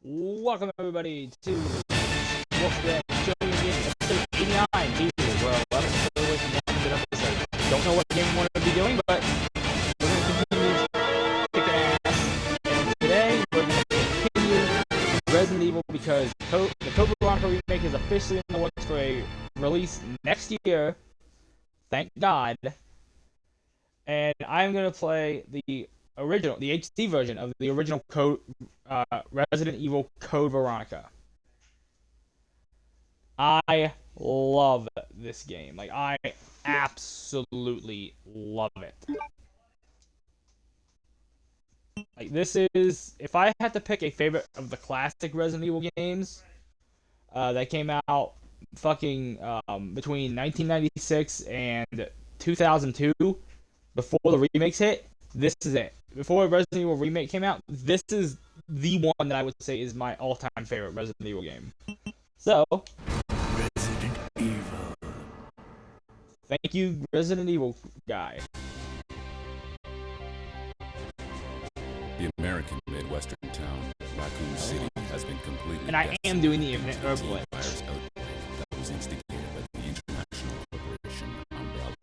Welcome everybody to Wolfgang Showing Game episode 89. Jesus, we're 11 episodes away from 100 episodes. Don't know what game we want to be doing, but we're going to continue kicking ass. And today, we're going to continue Resident Evil because the Code Veronica remake is officially in the works for a release next year. Thank God. And I'm going to play the HD version of the original Resident Evil Code Veronica. I love this game. I absolutely love it. This is, if I had to pick a favorite of the classic Resident Evil games that came out between 1996 and 2002, before the remakes hit, this is it. Before Resident Evil Remake came out, this is the one that I would say is my all-time favorite Resident Evil game. So, Resident Evil. Thank you, Resident Evil guy. The American Midwestern town, Raccoon City, has been completely And I am doing the Infinite virus Herbal. outbreak that was instigated by the international corporation Umbrella.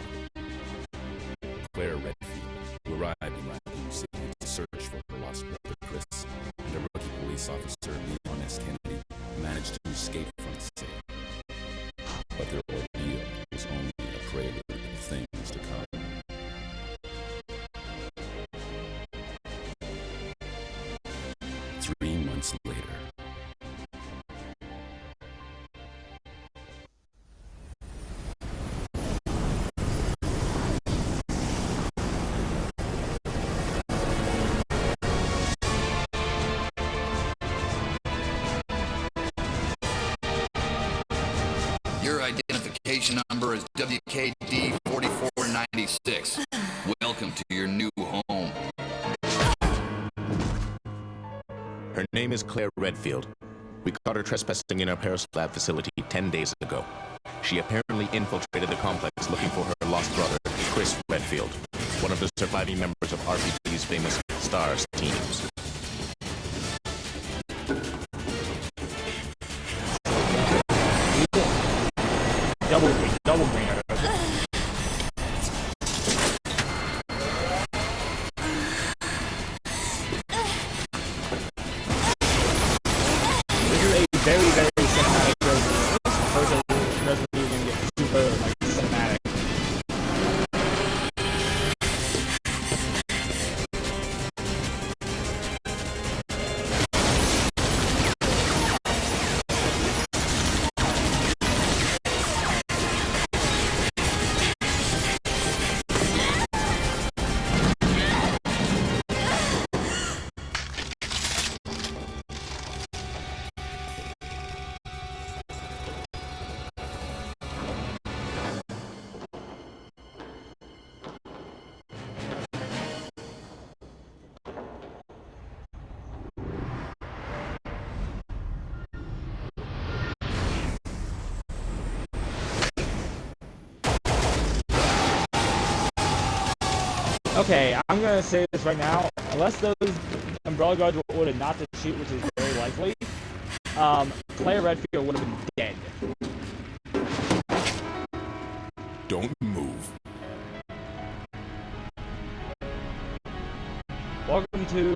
Claire Redfield, who arrived in Raccoon City to search for her lost brother Chris, and a rookie police officer Leon S. Kennedy, managed to escape from the city. But their ordeal was only a prelude of things to come. Three months later. Your identification number is WKD4496. Welcome to your new home. Her name is Claire Redfield. We caught her trespassing in our Paris lab facility 10 days ago. She apparently infiltrated the complex looking for her lost brother, Chris Redfield, one of the surviving members of RPG's famous STARS teams. Double green. This is a very, very cinematic Resident Evil. First Resident Evil game gets super cinematic. Okay, I'm gonna say this right now. Unless those Umbrella guards were ordered not to shoot, which is very likely, Claire Redfield would have been dead. Don't move. Welcome to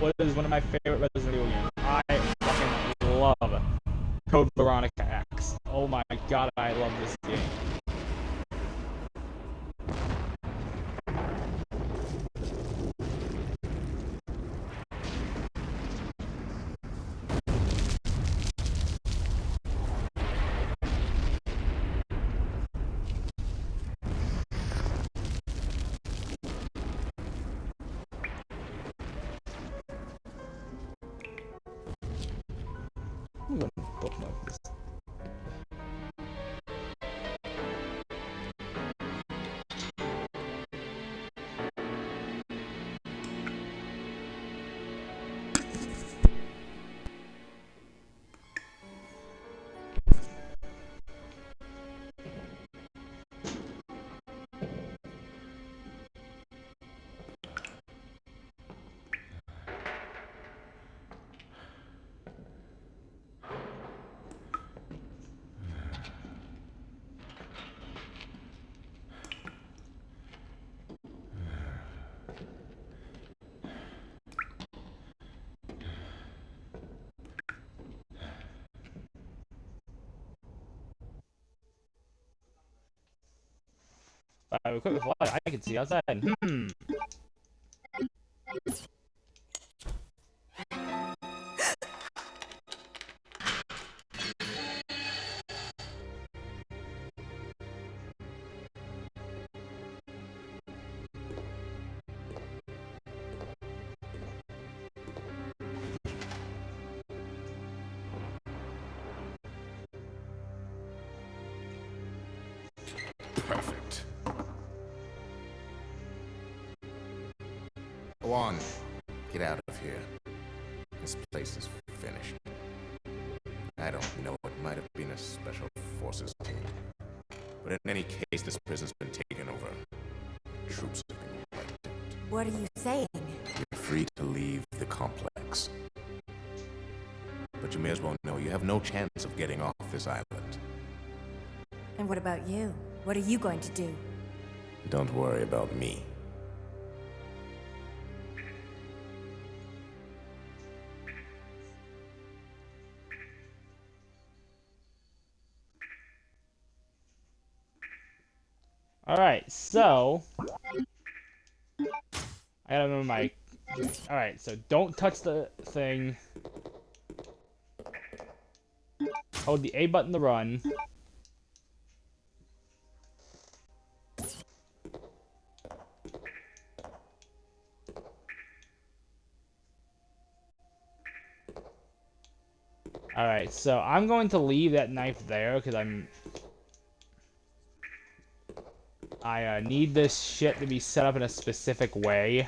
what is one of my favorite Resident Evil games. I fucking love Code Veronica X. Oh my god, I love this game. I'm gonna bookmark this. Equipment for light. I can see outside. Perfect. Go on. Get out of here. This place is finished. I don't know. It might have been a special forces team. But in any case, this prison's been taken over. Troops have been wiped out. What are you saying? You're free to leave the complex. But you may as well know you have no chance of getting off this island. And what about you? What are you going to do? Don't worry about me. Alright, so I gotta remember my... Alright, so don't touch the thing. Hold the A button to run. Alright, so I'm going to leave that knife there because I need this shit to be set up in a specific way.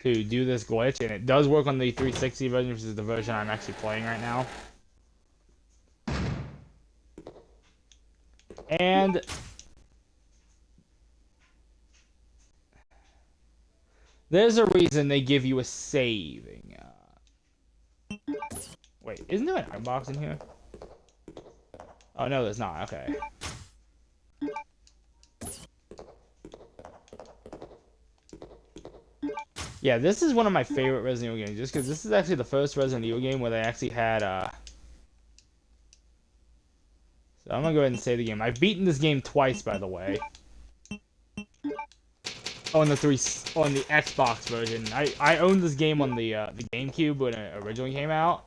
To do this glitch, and it does work on the 360 version, which is the version I'm actually playing right now. And there's a reason they give you a saving. Wait, isn't there an iron box in here? Oh, no, there's not. Okay. Yeah, this is one of my favorite Resident Evil games, just because this is actually the first Resident Evil game where they actually had, So I'm gonna go ahead and save the game. I've beaten this game twice, by the way. On the Xbox version. I owned this game on the GameCube when it originally came out.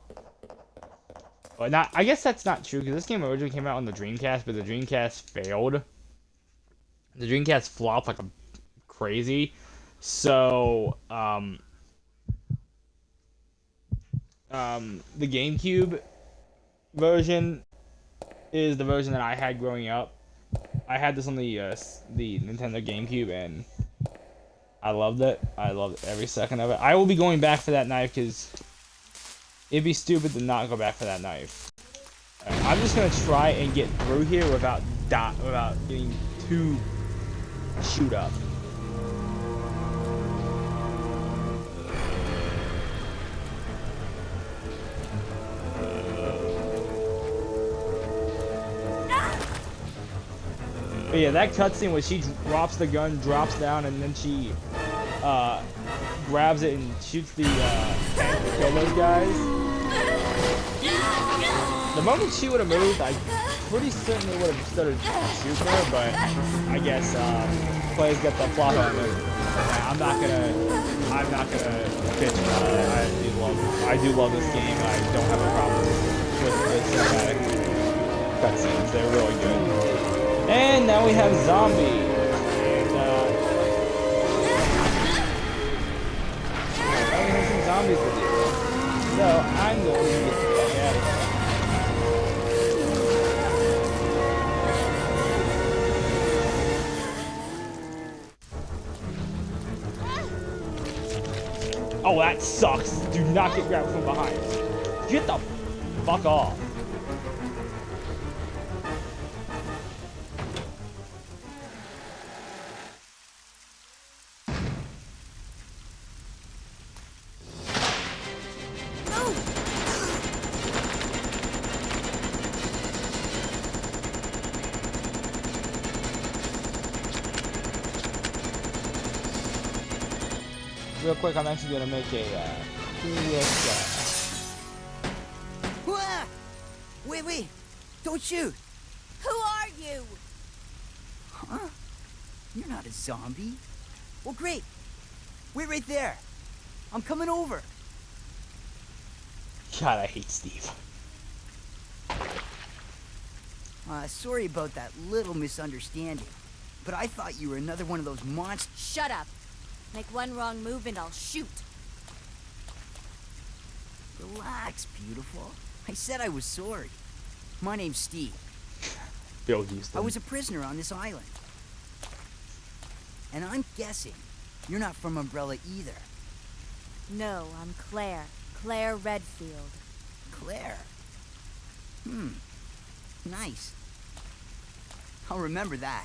But not, I guess that's not true, because this game originally came out on the Dreamcast, but the Dreamcast failed. The Dreamcast flopped like a crazy. So, the GameCube version is the version that I had growing up. I had this on the Nintendo GameCube, and I loved it. I loved every second of it. I will be going back for that knife, because it'd be stupid to not go back for that knife. I'm just gonna try and get through here without getting too shoot up. But yeah, that cutscene where she drops the gun, drops down, and then she grabs it and shoots the tank to kill those guys. The moment she would have moved, I pretty certainly would have started shooting her, but I guess players got the plot on it. I'm not gonna bitch about it. I do love this game. I don't have a problem with the cinematic cutscenes. They're really good. And now we have zombie. And now we have some zombies to do. So I'm going to get the fuck out of here. Oh, that sucks. Do not get grabbed from behind. Get the fuck off. Real quick, I'm actually gonna make a quick. Oui, oui. Don't shoot! Who are you? Huh? You're not a zombie. Well, great. Wait right there. I'm coming over. God, I hate Steve. Sorry about that little misunderstanding. But I thought you were another one of those monsters. Shut up. Make one wrong move and I'll shoot. Relax, beautiful. I said I was sorry. My name's Steve. Bill Houston. I was a prisoner on this island. And I'm guessing you're not from Umbrella either. No, I'm Claire. Claire Redfield. Claire? Nice. I'll remember that.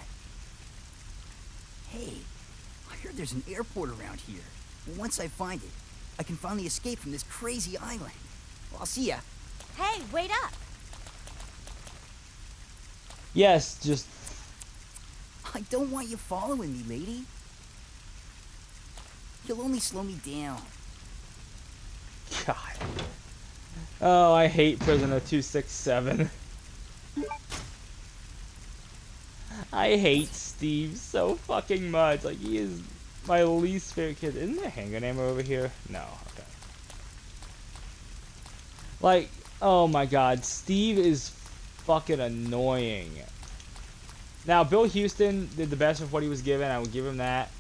Hey, I heard there's an airport around here. Well, once I find it, I can finally escape from this crazy island. Well, I'll see ya. Hey, wait up! Yes, just... I don't want you following me, lady. You'll only slow me down. God. Oh, I hate Prisoner 267. I hate Steve so fucking much. Like, he is my least favorite kid. Isn't there a handgun ammo over here? No, okay. Like, oh my god, Steve is fucking annoying. Now, Bill Houston did the best with what he was given. I would give him that.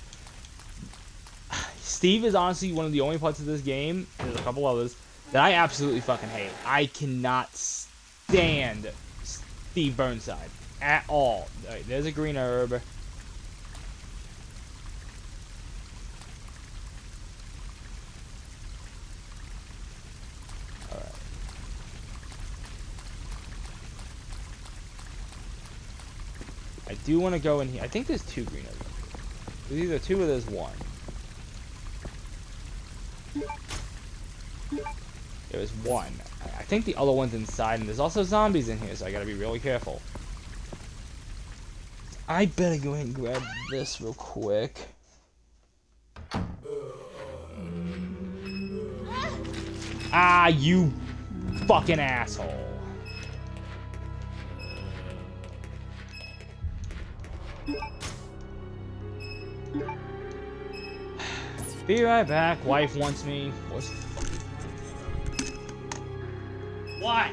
Steve is honestly one of the only parts of this game, and there's a couple others, that I absolutely fucking hate. I cannot stand Steve Burnside at all. Alright, there's a green herb. Alright. I do want to go in here. I think there's two green herbs. There's either two or there's one. There was one. I think the other one's inside, and there's also zombies in here, so I gotta be really careful. I better go ahead and grab this real quick. Ah, you fucking asshole. Be right back. Wife wants me. What?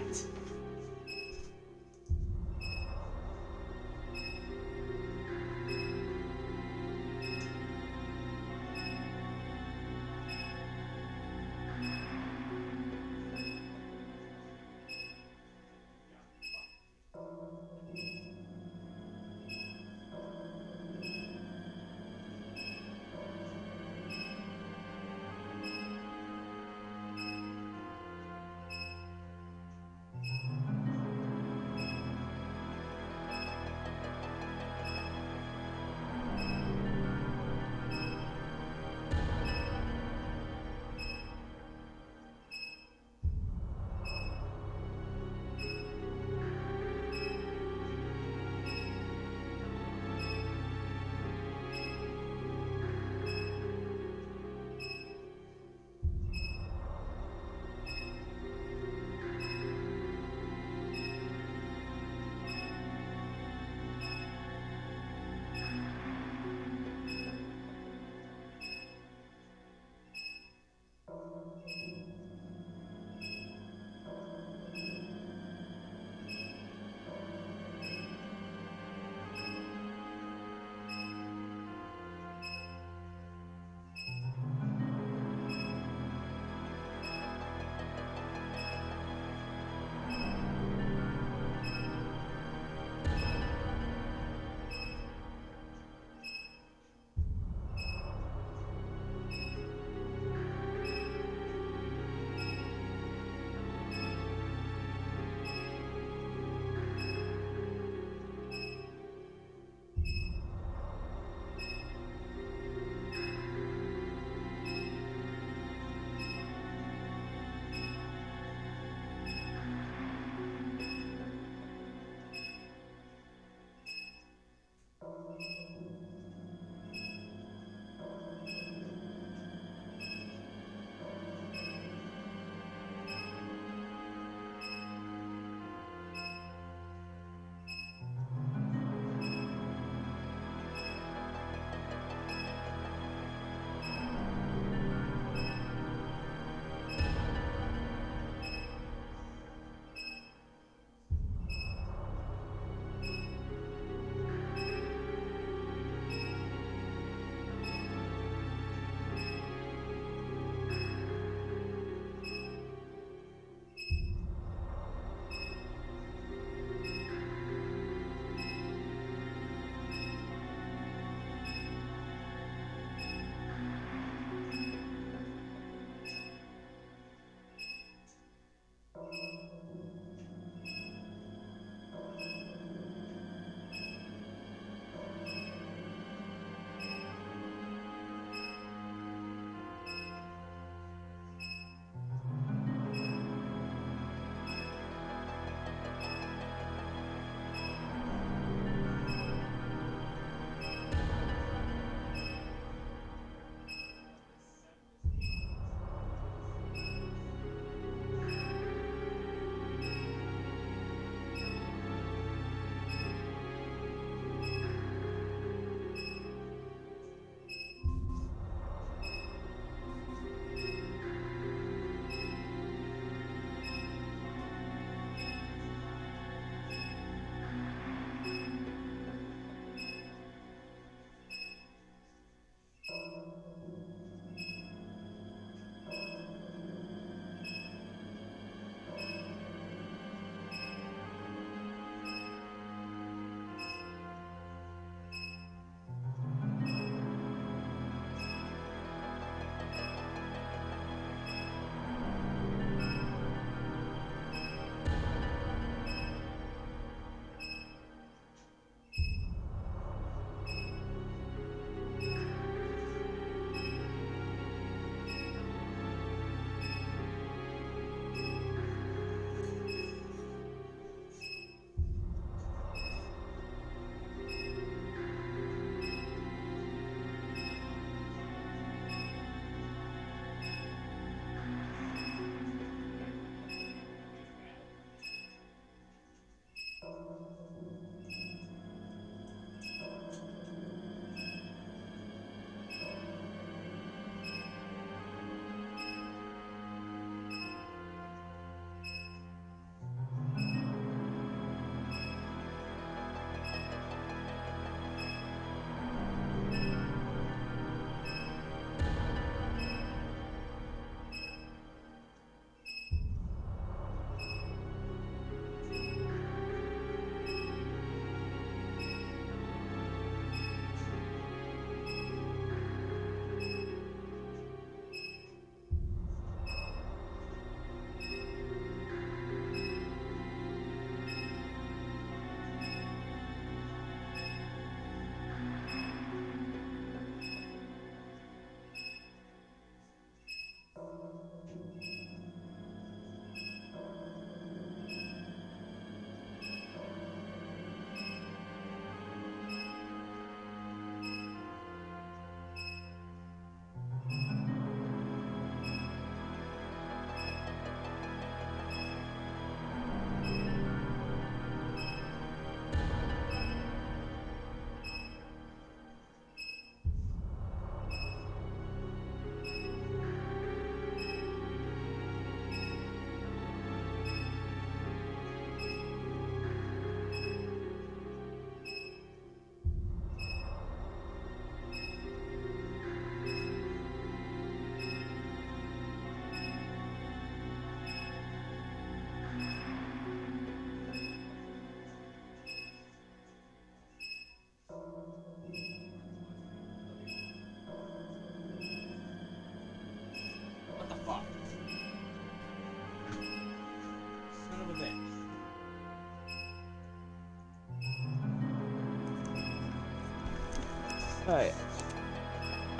Alright.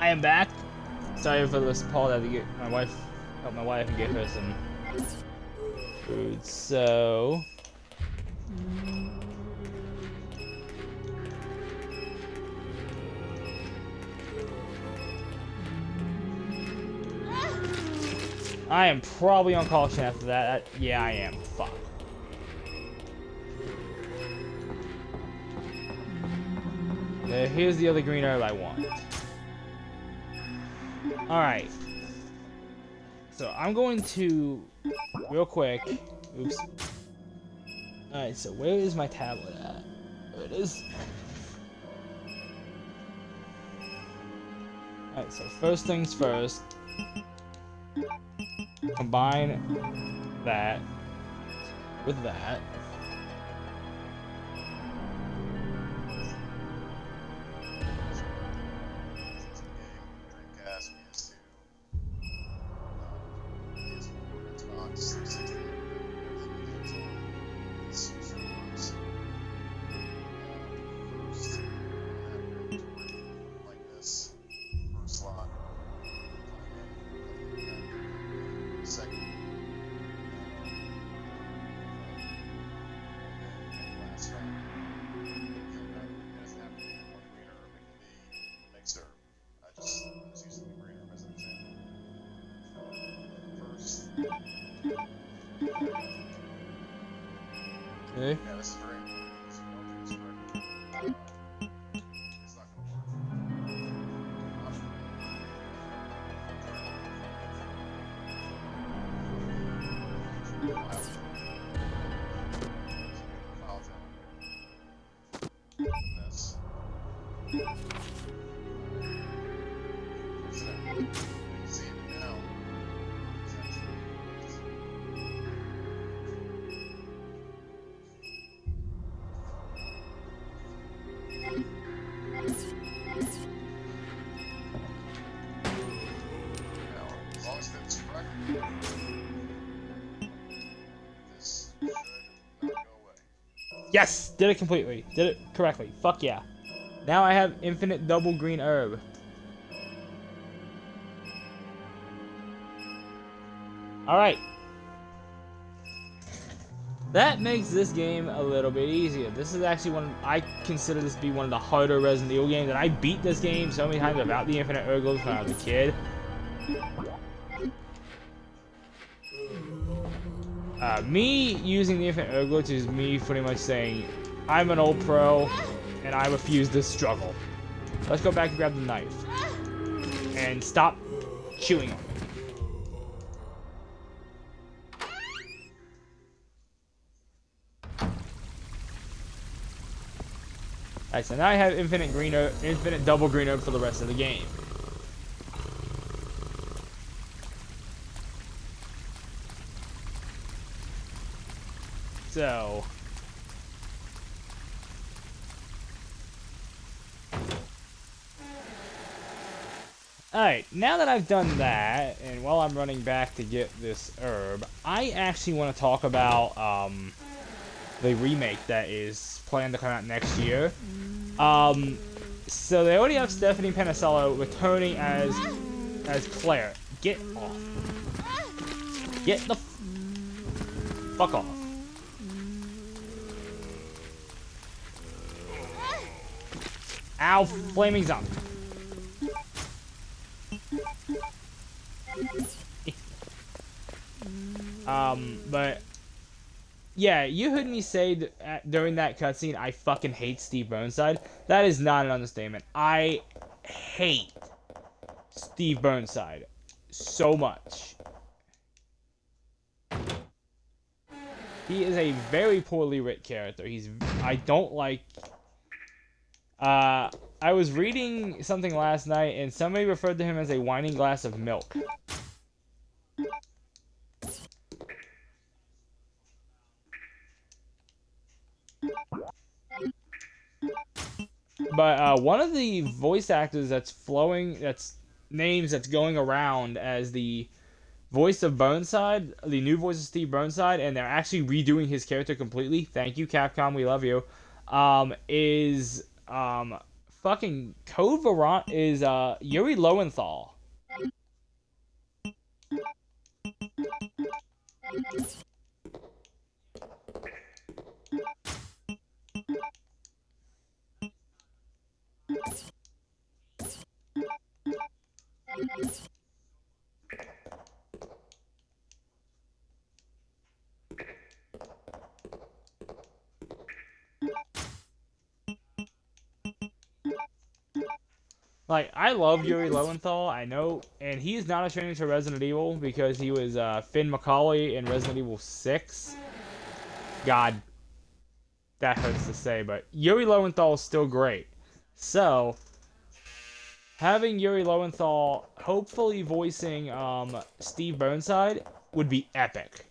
I am back. Sorry for this Paul. I had to get help my wife and get her some food. So I am probably on caution after that. Yeah, I am. Fuck. Here's the other green herb I want. Alright. So I'm going to, real quick, oops. Alright, so where is my tablet at? There it is. Alright, so first things first. Combine that with that. Okay. Yeah, this is very it's not gonna see it now. As long as it's correct, this should not go away. Yes! Did it completely. Did it correctly. Fuck yeah. Now I have infinite double green herb. Alright. That makes this game a little bit easier. This is actually I consider this to be one of the harder Resident Evil games, and I beat this game so many times without the infinite Urgles when I was a kid. Me using the infinite Urgles is me pretty much saying, I'm an old pro, and I refuse this struggle. Let's go back and grab the knife. And stop chewing on it. Alright, so now I have infinite double green herb for the rest of the game. So alright, now that I've done that, and while I'm running back to get this herb, I actually want to talk about the remake that is planned to come out next year. So they already have Stephanie Panisello returning as Claire. Get off. Get the fuck off. Ow, flaming zombie. But yeah, you heard me say during that cutscene, I fucking hate Steve Burnside. That is not an understatement. I hate Steve Burnside so much. He is a very poorly written character. I don't like. I was reading something last night, and somebody referred to him as a whining glass of milk. But one of the voice actors that's going around as the voice of Burnside, the new voice of Steve Burnside, and they're actually redoing his character completely. Thank you, Capcom, we love you. Is fucking Code Veronica is Yuri Lowenthal. Like, I love Yuri Lowenthal, I know, and he is not a stranger to Resident Evil because he was Finn McCauley in Resident Evil 6. God, that hurts to say, but Yuri Lowenthal is still great. So, having Yuri Lowenthal hopefully voicing Steve Burnside would be epic.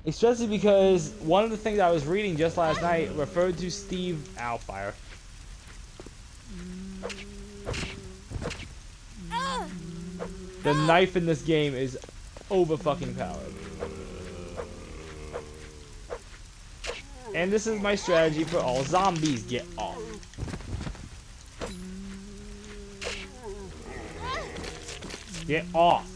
Especially because one of the things I was reading just last night referred to Steve Outfire. The knife in this game is over fucking powered. And this is my strategy for all zombies. Get off. Get off.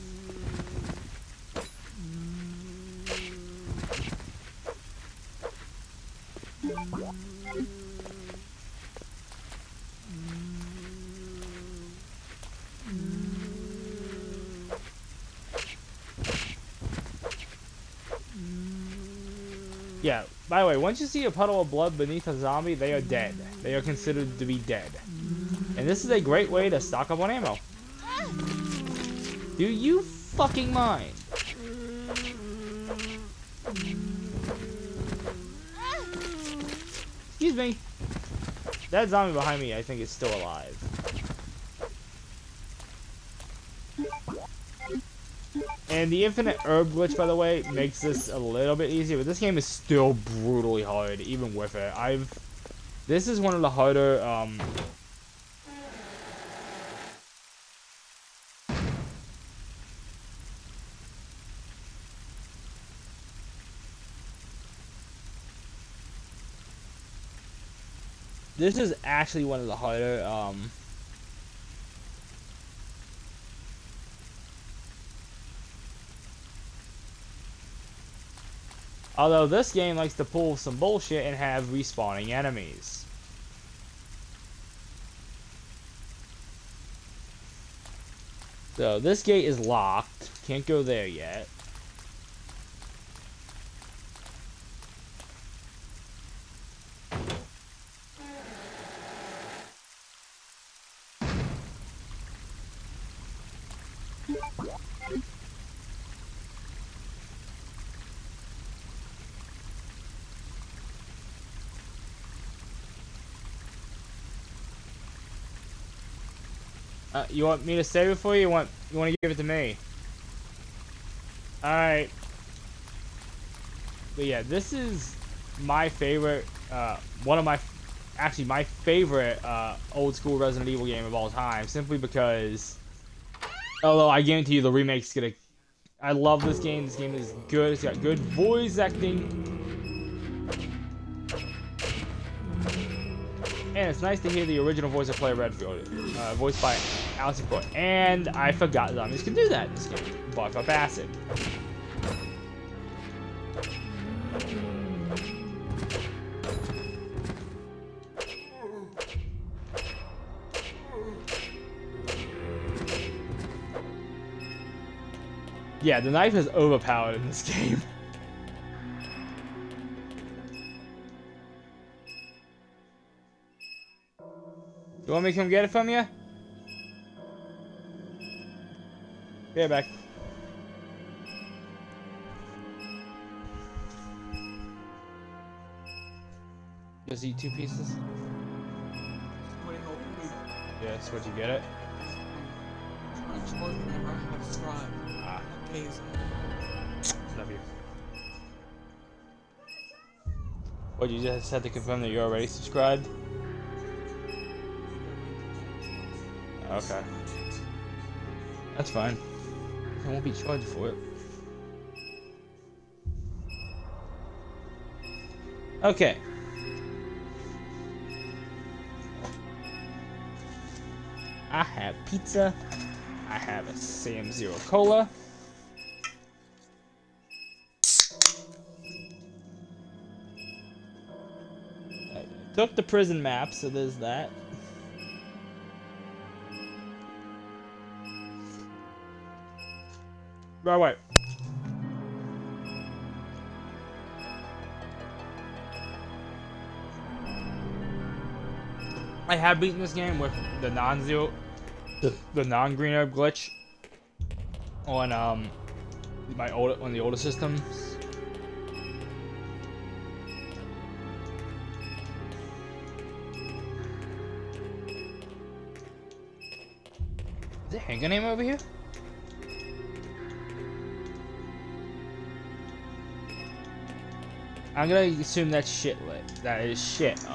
Yeah, by the way, once you see a puddle of blood beneath a zombie, they are dead. They are considered to be dead. And this is a great way to stock up on ammo. Do you fucking mind? Excuse me. That zombie behind me, I think, is still alive. And the infinite herb glitch, by the way, makes this a little bit easier, but this game is still brutally hard, even with it. This is one of the harder, this is actually one of the harder, although this game likes to pull some bullshit and have respawning enemies. So this gate is locked. Can't go there yet. You want me to save it for you? You want to give it to me? All right. But yeah, this is my favorite. Actually my favorite old school Resident Evil game of all time. Simply because, although I guarantee you the remake's gonna. I love this game. This game is good. It's got good voice acting. And it's nice to hear the original voice of Claire Redfield, voiced by Alice Court. And I forgot zombies can do that in this game. Barf up acid. Yeah, the knife is overpowered in this game. You want me to come get it from you? Get it back. Just eat 2 pieces? Yes, would you get it? Ah. Love you. What, you just had to confirm that you're already subscribed? Okay. That's fine. I won't be charged for it. Okay. I have pizza. I have a Sam Zero Cola. I took the prison map, so there's that. Right, wait. I have beaten this game with the non-zero, the non-green herb glitch on the older systems. Is it handgun name over here? I'm gonna assume that's shit lit. That is shit,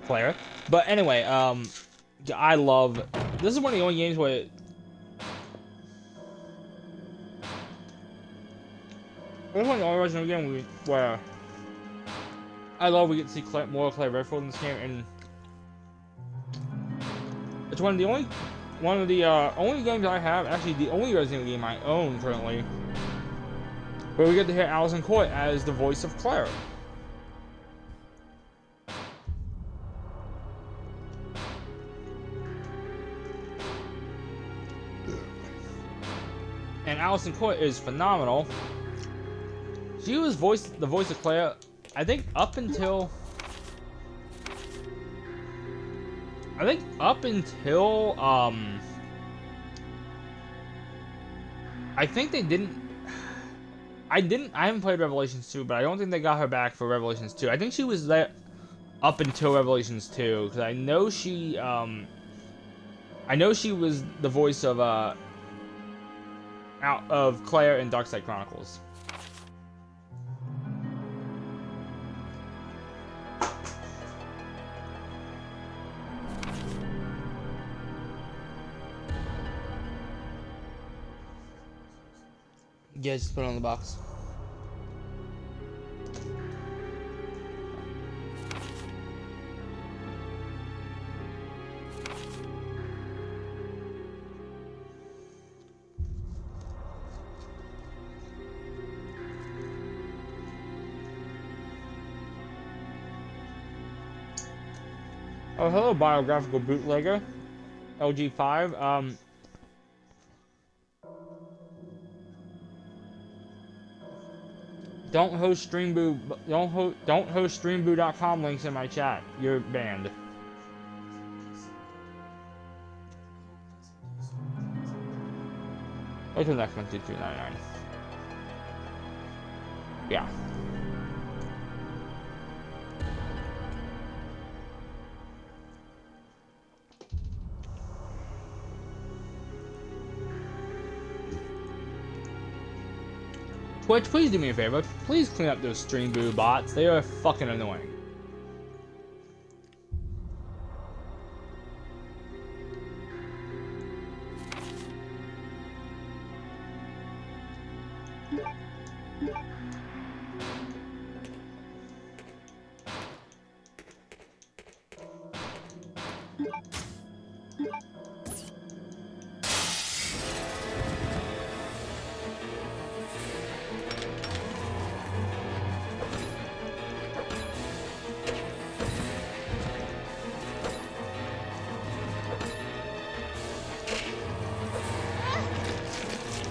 Claire. But anyway, I love. This is one of the only games where. This is one of the only original games where. I love we get to see more of Claire Redfield in this game, and it's one of the only games I have. Actually, the only Resident Evil game I own currently, where we get to hear Alison Coy as the voice of Claire. And Alison Coy is phenomenal. She was the voice of Claire, I think up until I think they didn't. I haven't played Revelations 2, but I don't think they got her back for Revelations 2. I think she was there up until Revelations 2, because I know she was the voice of Claire in Darkside Chronicles. Yeah, just put it on the box. Oh, hello, biographical bootlegger. LG5. Don't host streamboo.com links in my chat. You're banned. Wait till next month, $2.99. Yeah. Twitch, please do me a favor. Please clean up those streamboo bots. They are fucking annoying.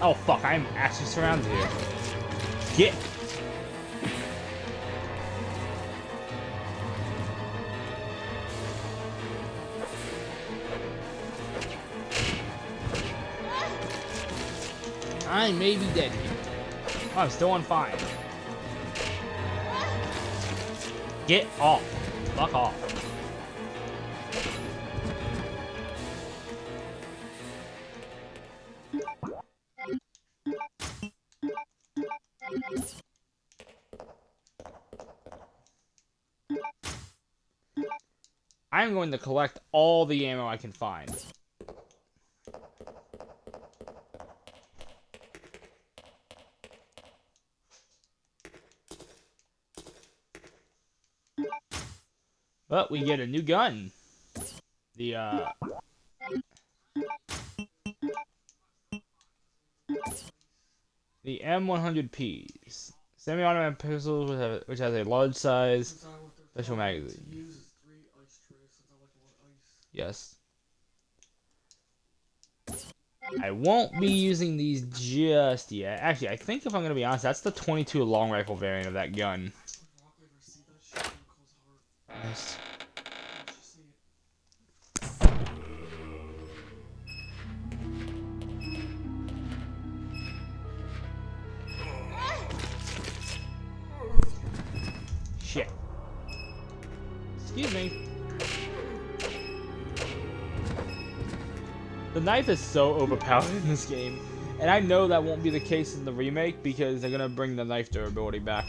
Oh fuck, I'm actually surrounded here. Get! I may be dead here. Oh, I'm still on fire. Get off. Fuck off. I'm going to collect all the ammo I can find. But we get a new gun. The the M100P. Semi-automatic pistols which has a large size special magazine. Yes. I won't be using these just yet. Actually, I think if I'm gonna be honest, that's the 22 long rifle variant of that gun. Yes. Shit. Excuse me. The knife is so overpowered in this game. And I know that won't be the case in the remake because they're gonna bring the knife durability back.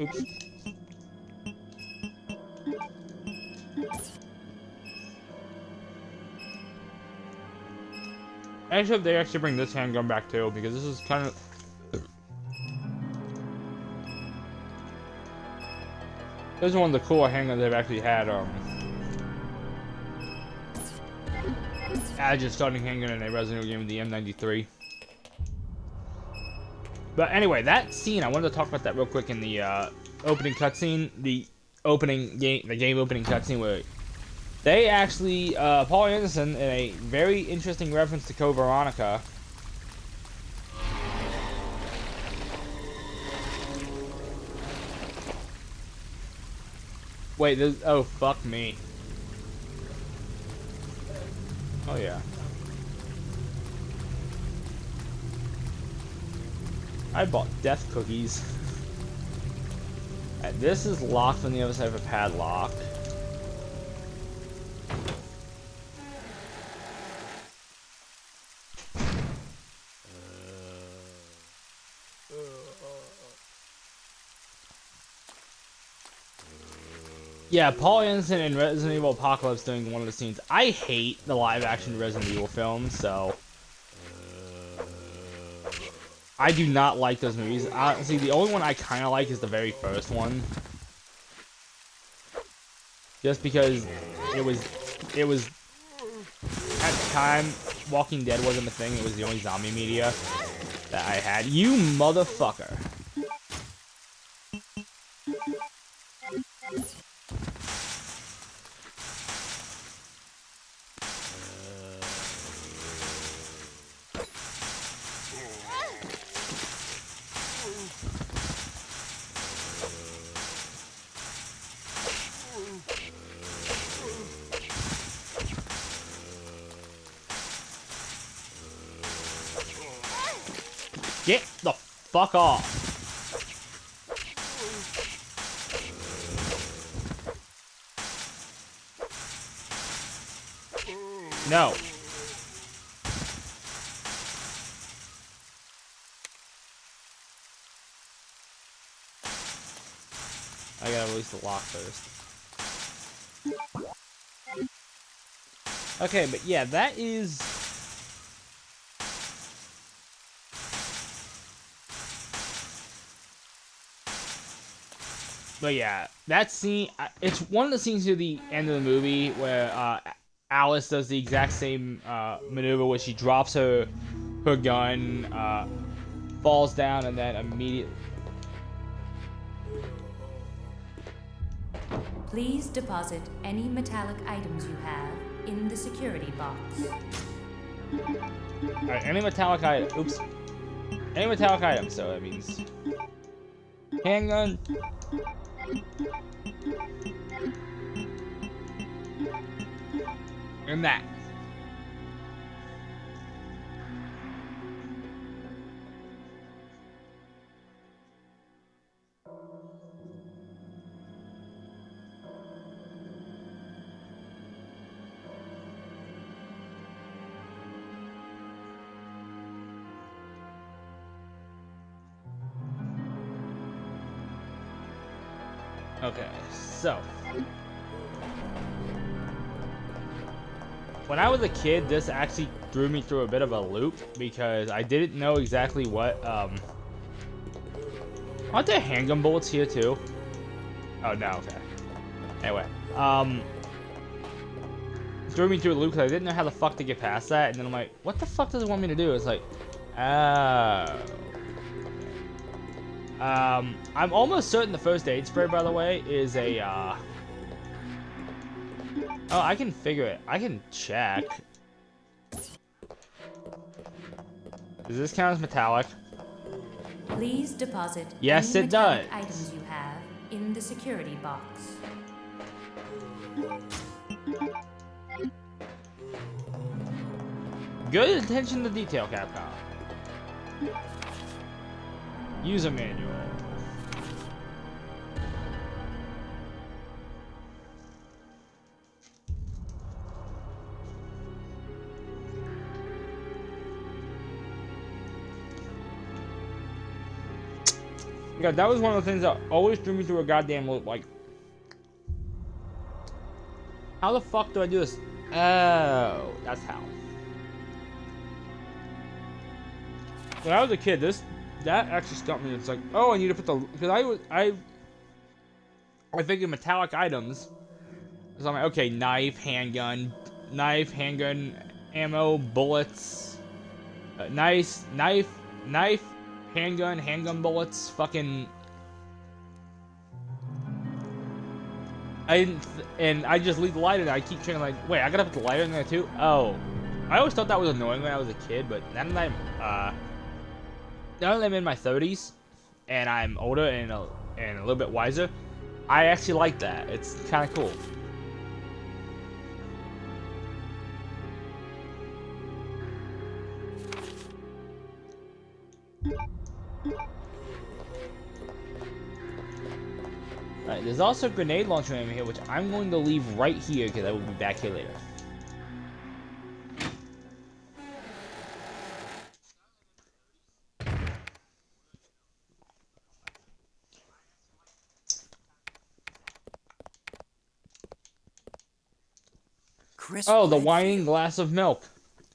Oops. Actually, if they actually bring this handgun back too, because this is kind of... This is one of the cooler handguns they've actually had, as your starting handgun in a Resident Evil game, the M93. But anyway, that scene, I wanted to talk about that real quick in the opening cutscene, the game opening cutscene where they actually, Paul Anderson, in a very interesting reference to Veronica. Wait, this, oh fuck me. Oh yeah. I bought death cookies. And this is locked on the other side of a padlock. Yeah, Paul Anderson in Resident Evil Apocalypse doing one of the scenes. I hate the live-action Resident Evil films, so... I do not like those movies. See, the only one I kind of like is the very first one. Just because it was... At the time, Walking Dead wasn't a thing. It was the only zombie media that I had. You motherfucker. Get the fuck off. No. I gotta release the lock first. Okay, but yeah, that is... But yeah, that scene, it's one of the scenes near the end of the movie where Alice does the exact same maneuver where she drops her gun, falls down, and then immediately... Please deposit any metallic items you have in the security box. Alright, any metallic item. Oops. Any metallic item, so that means... handgun. And that. Okay, so when I was a kid, this actually threw me through a bit of a loop because I didn't know exactly what, aren't there handgun bullets here too? Oh, no, okay. Anyway, threw me through a loop because I didn't know how the fuck to get past that, and then I'm like, what the fuck does it want me to do? It's like, oh. I'm almost certain the first aid spray, by the way, is a, oh, I can figure it. I can check. Does this count as metallic? Please deposit Yes, any it does. metallic items you have in the security box. Good attention to detail, Capcom. User manual. Yeah, that was one of the things that always threw me through a goddamn loop. Like, how the fuck do I do this? Oh, that's how. When I was a kid, that actually stumped me. It's like, oh, I need to put the, because I figured metallic items. So I'm like, okay, knife, handgun, ammo, bullets, knife, handgun bullets, fucking. And I just leave the lighter there. I keep trying like, wait, I gotta put the lighter in there too? Oh. I always thought that was annoying when I was a kid, but now that I'm in my 30s, and I'm older and a little bit wiser, I actually like that. It's kind of cool. Alright, there's also a grenade launcher in here, which I'm going to leave right here because I will be back here later. Chris Oh, the Redfield. whining glass of milk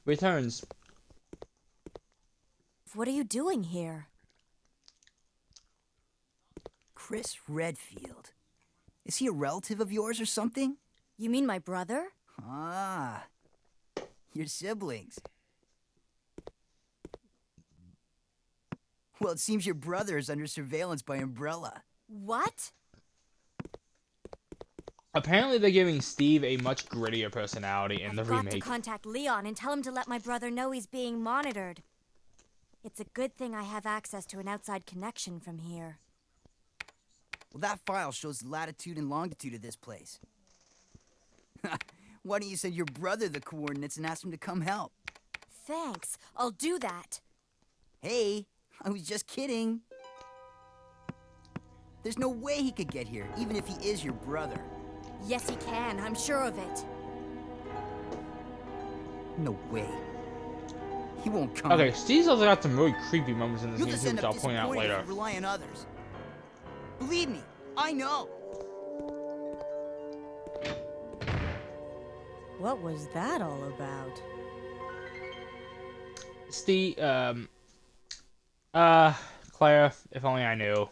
returns. What are you doing here? Chris Redfield. Is he a relative of yours or something? You mean my brother? Ah, your siblings. Well, it seems your brother is under surveillance by Umbrella. What? Apparently, they're giving Steve a much grittier personality in the I've got to remake. contact Leon and tell him to let my brother know he's being monitored. It's a good thing I have access to an outside connection from here. Well, that file shows the latitude and longitude of this place. Why don't you send your brother the coordinates and ask him to come help? Thanks, I'll do that. Hey, I was just kidding. There's no way he could get here, even if he is your brother. Yes, he can, I'm sure of it. No way. He won't come. Okay, Steve's also got some really creepy moments in this You'll game just too, end which up I'll point out disappointed if later. you rely on others. Believe me, I know. What was that all about? Steve, Claire, if only I knew.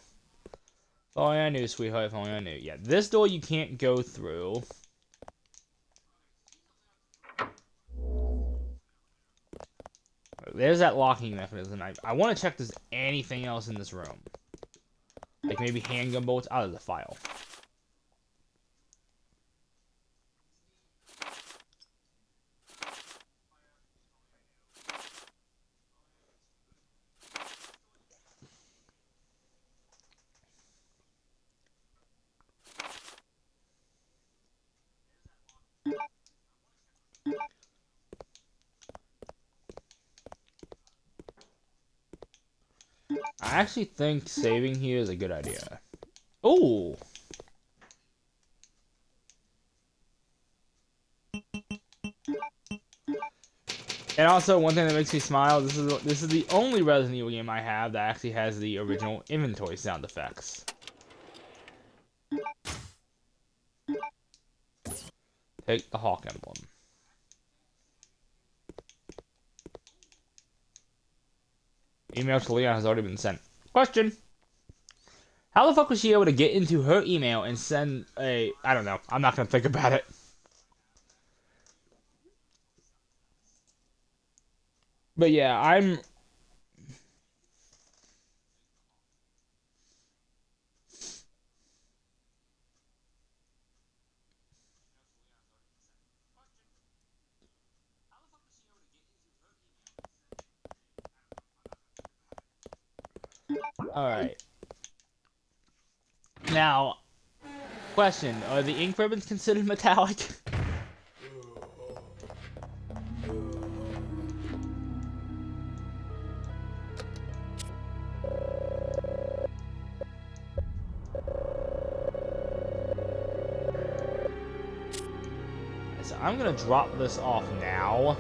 If only I knew, sweetheart, if only I knew. Yeah, this door you can't go through. There's that locking mechanism. I want to check if there's anything else in this room. Like maybe handgun bullets out of the file. I actually think saving here is a good idea. Oh! And also, one thing that makes me smile, this is the only Resident Evil game I have that actually has the original inventory sound effects. Take the Hawk emblem. Email to Leon has already been sent. Question. How the fuck was she able to get into her email and send a... I don't know. I'm not going to think about it. But yeah, I'm... Alright. Now, question. Are the ink ribbons considered metallic? So I'm gonna drop this off now.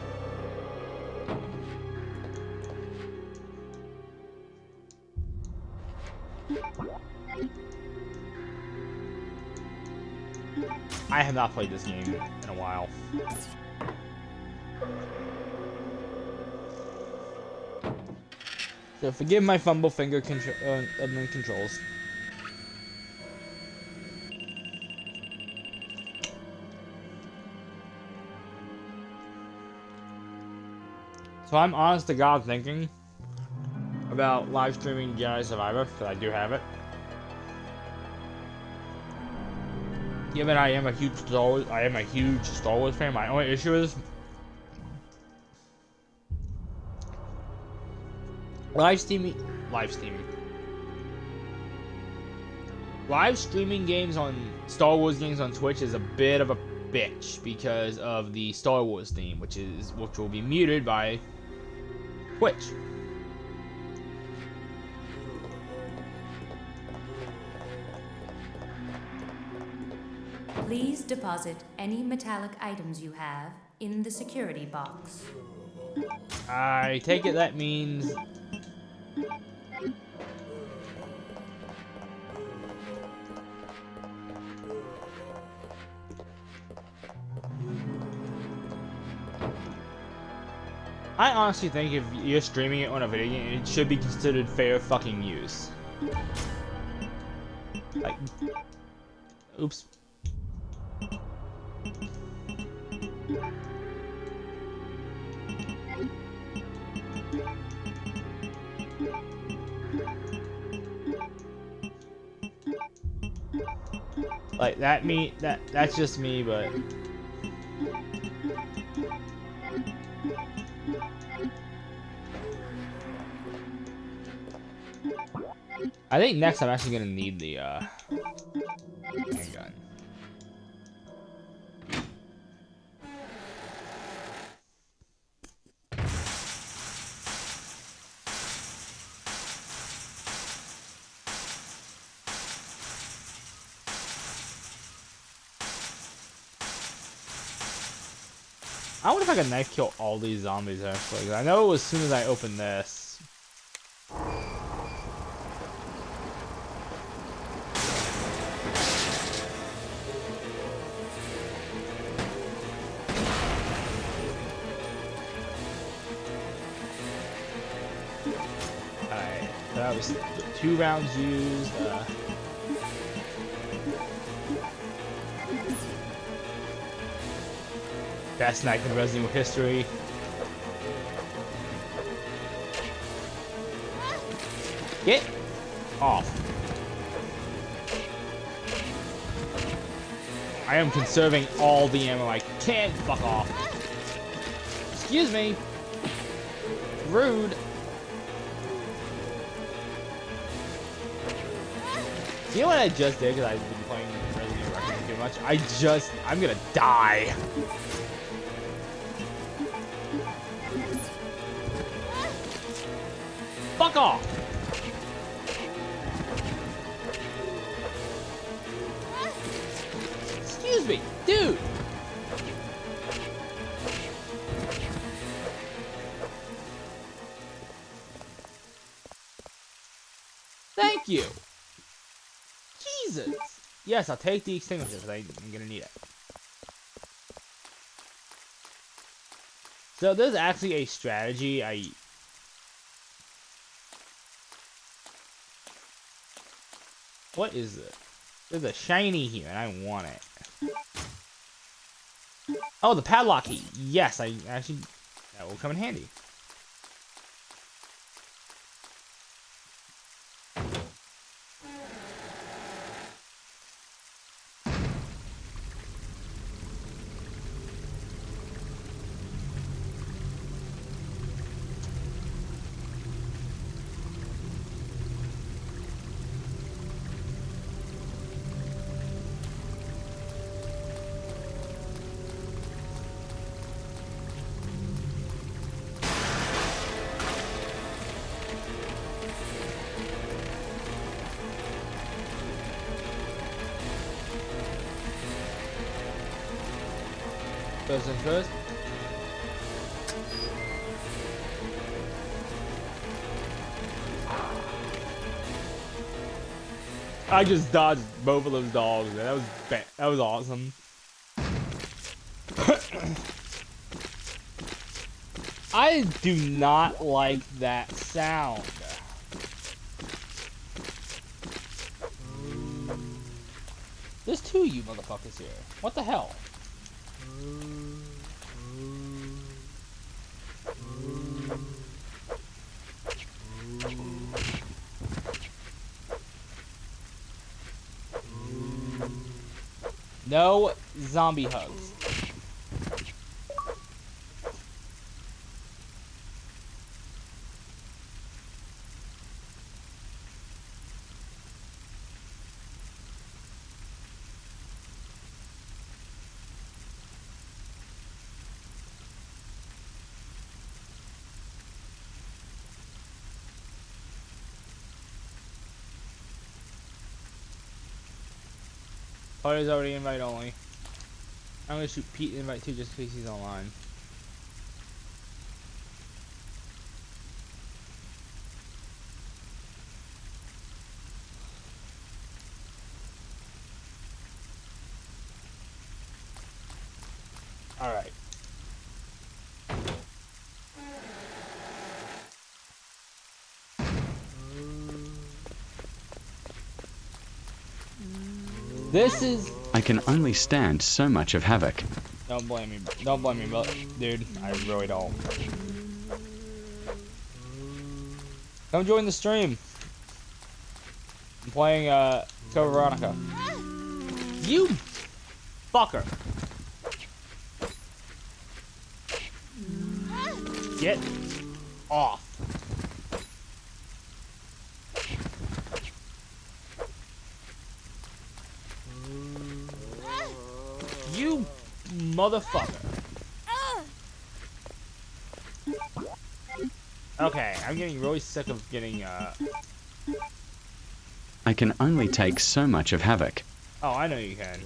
I have not played this game in a while. So forgive my fumble finger controls. So I'm honest to God thinking about live streaming Jedi Survivor, because I do have it. Given I am a huge Star Wars fan, my only issue is live streaming games on Star Wars games on Twitch is a bit of a bitch because of the Star Wars theme, which will be muted by Twitch. Please deposit any metallic items you have in the security box. I take it that means I honestly think if you're streaming it on a video game, it should be considered fair fucking use. Like, oops. Like that's just me, but I think next I'm actually gonna need the handgun. I wonder if I can knife kill all these zombies actually. 'Cause I know as soon as I open this. Alright, that was 2 rounds used. Best knife in Resident Evil history. Get off. I am conserving all the ammo I can. Fuck off. Excuse me. Rude. You know what I just did because I've been playing Resident Evil too much? I'm gonna die. Fuck off! Excuse me, dude! Thank you! Jesus! Yes, I'll take the extinguisher because I'm gonna need it. So there's actually a strategy What is it? There's a shiny here, and I want it. Oh, the padlock key. Yes, I actually... That will come in handy. First things first. I just dodged both of those dogs. Man. That was that was awesome. I do not like that sound. There's two of you motherfuckers here. What the hell? No zombie hugs. Party's already invite only. I'm gonna shoot Pete invite too just in case he's online. Alright. This is... I can only stand so much of havoc. Don't blame me. Don't blame me, but dude, I really don't. Come join the stream. I'm playing Code Veronica. You fucker. Get off. You motherfucker. Okay, I'm getting really sick of getting, I can only take so much of havoc. Oh, I know you can.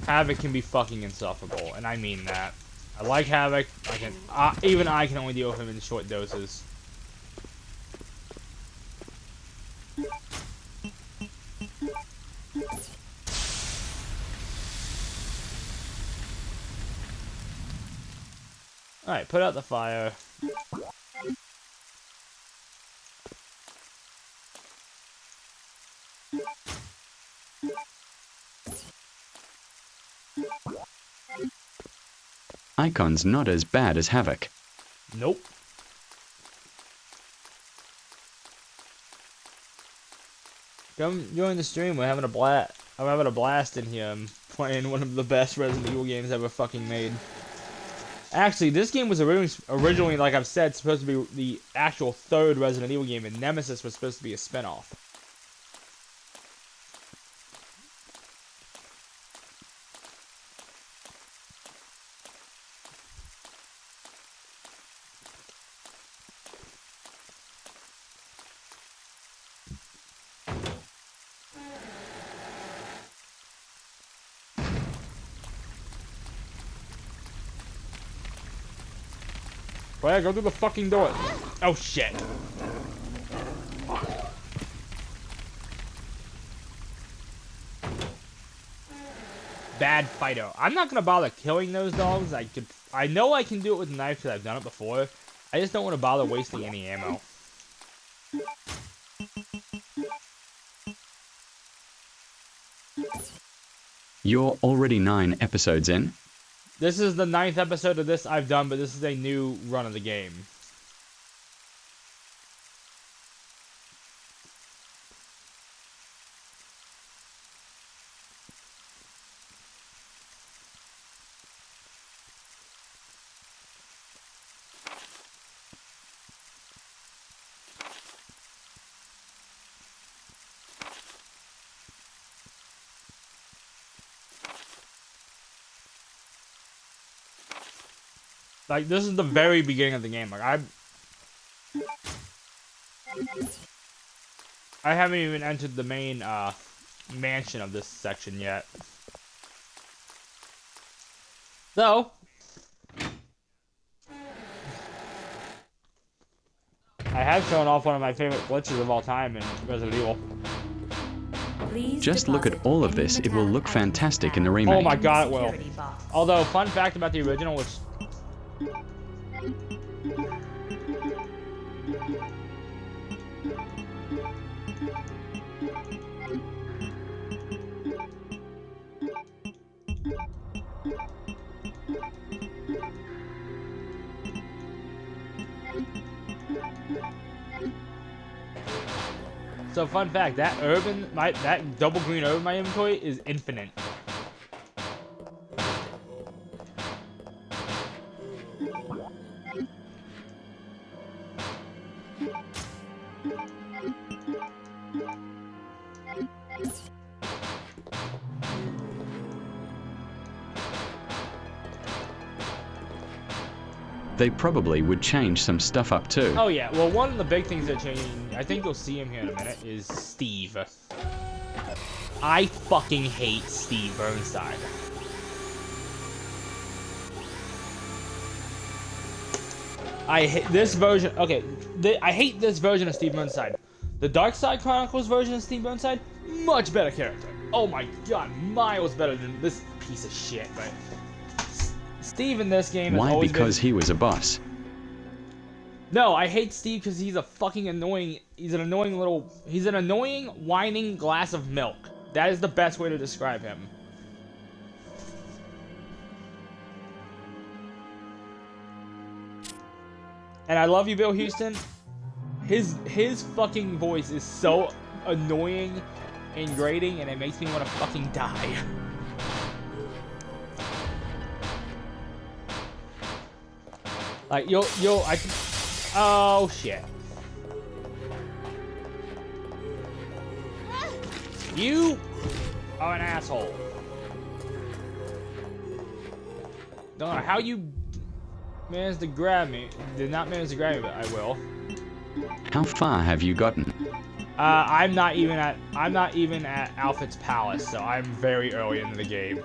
Havoc can be fucking insufferable, and I mean that. I like Havoc. I can, even I can only deal with him in short doses. Alright, put out the fire. Icon's not as bad as havoc. Nope. Come join the stream. We're having a blast. I'm having a blast in here. I'm playing one of the best Resident Evil games ever fucking made. Actually, this game was originally, like I've said, supposed to be the actual third Resident Evil game, and Nemesis was supposed to be a spinoff. Well, go through the fucking door. Oh shit. Bad Fido. I'm not gonna bother killing those dogs. I know I can do it with a knife because I've done it before. I just don't want to bother wasting any ammo. You're already 9 episodes in? This is the 9th episode of this I've done, but this is a new run of the game. Like, this is the very beginning of the game. Like, I haven't even entered the main, mansion of this section yet. So, I have shown off one of my favorite glitches of all time in Resident Evil. Please Just look at deposit all of any this, it will metallic look items fantastic you in the have remake. Oh my in the god, it will. security box. Although, fun fact about the original, which... So, fun fact, that that double green herb in my inventory is infinite. They probably would change some stuff up too. Oh yeah, well one of the big things they're changing, I think you'll see him here in a minute, is Steve. I fucking hate Steve Burnside. I hate this version, okay, I hate this version of Steve Burnside. The Dark Side Chronicles version of Steve Burnside, much better character. Oh my god, miles better than this piece of shit, but... Steve in this game has Why? always Because been... he was a boss. No, I hate Steve because he's a fucking annoying... He's an annoying, whining glass of milk. That is the best way to describe him. And I love you, Bill Houston. His fucking voice is so annoying and grating, and it makes me want to fucking die. Like, oh, shit. You are an asshole. Don't know how you managed to grab me. Did not manage to grab me, but I will. How far have you gotten? I'm not even at Alfred's Palace, so I'm very early into the game.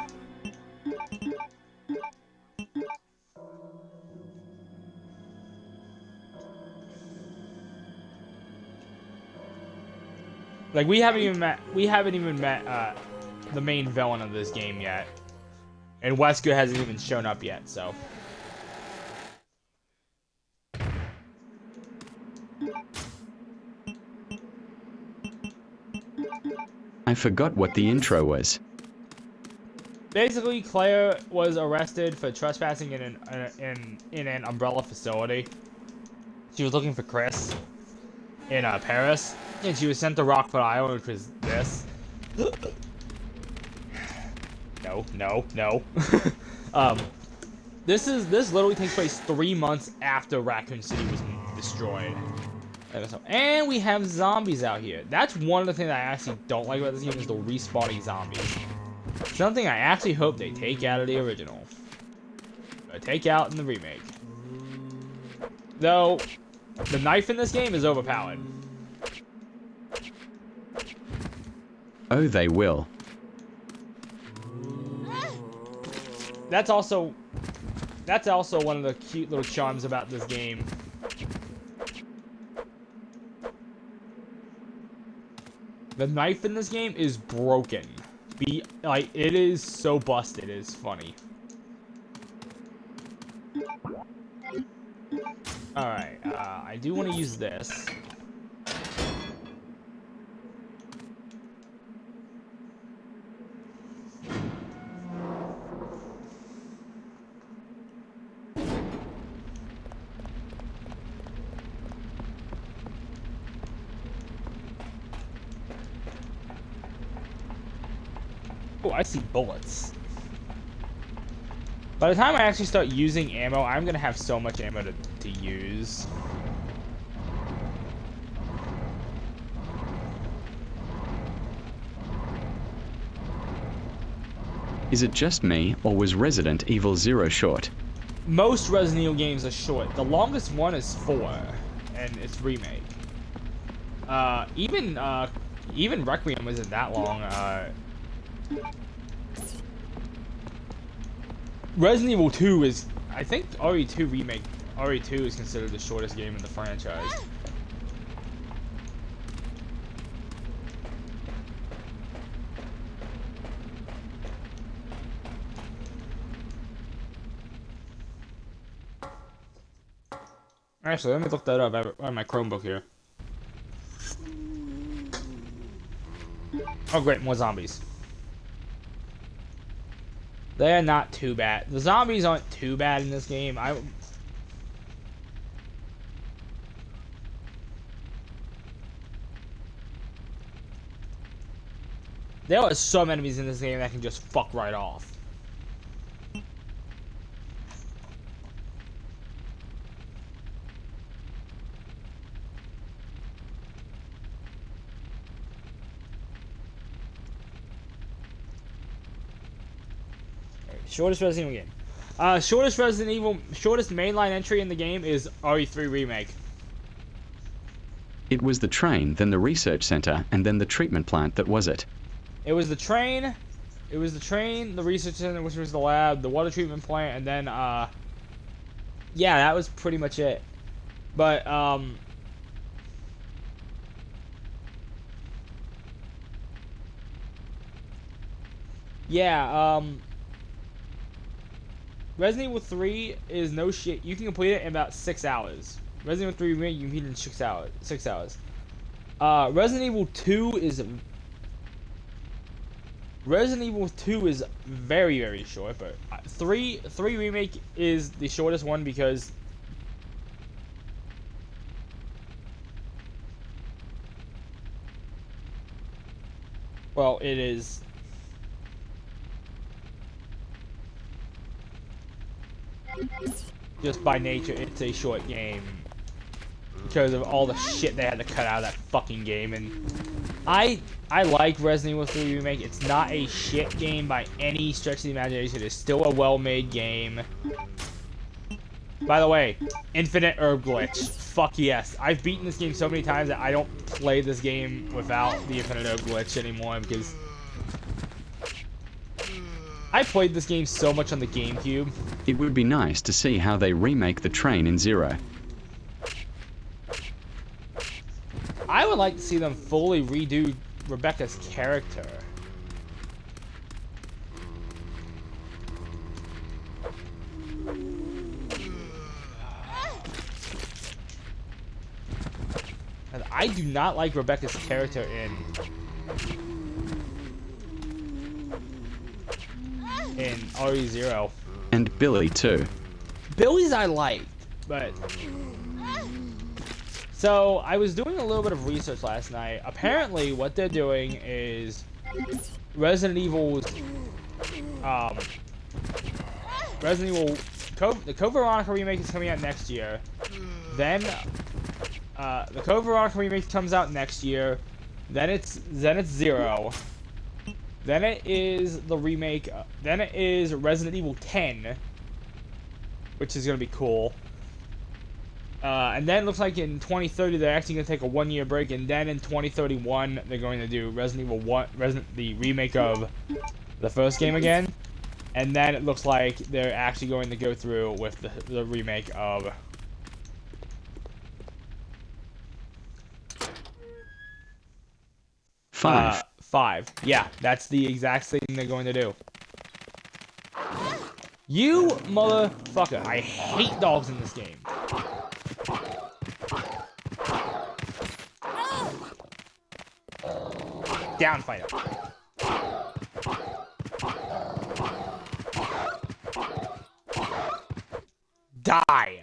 Like, we haven't even met the main villain of this game yet. And Wesker hasn't even shown up yet, so. I forgot what the intro was. Basically, Claire was arrested for trespassing in an umbrella facility. She was looking for Chris in Paris, and she was sent to Rockford Island, which was this. No. This literally takes place 3 months after Raccoon City was destroyed. And we have zombies out here. That's one of the things I actually don't like about this game, is the respawning zombies. Something I actually hope they take out of the original. But take out in the remake. Though, the knife in this game is overpowered. Oh, they will. That's also one of the cute little charms about this game. The knife in this game is broken. Like, it is so busted, it is funny. Alright, I do want to use this. Oh, I see bullets. By the time I actually start using ammo, I'm gonna have so much ammo to use. Is it just me, or was Resident Evil 0 short? Most Resident Evil games are short. The longest one is 4, and it's remake. Even Requiem isn't that long. Resident Evil 2 is, I think RE2 remake, RE2 is considered the shortest game in the franchise. Actually, let me look that up. I have my Chromebook here. Oh great, more zombies. They're not too bad. The zombies aren't too bad in this game. There are some enemies in this game that can just fuck right off. Shortest Resident Evil game. Shortest mainline entry in the game is RE3 Remake. It was the train, then the research center, and then the treatment plant that was it. It was the train, the research center, which was the lab, the water treatment plant, and then, yeah, that was pretty much it. But, yeah, Resident Evil 3 is no shit. You can complete it in about 6 hours. Resident Evil 3 Remake, you can complete it in 6 hours. Resident Evil 2 is very, very short, but 3 Remake is the shortest one because well, it is just by nature, it's a short game because of all the shit they had to cut out of that fucking game. And I like Resident Evil 3 Remake. It's not a shit game by any stretch of the imagination. It's still a well-made game. By the way, infinite herb glitch. Fuck yes. I've beaten this game so many times that I don't play this game without the infinite herb glitch anymore because I played this game so much on the GameCube. It would be nice to see how they remake the train in 0. I would like to see them fully redo Rebecca's character. And I do not like Rebecca's character in RE0. And Billy too. Billy's I liked, but so I was doing a little bit of research last night. Apparently, what they're doing is Resident Evil's the Code Veronica remake is coming out next year. Then the Code Veronica remake comes out next year. Then it's 0. Then it is the remake. Then it is Resident Evil 10, which is gonna be cool. And then it looks like in 2030 they're actually gonna take a 1-year break, and then in 2031 they're going to do Resident Evil 1, the remake of the first game again, and then it looks like they're actually going to go through with the remake of. Five. Yeah, that's the exact thing they're going to do. You motherfucker. I hate dogs in this game. Down, fighter. Die.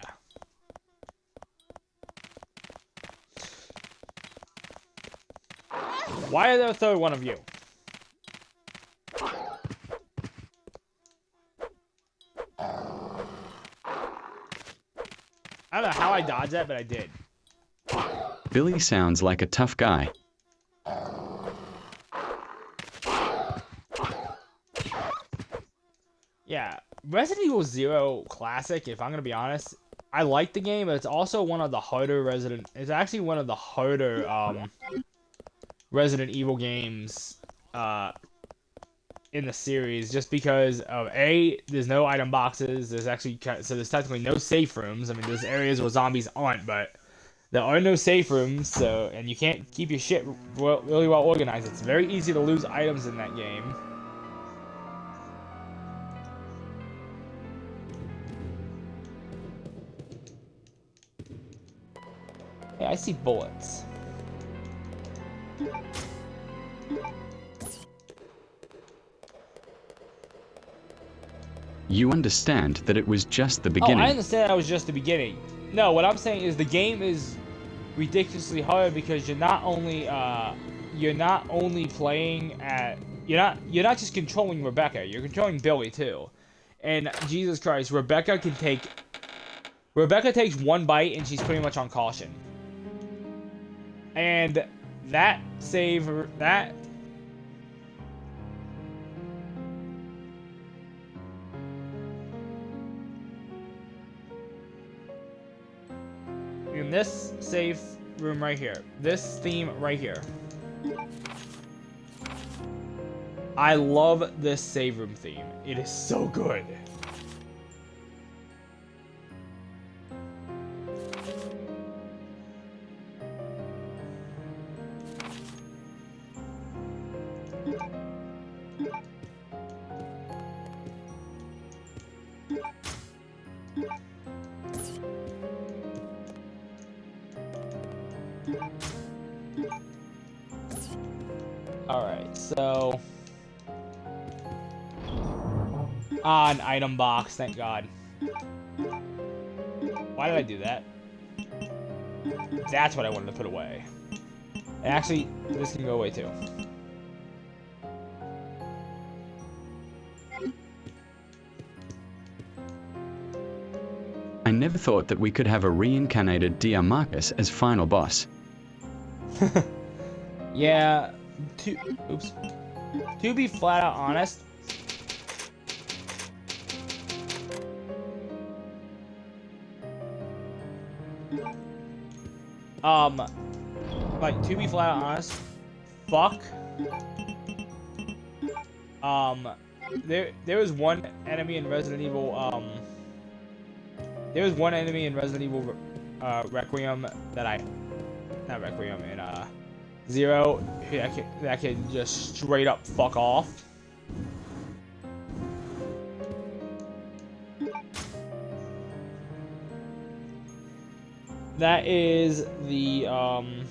Why are there a third one of you? I don't know how I dodged that, but I did. Billy sounds like a tough guy. Yeah, Resident Evil Zero Classic, if I'm gonna be honest, I like the game, but it's also one of the harder it's actually one of the harder, Resident Evil games, in the series, just because of there's no item boxes, there's technically no safe rooms. I mean, there's areas where zombies aren't, but there are no safe rooms, so, and you can't keep your shit really well organized. It's very easy to lose items in that game. Yeah, I see bullets. You understand that it was just the Oh, beginning. I understand that was just the beginning. No, what I'm saying is the game is ridiculously hard because you're not only playing at you're not just controlling Rebecca, you're controlling Billy too. And Jesus Christ, Rebecca takes one bite and she's pretty much on caution. And that in this safe room right here, this theme right here, I love this save room theme. It is so good. Alright, so... an item box, thank God. Why did I do that? That's what I wanted to put away. And actually, this can go away too. I never thought that we could have a reincarnated Dr. Marcus as final boss. Yeah, to be flat out honest, fuck. There was one enemy in Resident Evil, Requiem not Requiem, in, Zero, that could just straight up fuck off. That is the, Alright,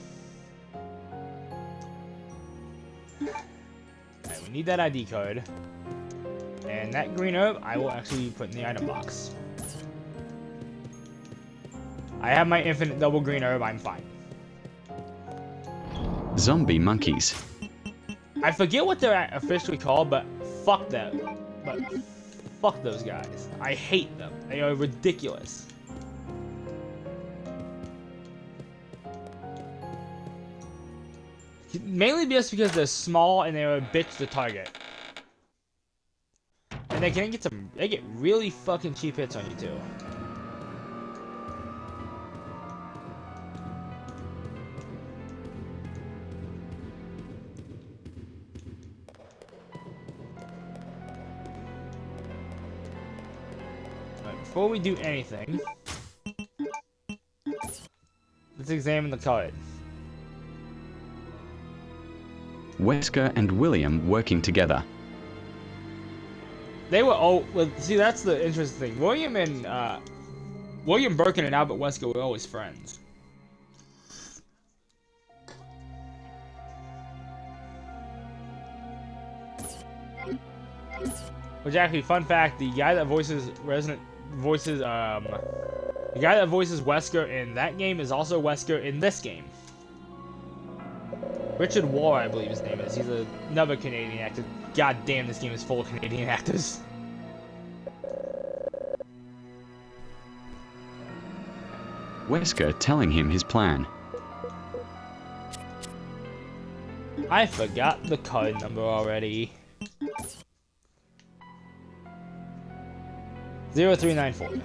we need that ID code. And that green herb, I will actually put in the item box. I have my infinite double green herb, I'm fine. Zombie monkeys. I forget what they're officially called, but fuck them. But fuck those guys. I hate them. They are ridiculous. Mainly just because they're small and they're a bitch to target. And they get really fucking cheap hits on you too. Before we do anything, let's examine the card. Wesker and William working together. They were see, that's the interesting thing. William Birkin and Albert Wesker were always friends. Which actually, fun fact, the guy that voices Wesker in that game is also Wesker in this game. Richard War, I believe his name is. He's another Canadian actor. God damn, this game is full of Canadian actors. Wesker telling him his plan. I forgot the code number already. 0394.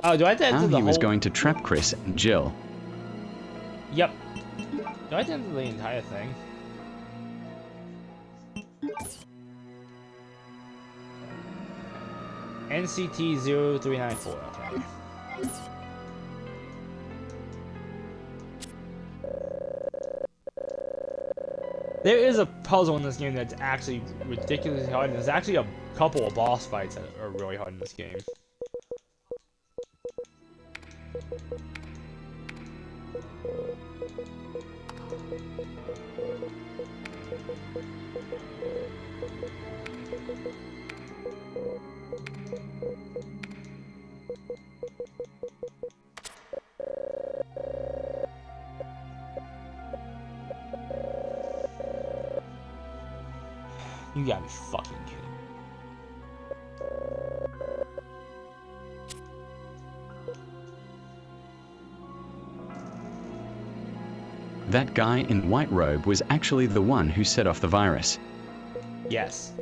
Oh, do I have to enter How the he was whole... going to trap Chris and Jill. Yep. Do I have to enter the entire thing? NCT 0394, okay. There is a puzzle in this game that's actually ridiculously hard, and there's actually a couple of boss fights that are really hard in this game. You gotta be fucking kidding. That guy in white robe was actually the one who set off the virus. Yes.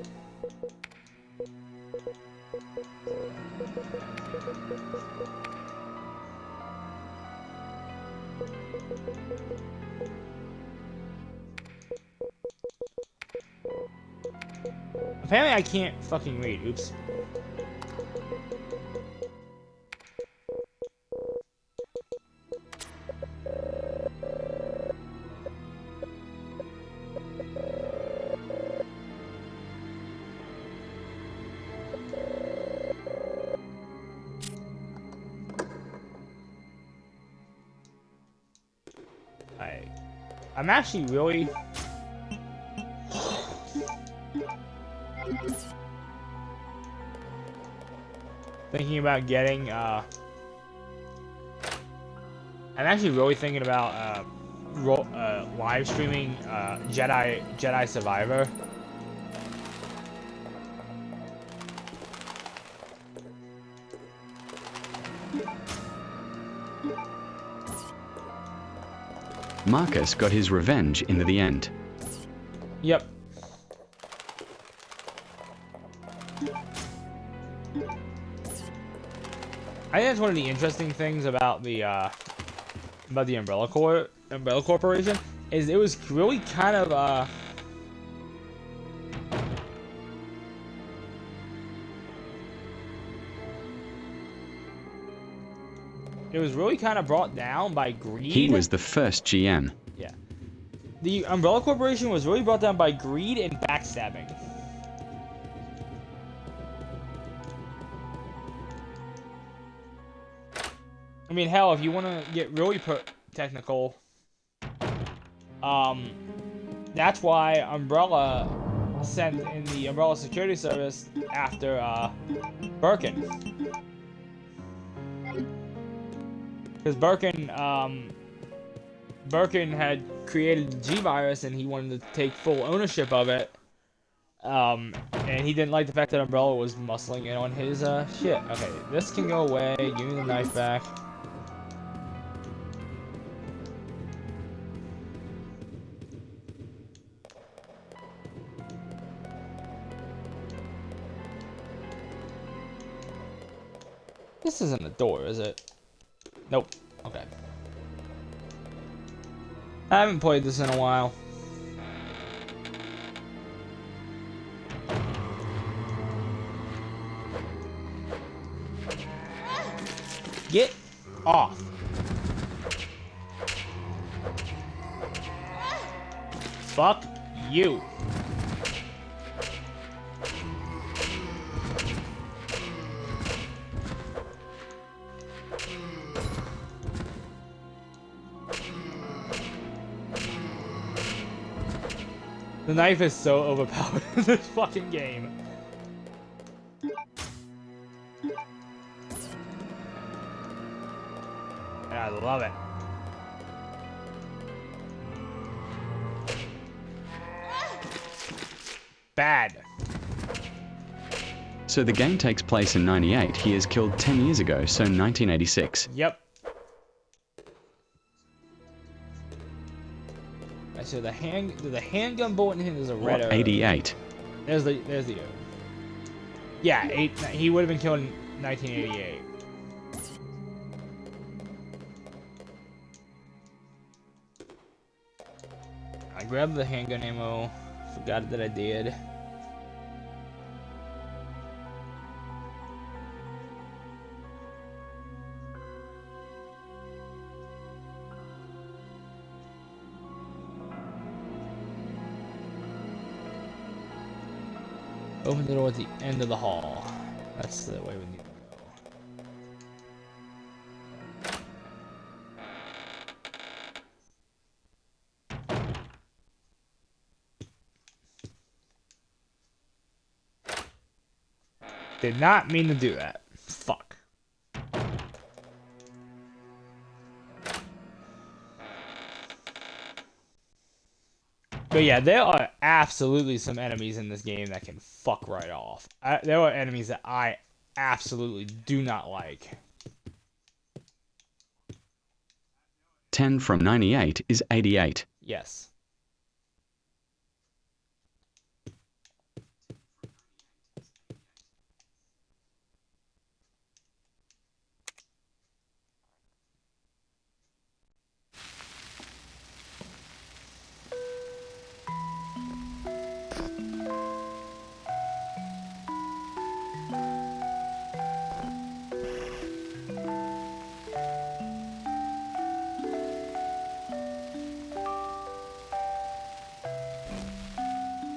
Apparently I can't fucking read. Oops. I'm actually really thinking about getting I'm actually really thinking about live streaming Jedi Survivor. Marcus got his revenge in the end. Yep. I think that's one of the interesting things about the Umbrella Corporation is it was really kind of it was really kind of brought down by greed. He was the first GM. Yeah. The Umbrella Corporation was really brought down by greed and backstabbing. I mean, hell, if you want to get really technical, that's why Umbrella sent in the Umbrella Security Service after Birkin. Because Birkin had created the G-Virus and he wanted to take full ownership of it. And he didn't like the fact that Umbrella was muscling in on his shit. Okay, this can go away. Give me the knife back. This isn't a door, is it? Nope. Okay. I haven't played this in a while. Get off. Fuck you. The knife is so overpowered in this fucking game. And I love it. Bad. So the game takes place in 98. He is killed 10 years ago, so 1986. Yep. So the handgun bullet in him is a red Or arrow. 88. There's the arrow. Yeah, he would have been killed in 1988. I grabbed the handgun ammo. Forgot that I did. Open the door at the end of the hall. That's the way we need to go. Did not mean to do that. Fuck. But yeah, there are absolutely some enemies in this game that can fuck right off. There are enemies that I absolutely do not like. 10 from 98 is 88. Yes.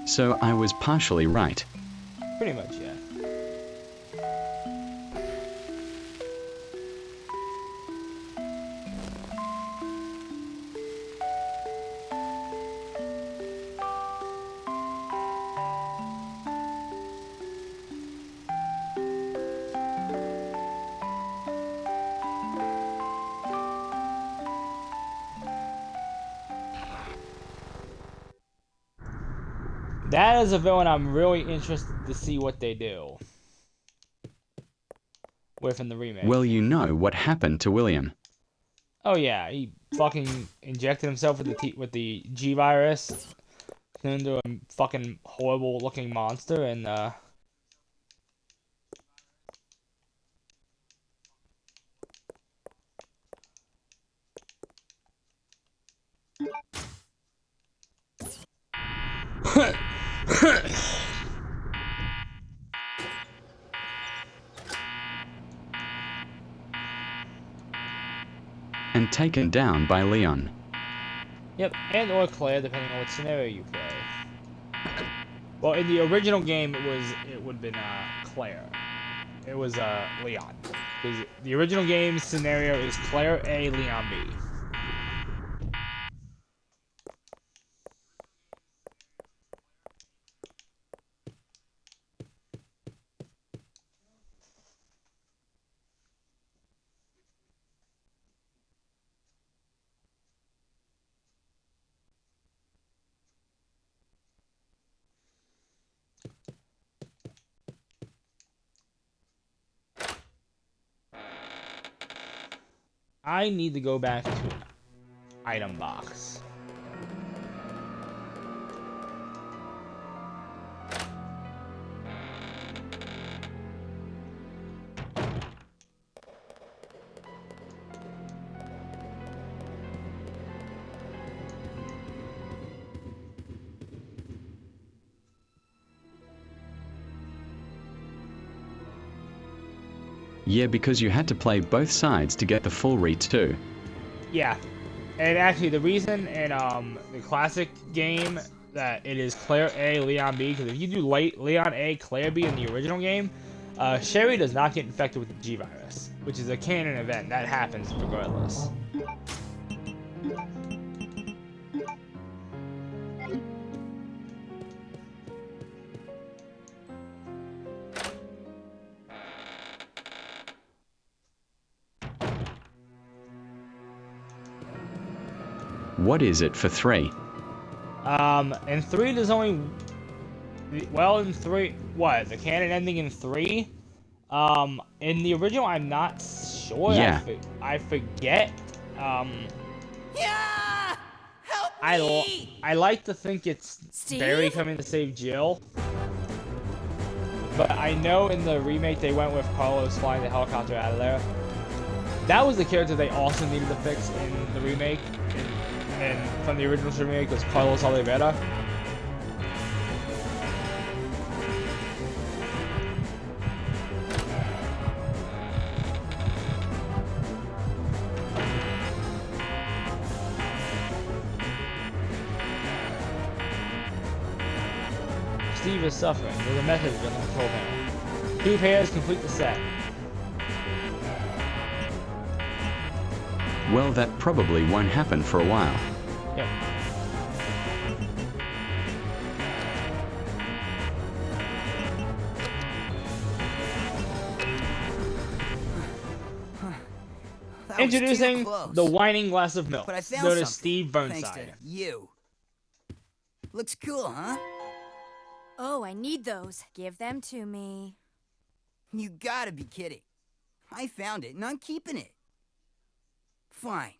So I was partially right. Pretty much, yeah. That is a villain I'm really interested to see what they do with in the remake. Well, you know what happened to William. Oh yeah, he fucking injected himself with the G virus, turned into a fucking horrible looking monster, and And taken down by Leon. yep, and or Claire, depending on what scenario you play. Well, in the original game, it would have been Claire. It was Leon. Because the original game scenario is Claire A, Leon B. I need to go back to an item box. Yeah, because you had to play both sides to get the full read too. Yeah, and actually the reason in the classic game that it is Claire A, Leon B, because if you do Leon A, Claire B in the original game, Sherry does not get infected with the G virus, which is a canon event that happens regardless. What is it for 3? In 3 there's only... Well, in 3... What? The canon ending in 3? In the original, I'm not sure. Yeah. I forget. Yeah! Help me! I like to think it's Steve? Barry coming to save Jill. But I know in the remake they went with Carlos flying the helicopter out of there. That was the character they also needed to fix in the remake. And from the original remake was Carlos Oliveira. Steve is suffering. There's a message on the control panel. 2 pairs complete the set. Well, that probably won't happen for a while. Yep. That was too Introducing close. the whining glass of milk, But I found known something, as Steve thanks to Burnside. you. Looks cool, huh? Oh, I need those. Give them to me. You gotta be kidding. I found it, and I'm keeping it. Fine.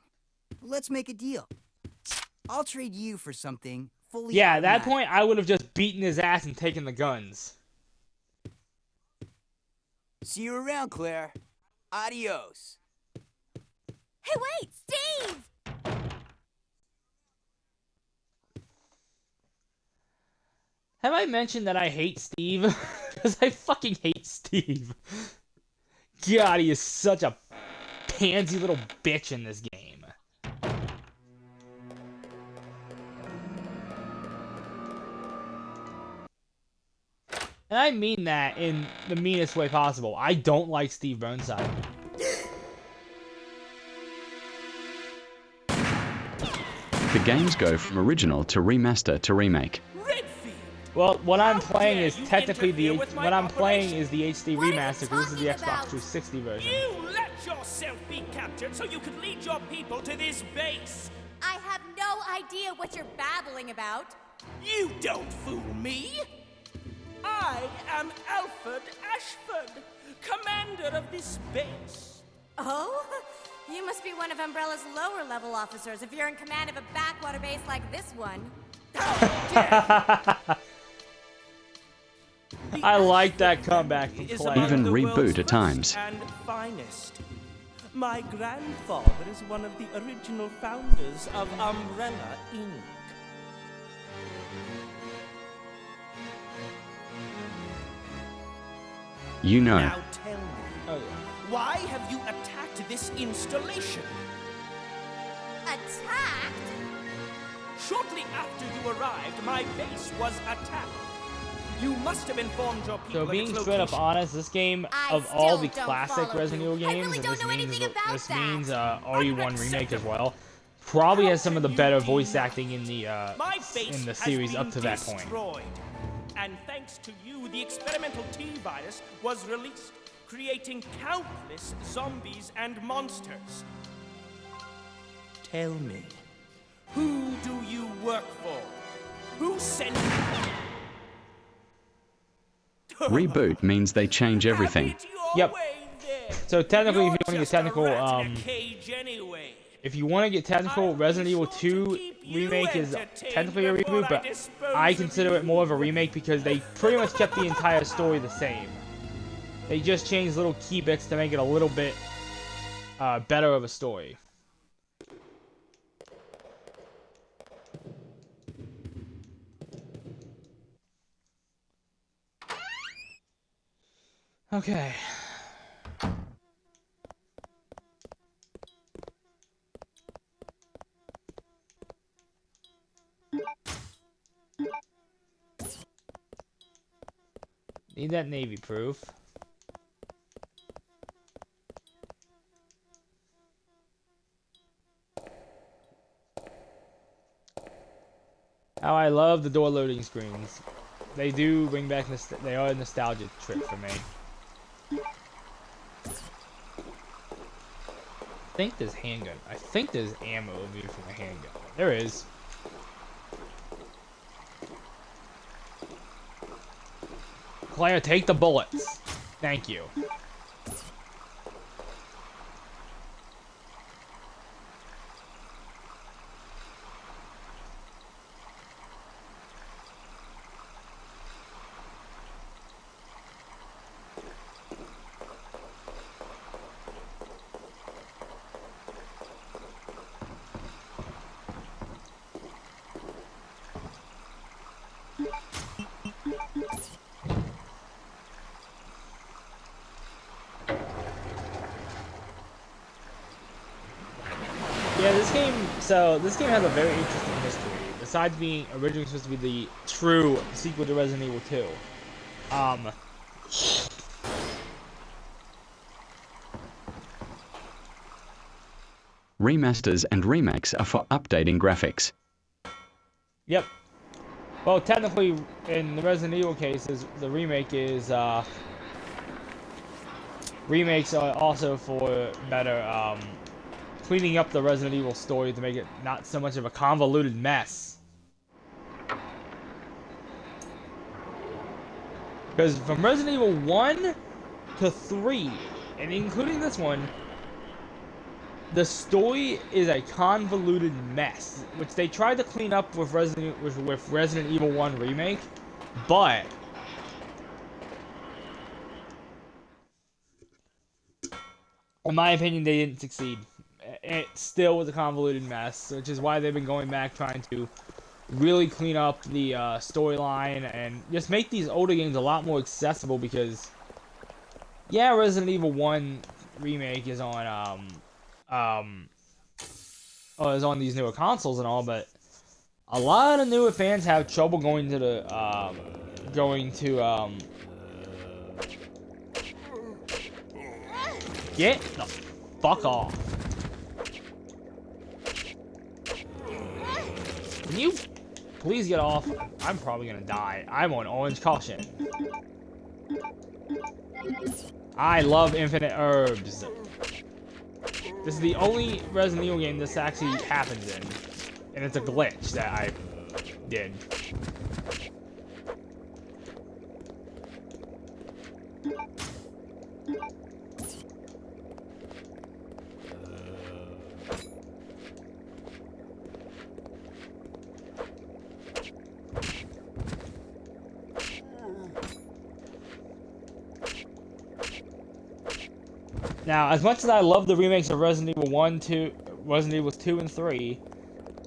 Let's make a deal. I'll trade you for something fully Yeah, at that automatic. point, I would have just beaten his ass and taken the guns. See you around, Claire. Adios. Hey, wait! Steve! Have I mentioned that I hate Steve? Because I fucking hate Steve. God, he is such a pansy little bitch in this game. And I mean that in the meanest way possible. I don't like Steve Burnside. The games go from original to remaster to remake. Well, what I'm playing is dare you technically the interfere with my what I'm playing operation? is the HD What are you remaster because this is the talking Xbox about? 360 version. You let yourself be captured so you could lead your people to this base. I have no idea what you're babbling about. You don't fool me. I am Alfred Ashford, commander of this base. Oh? You must be one of Umbrella's lower level officers if you're in command of a backwater base like this one. I like that comeback from Is Clay. among Even the reboot world's at times. first and finest. My grandfather is one of the original founders of Umbrella Inc. You know. Now tell me, Oh, yeah. why have you attacked this installation? Attacked? Shortly after you arrived, my base was attacked. You must have informed your people So of being its straight up location. honest, this game I of all the still don't classic follow Resident you. Evil I games, really and don't know anything about this that. means RE1 remake as well, probably has some of the better voice acting in the My base series has up to been that point. destroyed. And thanks to you, the experimental T-virus was released, creating countless zombies and monsters. Tell me, who do you work for? Who sent you? Reboot means they change everything. Yep. So technically, if you want to get technical, if you want to get technical, Resident Evil 2 remake is technically a reboot, but I consider it more of a remake because they pretty much kept the entire story the same. They just changed little key bits to make it a little bit better of a story. Okay. Need that Navy proof. How I love the door loading screens. They do bring back they are a nostalgia trip for me. I think there's handgun. I think there's ammo over here from a handgun. There is. Claire, take the bullets. Thank you. Yeah, this game has a very interesting history. Besides being originally supposed to be the true sequel to Resident Evil 2. Remasters and remakes are for updating graphics. Yep. Well, technically, in the Resident Evil cases, the remake is, remakes are also for better, cleaning up the Resident Evil story to make it not so much of a convoluted mess. Because from Resident Evil 1 to 3, and including this one, the story is a convoluted mess, which they tried to clean up with Resident Evil 1 Remake, but in my opinion, they didn't succeed. It still was a convoluted mess, which is why they've been going back trying to really clean up the storyline and just make these older games a lot more accessible because, yeah, Resident Evil 1 Remake is on, is on these newer consoles and all, but a lot of newer fans have trouble going to the, get the fuck off. Can you please get off? I'm probably gonna die. I'm on orange caution. I love infinite herbs. This is the only Resident Evil game this actually happens in. And it's a glitch that I did. Now, as much as I love the remakes of Resident Evil 1, 2, Resident Evil 2 and 3,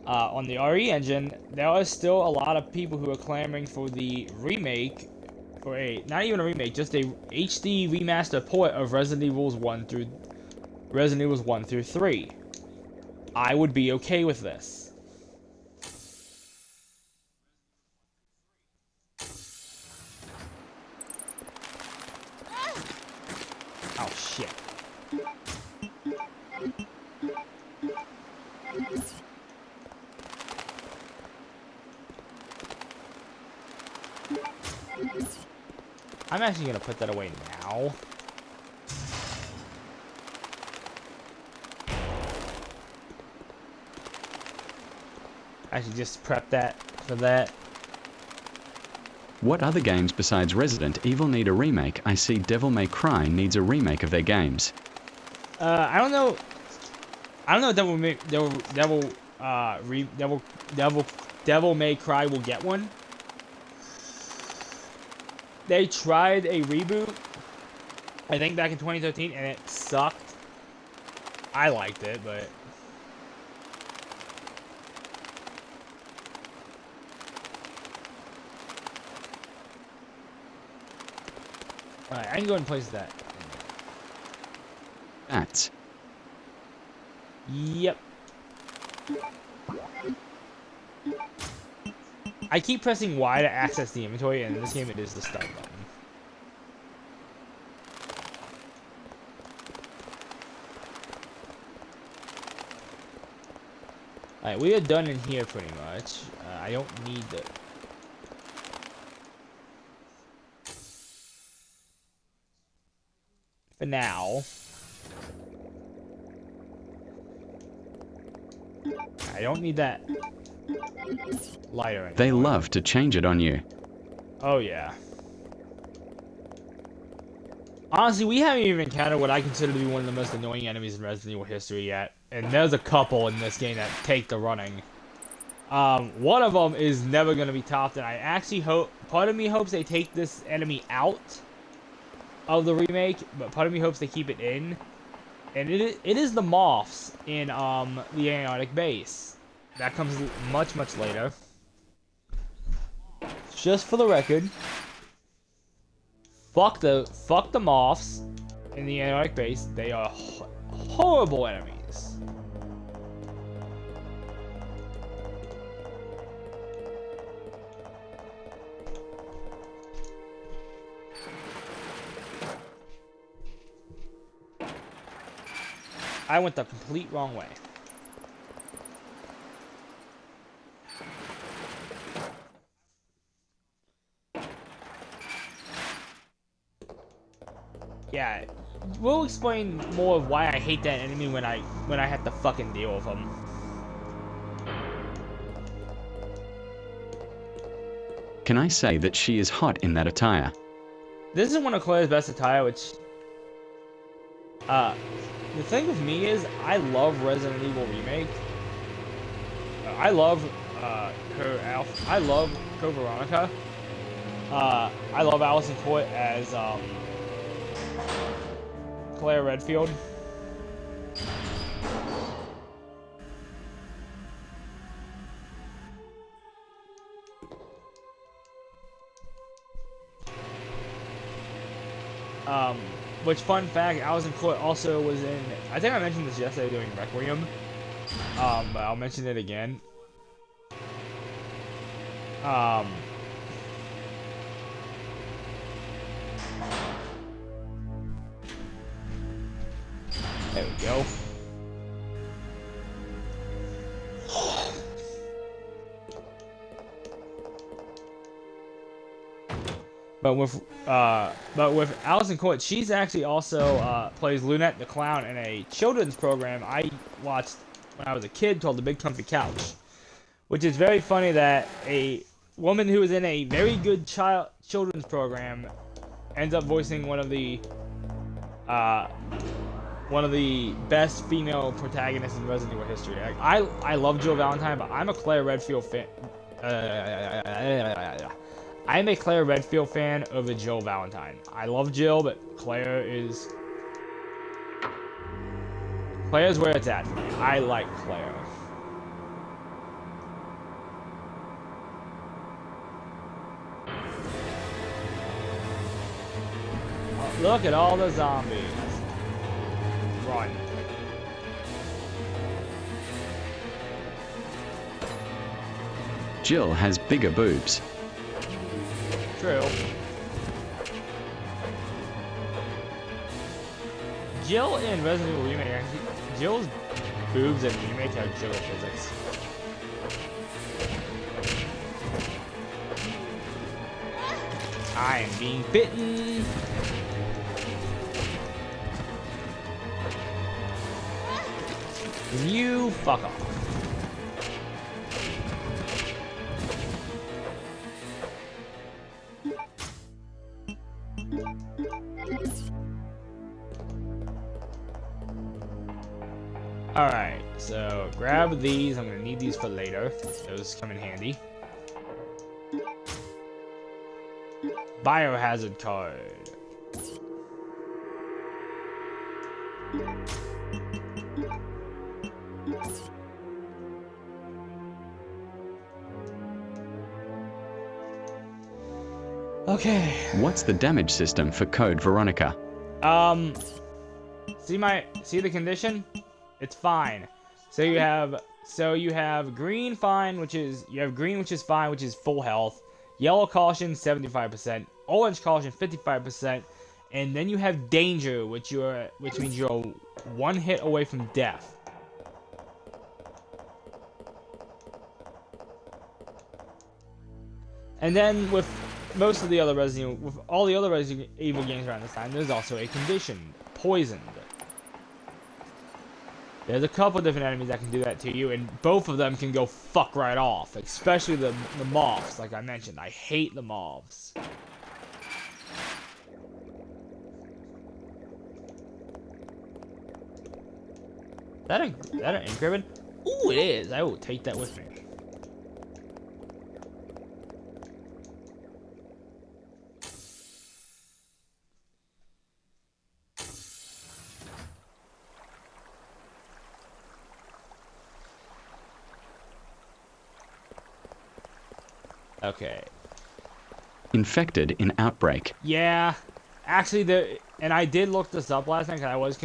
on the RE engine, there are still a lot of people who are clamoring for the remake, or not even a remake, just a HD remaster port of Resident Evils 1 through 3. I would be okay with this. Oh shit. I'm actually gonna put that away now. I should just prep that for that. What other games besides Resident Evil need a remake? I see Devil May Cry needs a remake of their games. I don't know Devil May Cry will get one. They tried a reboot, I think back in 2013, and it sucked. I liked it, but alright, I can go and place that. That's. Yep. I keep pressing Y to access the inventory, and in this game it is the start button. Alright, we are done in here pretty much. I don't need the... For now. I don't need that lighter anymore. They love to change it on you. Oh yeah. Honestly, we haven't even encountered what I consider to be one of the most annoying enemies in Resident Evil history yet. And there's a couple in this game that take the running. One of them is never going to be topped, and I actually hope... Part of me hopes they take this enemy out of the remake, but part of me hopes they keep it in. And it is the moths in the Antarctic base. That comes much, much later. Just for the record... Fuck the moths in the Antarctic base. They are horrible enemies. I went the complete wrong way. Yeah, we'll explain more of why I hate that enemy when I have to fucking deal with them. Can I say that she is hot in that attire? This is one of Claire's best attire, which... the thing with me is, I love Resident Evil Remake. I love, I love Veronica. I love Allison Court as, Claire Redfield. Which, fun fact, Allison Court also was in, I think I mentioned this yesterday doing Requiem, but I'll mention it again. There we go. But with Allison Court, she's actually also plays Lunette the Clown in a children's program I watched when I was a kid called The Big Comfy Couch, which is very funny that a woman who is in a very good children's program ends up voicing one of the best female protagonists in Resident Evil history. Like, I love Jill Valentine, but I'm a Claire Redfield fan. I'm a Claire Redfield fan over Jill Valentine. I love Jill, but Claire's where it's at for me. I like Claire. Look at all the zombies. Run. Jill has bigger boobs. True. Jill in Resident Evil Remake, actually, Jill's boobs in Remake have Jill physics. I am being bitten. You fuck off. Alright, so grab these. I'm gonna need these for later. Those come in handy. Biohazard card. Okay. What's the damage system for Code Veronica? See the condition? It's fine. So you have green fine, which is fine, which is full health. Yellow caution 75%, orange caution 55%, and then you have danger, which means you're one hit away from death. And then with most of the other with all the other Resident Evil games around this time, there's also a condition, poisoned. There's a couple different enemies that can do that to you, and both of them can go fuck right off. Especially the mobs, like I mentioned. I hate the mobs. Is that an engraving? Ooh, it is. I will take that with me. Okay. Infected in outbreak. Yeah, actually, and I did look this up last night because I was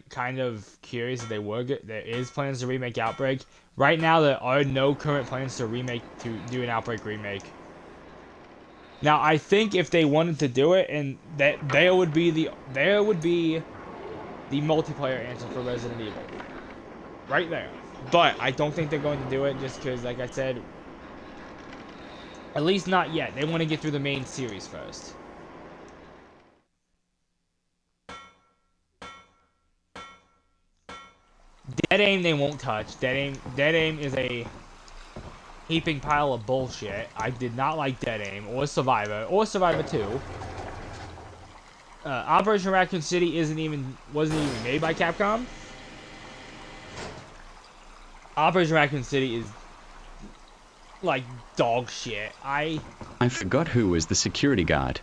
kind of curious if there is plans to remake Outbreak. Right now, there are no current plans to do an Outbreak remake. Now, I think if they wanted to do it, and that there would be the multiplayer answer for Resident Evil, right there. But I don't think they're going to do it just because, like I said, at least not yet. They want to get through the main series first. Dead Aim they won't touch. Dead Aim is a heaping pile of bullshit. I did not like Dead Aim or Survivor 2. Operation Raccoon City wasn't even made by Capcom. Operation Raccoon City is like dog shit. I forgot who was the security guard.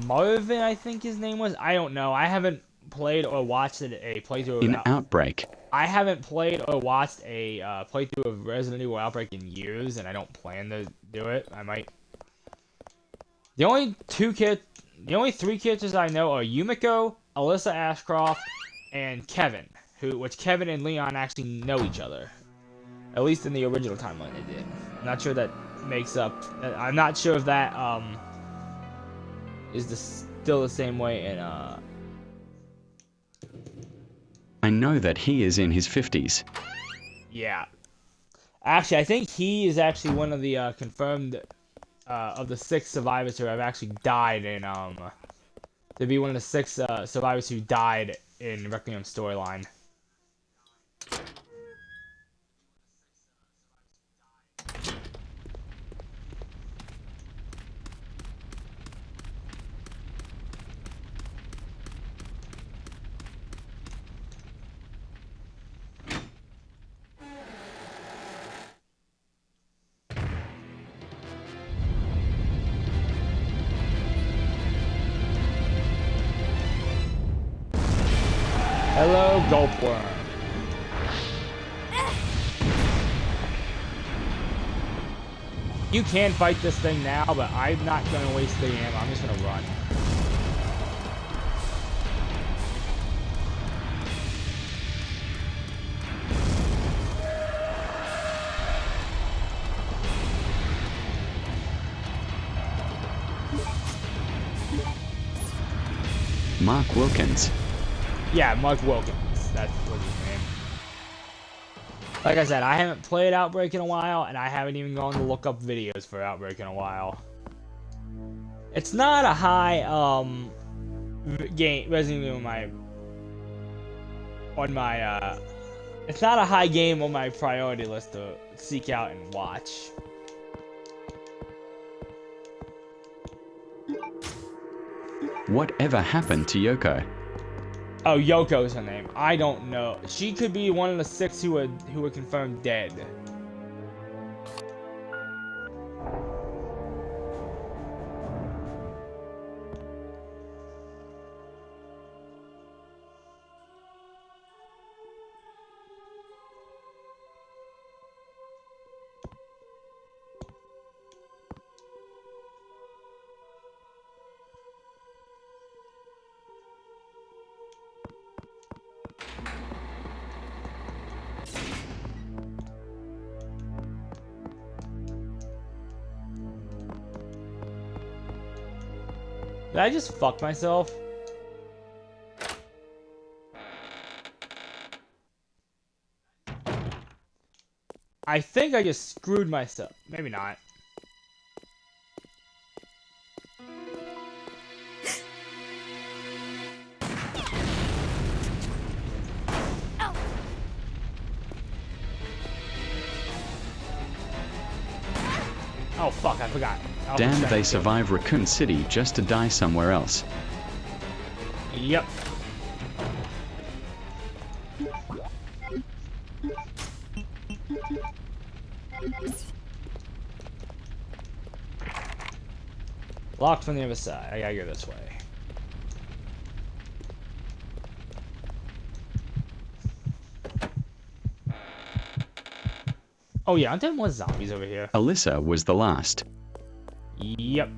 Marvin, I think his name was. I don't know. I haven't played or watched a playthrough in Outbreak. I haven't played or watched a playthrough of Resident Evil Outbreak in years, and I don't plan to do it. I might. The only three characters I know are Yumiko, Alyssa Ashcroft, and Kevin. Which Kevin and Leon actually know each other. At least in the original timeline they did. I'm not sure that makes up. I'm not sure if that is still the same way in I know that he is in his 50s. Yeah. Actually, I think he is actually one of the confirmed of the 6 survivors who have actually died in to be one of the 6 survivors who died in Requiem storyline. Hello, Gulpworm. You can fight this thing now, but I'm not going to waste the ammo. I'm just going to run. Mark Wilkins. Yeah, Mark Wilkins. That's what his name. Like I said, I haven't played Outbreak in a while, and I haven't even gone to look up videos for Outbreak in a while. It's not a high game. Resident Evil it's not a high game on my priority list to seek out and watch. Whatever happened to Yoko? Oh, Yoko's her name. I don't know. She could be one of the 6 who were confirmed dead. Did I just fuck myself? I think I just screwed myself. Maybe not. Oh fuck, I forgot. Damn, they survive Raccoon City just to die somewhere else. Yep. Locked from the other side. I gotta go this way. Oh yeah, aren't there more zombies over here? Alyssa was the last. Yep.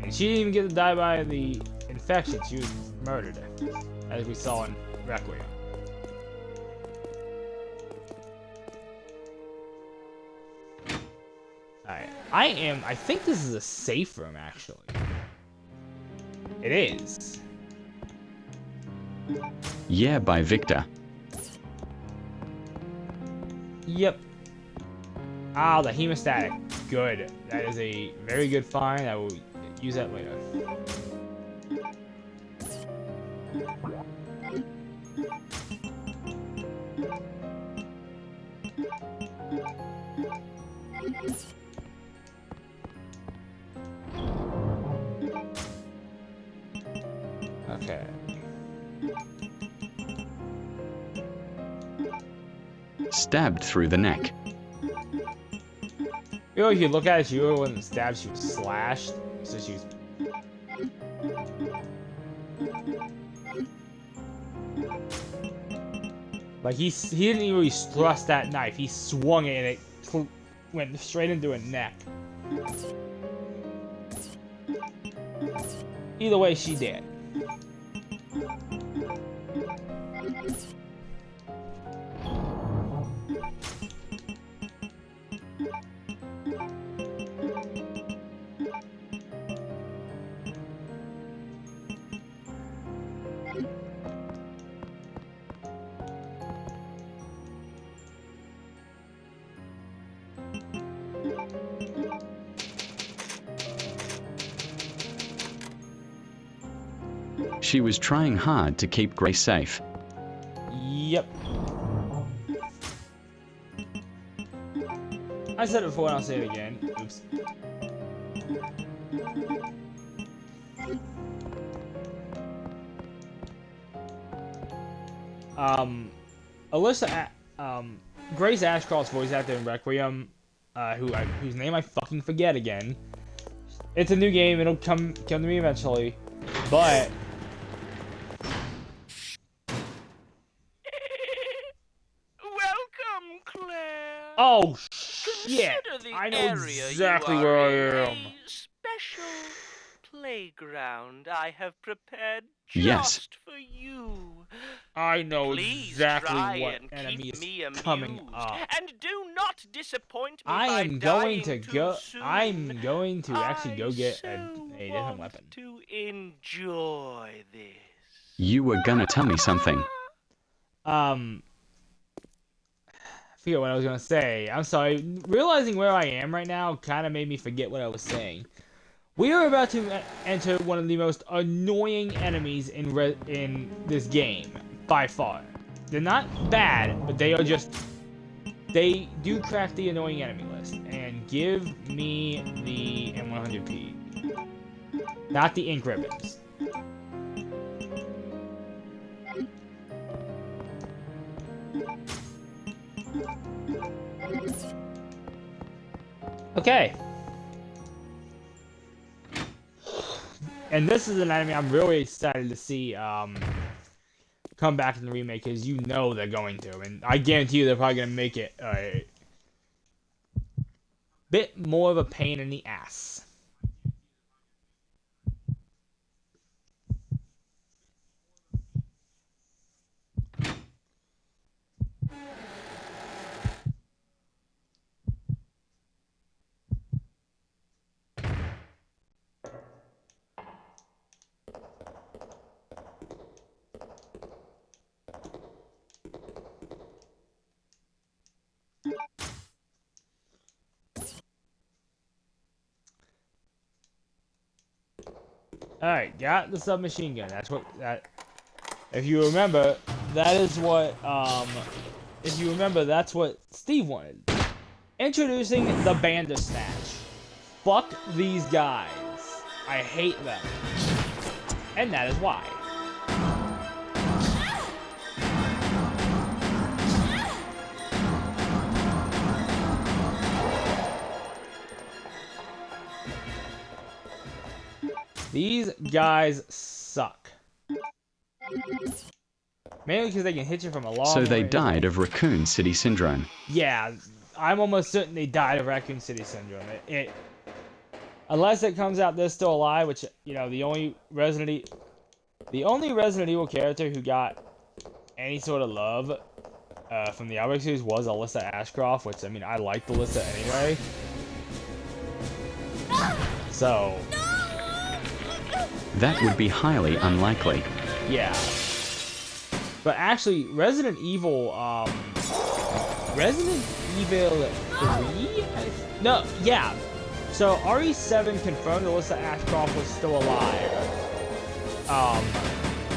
And she didn't even get to die by the infection. She was murdered, as we saw in Requiem. Alright. I think this is a safe room, actually. It is. Yeah, by Victor. Yep. Ah, the hemostatic. Good. That is a very good find. I will use that later. Okay. Stabbed through the neck. You know, if you look at it, she wasn't stabbed, she was slashed. So she was... Like, he didn't even really thrust that knife. He swung it and it went straight into her neck. Either way, she did. She was trying hard to keep Grace safe. Yep. I said it before and I'll say it again. Oops. Alyssa, Grace Ashcroft's voice actor in Requiem, whose name I fucking forget again. It's a new game, it'll come to me eventually, but... Welcome, Claire. Oh, shit! I know exactly where I am. Special playground I have prepared just Yes. for you. I know Please exactly try what and enemy keep is me coming amused, up. and do not disappoint me I by am going to dying too go. soon. I'm going to actually go get a so different want weapon. to enjoy this. You were gonna tell me something. I forget what I was gonna say. I'm sorry. Realizing where I am right now kind of made me forget what I was saying. We are about to enter one of the most annoying enemies in this game, by far. They're not bad, but they are just... They do crack the annoying enemy list. And give me the M100P. Not the ink ribbons. Okay. And this is an enemy I'm really excited to see come back in the remake, because you know they're going to. And I guarantee you they're probably going to make it a bit more of a pain in the ass. Alright, got the submachine gun. That's what if you remember, that is what if you remember, that's what Steve wanted. Introducing the Bandersnatch. Fuck these guys. I hate them. And that is why. These guys suck. Mainly because they can hit you from a long way. So they died of Raccoon City Syndrome. Yeah, I'm almost certain they died of Raccoon City Syndrome. Unless it comes out they're still alive, which, you know, the only Resident Evil character who got any sort of love from the Outbreak series was Alyssa Ashcroft, which, I mean, I liked Alyssa anyway. So... That would be highly unlikely. Yeah. But actually, Resident Evil 3? No, yeah. So RE7 confirmed Alyssa Ashcroft was still alive.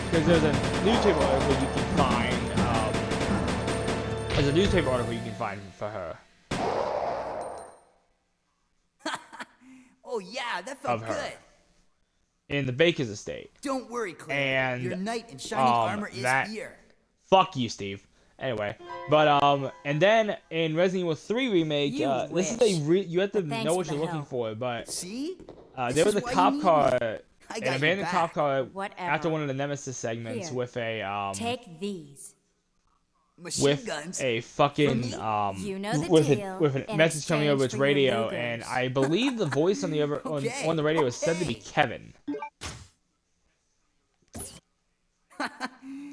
Because there's a newspaper article you can find. There's a newspaper article you can find for her. Oh yeah, that felt good. In the Baker's estate. Don't worry, Claire. And your knight in shining armor is here. Fuck you, Steve. Anyway, but and then in Resident Evil 3 remake, this is you have to know what you're looking for. But see, there was a cop car, an abandoned cop car after one of the Nemesis segments with a take these. With a fucking with a message coming over its radio, and I believe the voice on the on the radio was said to be Kevin.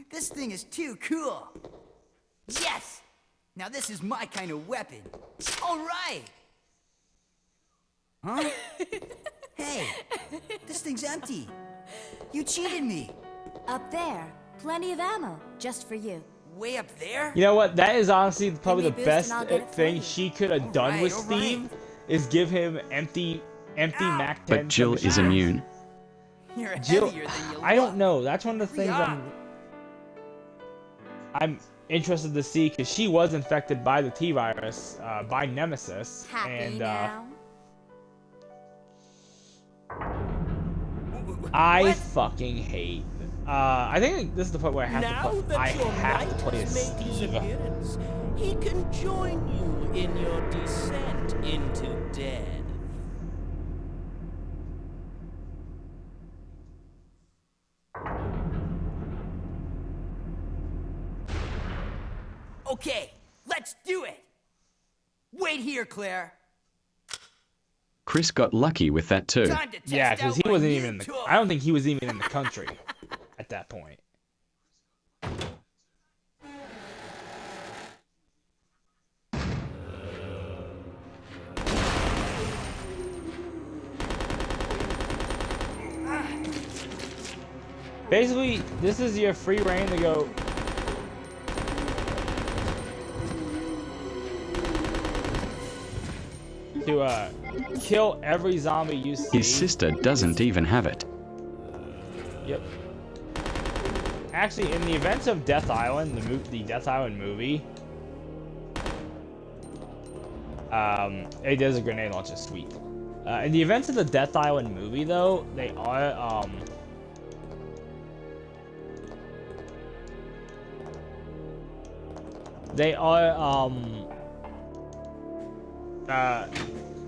This thing is too cool. Yes! Now this is my kind of weapon. All right. Huh? Hey, this thing's empty. You cheated me. Up there, plenty of ammo, just for you. Way up there? You know what? That is honestly probably the best thing she could have done with Steve, is give him empty Mac 10. But Jill is immune. Jill, I don't know. That's one of the things I'm interested to see, because she was infected by the T-virus, by Nemesis. Happy now? I fucking hate. I think this is the point where I have to play as Steve. He can join you in your descent into death. Okay, let's do it. Wait here, Claire. Chris got lucky with that too. Yeah, because he wasn't even in the... I don't think he was even in the country at that point. Basically, this is your free reign to go... to kill every zombie you see. His sister doesn't even have it. Yep. Actually, in the events of Death Island, the Death Island movie, it does a grenade launcher, sweet. In the events of the Death Island movie, though, they are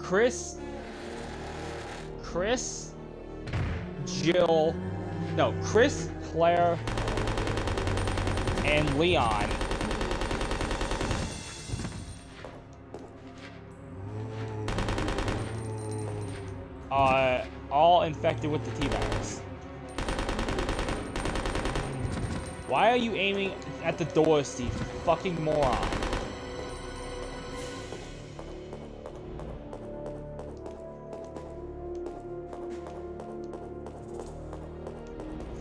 Chris, Jill, no, Chris, Claire, and Leon are all infected with the T-virus. Why are you aiming at the door, Steve? You fucking moron.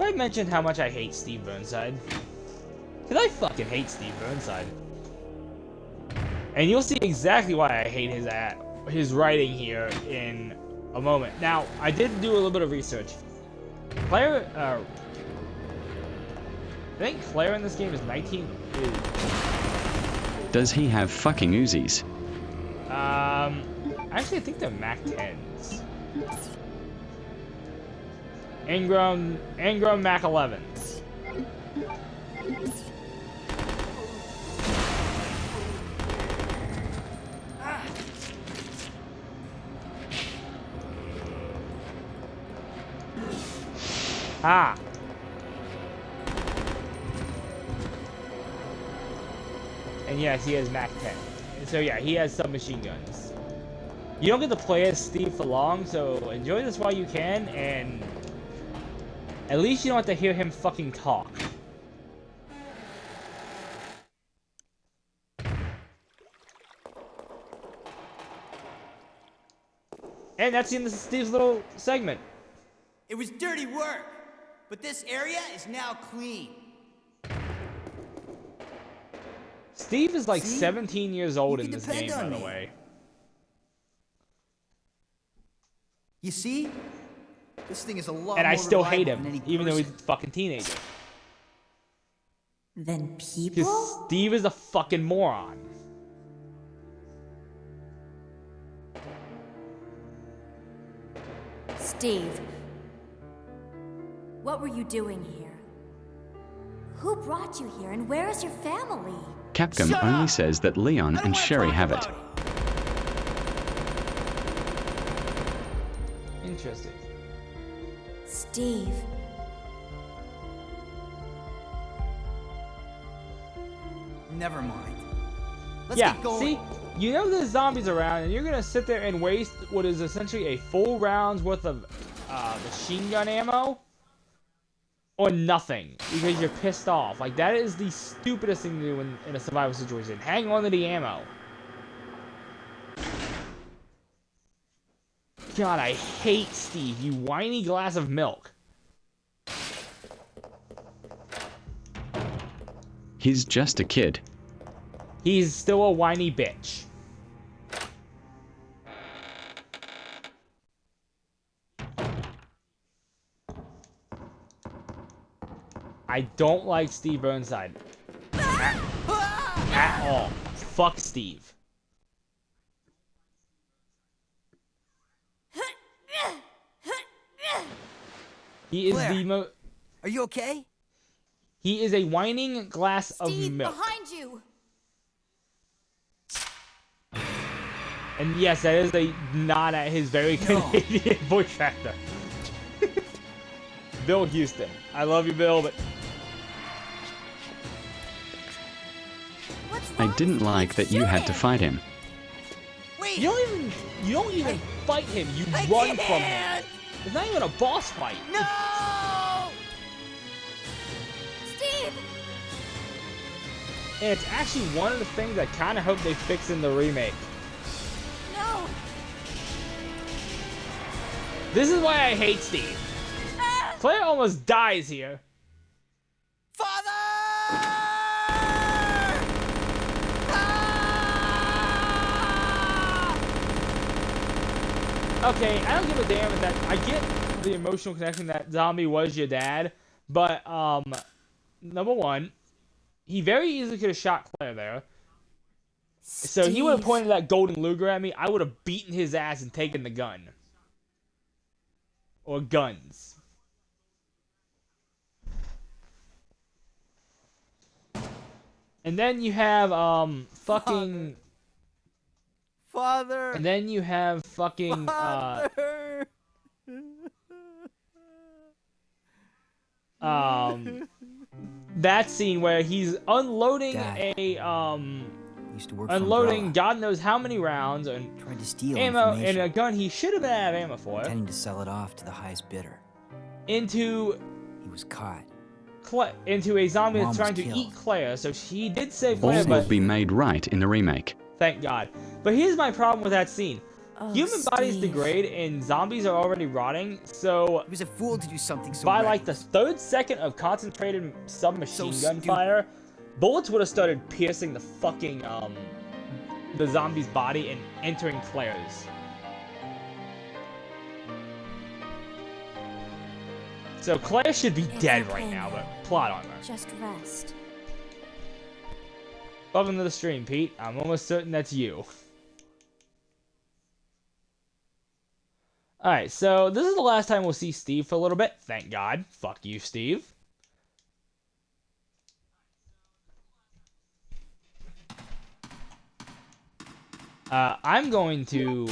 I mentioned how much I hate Steve Burnside. Because I fucking hate Steve Burnside. And you'll see exactly why I hate his writing here in a moment. Now, I did do a little bit of research. Claire, I think Claire in this game is 19. Does he have fucking Uzis? Actually, I think they're Mac 10s. Ingram Mac 11s. Ah. And yes, he has Mac 10. And so yeah, he has submachine guns. You don't get to play as Steve for long, so enjoy this while you can, and at least you don't have to hear him fucking talk. And that's the end of Steve's little segment. It was dirty work, but this area is now clean. Steve is like See? 17 years old You in can this depend game, by on the me. way. You see? This thing is a lot And I more still hate reliable him, than any even though he's a person. fucking teenager. Then people? Because Steve is a fucking moron. Steve, what were you doing here? Who brought you here, and where is your family? Capcom Shut only up! says that Leon I don't and wanna Sherry talk have it. about Interesting. Steve. Never mind. Let's Yeah, get going. see? You know there's zombies around, and you're gonna sit there and waste what is essentially a full round's worth of machine gun ammo? Or nothing, because you're pissed off. Like, that is the stupidest thing to do in a survival situation. Hang on to the ammo. God, I hate Steve, you whiny glass of milk. He's just a kid. He's still a whiny bitch. I don't like Steve Burnside. At all. Fuck Steve. He is Claire. the most... Are you okay? He is a whining glass of Steve, milk. behind you! And yes, that is a nod at his very Canadian voice actor. Bill Houston. I love you, Bill, but... What's I wrong didn't with like that you had to shooting? fight him. Wait! You don't even fight him. You I run from him. can't! It's not even a boss fight. No! Steve! And it's actually one of the things I kind of hope they fix in the remake. No! This is why I hate Steve. Ah! Claire almost dies here. Father! Okay, I don't give a damn if that... I get the emotional connection that zombie was your dad, but, number one, he very easily could have shot Claire there. So he would have Steve. pointed that golden Luger at me, I would have beaten his ass and taken the gun. Or guns. And then you have, fucking... Father! And then you have fucking, Father! that scene where he's unloading Dad. Used to work for unloading Umbrella. God knows how many rounds and Tried to steal ammo and information, a gun he should have been out of ammo for intending to sell it off to the highest bidder. into He was caught. into a zombie Mom that's was trying to killed. eat Claire. So he did save All Claire, will but be made right in the remake. thank God. But here's my problem with that scene. Oh, Human bodies Steve. degrade and zombies are already rotting. So He was a fool to do something so by like the reckless. third second of concentrated submachine So gun stupid. fire, bullets would have started piercing the fucking the zombie's body and entering Claire's. So Claire should be It's dead okay right now, now. but plot armor. Just rest. Welcome to the stream, Pete. I'm almost certain that's you. Alright, so this is the last time we'll see Steve for a little bit. Thank God. Fuck you, Steve. I'm going to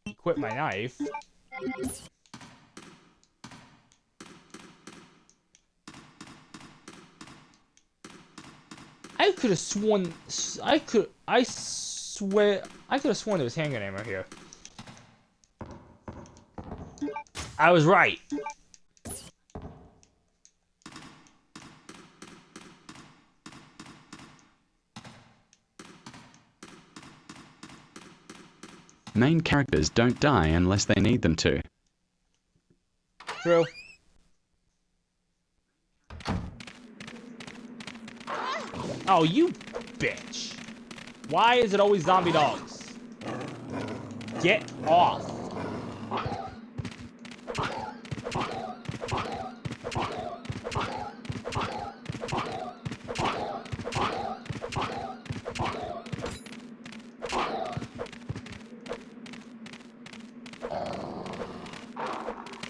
equip my knife. I could have sworn I swear I could have sworn there was handgun ammo here. I was right. Main characters don't die unless they need them to. True. Oh, you bitch. Why is it always zombie dogs? Get off.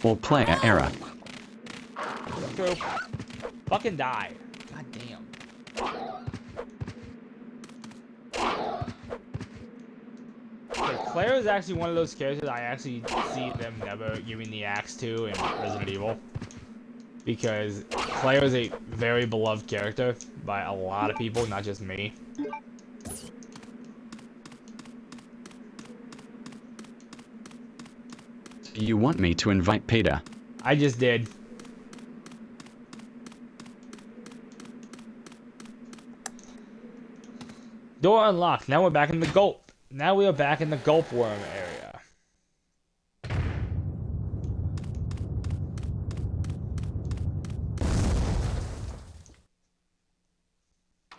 Or player error. True. Fucking die. God damn. Okay, Claire is actually one of those characters I actually see them never giving the axe to in Resident Evil. Because Claire is a very beloved character by a lot of people, not just me. You want me to invite Peter? I just did. Door unlocked. Now we're back in the gulp. Now we are back in the gulp worm area.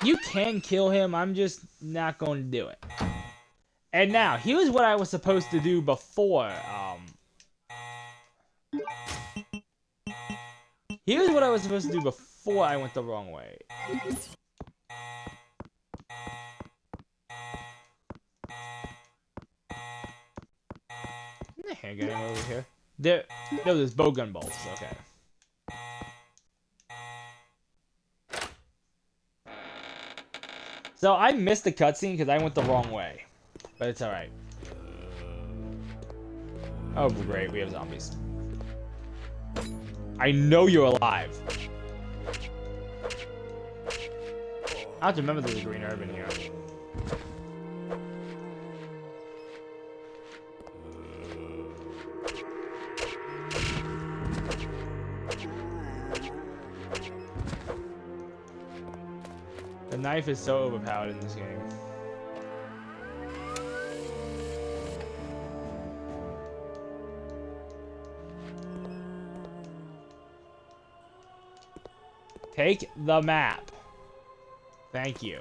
You can kill him. I'm just not going to do it. And now, here's what I was supposed to do before. Here's what I was supposed to do before I went the wrong way. Isn't there handgun ammo over here? No, there's bowgun bolts. Okay. So I missed the cutscene because I went the wrong way, but it's all right. Oh great, we have zombies. I know you're alive. I have to remember there's a green herb in here. The knife is so overpowered in this game. Take the map. Thank you.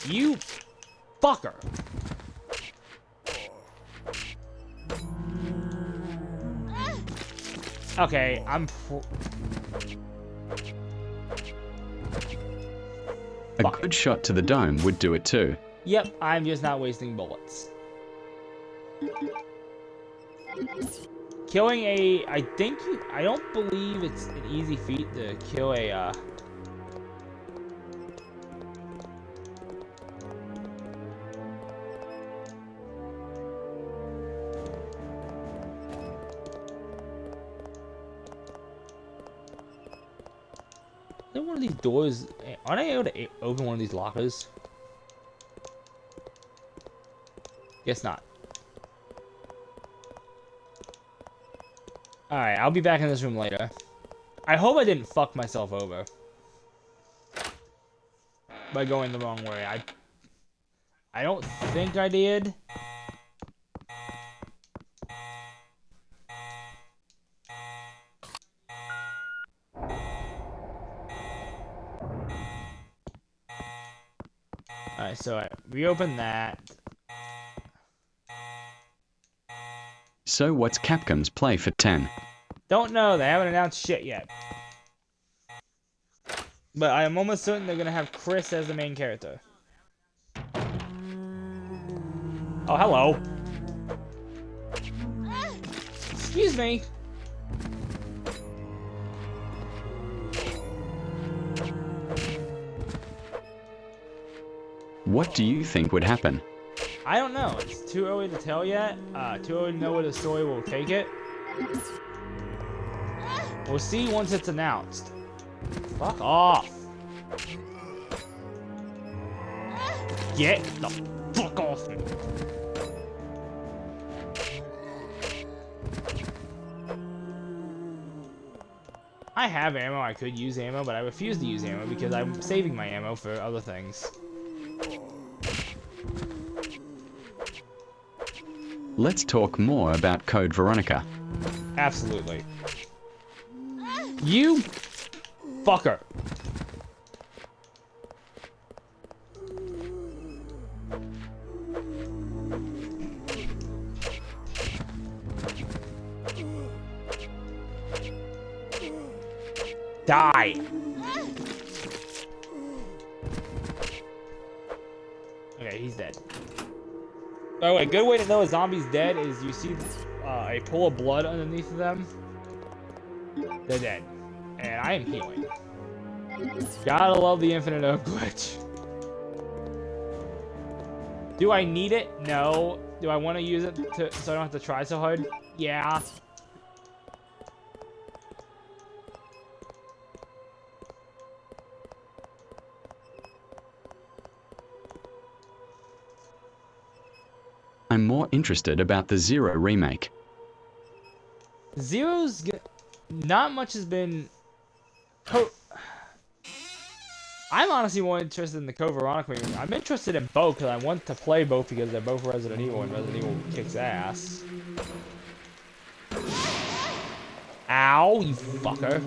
You fucker. Okay, A good shot to the dome would do it too. Yep, I'm just not wasting bullets. Killing I don't believe it's an easy feat to kill a, one of these doors, aren't I able to open one of these lockers? Guess not. Alright, I'll be back in this room later. I hope I didn't fuck myself over by going the wrong way. I don't think I did. Alright, so I reopen that. So what's Capcom's play for 10? Don't know, they haven't announced shit yet. But I am almost certain they're gonna have Chris as the main character. Oh, hello. Excuse me. What do you think would happen? I don't know. It's too early to tell yet. Too early to know where the story will take it. We'll see once it's announced. Fuck off. Get the fuck off me. I have ammo. I could use ammo, but I refuse to use ammo because I'm saving my ammo for other things. Let's talk more about Code Veronica. Absolutely. You fucker. Die. Okay, he's dead. Oh, a good way to know a zombie's dead is you see a pool of blood underneath them. They're dead. And I am healing. Gotta love the infinite herb glitch. Do I need it? No. Do I want to use it so I don't have to try so hard? Yeah. I'm more interested about the Zero remake. Zero's not much has been. I'm honestly more interested in the Code Veronica remake. I'm interested in both because I want to play both because they're both Resident Evil and Resident Evil kicks ass. Ow, you fucker.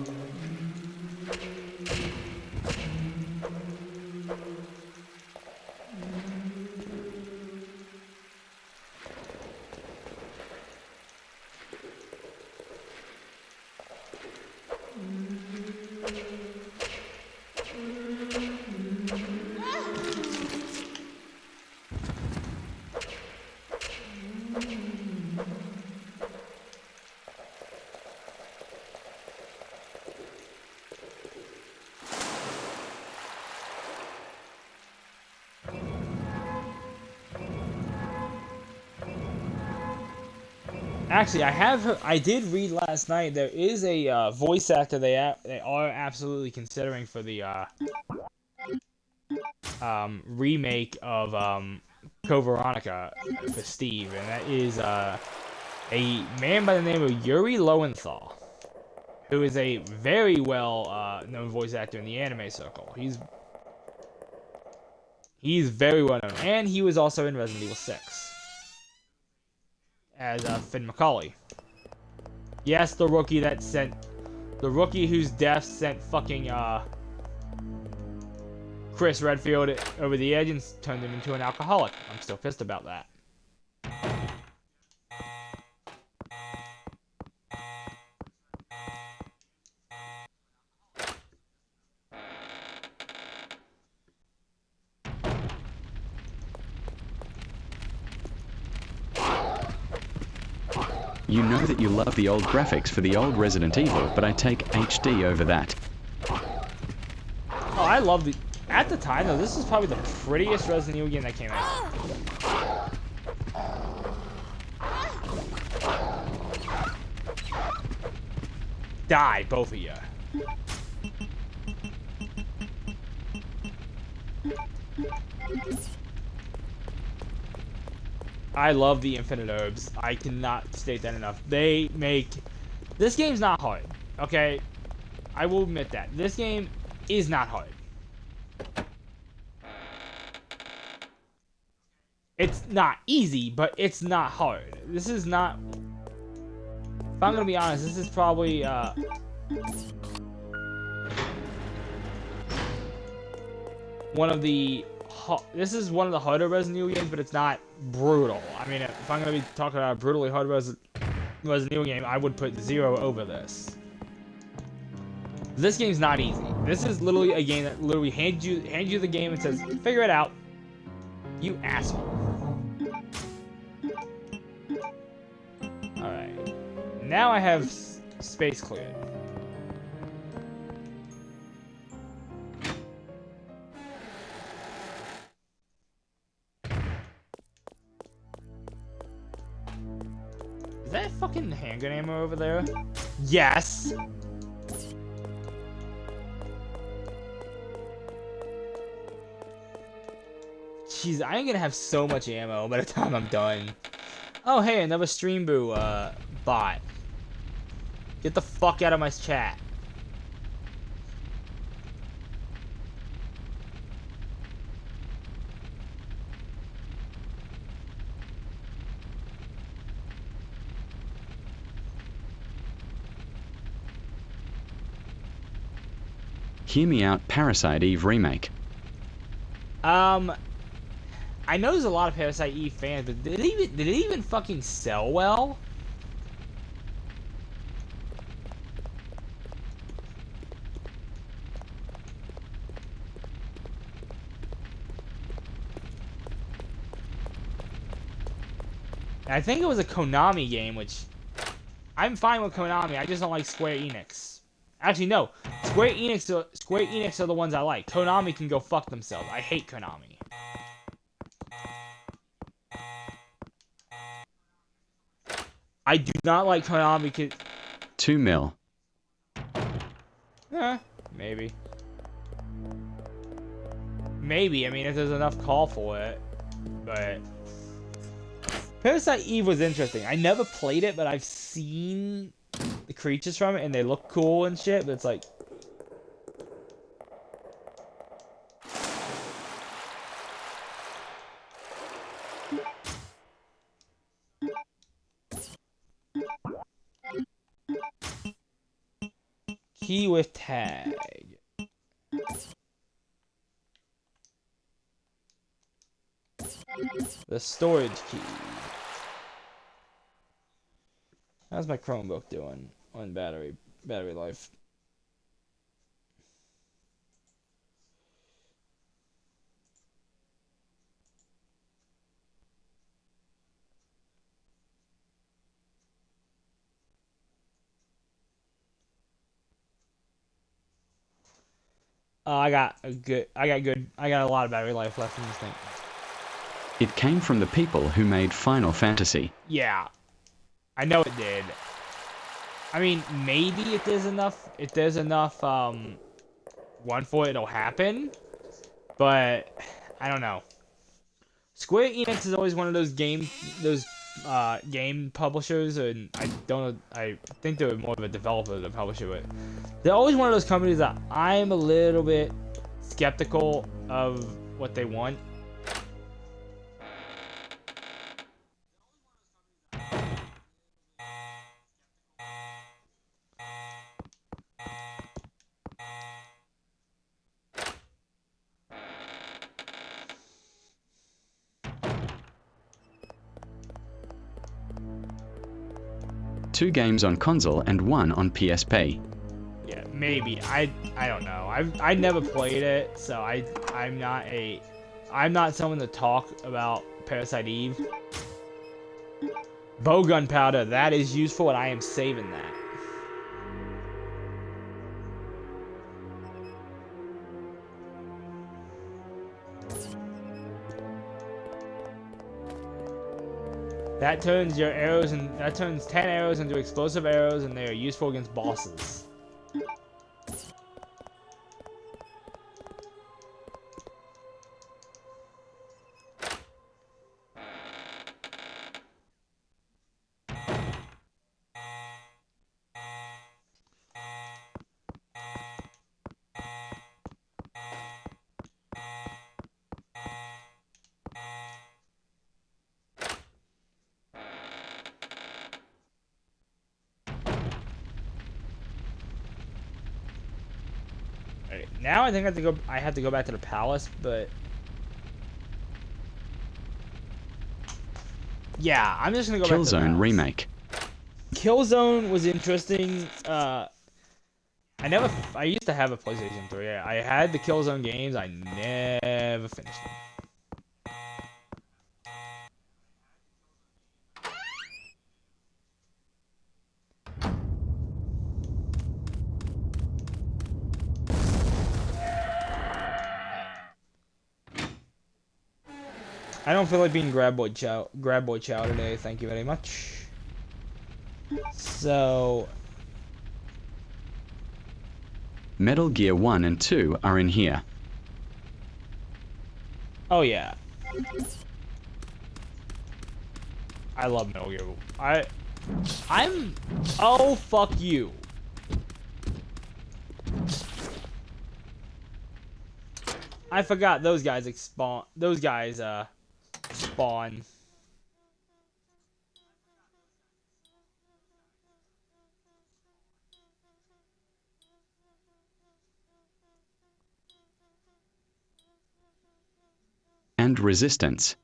Actually, I did read last night there is a voice actor they are absolutely considering for the remake of Code Veronica for Steve, and that is a man by the name of Yuri Lowenthal, who is a very well known voice actor in the anime circle. He's very well known, and he was also in Resident Evil 6. As Finn McCauley. Yes, the rookie whose death sent fucking Chris Redfield over the edge and turned him into an alcoholic. I'm still pissed about that. You know that you love the old graphics for the old Resident Evil, but I take HD over that. Oh, I love the... At the time, though, this is probably the prettiest Resident Evil game that came out. Die, both of you. I love the infinite herbs. I cannot state that enough. They make... This game's not hard, okay? I will admit that. This game is not hard. It's not easy, but it's not hard. This is not... If I'm gonna be honest, this is probably, one of the... This is one of the harder Resident Evil games, but it's not brutal. I mean, if I'm going to be talking about a brutally hard Resident Evil game, I would put Zero over this. This game's not easy. This is literally a game that literally hands you the game and says, figure it out. You asshole. Alright. Now I have space cleared. Is that fucking handgun ammo over there? Yes! Jeez, I ain't gonna have so much ammo by the time I'm done. Oh, hey, another Stream Boo, bot. Get the fuck out of my chat. Hear Me Out Parasite Eve remake. I know there's a lot of Parasite Eve fans, but did it even fucking sell well? I think it was a Konami game, which I'm fine with Konami. I just don't like Square Enix. Actually, no. Square Enix are the ones I like. Konami can go fuck themselves. I hate Konami. I do not like Konami. 2 mil. Maybe. Maybe. I mean, if there's enough call for it. But Parasite Eve was interesting. I never played it, but I've seen the creatures from it, and they look cool and shit. But it's like, key with tag. The storage key. How's my Chromebook doing on battery life? I got a lot of battery life left in this thing. It came from the people who made Final Fantasy. Yeah, I know it did. I mean, maybe if there's enough one for it, it'll happen. But I don't know. Square Enix is always one of those game publishers, and I think they're more of a developer than a publisher, but they're always one of those companies that I'm a little bit skeptical of what they want. Two games on console and one on PSP. Yeah, maybe. I don't know. I never played it, so I'm not someone to talk about Parasite Eve. Bow gunpowder, that is useful, and I am saving that. That turns 10 arrows into explosive arrows, and they are useful against bosses. Now I think I have to go back to the palace, but yeah, I'm just gonna go back to the Killzone palace. remake. Killzone was interesting. I used to have a PlayStation 3. I had the Killzone games. I never finished them. I don't feel like being grab boy chow today. Thank you very much. So, Metal Gear 1 and 2 are in here. oh yeah, I love Metal Gear. Oh fuck you. I forgot those guys spawn. Spawn. And Resistance.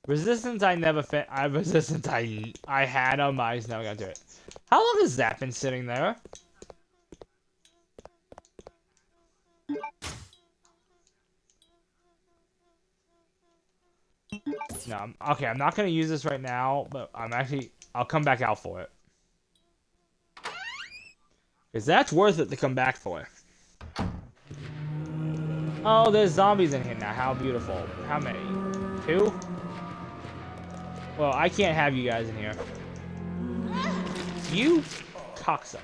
Resistance, Resistance, I had them, I just never got to it. How long has that been sitting there? No, okay, I'm not gonna use this right now, but I'll come back out for it. Because that's worth it to come back for. Oh, there's zombies in here now, how beautiful. How many? 2? Well, I can't have you guys in here. You cocksucker.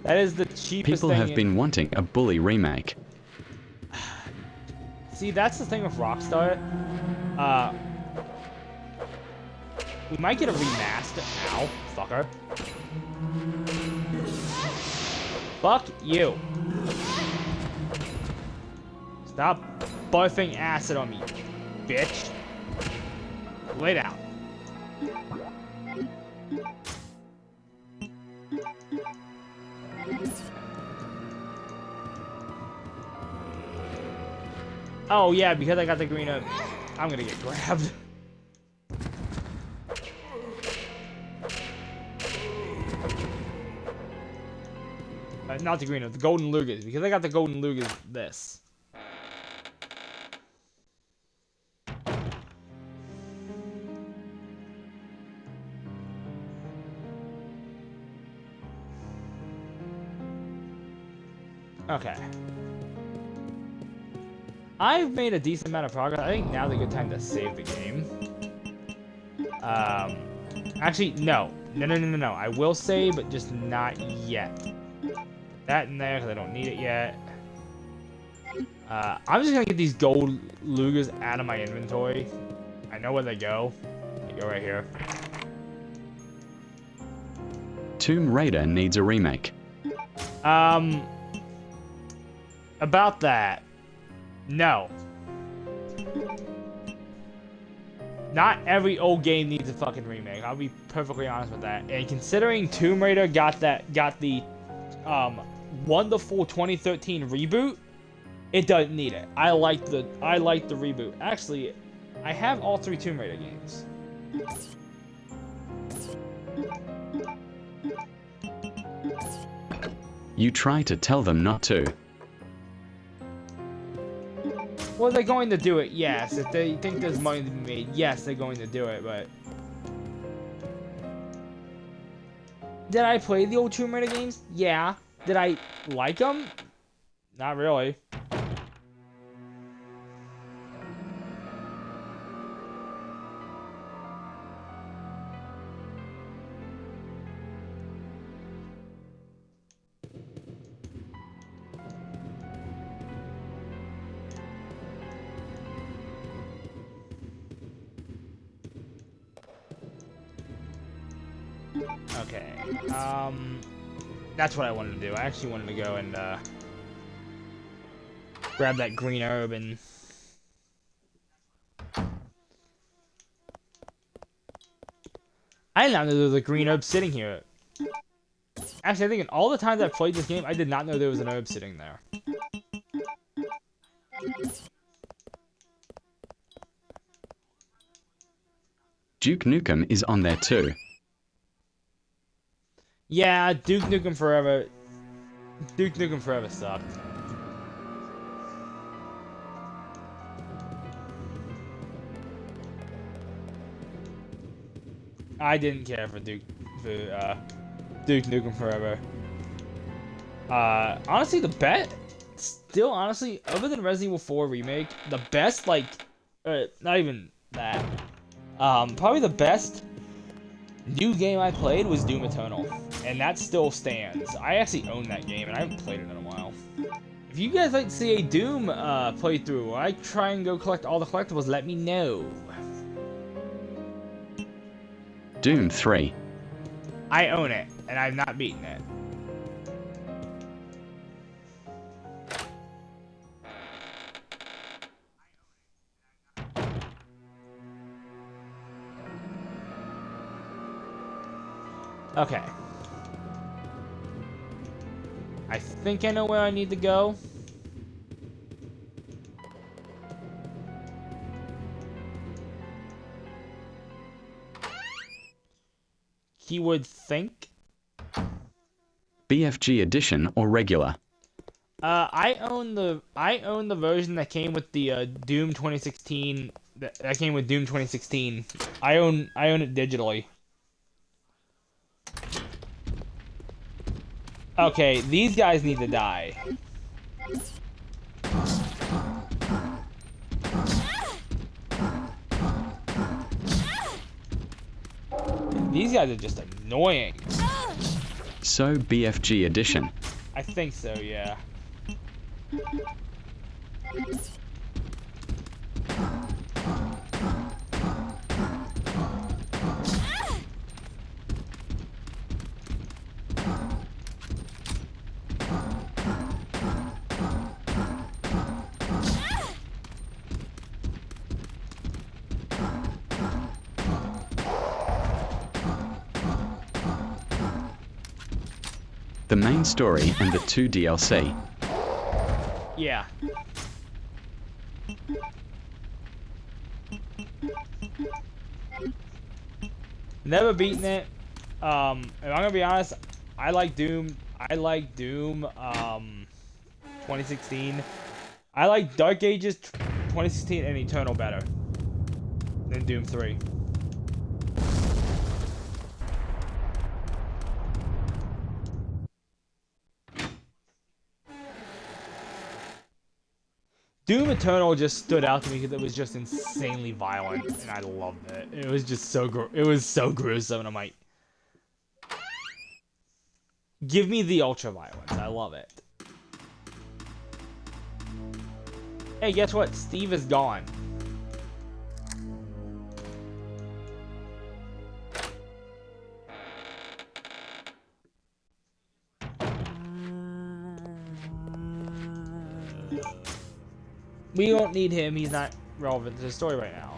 That is the cheapest People thing have been wanting a Bully remake. See, that's the thing with Rockstar. We might get a remaster. Ow, fucker. Fuck you. Stop barfing acid on me, bitch. Lay down. Oh yeah, because I got the green up, I'm gonna get grabbed. Not the green up, the golden lugas. Because I got the golden lugas, this. Okay. I've made a decent amount of progress. I think now's a good time to save the game. Actually, no. No. I will save, but just not yet. That in there, because I don't need it yet. I'm just gonna get these gold lugas out of my inventory. I know where they go. They go right here. Tomb Raider needs a remake. About that. No. Not every old game needs a fucking remake. I'll be perfectly honest with that. And considering Tomb Raider got the wonderful 2013 reboot, it doesn't need it. I like the reboot. Actually, I have all 3 Tomb Raider games. You try to tell them not to. Well, they're going to do it, yes. If they think there's money to be made, yes, they're going to do it, but... Did I play the old Tomb Raider games? Yeah. Did I like them? Not really. Okay, that's what I wanted to do. I actually wanted to go and, grab that green herb and... I did not know there was a green herb sitting here. Actually, I think in all the times I've played this game, I did not know there was an herb sitting there. Duke Nukem is on there too. Yeah, Duke Nukem Forever. Duke Nukem Forever sucked. I didn't care for Duke Nukem Forever. Honestly, the best, still honestly, other than Resident Evil 4 Remake, the best, like, not even that. Probably the best new game I played was Doom Eternal, and that still stands. I actually own that game, and I haven't played it in a while. If you guys like to see a Doom playthrough, or I try and go collect all the collectibles, let me know. Doom 3. I own it, and I've not beaten it. Okay. I think I know where I need to go. He would think. BFG edition or regular? I own the version that came with the Doom 2016. That came with Doom 2016. I own it digitally. Okay, these guys need to die. These guys are just annoying. So BFG edition. I think so, yeah. The main story and the 2 DLC. Yeah. Never beaten it. If I'm gonna be honest, I like Doom 2016. I like Dark Ages 2016 and Eternal better than Doom 3. Doom Eternal just stood out to me because it was just insanely violent, and I loved it. It was just so gruesome, and I'm like, give me the ultra violence. I love it. Hey, guess what? Steve is gone. We don't need him. He's not relevant to the story right now.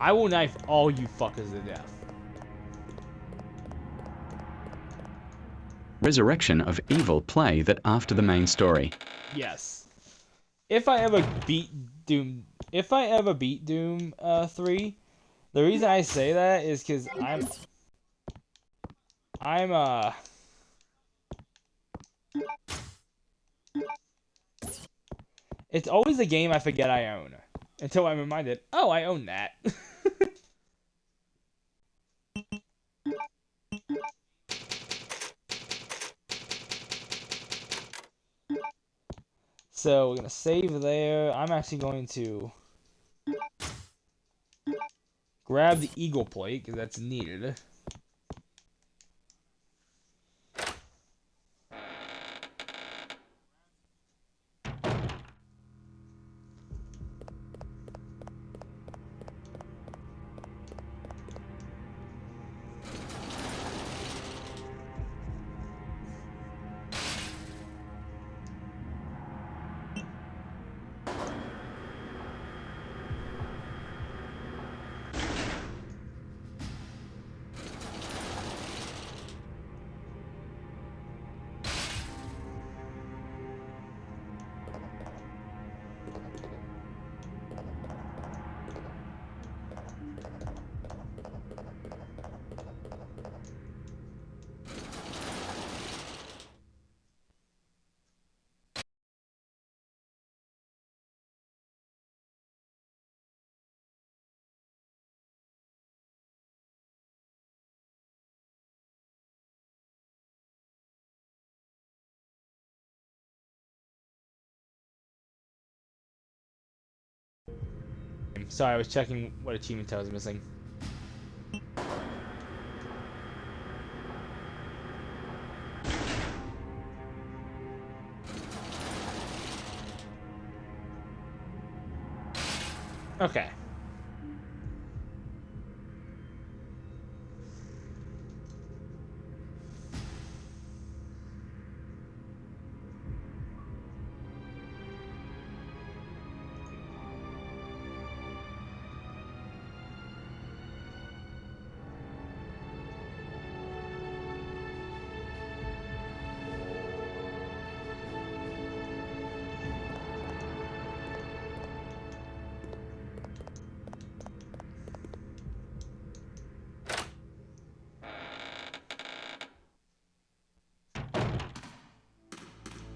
I will knife all you fuckers to death. Resurrection of Evil play that after the main story. Yes. If I ever beat Doom 3, the reason I say that is because it's always a game I forget I own until I'm reminded, oh, I own that. So we're gonna save there. I'm actually going to grab the eagle plate because that's needed. Sorry, I was checking what achievement I was missing. Okay.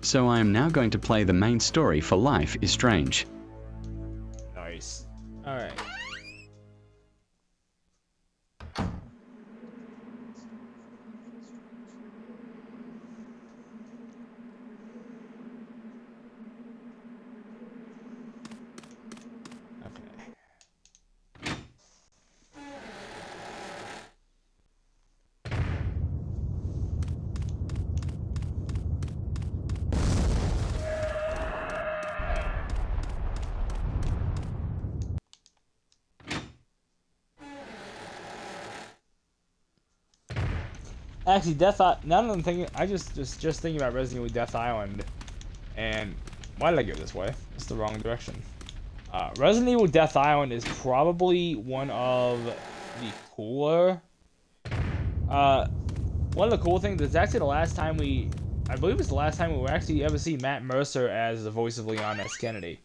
So I am now going to play the main story for Life is Strange. Nice. Alright. Actually, now that I'm thinking, I just thinking about Resident Evil Death Island, and why did I go this way? It's the wrong direction. Resident Evil Death Island is probably one of the cooler. One of the cool things is actually the last time I believe it's the last time we will actually ever see Matt Mercer as the voice of Leon S. Kennedy.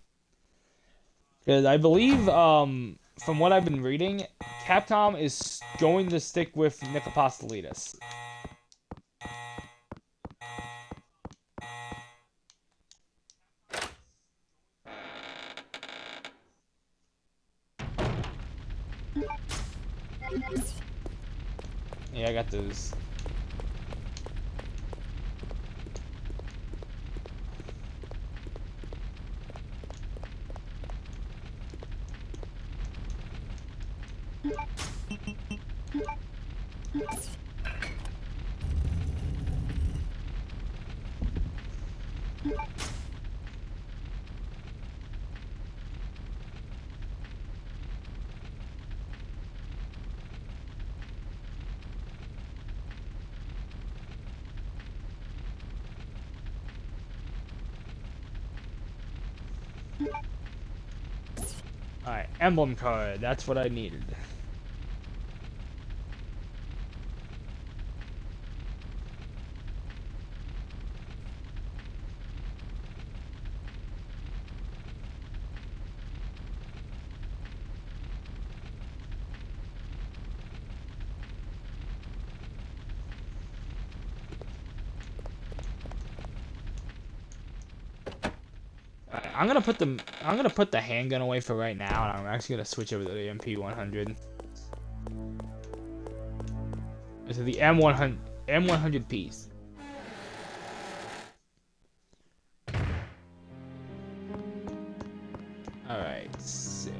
Because I believe, from what I've been reading, Capcom is going to stick with Nick Apostolidis. Yeah, I got those. Alright, emblem card. That's what I needed. I'm gonna put the handgun away for right now, and I'm actually gonna switch over to the MP100. To the M100 piece. All right. So.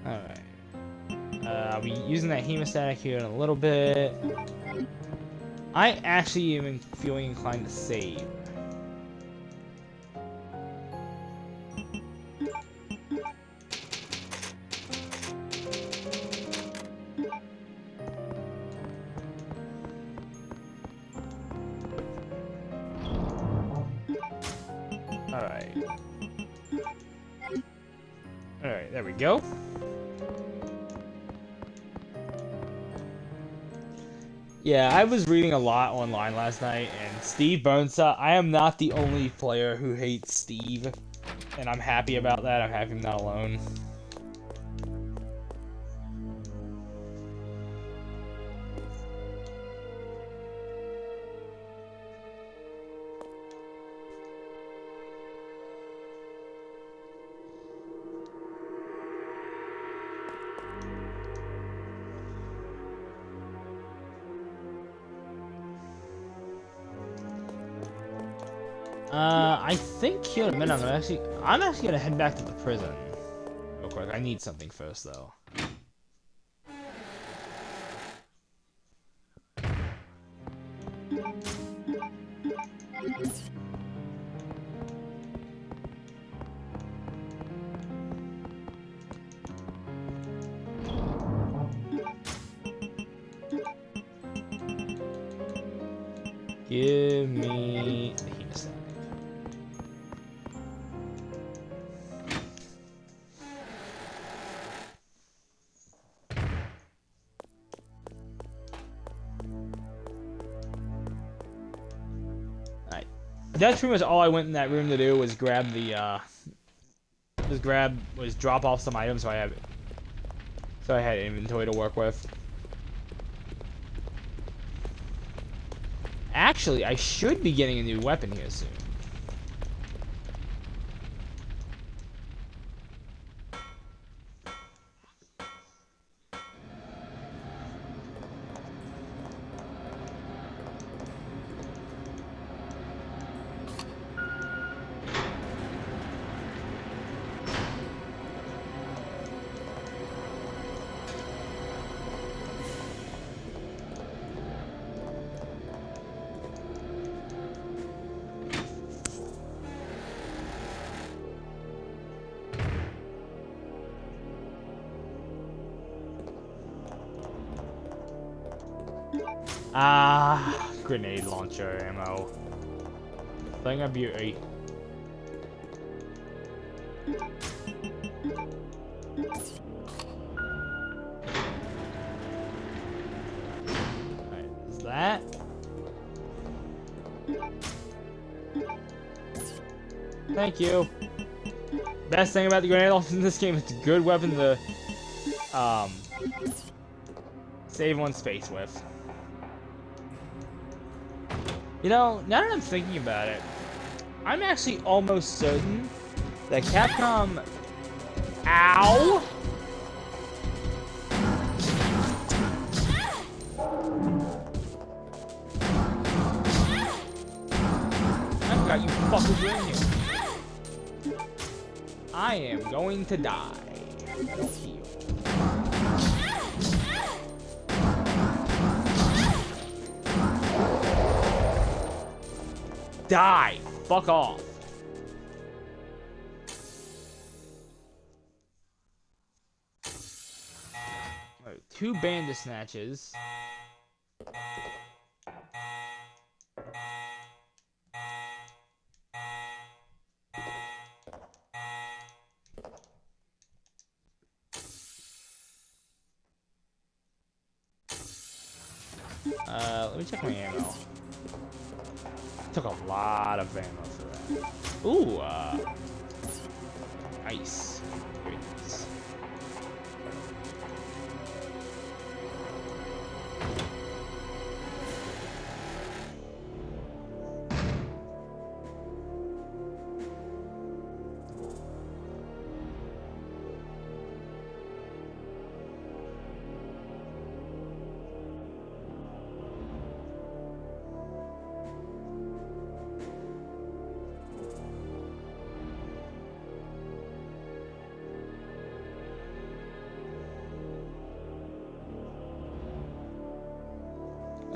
Alright. I'll be using that hemostatic here in a little bit. I actually am feeling inclined to save. Alright. Alright, there we go. Yeah, I was reading a lot online last night, and Steve Burnside, I am not the only player who hates Steve, and I'm happy about that. I'm happy I'm not alone. I think here in a minute I'm actually gonna head back to the prison real quick. I need something first though. Give me the hemostat. Alright. That's pretty much all I went in that room to do was grab the drop off some items so I had inventory to work with. Actually, I should be getting a new weapon here soon. Ah, grenade launcher ammo. Thing of beauty. Alright, is that? Thank you. Best thing about the grenade launcher in this game is it's a good weapon to save one space with. You know, now that I'm thinking about it, I'm actually almost certain that Capcom... Ow! I forgot you fuckers were in here. I am going to die. Don't heal. Die! Fuck off. Right, 2 bandit snatches. Let me check my ammo. Took a lot of ammo for that. Ooh, nice. Goodness.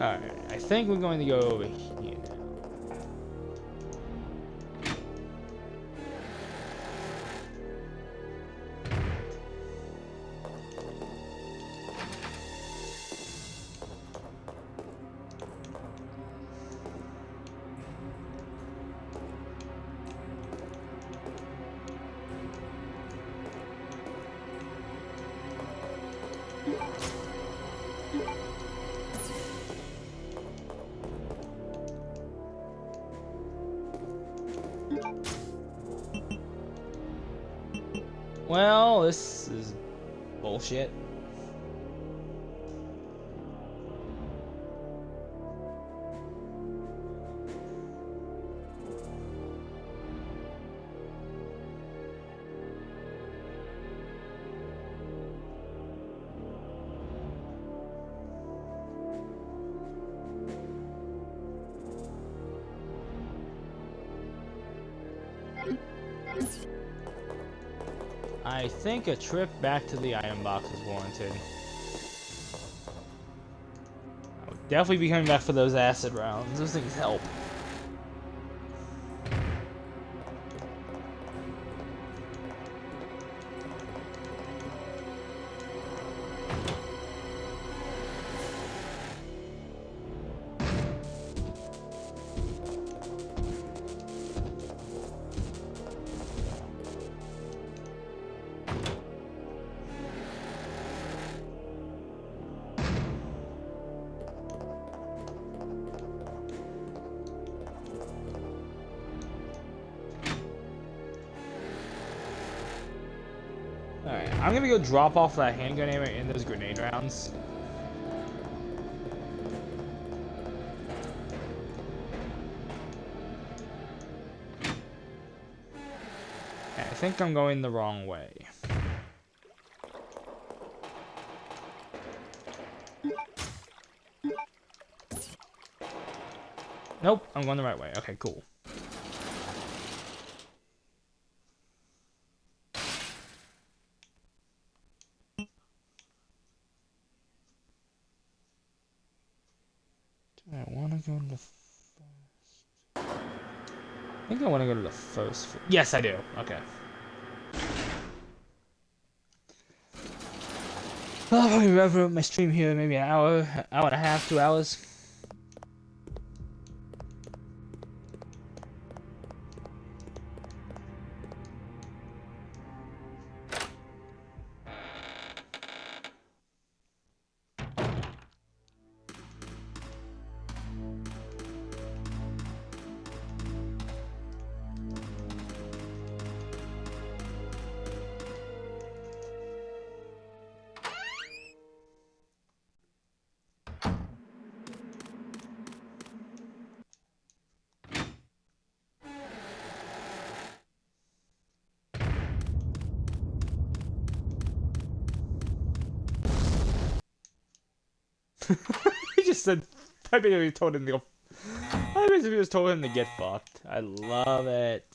Alright, I think we're going to go over here now. Well, this is bullshit. I think a trip back to the item box is warranted. I'll definitely be coming back for those acid rounds. Those things help. Alright, I'm gonna go drop off that handgun ammo in those grenade rounds. I think I'm going the wrong way. Nope, I'm going the right way. Okay, cool. Do I want to go to the first? I think I want to go to the first. Yes, I do. Okay. I'll probably wrap up my stream here, maybe an hour and a half, 2 hours. He just said, I basically told him to go. I basically just told him to get fucked. I love it.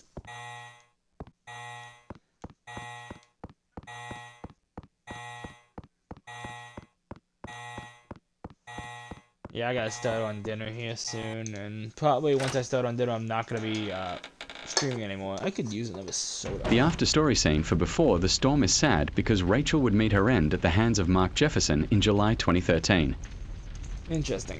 Yeah, I gotta start on dinner here soon, and probably once I start on dinner, I'm not gonna be streaming anymore. I could use another soda. The after-story scene for Before the Storm is sad because Rachel would meet her end at the hands of Mark Jefferson in July 2013. Interesting.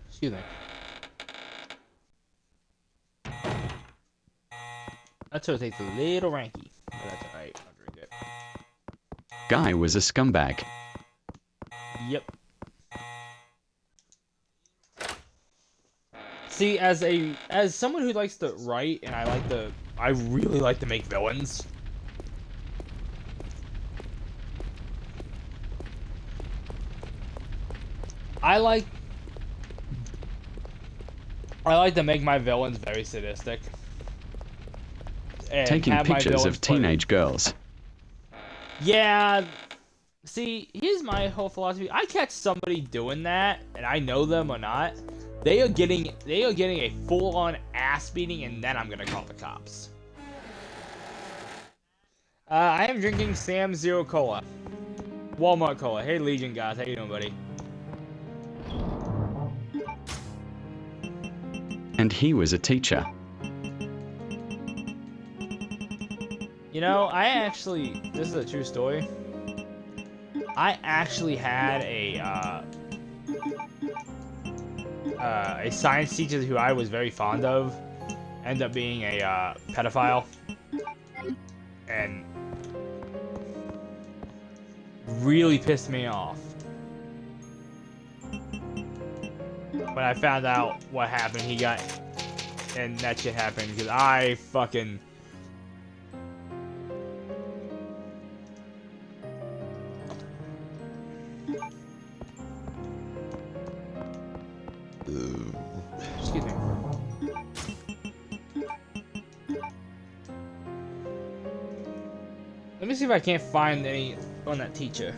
Excuse me. That sort of tastes a little ranky, but that's alright. I'll drink it. Guy was a scumbag. Yep. See, as someone who likes to write, and I really like to make villains. I like to make my villains very sadistic. And Taking pictures of teenage girls. Yeah. See, here's my whole philosophy. I catch somebody doing that, and I know them or not. They are getting a full-on ass beating, and then I'm gonna call the cops. I am drinking Sam Zero Cola, Walmart Cola. Hey, Legion guys, how you doing, buddy? And he was a teacher. You know, this is a true story. I actually had a science teacher who I was very fond of end up being a pedophile, and really pissed me off when I found out what happened. And that shit happened because I fucking. Excuse me. Let me see if I can't find any on that teacher.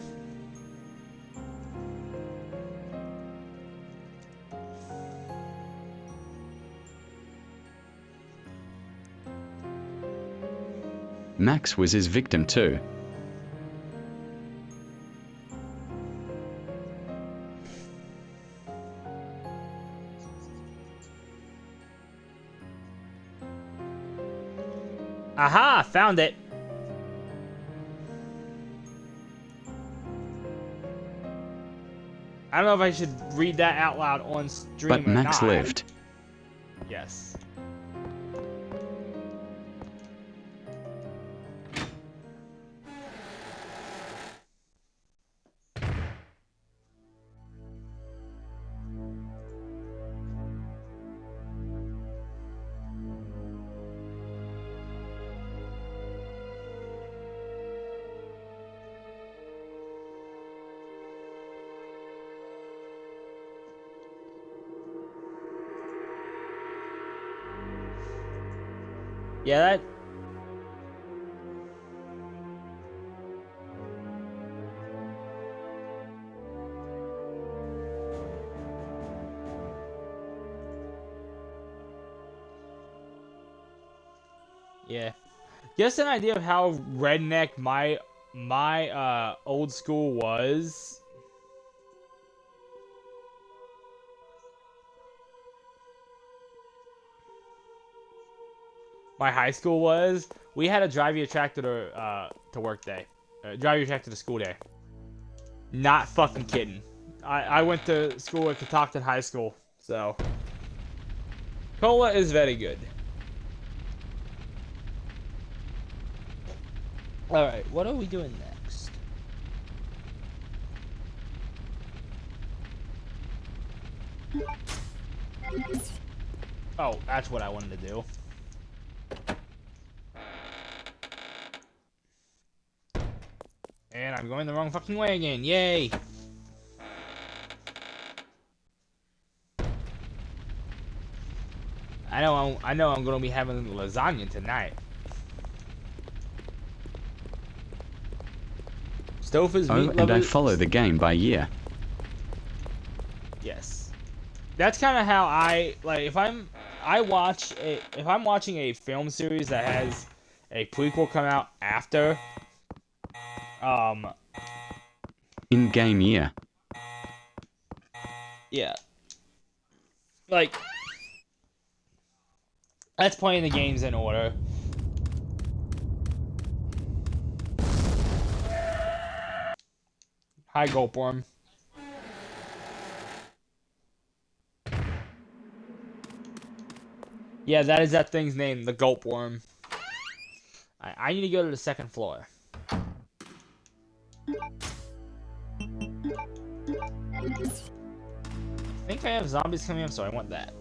Max was his victim too. Aha! Found it! I don't know if I should read that out loud on stream But or Max not. lived. Yes. Yeah, that... Yeah. Just an idea of how redneck my old school was. My high school was. We had a drive your tractor to work day. Drive your tractor to school day. Not fucking kidding. I went to school at Catoctin High School, so cola is very good. Alright, what are we doing next? Oh, that's what I wanted to do. And I'm going the wrong fucking way again. Yay! I know I'm gonna be having lasagna tonight. Stouffer's meat And I lovers. follow the game by year. Yes, that's kind of how I like. If I'm watching a film series that has a prequel come out after, In game year. yeah, like that's playing the games in order. Hi, Gulpworm. Yeah, that is that thing's name, the Gulpworm. I need to go to the second floor. I think I have zombies coming up, so I want that.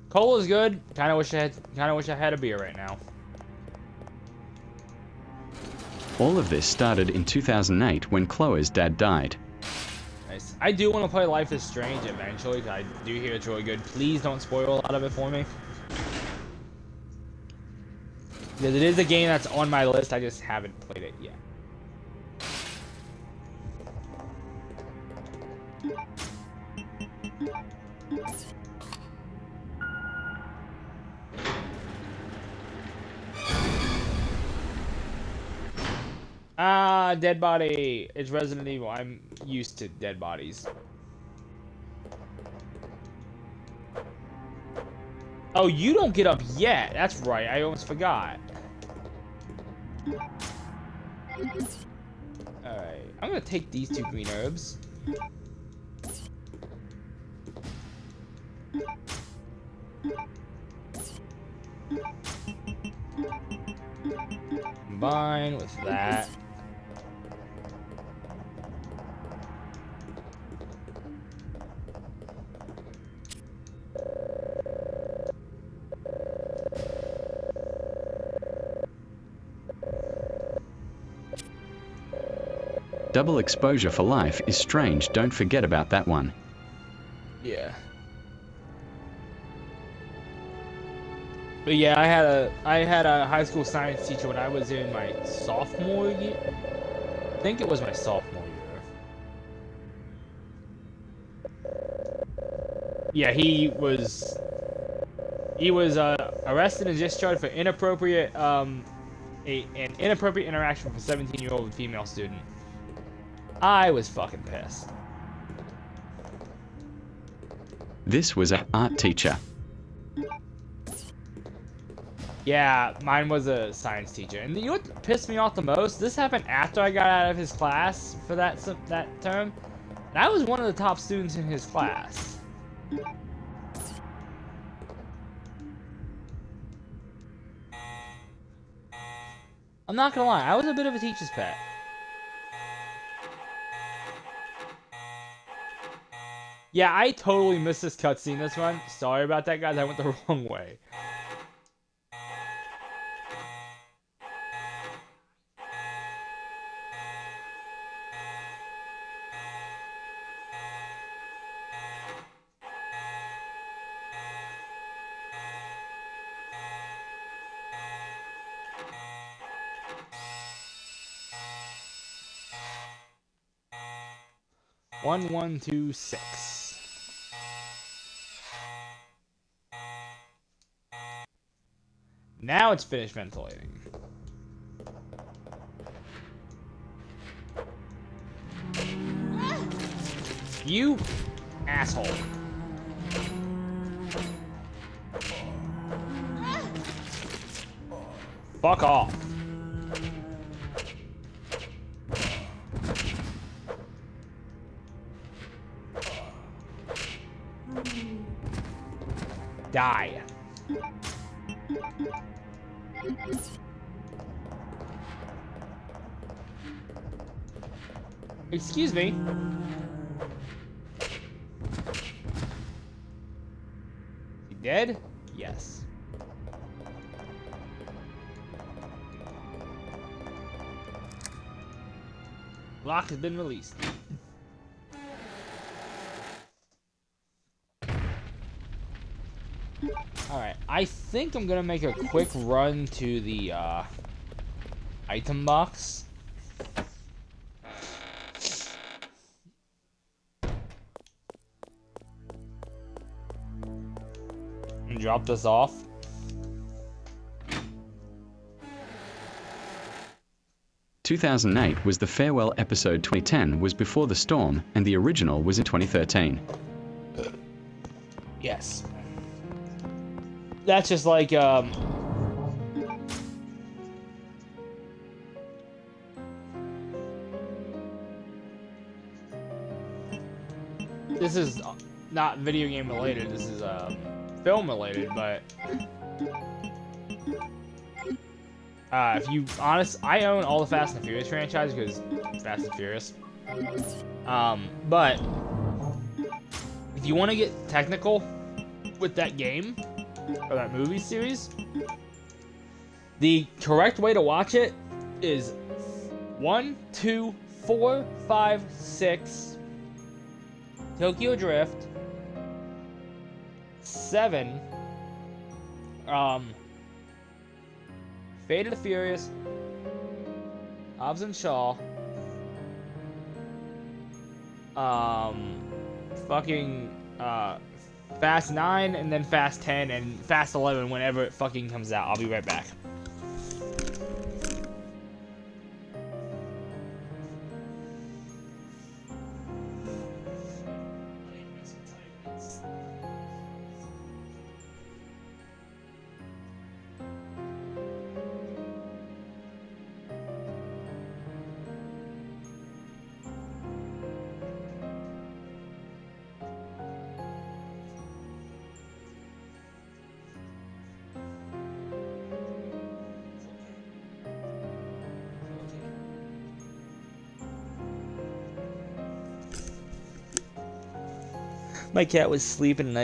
Cola's good. Kinda wish I had a beer right now. All of this started in 2008 when Chloe's dad died. Nice. I do want to play Life is Strange eventually, because I do hear it's really good. Please don't spoil a lot of it for me. Because it is a game that's on my list, I just haven't played it yet. Ah, dead body. It's Resident Evil. I'm used to dead bodies. Oh, you don't get up yet. That's right. I almost forgot. Alright. I'm gonna take these 2 green herbs. Combine with that. Double exposure for life is strange, don't forget about that one. Yeah. But yeah, I had a high school science teacher when I was in my sophomore year. I think it was my sophomore year. Yeah, he was arrested and discharged for inappropriate an inappropriate interaction with a 17-year-old female student. I was fucking pissed. This was an art teacher. Yeah, mine was a science teacher. And you know what pissed me off the most? This happened after I got out of his class for that term. And I was one of the top students in his class. I'm not gonna lie, I was a bit of a teacher's pet. Yeah, I totally missed this cutscene this run. Sorry about that, guys. I went the wrong way. One, 1, 2, 6. Now it's finished ventilating. You asshole. Fuck off. Die. Excuse me. He dead? Yes. Lock has been released. Alright, I think I'm gonna make a quick run to the item box. And drop this off. "2008 was the farewell episode. 2010 was before the storm, and the original was in 2013. Yes. That's just like, this is not video game related, this is, film related, but, if you, I own all the Fast and Furious franchise, because Fast and Furious, but, if you want to get technical with that game, or that movie series, the correct way to watch it is 1, 2, 4, 5, 6, Tokyo Drift, 7, Fate of the Furious, Hobbs and Shaw, Fast 9, and then Fast 10, and Fast 11 whenever it fucking comes out. I'll be right back. My cat was sleeping and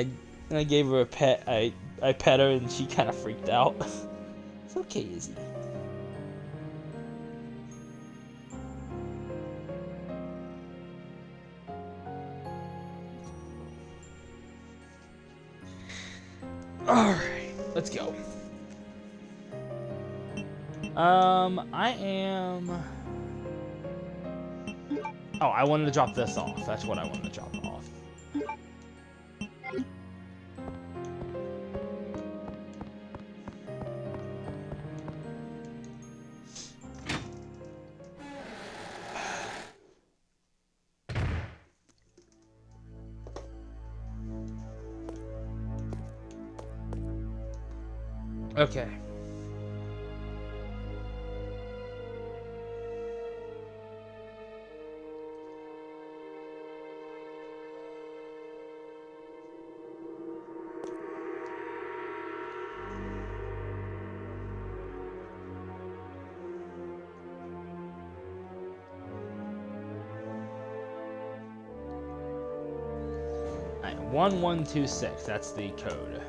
I gave her a pet. I pet her and she kind of freaked out. It's okay, Izzy. Alright, let's go. I am... Oh, I wanted to drop this off. That's what I wanted to drop off. Okay. Alright, 1126, that's the code.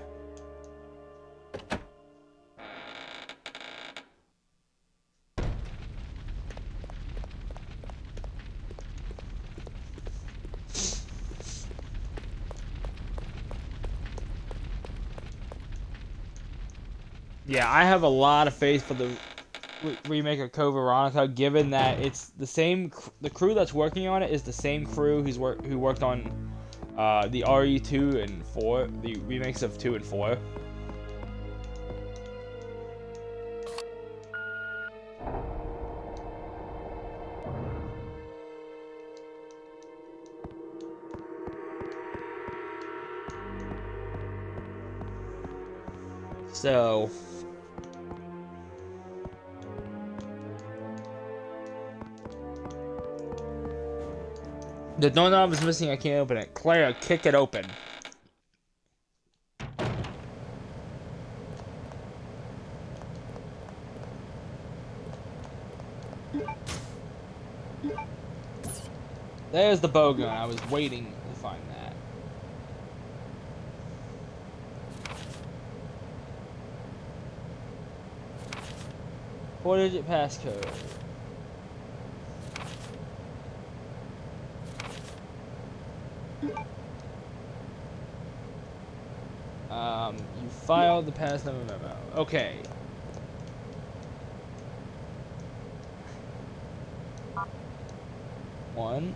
Yeah, I have a lot of faith for the remake of Code Veronica, given that it's the same. The crew that's working on it is the same crew who worked on the RE2 and 4, the remakes of 2 and 4. So. The doorknob is missing, I can't open it. Claire, kick it open. There's the bow gun, I was waiting to find that. Four-digit passcode. You filed the pass number memo. Okay. One.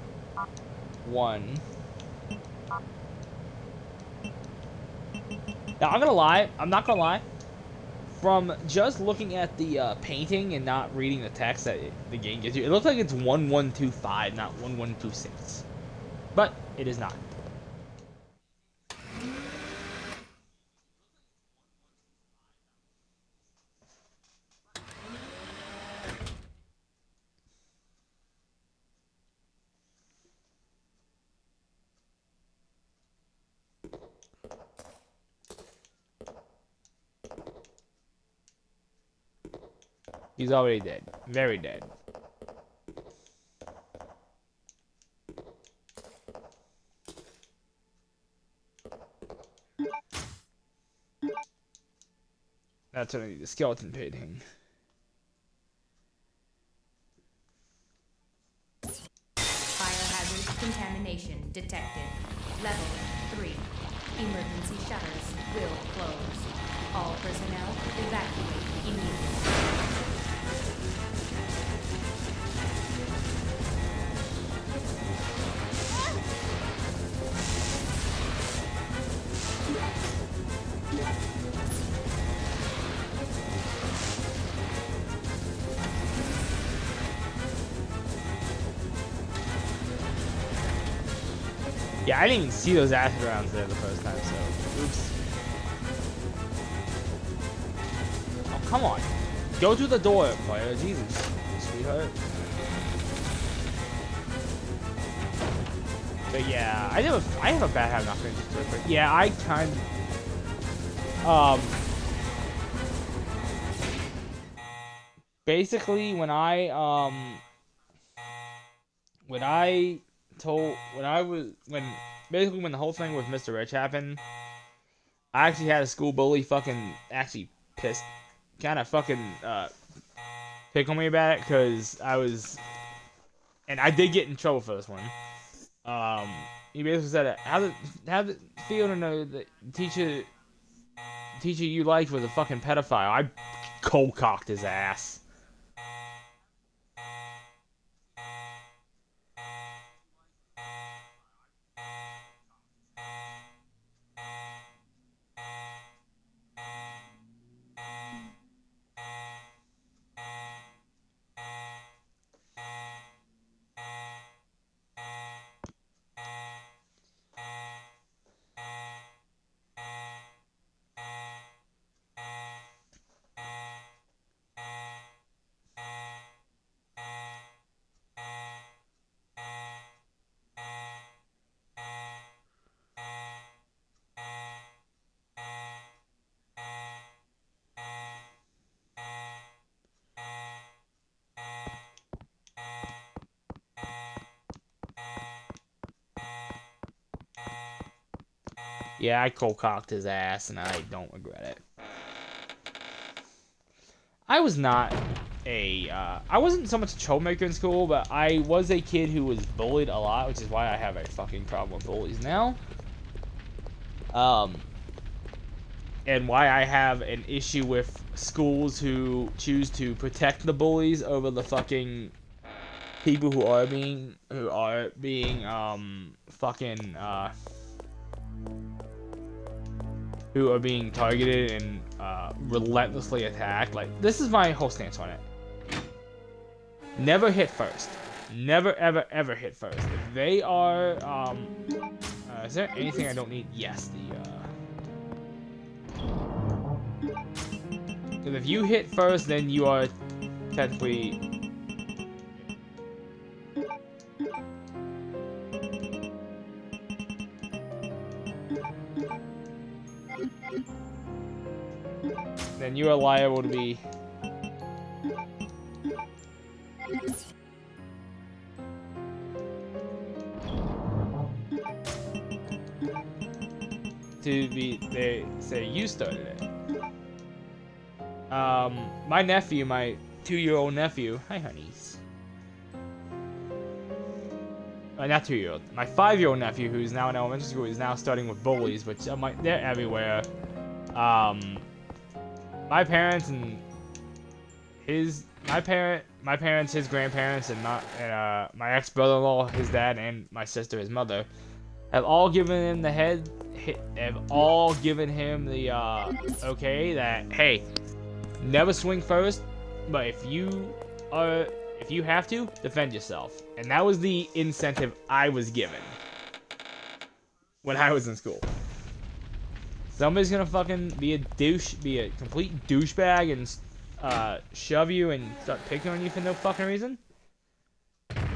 Now, I'm not gonna lie. From just looking at the painting and not reading the text that the game gives you, it looks like it's 1125, not 1126. But it is not. He's already dead. Very dead. That's what I need, the skeleton painting. Fire hazard contamination detected. Level 3. Emergency shutters will close. All personnel evacuate immediately. Yeah, I didn't even see those acid rounds there the first time, so oops. Oh, come on. Go to the door, player. Jesus, sweetheart. But yeah, I have a bad habit not finishing this, but yeah, I kind of, basically when when the whole thing with Mr. Rich happened, I actually had a school bully fucking actually pissed, kind of fucking pick on me about it, because and I did get in trouble for this one. He basically said, how did feel to know that the teacher you liked was a fucking pedophile? I cold cocked his ass. Yeah, I cold cocked his ass, and I don't regret it. I was not I wasn't so much a troublemaker in school, but I was a kid who was bullied a lot, which is why I have a fucking problem with bullies now. And why I have an issue with schools who choose to protect the bullies over the fucking people who are being targeted and relentlessly attacked. Like, this is my whole stance on it. Never hit first. Never, ever, ever hit first. If they are, is there anything I don't need? Yes, because if you hit first, then you are technically... then you are liable to be... they say you started it. My nephew, my 2-year-old nephew, hi honeys. Not 2-year-old, my 5-year-old nephew, who's now in elementary school, is now starting with bullies, which they're everywhere. My parents and my parents, his grandparents, and my ex-brother-in-law, his dad, and my sister, his mother, have all given him the okay that, hey, never swing first, but if you have to, defend yourself. And that was the incentive I was given when I was in school. Somebody's gonna fucking be a complete douchebag and shove you and start picking on you for no fucking reason,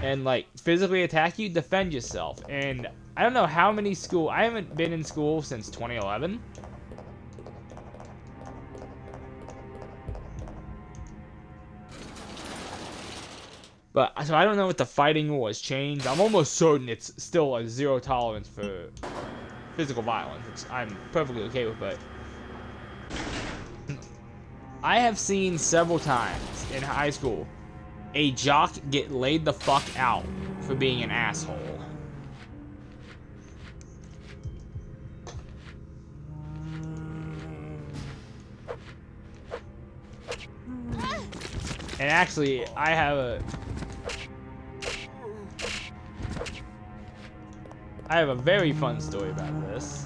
and like physically attack you, defend yourself. And I don't know how many I haven't been in school since 2011. But, so I don't know if the fighting rule has changed. I'm almost certain it's still a zero tolerance for physical violence, which I'm perfectly okay with, but I have seen several times in high school a jock get laid the fuck out for being an asshole. And actually, I have a very fun story about this.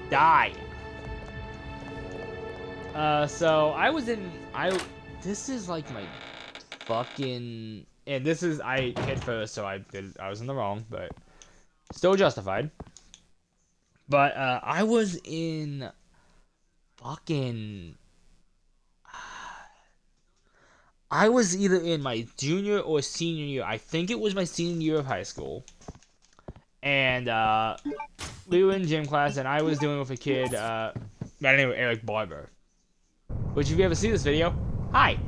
Die. So this is like my fucking, and this is, I hit first, so I was in the wrong, but still justified. But I was in fucking, I was either in my junior or senior year. I think it was my senior year of high school. And we were in gym class, and I was dealing with a kid by the name of Eric Barber. Which, if you ever see this video, hi!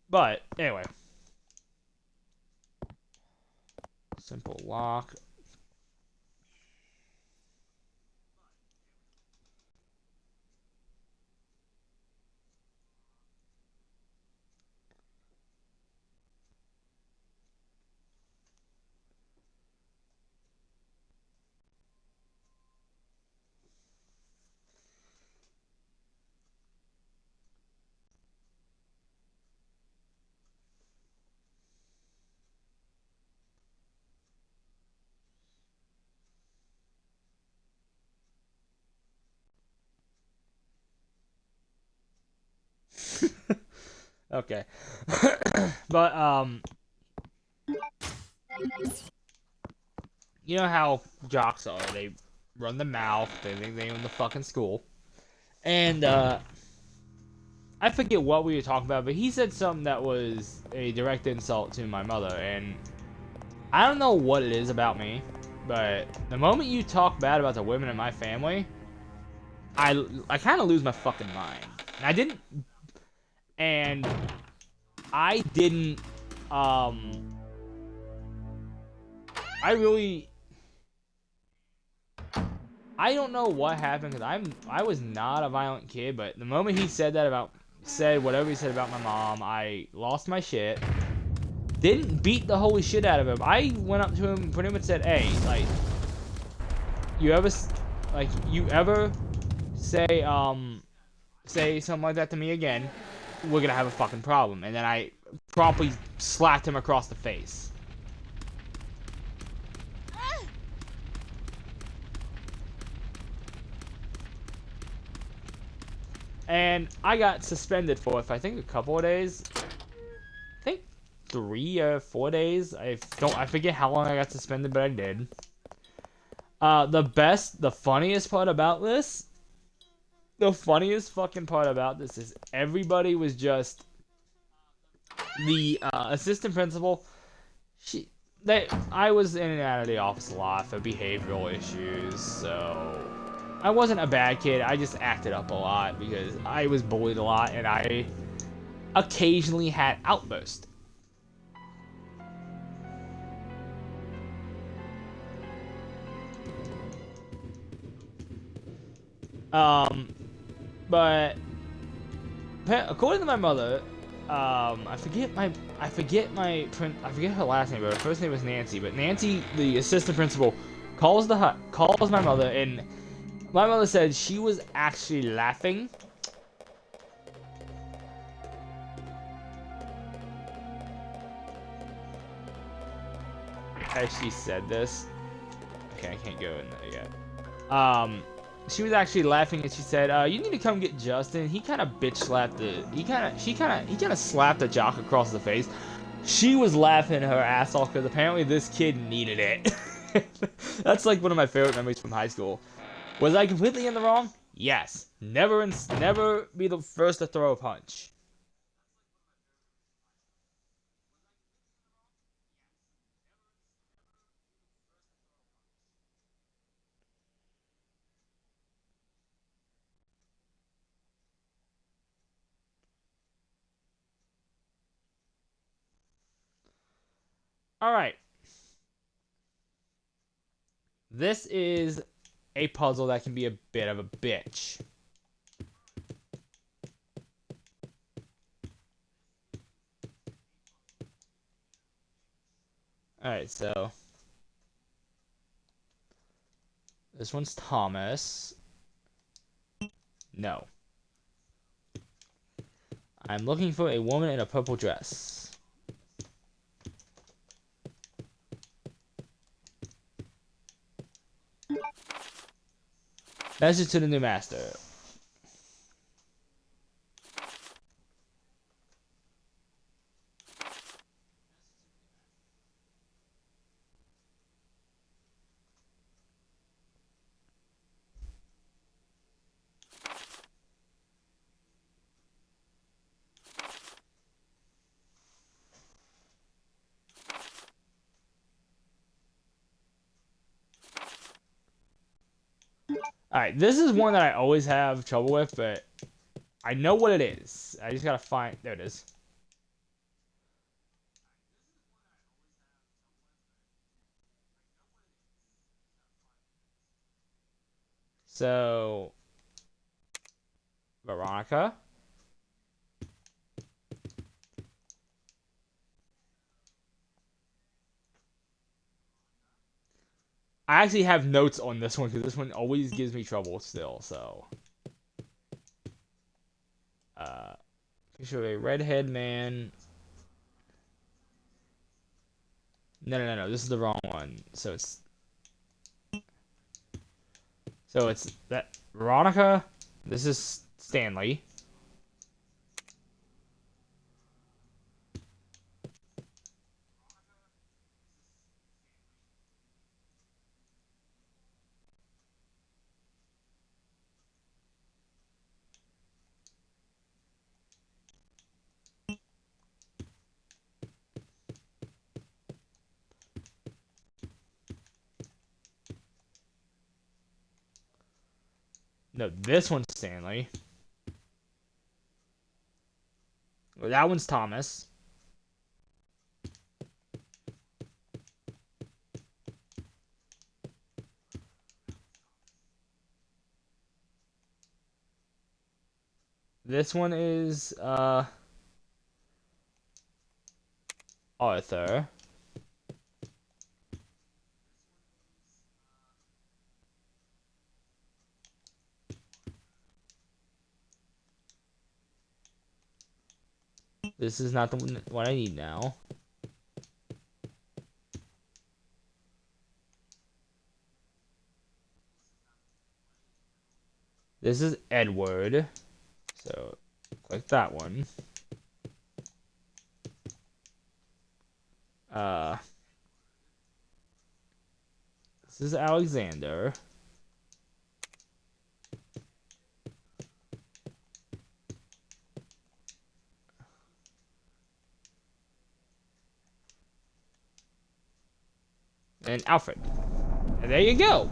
But, anyway. Simple lock. Okay. But, you know how jocks are. They run the mouth. They think they own the fucking school. And I forget what we were talking about, but he said something that was a direct insult to my mother. And I don't know what it is about me, but the moment you talk bad about the women in my family, I kind of lose my fucking mind. And I didn't, I really, I don't know what happened, because I was not a violent kid, but the moment he said whatever he said about my mom, I lost my shit. Didn't beat the holy shit out of him. I went up to him, pretty much said, hey, like, you ever say something like that to me again, we're gonna have a fucking problem. And then I promptly slapped him across the face. And I got suspended for it for, I think, a couple of days. I think 3 or 4 days. I forget how long I got suspended, but I did. The funniest part about this, the funniest fucking part about this is everybody was just the assistant principal. I was in and out of the office a lot for behavioral issues, so I wasn't a bad kid. I just acted up a lot because I was bullied a lot, and I occasionally had outbursts. But according to my mother, I forget her last name, but her first name was Nancy. But Nancy, the assistant principal, calls my mother, and my mother said she was actually laughing. As she said this. Okay, I can't go in there yet. She was actually laughing, and she said, "You need to come get Justin. He kind of bitch slapped he kind of slapped a jock across the face." She was laughing her ass off because apparently this kid needed it. That's like one of my favorite memories from high school. Was I completely in the wrong? Yes. Never be the first to throw a punch. All right. This is a puzzle that can be a bit of a bitch. Alright, so this one's Thomas. No. I'm looking for a woman in a purple dress. Message to the new master. Alright, this is one that I always have trouble with, but I know what it is. I just gotta find... There it is. So... Veronica. I actually have notes on this one, because this one always gives me trouble still, so... Picture of a redhead man. No. This is the wrong one. So it's that Veronica. This is Stanley. No, this one's Stanley. Well, that one's Thomas. This one is Arthur. This is not the one I need now. This is Edward. So, click that one. This is Alexander. And Alfred. And there you go.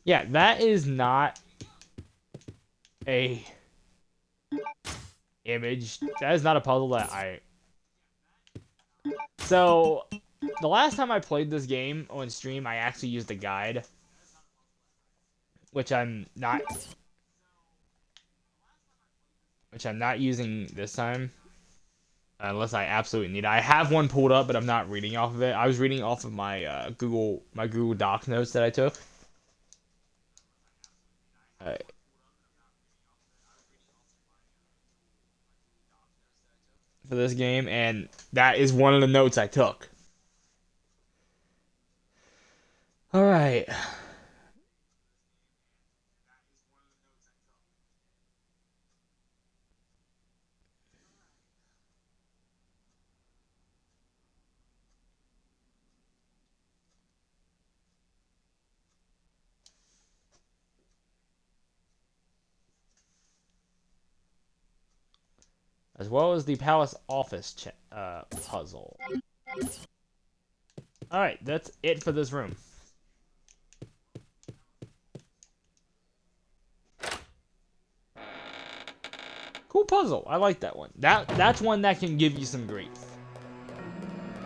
Yeah, that is not a image. That is not a puzzle that I... So, the last time I played this game on stream, I actually used a guide. Which I'm not using this time. Unless I absolutely need it. I have one pulled up, but I'm not reading off of it. I was reading off of my Google Doc notes that I took. For this game, and that is one of the notes I took. Alright. As well as the palace office puzzle. Alright, that's it for this room. Cool puzzle. I like that one. That's one that can give you some grief.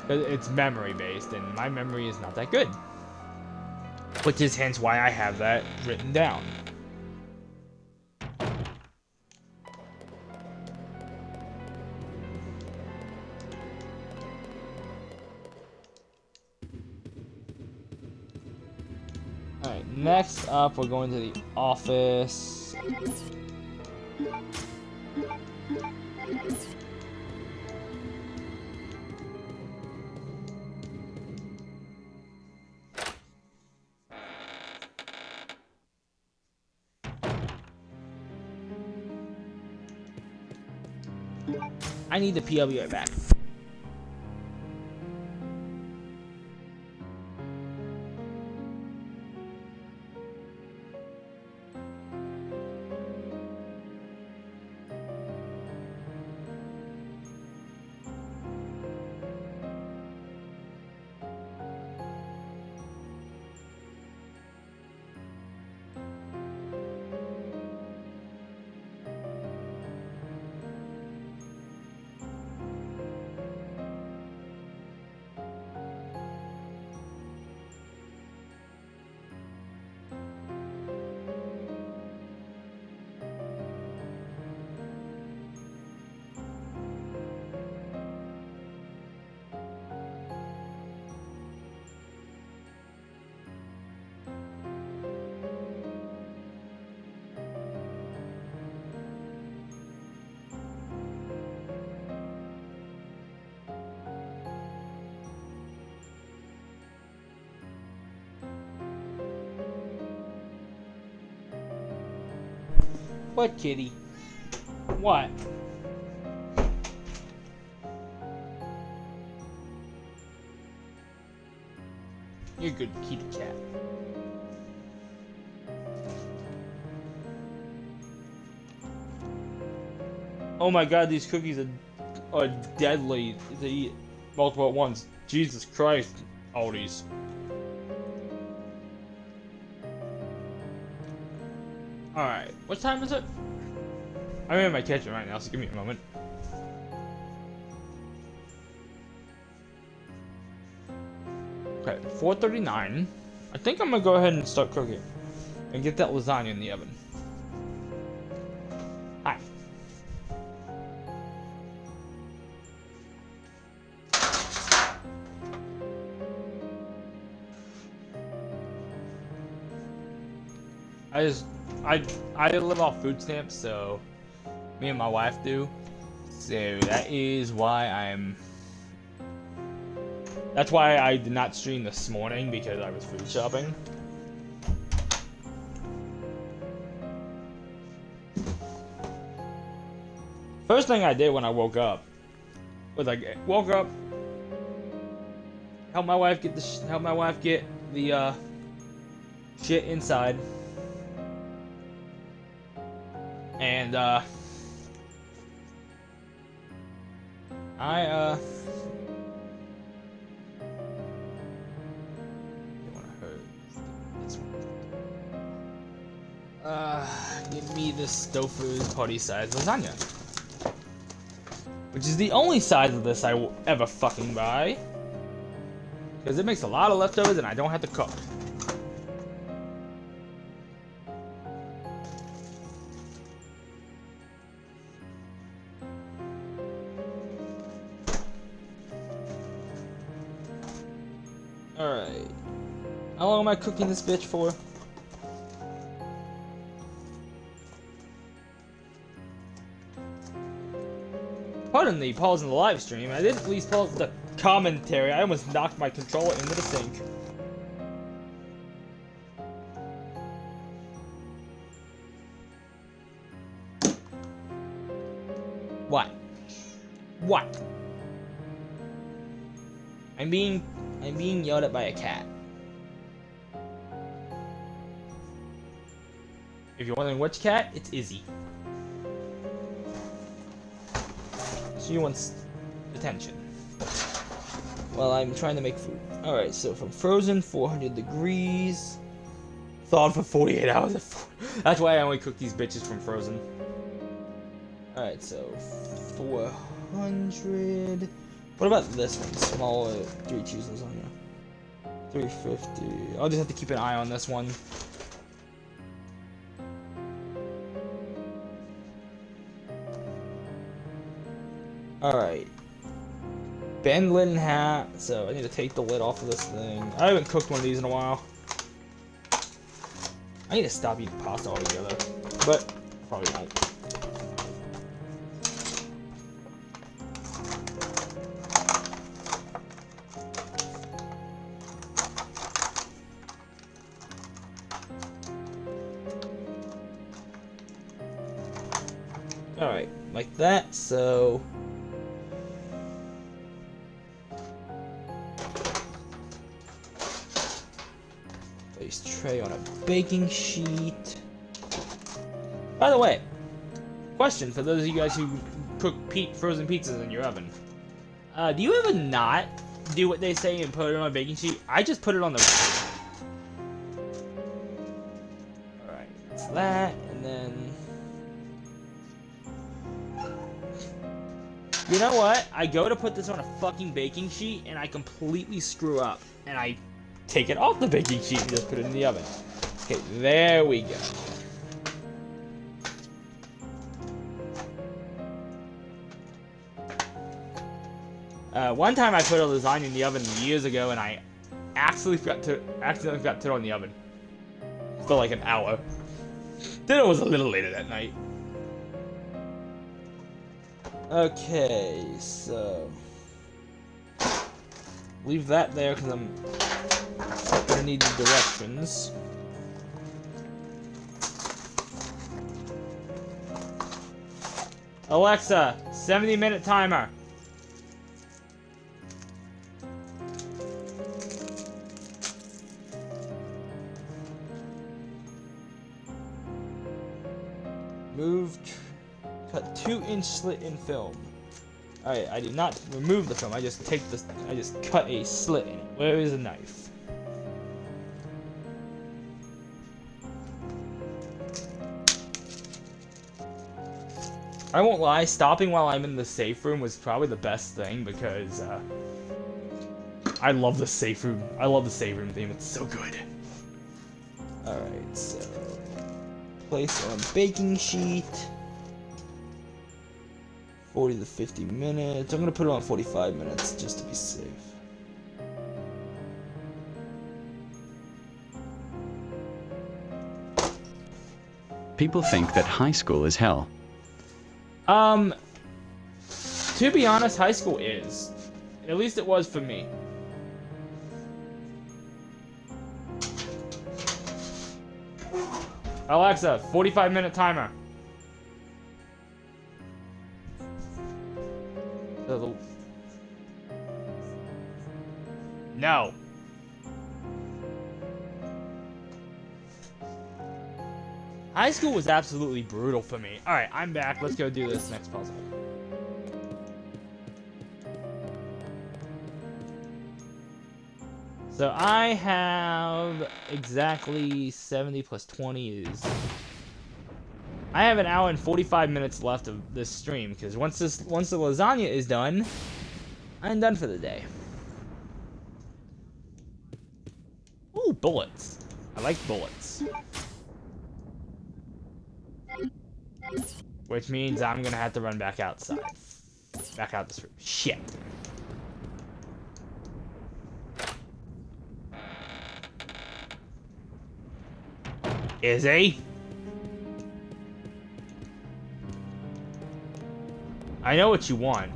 It's memory based, and my memory is not that good. Which is hence why I have that written down. Alright, next up we're going to the office. I need the pee. I'll be right back. What, kitty? What? You're a good kitty cat. Oh my god, these cookies are deadly to eat multiple at once. Jesus Christ, Aldi's. Alright, what time is it? I'm in my kitchen right now, so give me a moment. Okay, 4:39. I think I'm gonna go ahead and start cooking. And get that lasagna in the oven. Hi. I live off food stamps, so me and my wife do. So that is why that's why I did not stream this morning, because I was food shopping. First thing I did when I woke up was I woke up, help my wife get the shit inside. And give me this tofu party-sized lasagna, which is the only size of this I will ever fucking buy, because it makes a lot of leftovers and I don't have to cook. Alright. How long am I cooking this bitch for? Pardon the pause in the live stream. I did at least pause the commentary. I almost knocked my controller into the sink. What? What? I'm being yelled at by a cat. If you're wondering which cat, it's Izzy. She wants attention. Well, I'm trying to make food. Alright, so from frozen, 400 degrees. Thawed for 48 hours. That's why I only cook these bitches from frozen. Alright, so 400. What about this one? Small 3 cheese lasagna. 350. I'll just have to keep an eye on this one. Alright. Bend lid in half. So I need to take the lid off of this thing. I haven't cooked one of these in a while. I need to stop eating pasta altogether. But probably won't. Alright, like that, so place tray on a baking sheet. By the way, question for those of you guys who cook frozen pizzas in your oven. Do you ever not do what they say and put it on a baking sheet? I just put it on the... Alright, that's that, and then... You know what? I go to put this on a fucking baking sheet and I completely screw up. And I take it off the baking sheet and just put it in the oven. Okay, there we go. One time I put a lasagna in the oven years ago and I accidentally forgot to put it on the oven for like an hour. Dinner was a little later that night. Okay, so leave that there because I'm gonna need the directions. Alexa, 70-minute timer. Cut 2-inch slit in film. Alright, I did not remove the film, I just cut a slit in it. Where is the knife? I won't lie, stopping while I'm in the safe room was probably the best thing because I love the safe room. I love the safe room theme. It's so good. Alright, so place on baking sheet. 40 to 50 minutes. I'm gonna put it on 45 minutes just to be safe. People think that high school is hell. To be honest, high school is. At least it was for me. Alexa, 45-minute timer. No. High school was absolutely brutal for me. Alright, I'm back. Let's go do this next puzzle. So I have exactly 70 plus 20 is... I have an hour and 45 minutes left of this stream, because once the lasagna is done, I'm done for the day. Ooh, bullets. I like bullets. Which means I'm gonna have to run back outside. Back out this room. Shit. Is he? I know what you want.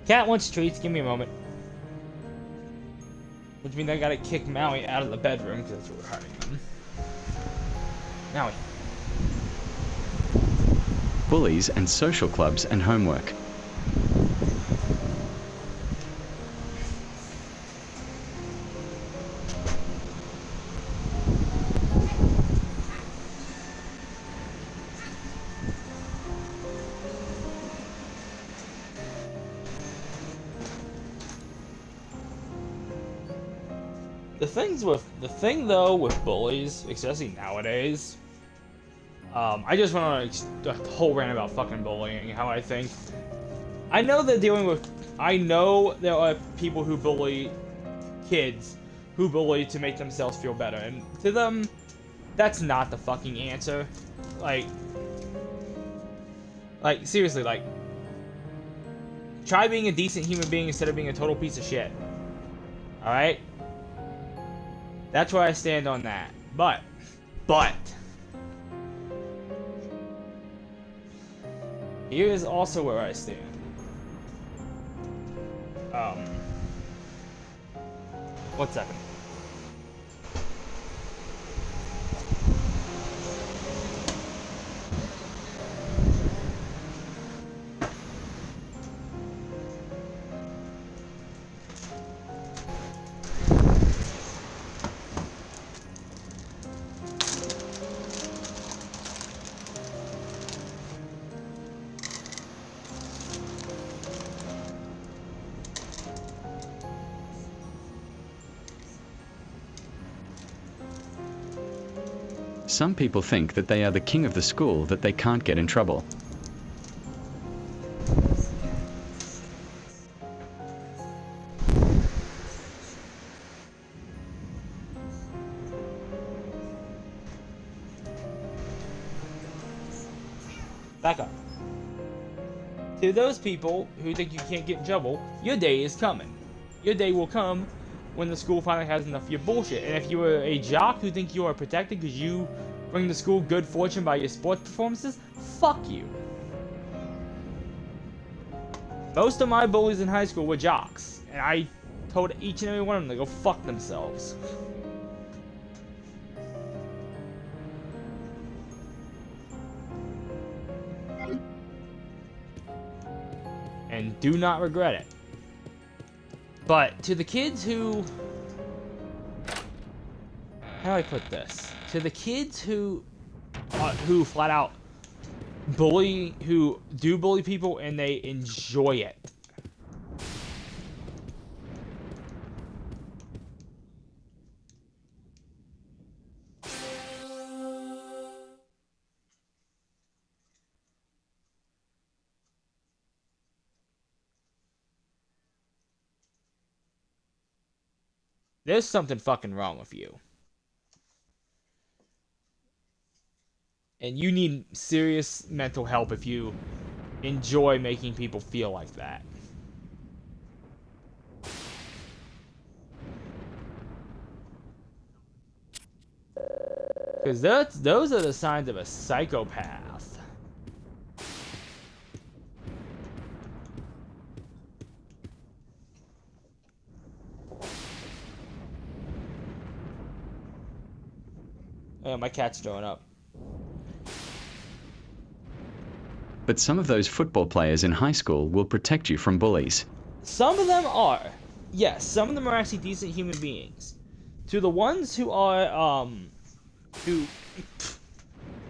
Cat wants treats. Give me a moment. Which means I gotta kick Maui out of the bedroom because that's where we're hiding him. Maui. Bullies and social clubs and homework. The thing though with bullies, especially nowadays, I just went on a whole rant about fucking bullying, how I think. I know there are people who bully kids, who bully to make themselves feel better, and to them, that's not the fucking answer. Like seriously, like, try being a decent human being instead of being a total piece of shit. Alright? That's where I stand on that. But, here's also where I stand. 1 second. Some people think that they are the king of the school, that they can't get in trouble. Back up. To those people who think you can't get in trouble, your day is coming. Your day will come when the school finally has enough of your bullshit. And if you are a jock who think you are protected because you bring the school good fortune by your sports performances, fuck you. Most of my bullies in high school were jocks, and I told each and every one of them to go fuck themselves. And do not regret it. But to the kids who... How do I put this? To the kids who flat out bully, who do bully people and they enjoy it. there's something fucking wrong with you. And you need serious mental help if you enjoy making people feel like that. Because those are the signs of a psychopath. Oh, my cat's throwing up. But some of those football players in high school will protect you from bullies. Some of them are. Yes, some of them are actually decent human beings. To the ones who are,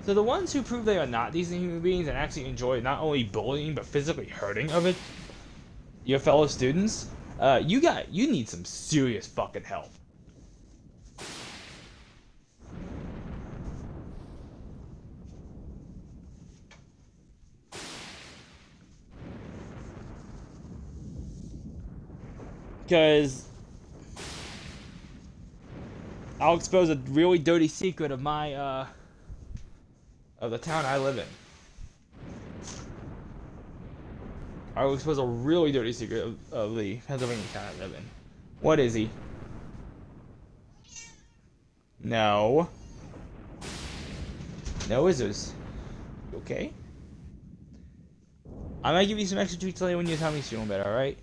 So the ones who prove they are not decent human beings and actually enjoy not only bullying but physically hurting of it, your fellow students, you need some serious fucking help. Because I'll expose a really dirty secret of my, of the town I live in. I will expose a really dirty secret of the Pennsylvania town I live in. What is he? No. No Izzers. You okay? I might give you some extra treats later when your tummy's feeling better, alright?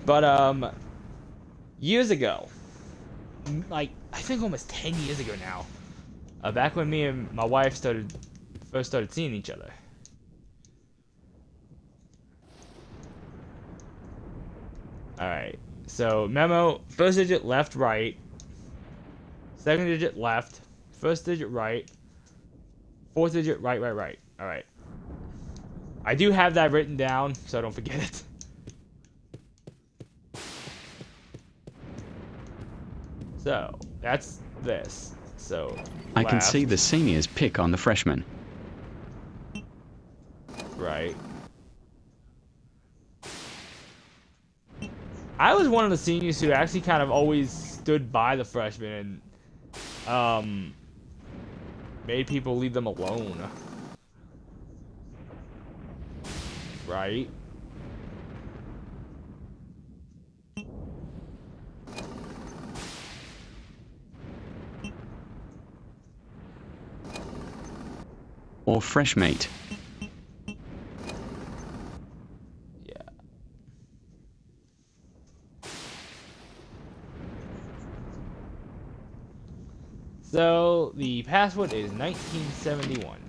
But, years ago, like, I think almost 10 years ago now, back when me and my wife first started seeing each other. Alright, so memo, first digit left, right, second digit left, first digit right, fourth digit right, right, right. Alright. I do have that written down, so I don't forget it. So, that's this. So, I can left, see the seniors pick on the freshmen. right. I was one of the seniors who actually kind of always stood by the freshmen and made people leave them alone. Right? Or freshmate. Yeah. So, the password is 1971.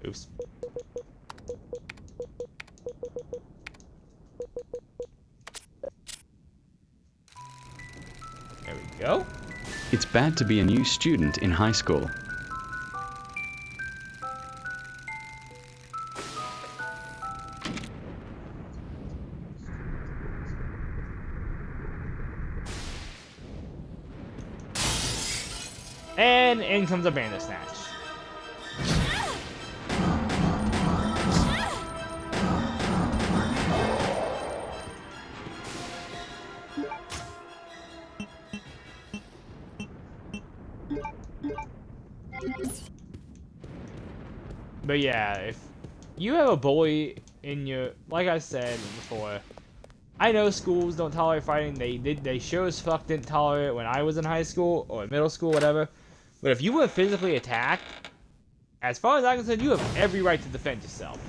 Oops. There we go. It's bad to be a new student in high school. And in comes a Bandersnatch. But yeah, if you have a bully in your, like I said before, I know schools don't tolerate fighting. They sure as fuck didn't tolerate it when I was in high school or middle school, whatever. But if you were physically attacked, as far as I'm concerned, you have every right to defend yourself.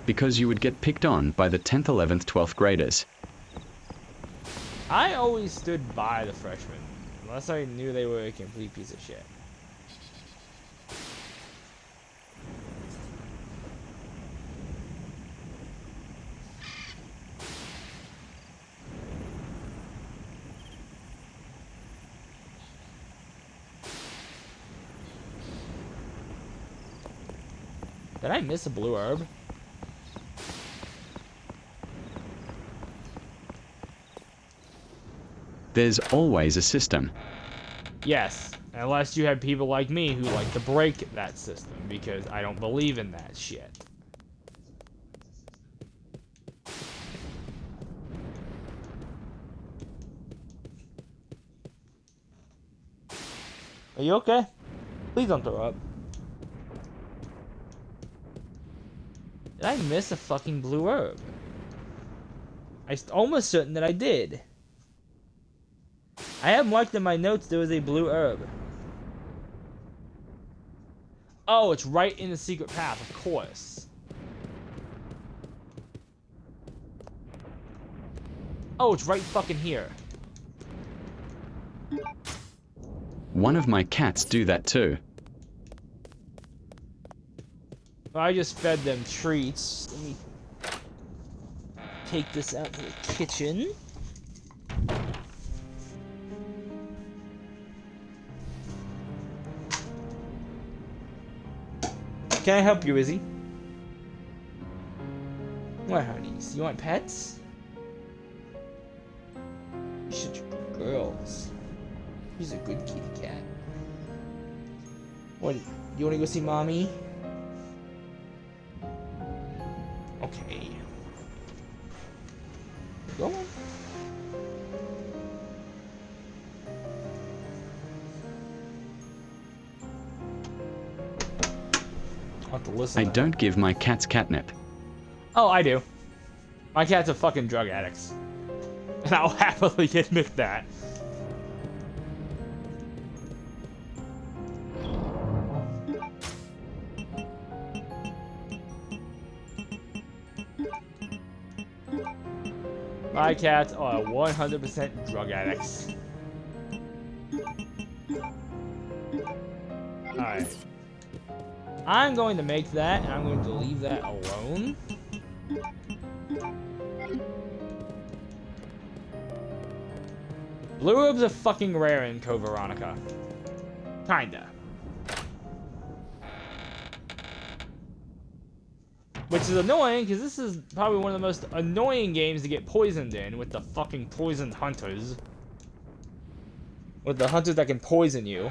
Because you would get picked on by the 10th, 11th, 12th graders. I always stood by the freshmen, unless I knew they were a complete piece of shit. Did I miss a blue herb? There's always a system. Yes, unless you have people like me who like to break that system, because I don't believe in that shit. Are you okay? Please don't throw up. Did I miss a fucking blue herb? Almost certain that I did. I have marked in my notes there was a blue herb. Oh, it's right in the secret path, of course. Oh, it's right fucking here. One of my cats do that too. I just fed them treats. Let me take this out to the kitchen. Can I help you, Izzy? What, honeys? You want pets? You're such good girls. She's a good kitty cat. What? You want to go see mommy? Okay. Go on. I'll have to listen. I don't give my cats catnip. Oh, I do. My cats are fucking drug addicts. And I'll happily admit that. My cats are 100% drug addicts. Alright. I'm going to make that, and I'm going to leave that alone. Blue herbs are fucking rare in Code Veronica. Kinda. Which is annoying, because this is probably one of the most annoying games to get poisoned in, with the fucking poisoned hunters. With the hunters that can poison you.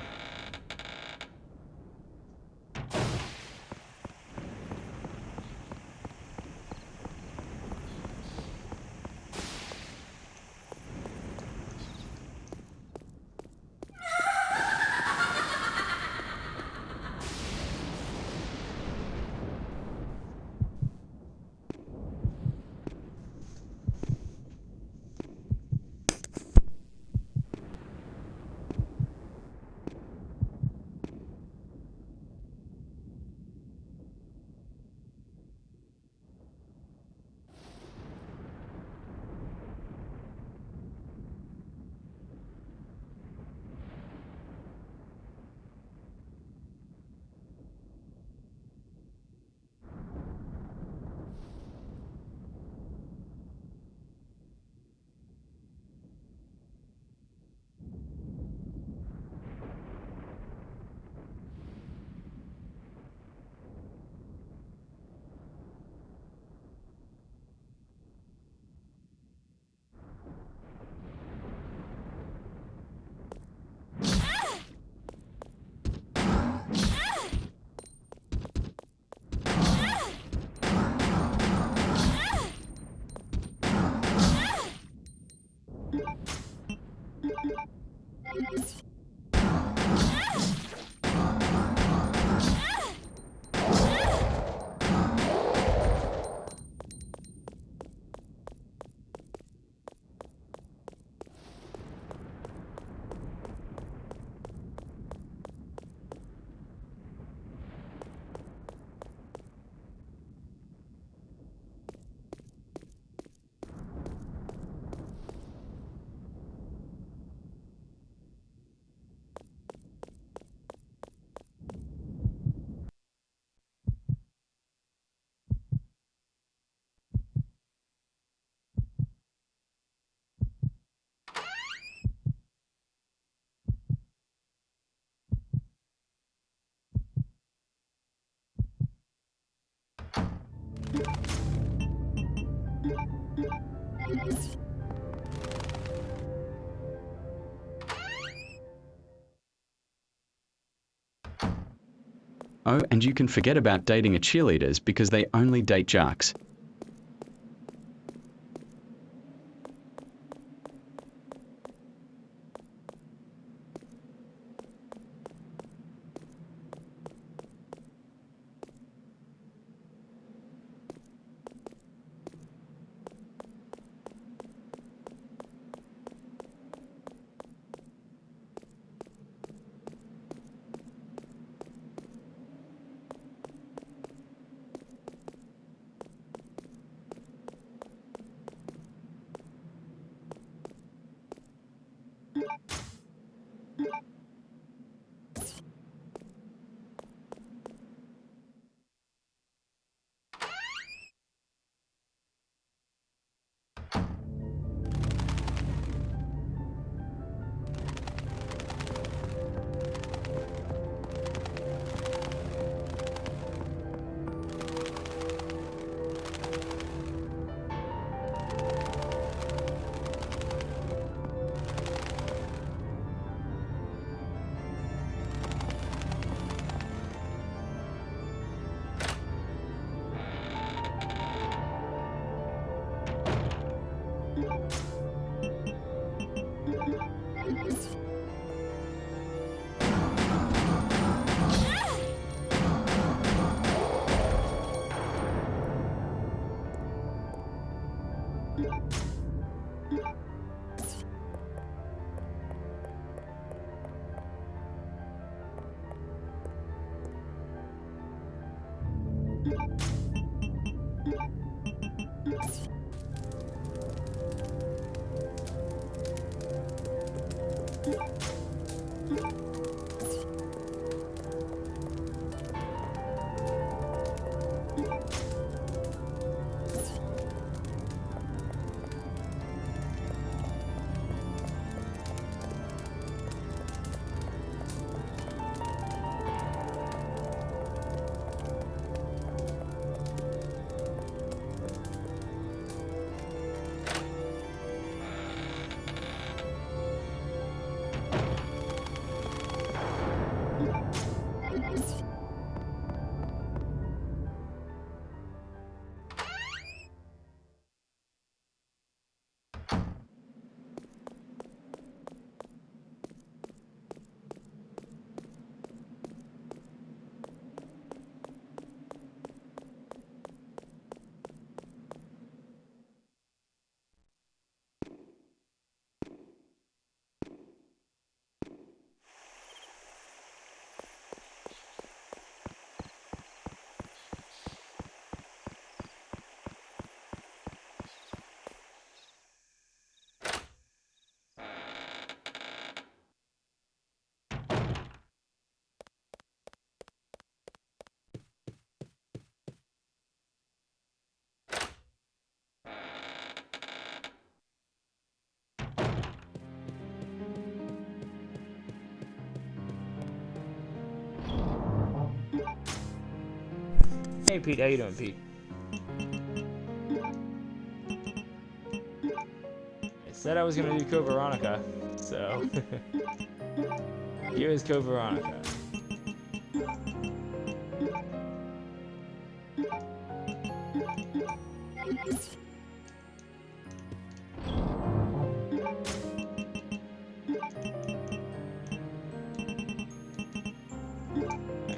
Oh, and you can forget about dating a cheerleaders because they only date jocks. Hey Pete, how you doing, Pete? I said I was gonna do Code Veronica, so here is Code Veronica.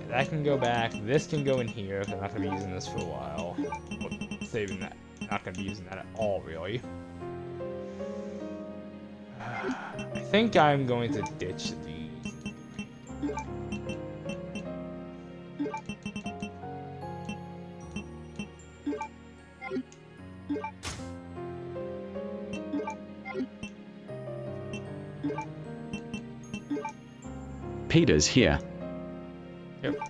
That can go back. This can go in here. I'm not gonna be using this for a while. Well, saving that. Not gonna be using that at all, really. I think I'm going to ditch these. Peter's here. Yep. Shit.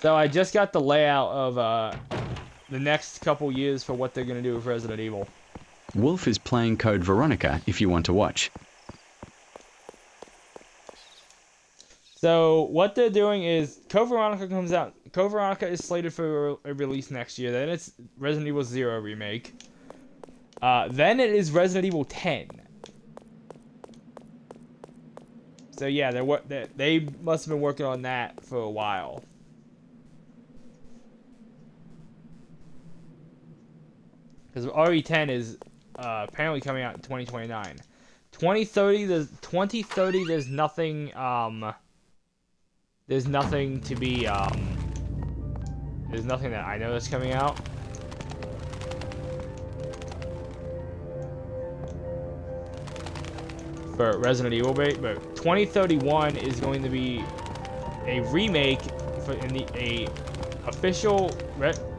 So I just got the layout of the next couple years for what they're gonna do with Resident Evil. Wolf is playing Code Veronica if you want to watch. So what they're doing is Code Veronica comes out. Code Veronica is slated for a release next year. Then it's Resident Evil 0 remake. Then it is Resident Evil 10. So yeah, they must have been working on that for a while. Because RE10 is apparently coming out in 2029. 2030, there's nothing there's nothing to be there's nothing that I know that's coming out. For Resident Evil, but 2031 is going to be a remake for a official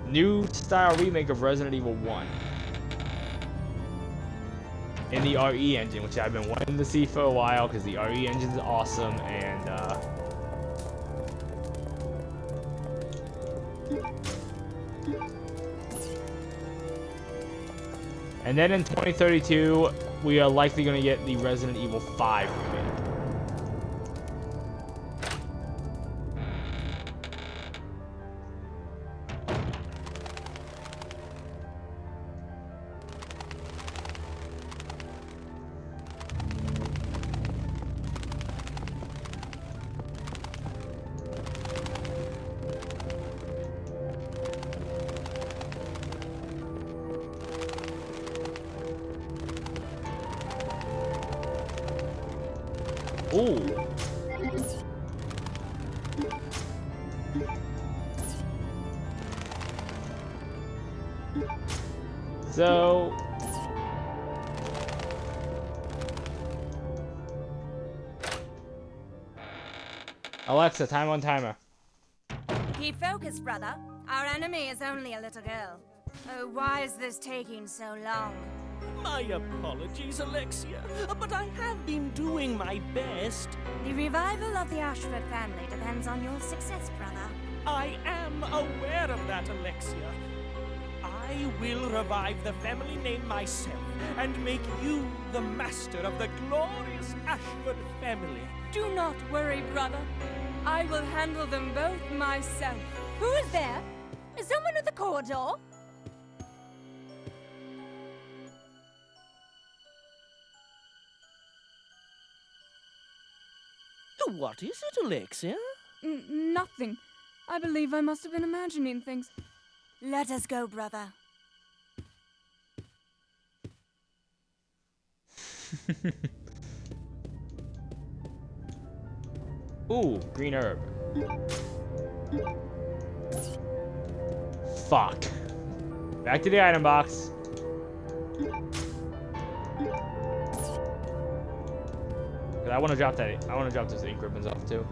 new style remake of Resident Evil 1 in the RE engine, which I've been wanting to see for a while because the RE engine is awesome. And then in 2032, we are likely going to get the Resident Evil 5 remake. Ooh. So Alexa, time on timer. Keep focused, brother. Our enemy is only a little girl. Oh, why is this taking so long? My apologies, Alexia, but I have been doing my best. The revival of the Ashford family depends on your success, brother. I am aware of that, Alexia. I will revive the family name myself and make you the master of the glorious Ashford family. Do not worry, brother. I will handle them both myself. Who is there? Is someone at the corridor? What is it, Alexia? Nothing. I believe I must have been imagining things. Let us go, brother. Ooh, green herb. Fuck. Back to the item box. I want to drop that. I want to drop those ink ribbons off too.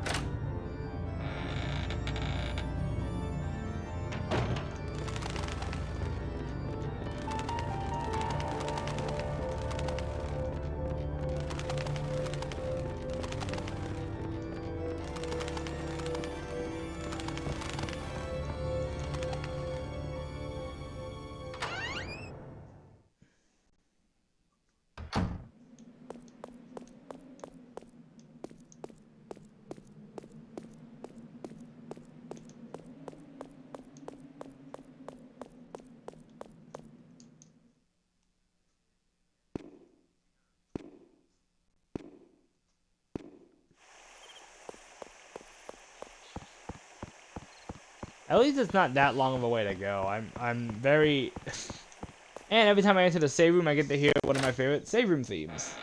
At least it's not that long of a way to go. I'm very and every time I enter the save room I get to hear one of my favorite save room themes.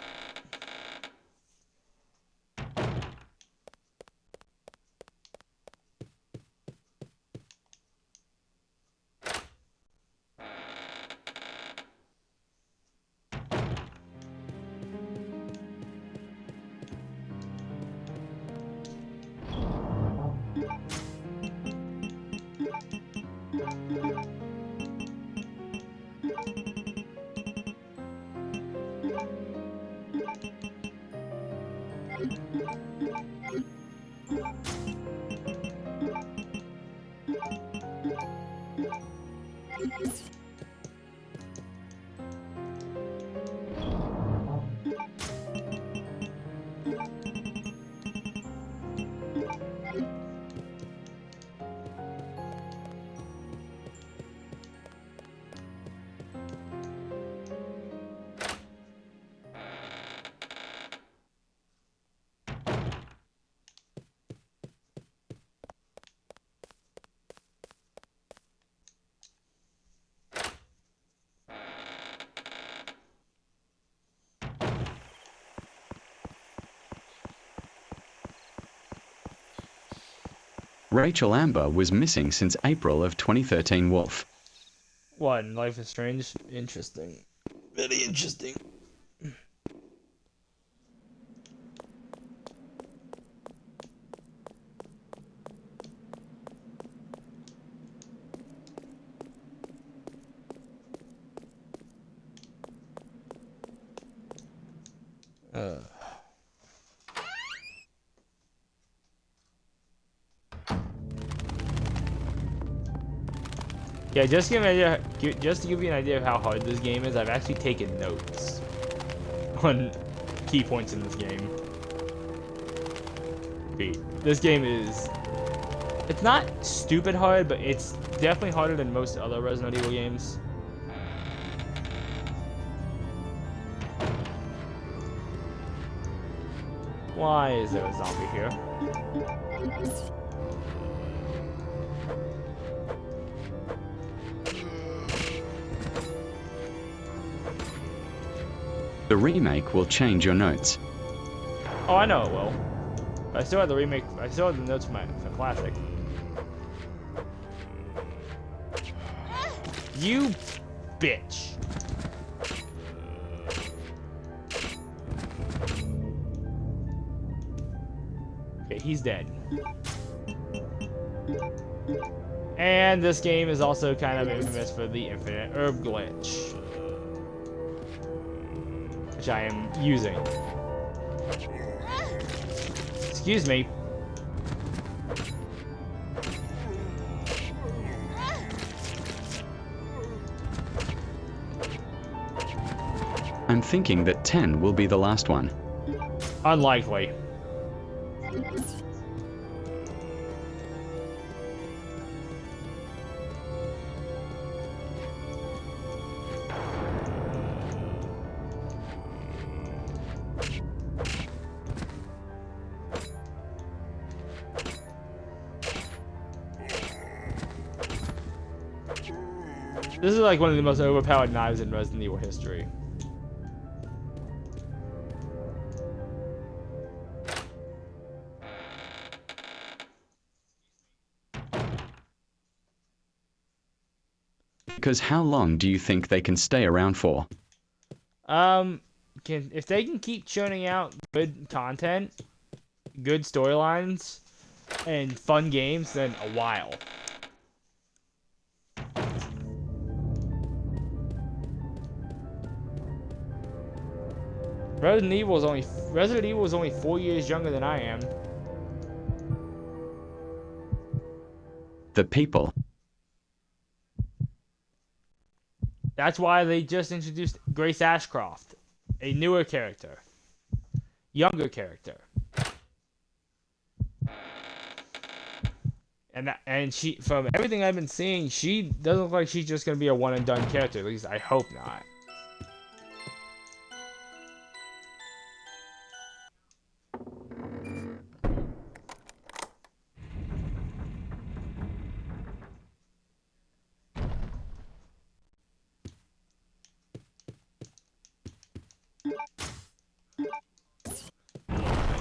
Rachel Amber was missing since April of 2013. Wolf. What, in Life is Strange? Interesting. Very interesting. Yeah, just to give you an idea, just to give you an idea of how hard this game is, I've actually taken notes on key points in this game. This game is, it's not stupid hard, but it's definitely harder than most other Resident Evil games. Why is there a zombie here? The remake will change your notes. Oh, I know it will. I still have the remake. I still have the notes for classic. You bitch. Okay, he's dead. And this game is also kind of infamous for the infinite herb glitch, which I am using. Excuse me. I'm thinking that 10 will be the last one. Unlikely. This is like one of the most overpowered knives in Resident Evil history. Because how long do you think they can stay around for? If they can keep churning out good content, good storylines, and fun games, then a while. Resident Evil is only 4 years younger than I am. The people. That's why they just introduced Grace Ashcroft, a newer character, younger character, and she, from everything I've been seeing, she doesn't look like she's just gonna be a one and done character. At least I hope not.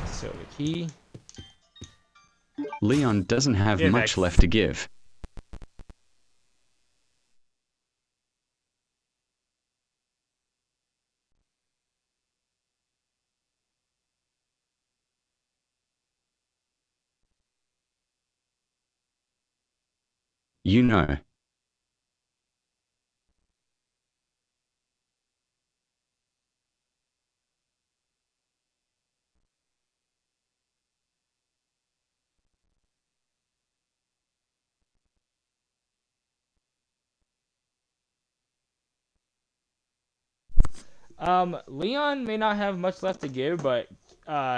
So the key. Leon doesn't have Yeah, much Max. left to give. You know. Leon may not have much left to give, but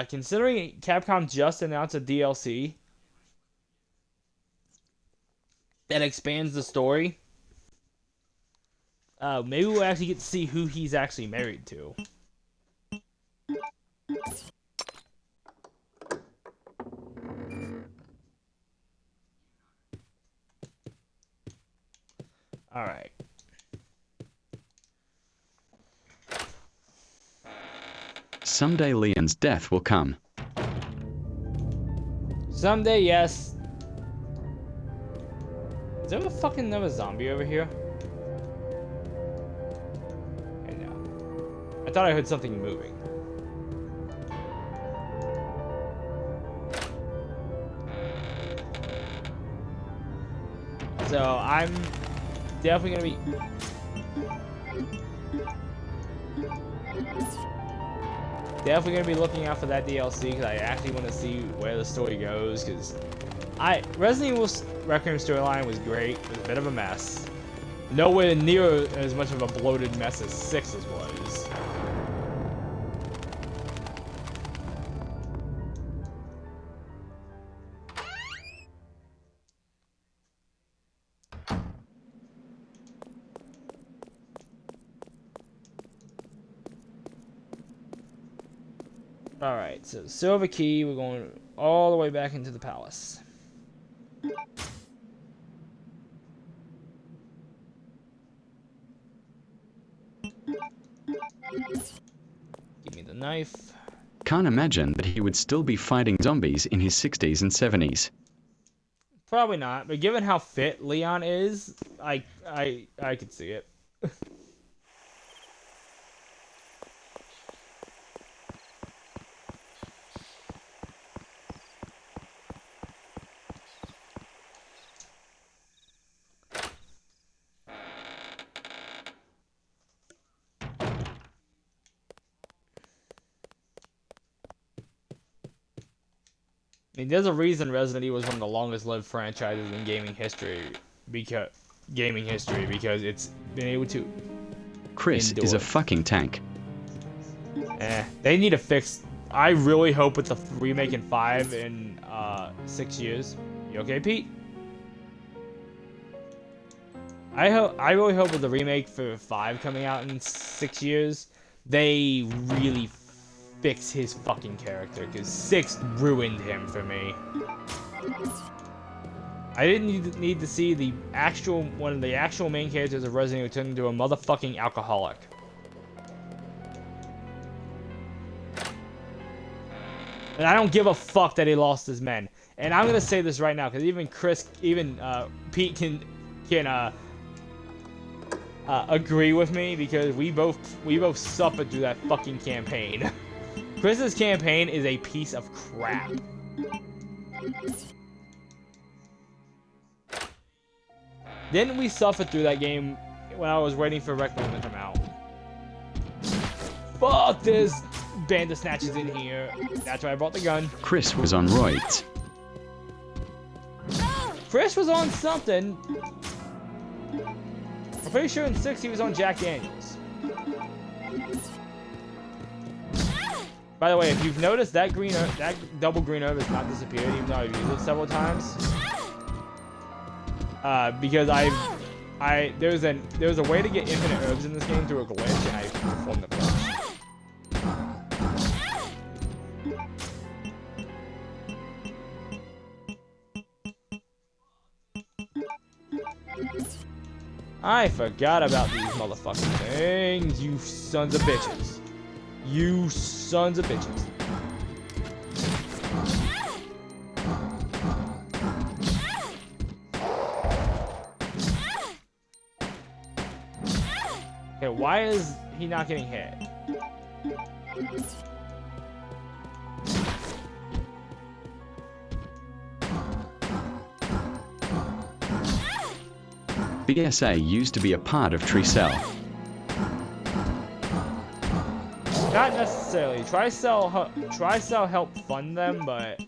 considering Capcom just announced a DLC that expands the story, maybe we'll actually get to see who he's actually married to. Alright. Someday Leon's death will come. Someday, yes. Is there a fucking another zombie over here? I know. I thought I heard something moving. So I'm definitely gonna be looking out for that DLC because I actually want to see where the story goes. Because Resident Evil Requiem storyline was great. It was a bit of a mess. Nowhere near as much of a bloated mess as 6's was. Alright, so Silver Key, we're going all the way back into the palace. Give me the knife. Can't imagine that he would still be fighting zombies in his 60s and 70s. Probably not, but given how fit Leon is, I could see it. I mean, there's a reason Resident Evil is one of the longest-lived franchises in gaming history because it's been able to. Chris is a fucking tank. They need to fix. I really hope with the remake in 5 in 6 years. You okay, Pete? I really hope with the remake for 5 coming out in 6 years, they really fix his fucking character, because 6 ruined him for me. I didn't need to see one of the actual main characters of Resident Evil turn into a motherfucking alcoholic. And I don't give a fuck that he lost his men. And I'm gonna say this right now, because even Pete can agree with me, because we both suffered through that fucking campaign. Chris's campaign is a piece of crap. Didn't we suffer through that game when I was waiting for Requiem to come out? Fuck, there's Bandersnatches in here. That's why I brought the gun. Chris was on roids. Chris was on something. I'm pretty sure in 6 he was on Jack Daniels. By the way, if you've noticed, that double green herb has not disappeared, even though I've used it several times. Because there was a way to get infinite herbs in this game through a glitch, and I performed the glitch. I forgot about these motherfucking things, you sons of bitches. You sons of bitches. Okay, why is he not getting hit? BSA used to be a part of Tricell. Not necessarily. Tricell helped fund them, but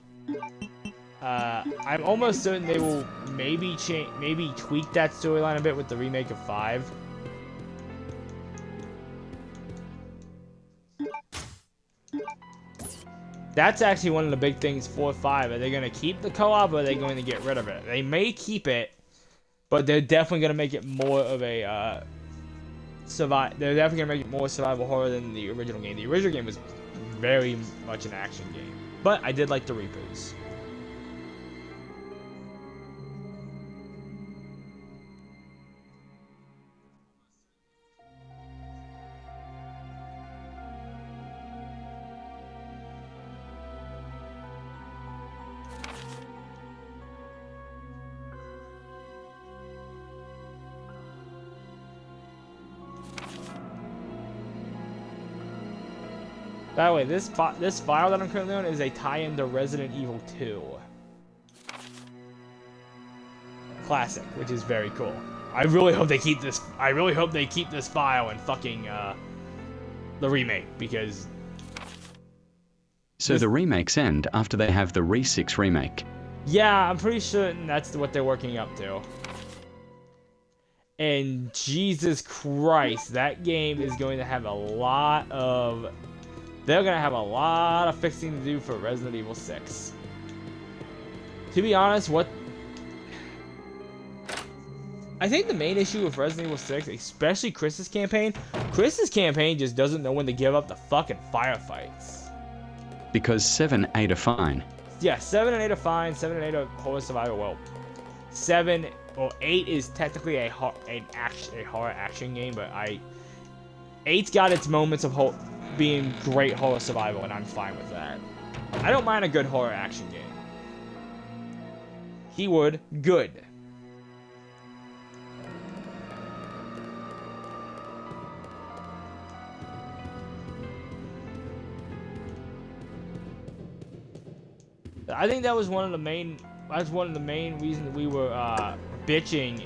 I'm almost certain they will maybe tweak that storyline a bit with the remake of 5. That's actually one of the big things for 5. Are they going to keep the co-op or are they going to get rid of it? They may keep it, but they're definitely going to make it more of a they're definitely going to make it more survival horror than the original game. The original game was very much an action game, but I did like the Reapers. By the way, this file that I'm currently on is a tie-in to Resident Evil 2 Classic, which is very cool. I really hope they keep this. I really hope they keep this file and fucking the remake, because. So the remakes end after they have the Re-6 remake. Yeah, I'm pretty sure that's what they're working up to. And Jesus Christ, that game is going to have a lot of. They're going to have a lot of fixing to do for Resident Evil 6. To be honest, I think the main issue with Resident Evil 6, especially Chris's campaign just doesn't know when to give up the fucking firefights. Because 7, 8 are fine. Yeah, 7 and 8 are fine. 7 and 8 are horror survival. Well, 8 is technically a horror action game, but 8's got its moments of being great horror survival, and I'm fine with that. I don't mind a good horror action game. Keyword, good. I think that was one of the main reasons we were bitching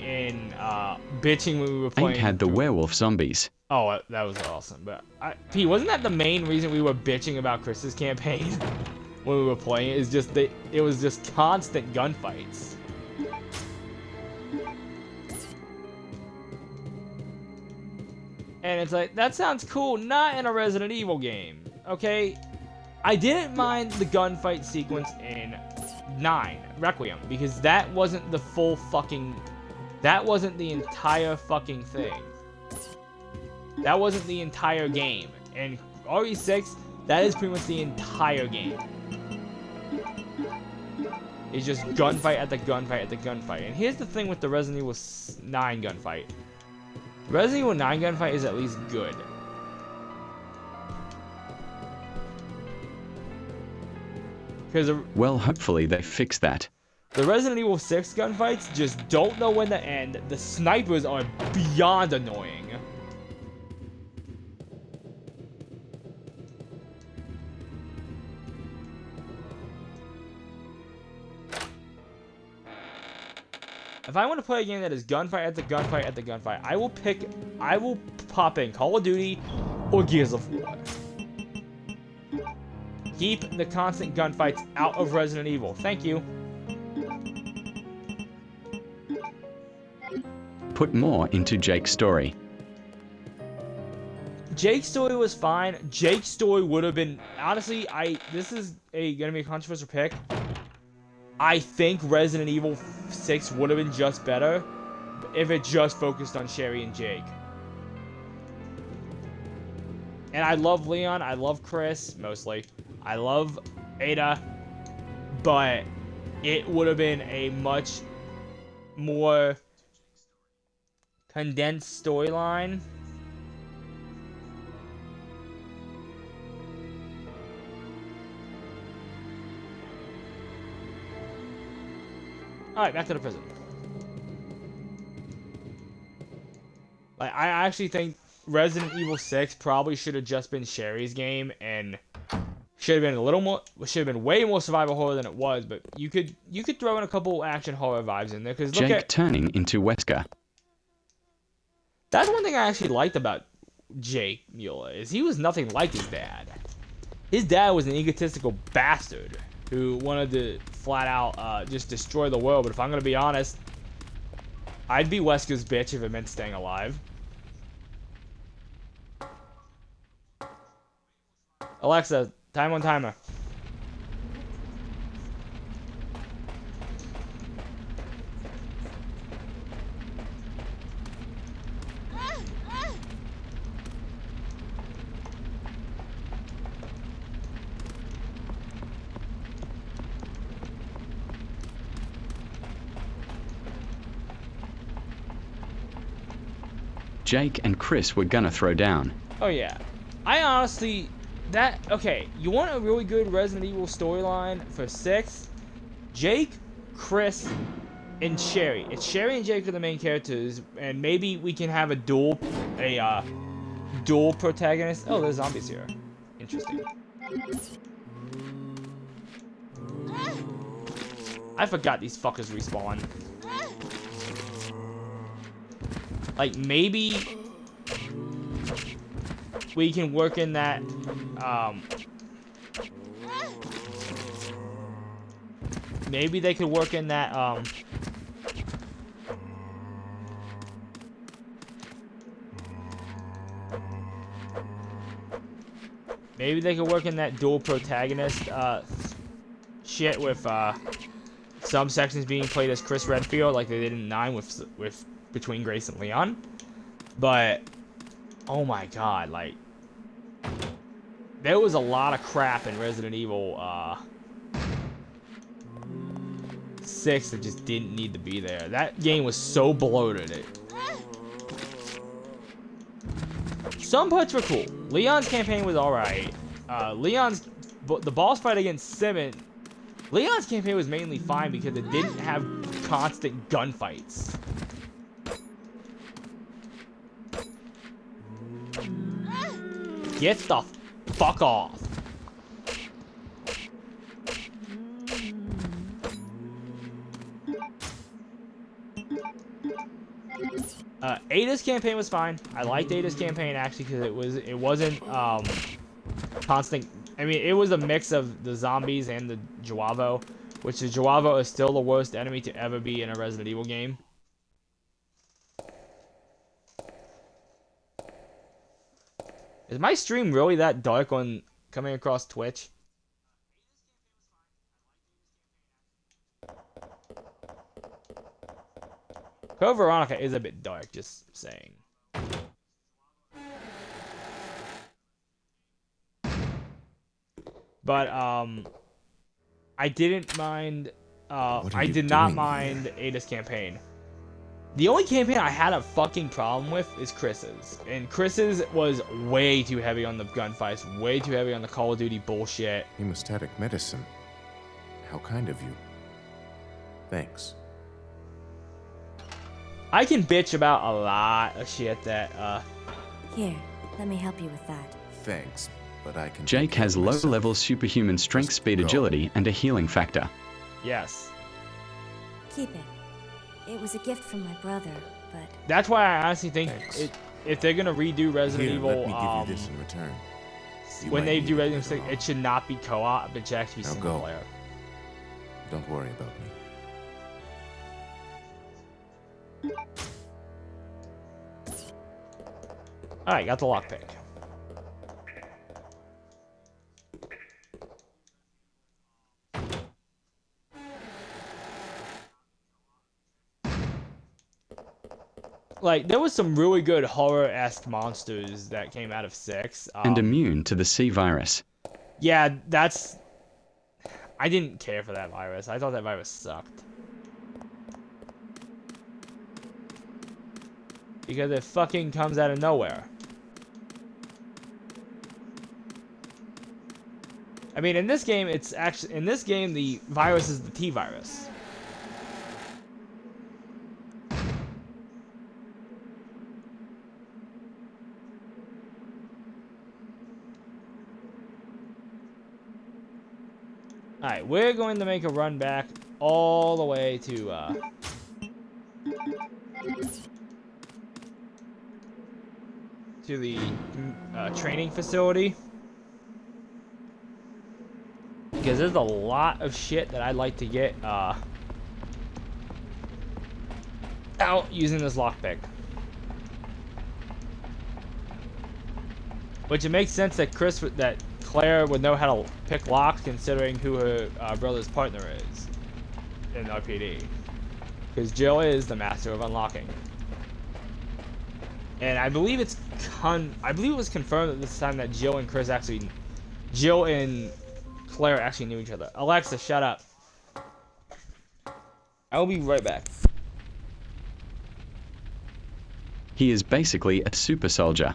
when we were playing. 8 had the werewolf zombies. Oh, that was awesome. But Pete, wasn't that the main reason we were bitching about Chris's campaign when we were playing? It was just constant gunfights. And it's like, that sounds cool, not in a Resident Evil game, okay? I didn't mind the gunfight sequence in 9, Requiem, because that wasn't the that wasn't the entire fucking thing. That wasn't the entire game. And RE6, that is pretty much the entire game. It's just gunfight at the gunfight at the gunfight. And here's the thing with the Resident Evil 9 gunfight. The Resident Evil 9 gunfight is at least good. Well, hopefully they fix that. The Resident Evil 6 gunfights just don't know when to end. The snipers are beyond annoying. If I want to play a game that is gunfight at the gunfight at the gunfight, I will pop in Call of Duty or Gears of War. Keep the constant gunfights out of Resident Evil. Thank you. Put more into Jake's story. Jake's story was fine. Jake's story would have been, honestly, this is gonna be a controversial pick. I think Resident Evil 6 would have been just better if it just focused on Sherry and Jake. And I love Leon, I love Chris, mostly. I love Ada, but it would have been a much more condensed storyline. Alright, back to the prison. Like, I actually think Resident Evil 6 probably should have just been Sherry's game and should have been way more survival horror than it was, but you could throw in a couple action horror vibes in there, because look Jake turning into Wesker. That's one thing I actually liked about Jake Mueller, is he was nothing like his dad. His dad was an egotistical bastard who wanted to flat out just destroy the world, but if I'm gonna be honest, I'd be Wesker's bitch if it meant staying alive. Alexa, time on timer. Jake and Chris were gonna throw down. Oh yeah. I honestly, okay, you want a really good Resident Evil storyline for 6? Jake, Chris, and Sherry. It's Sherry and Jake are the main characters, and maybe we can have a dual protagonist. Oh, there's zombies here. Interesting. I forgot these fuckers respawn. Like, maybe we can work in that, maybe they could work in that, maybe they could work in that dual protagonist, shit with, some sections being played as Chris Redfield, like they did in 9 with between Grace and Leon. But, oh my god, like, there was a lot of crap in Resident Evil, 6 that just didn't need to be there. That game was so bloated. Some parts were cool. Leon's campaign was alright. The boss fight against Simon, Leon's campaign was mainly fine because it didn't have constant gunfights. Get the fuck off. Ada's campaign was fine. I liked Ada's campaign actually because it wasn't constant. I mean, it was a mix of the zombies and the Joavo, which the Joavo is still the worst enemy to ever be in a Resident Evil game. Is my stream really that dark on coming across Twitch? Code Veronica is a bit dark, just saying. But, I didn't mind, I did not mind Ada's campaign. The only campaign I had a fucking problem with is Chris's. And Chris's was way too heavy on the gunfights, way too heavy on the Call of Duty bullshit. Hemostatic medicine. How kind of you. Thanks. I can bitch about a lot of shit that, Here, let me help you with that. Thanks, but I can... Jake has low-level superhuman strength, speed, agility, and a healing factor. Yes. Keep it. It was a gift from my brother, but... That's why I honestly think if they're gonna redo Resident Evil, let me give you this in return. When they do Resident Evil 6, it should not be co-op, it should actually be single player. Don't worry about me. Alright, got the lockpick. Like, there was some really good horror-esque monsters that came out of 6. And immune to the C virus. Yeah, that's... I didn't care for that virus. I thought that virus sucked. Because it fucking comes out of nowhere. I mean, in this game, it's actually... In this game, the virus is the T virus. Alright, we're going to make a run back all the way to, the training facility. Because there's a lot of shit that I'd like to get, out using this lockpick. Which it makes sense that Claire would know how to pick locks considering who her brother's partner is in RPD. Because Jill is the master of unlocking. And I believe it was confirmed at this time that Jill and Claire actually knew each other. Alexa, shut up. I will be right back. He is basically a super soldier.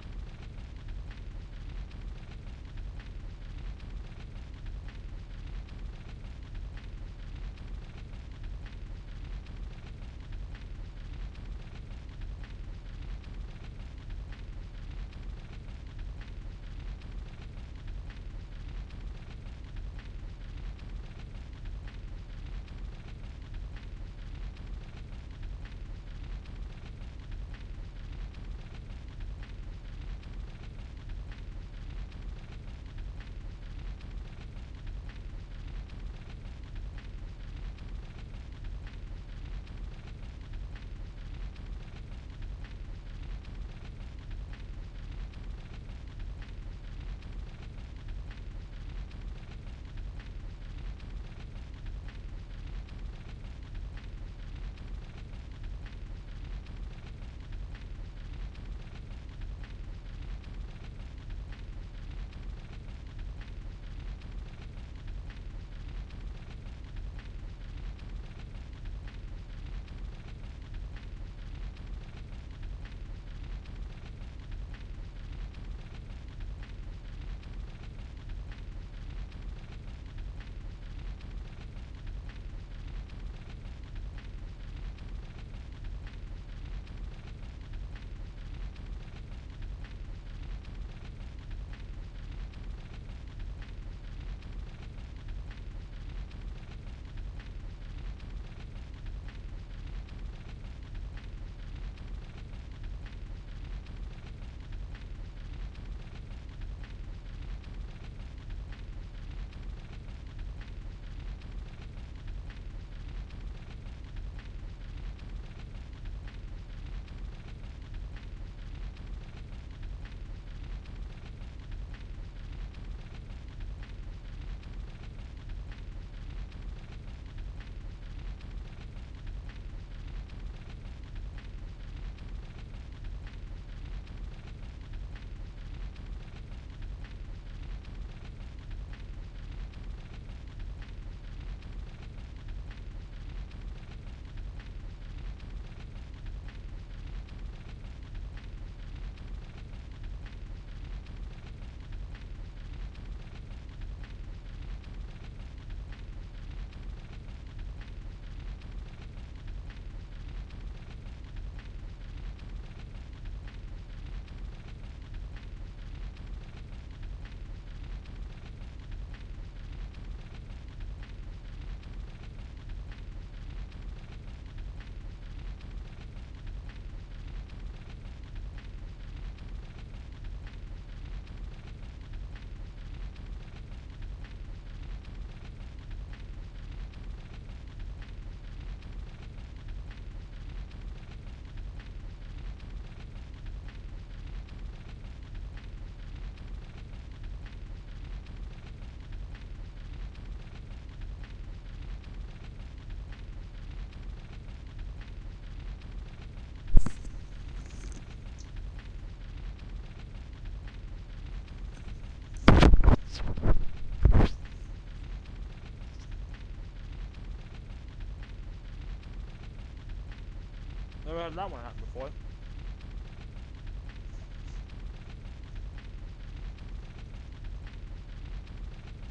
Never had that one happen before.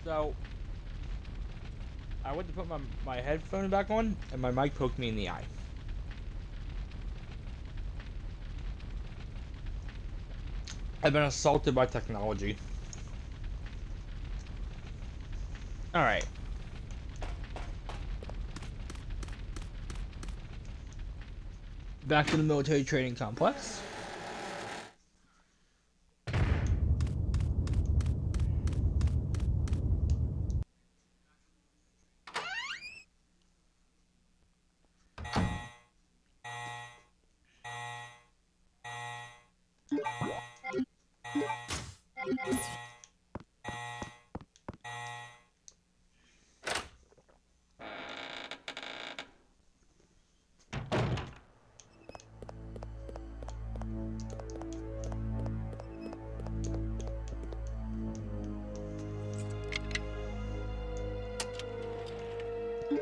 So, I went to put my headphone back on, and my mic poked me in the eye. I've been assaulted by technology. Alright. Back to the military training complex.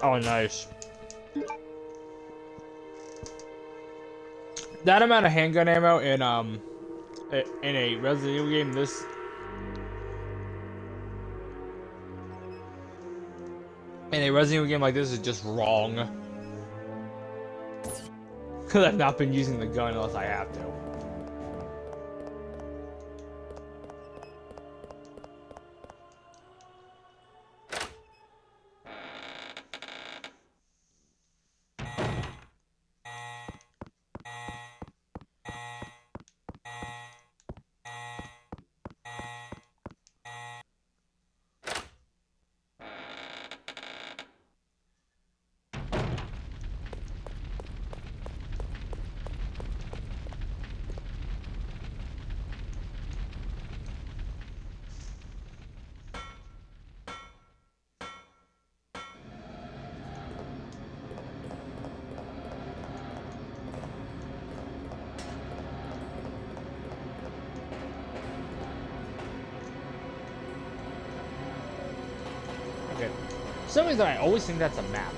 Oh, nice. that amount of handgun ammo in a Resident Evil game, this in a Resident Evil game like this is just wrong. Because I've not been using the gun unless I have to. Okay. For some reason, I always think that's a map.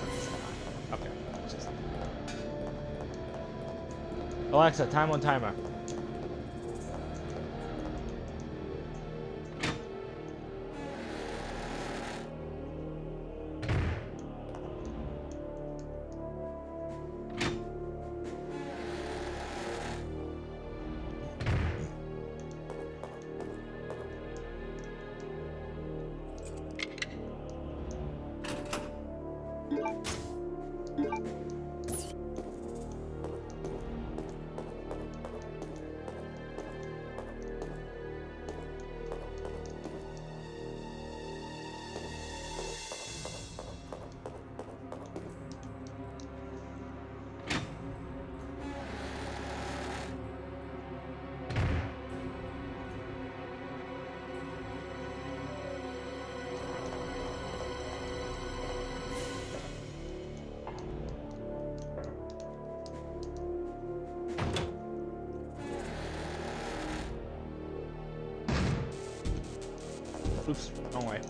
Okay. Just... Alexa, time on timer. Oops, wrong way.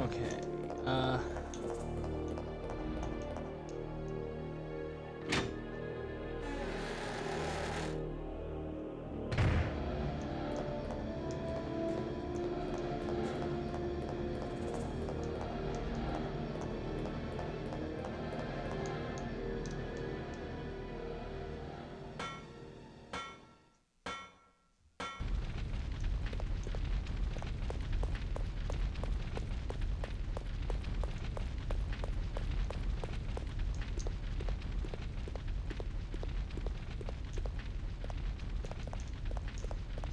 Okay,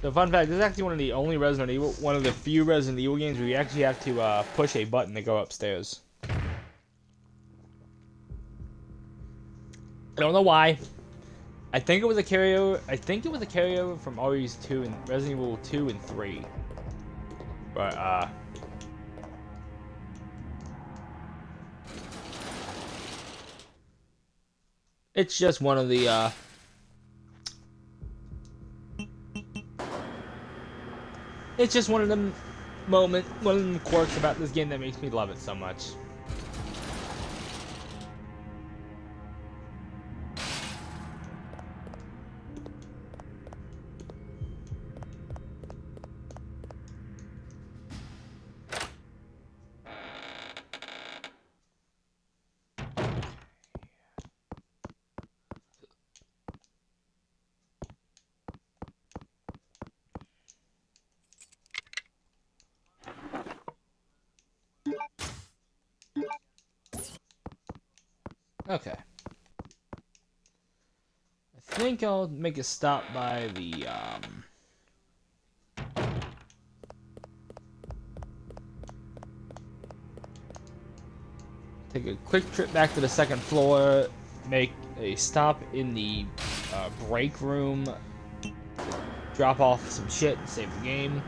So fun fact, this is actually one of the only one of the few Resident Evil games where you actually have to push a button to go upstairs. I don't know why. I think it was a carryover. I think it was a carryover from RE's 2 and Resident Evil 2 and 3. But it's just one of the it's just one of them one of them quirks about this game that makes me love it so much. Okay. I think I'll make a stop by the, take a quick trip back to the second floor, make a stop in the break room, drop off some shit and save the game.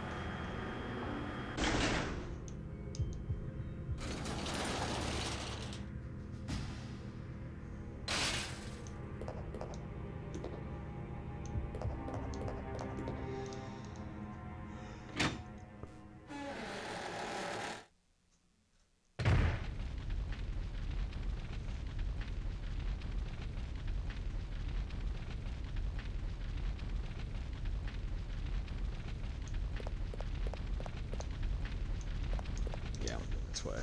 way.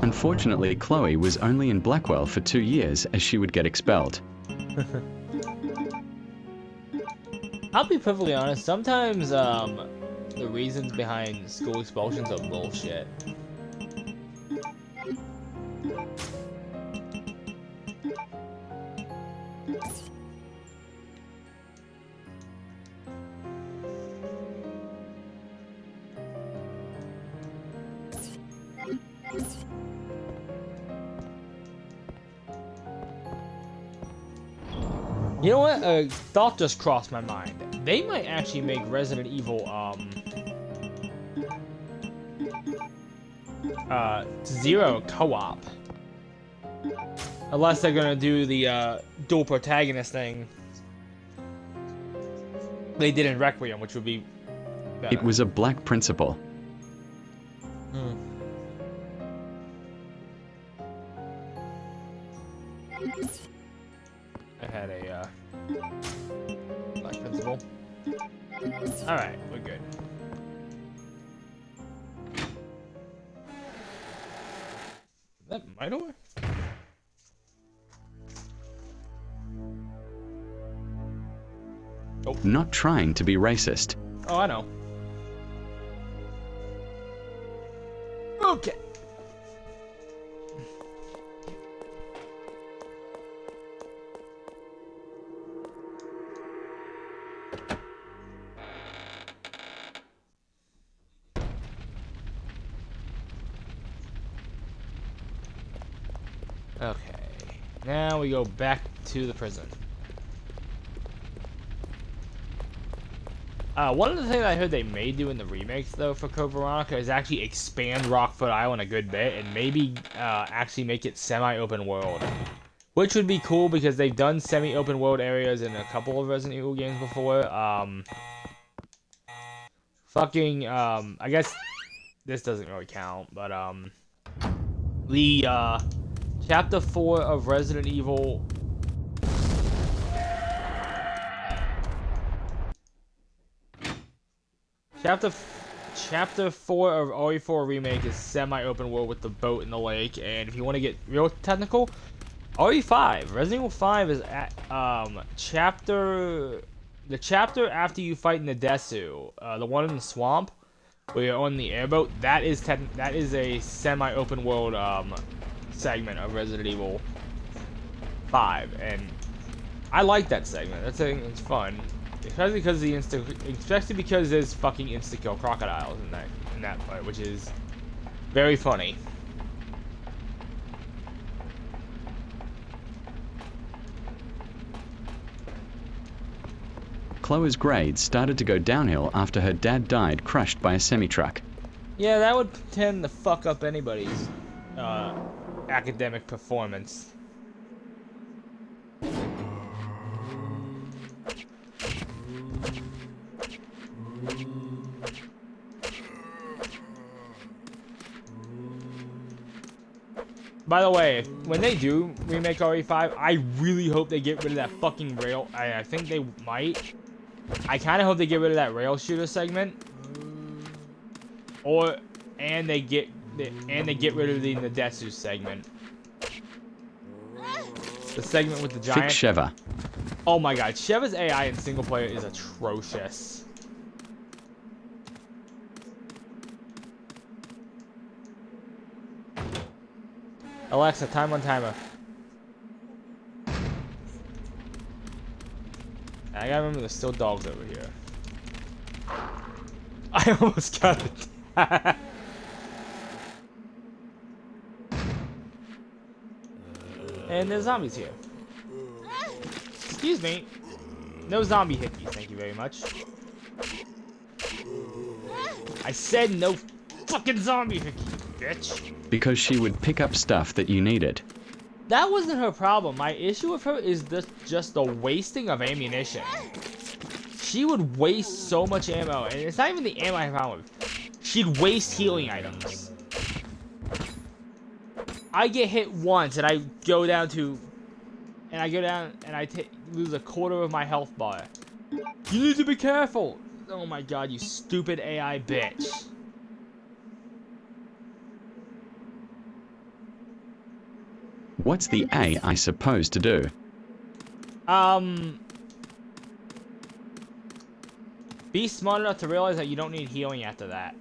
Unfortunately, Chloe was only in Blackwell for 2 years as she would get expelled. I'll be perfectly honest, sometimes the reasons behind school expulsions are bullshit. You know what? A thought just crossed my mind. They might actually make Resident Evil, Zero co-op. Unless they're gonna do the, dual protagonist thing they did in Requiem, which would be better. It was a black principal. I had a, black principal. Alright, we're good. Is that my door? Oh. Not trying to be racist. Oh, I know. Okay. Okay, now we go back to the prison. One of the things I heard they may do in the remakes, though, for Code Veronica is actually expand Rockford Island a good bit and maybe actually make it semi-open world. Which would be cool because they've done semi-open world areas in a couple of Resident Evil games before. I guess this doesn't really count, but the Chapter 4 of Resident Evil. Chapter 4 of RE4 Remake is semi-open world with the boat in the lake, and if you want to get real technical, RE5, Resident Evil 5 is at, the chapter after you fight Nadesu, the one in the swamp, where you're on the airboat, that is a semi-open world, segment of Resident Evil 5, and I like that segment. That segment is fun, especially because there's fucking insta-kill crocodiles in that part, which is very funny. Chloe's grades started to go downhill after her dad died crushed by a semi-truck. Yeah, that would tend to fuck up anybody's academic performance. By the way, when they do remake RE5, I really hope they get rid of that fucking rail. I think they might. I kind of hope they get rid of that rail shooter segment, and they get rid of the Nadesu segment. The segment with the giant. Fix Sheva. Oh my god, Sheva's AI in single player is atrocious. Alexa, time on timer. I gotta remember there's still dogs over here. I almost got it. And there's zombies here. Excuse me. No zombie hickeys, thank you very much. I said no fucking zombie hickeys, bitch. Because she would pick up stuff that you needed. that wasn't her problem. My issue with her is just the wasting of ammunition. She would waste so much ammo, and it's not even the ammo I have problem with. She'd waste healing items. I get hit once, and I go down and I lose a quarter of my health bar. You need to be careful. Oh my god, you stupid AI bitch. What's the AI supposed to do? Be smart enough to realize that you don't need healing after that.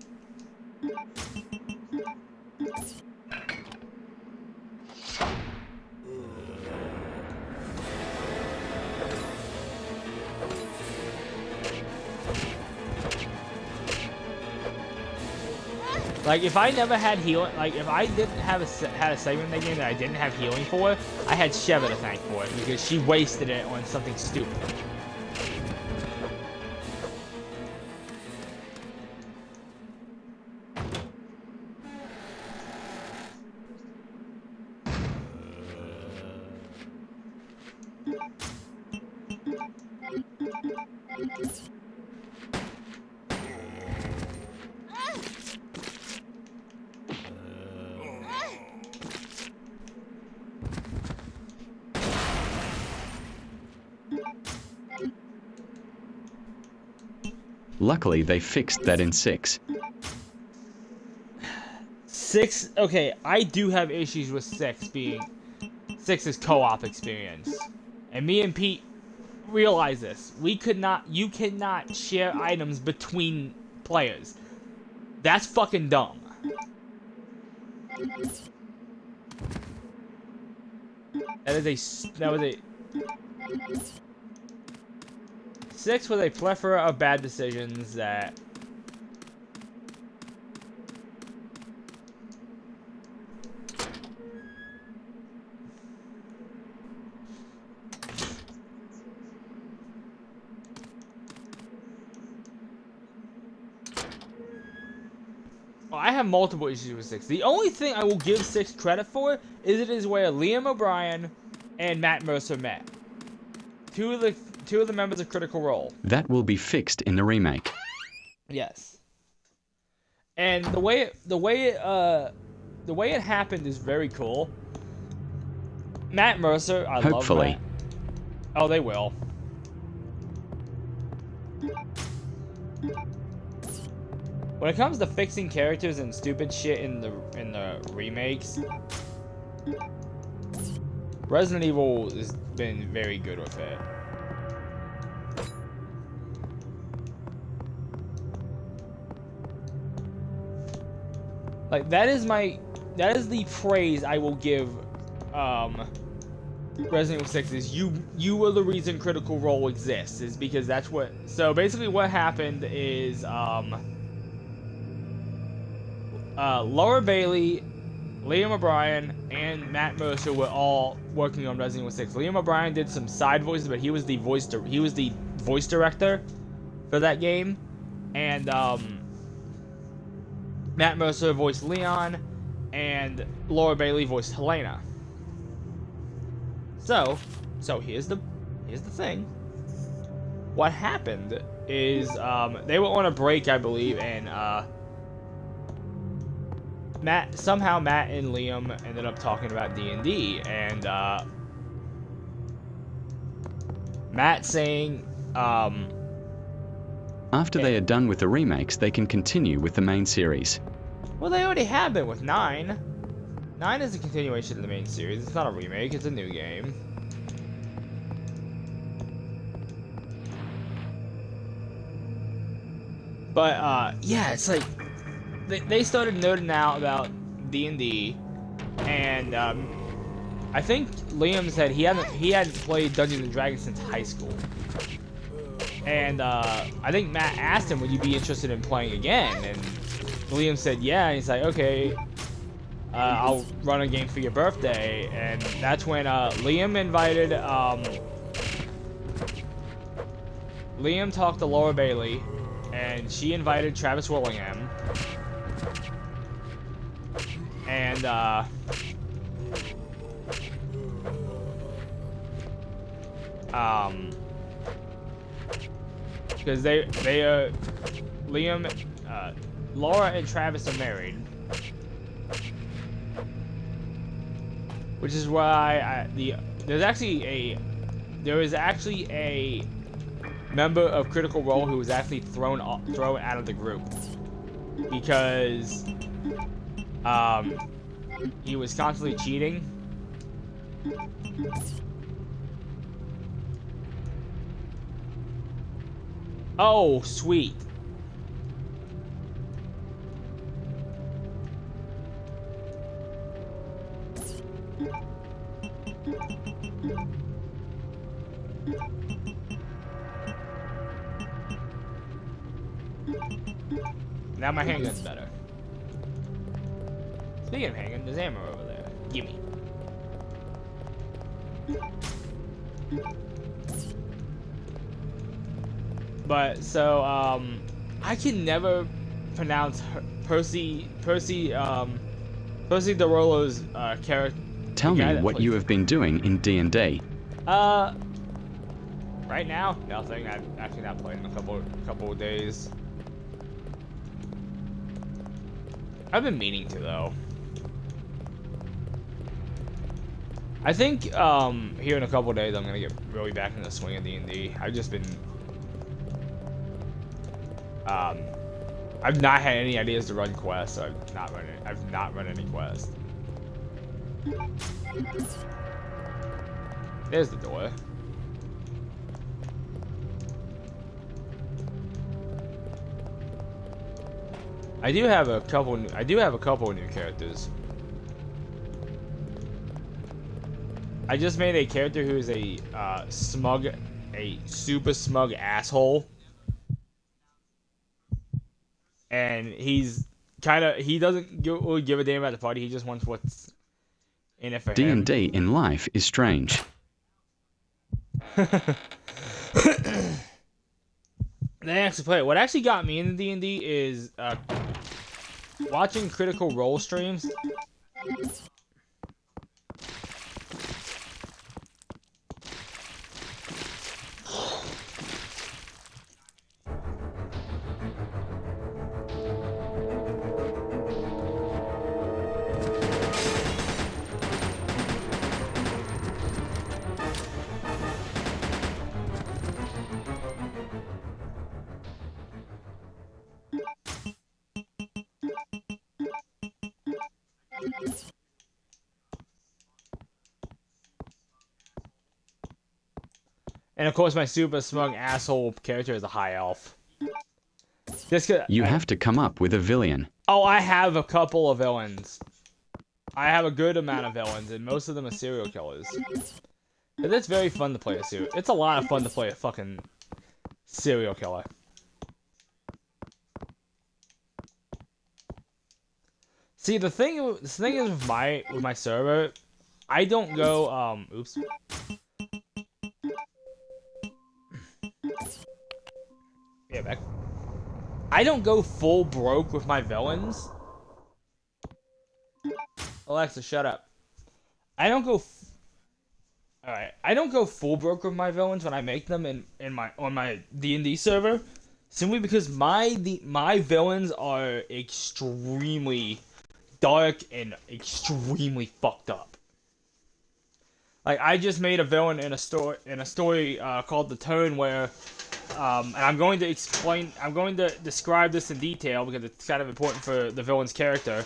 Like, if I never had healing, like, if I didn't have had a segment in the game that I didn't have healing for, I had Sheva to thank for it, because she wasted it on something stupid. Luckily, they fixed that in 6. 6, okay, I do have issues with 6 being 6's co-op experience. And me and Pete realize this. You cannot share items between players. That's fucking dumb. That was a 6 was a plethora of bad decisions that I have multiple issues with 6. The only thing I will give 6 credit for is it is where Liam O'Brien and Matt Mercer met. Two of the members of Critical Role. That will be fixed in the remake. Yes. And the way it happened is very cool. Matt Mercer, I love Matt. Oh, they will. When it comes to fixing characters and stupid shit in the remakes, Resident Evil has been very good with it. Like, that is the praise I will give Resident Evil 6 is you are the reason Critical Role exists, is because that's what. So basically what happened is Laura Bailey, Liam O'Brien, and Matt Mercer were all working on Resident Evil 6. Liam O'Brien did some side voices, but he was the voice director for that game, and Matt Mercer voiced Leon, and Laura Bailey voiced Helena. So here's the thing. What happened is they were on a break, I believe, and Matt and Liam ended up talking about D&D, and Matt saying after they are done with the remakes, they can continue with the main series. Well, they already have been with 9. 9 is a continuation of the main series. It's not a remake, it's a new game. But, yeah, it's like, they started nerding out about D&D, and, I think Liam said he hadn't played Dungeons & Dragons since high school. And, I think Matt asked him, would you be interested in playing again? And Liam said, yeah, and he's like, okay, I'll run a game for your birthday. And that's when, Liam invited, Liam talked to Laura Bailey, and she invited Travis Willingham. And, Because Liam, Laura and Travis are married. Which is why there is actually a member of Critical Role who was actually thrown out of the group because he was constantly cheating. Oh, sweet. Now my handgun's better. Speaking of handgun, there's ammo over there. Gimme. But so I can never pronounce Percy DeRollo's character. Tell me what you have been doing in D&D. Right now, nothing. I've actually not played in a couple of days. I've been meaning to though. I think here in a couple of days I'm gonna get really back in the swing of D&D. I've just been I've not had any ideas to run quests, so I've not run any quests. There's the door. I do have a couple of new characters. I just made a character who is a super smug asshole. And he doesn't really give a damn about the party. He just wants what's in it for him. D&D in life is strange. They actually play it. What actually got me into D&D is watching Critical Role streams. And of course, my super smug asshole character is a high elf. You have to come up with a villain. Oh, I have a couple of villains. I have a good amount of villains, and most of them are serial killers. But it's very fun to play a serial. It's a lot of fun to play a fucking serial killer. See, the thing is with my server, I don't go oops. Yeah, back. I don't go full broke with my villains. Alexa, shut up. I don't go full broke with my villains when I make them on my D&D server, simply because my villains are extremely dark and extremely fucked up. Like, I just made a villain in a story called The Turn, where and I'm going to describe this in detail because it's kind of important for the villain's character.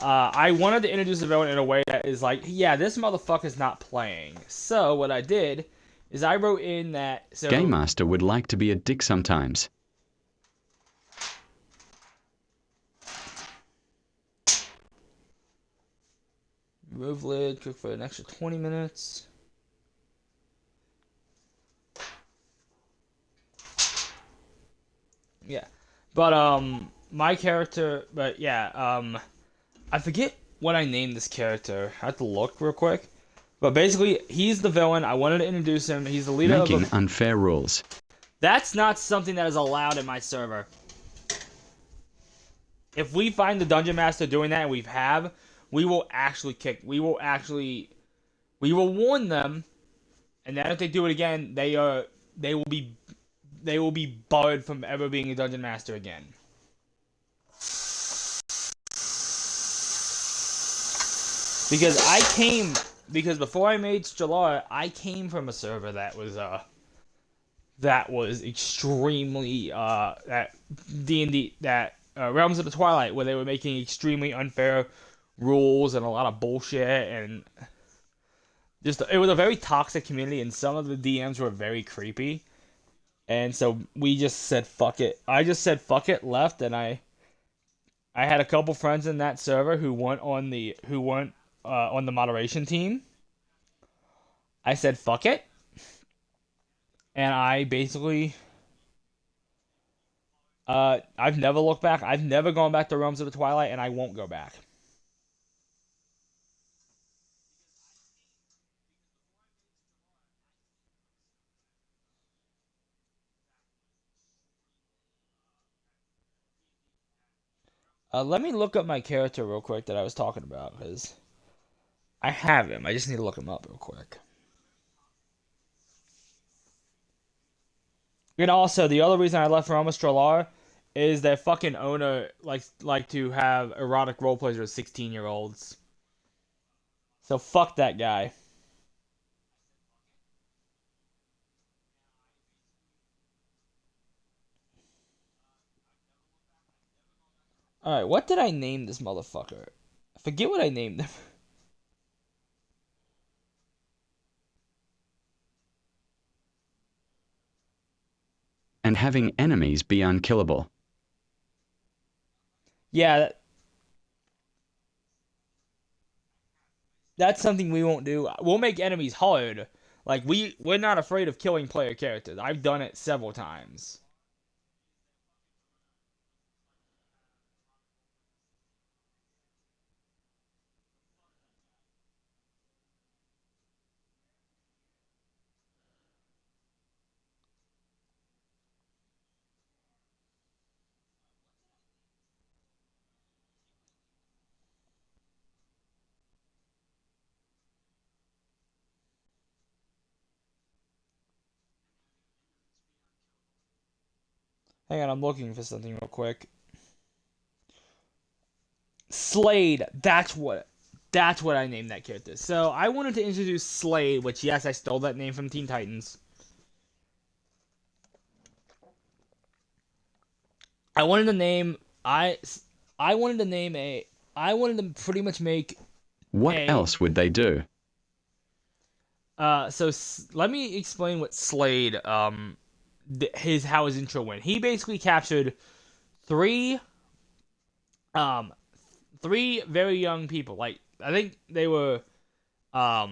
I wanted to introduce the villain in a way that is like, yeah, this motherfucker's not playing. So what I did is I wrote in that. So, Game Master would like to be a dick sometimes. Remove lid, cook for an extra 20 minutes. Yeah. But, my character, I forget what I named this character. I have to look real quick. But basically, he's the villain. I wanted to introduce him. He's the leader of Making unfair rules. That's not something that is allowed in my server. If we find the Dungeon Master doing that, and we will warn them, And then if they do it again, they will be barred from ever being a dungeon master again. Because before I made Stellar, I came from a server that was extremely that D&D Realms of the Twilight, where they were making extremely unfair rules and a lot of bullshit, and just it was a very toxic community, and some of the DMs were very creepy. And so we just said fuck it. I just said fuck it, left, and I had a couple friends in that server who weren't on the moderation team. I said fuck it, and I basically I've never looked back. I've never gone back to Realms of the Twilight, and I won't go back. Let me look up my character real quick that I was talking about, because I have him. I just need to look him up real quick. And also, the other reason I left Roma Strellar is their fucking owner like to have erotic roleplays with 16-year-olds. So fuck that guy. Alright, what did I name this motherfucker? I forget what I named him. And having enemies be unkillable. Yeah, that's something we won't do. We'll make enemies hard. Like, we're not afraid of killing player characters. I've done it several times. Hang on, I'm looking for something real quick. Slade, that's what I named that character. So I wanted to introduce Slade, which yes, I stole that name from Teen Titans. I wanted to pretty much make. What else would they do? So let me explain what Slade how his intro went. He basically captured three very young people. Like, I think they were like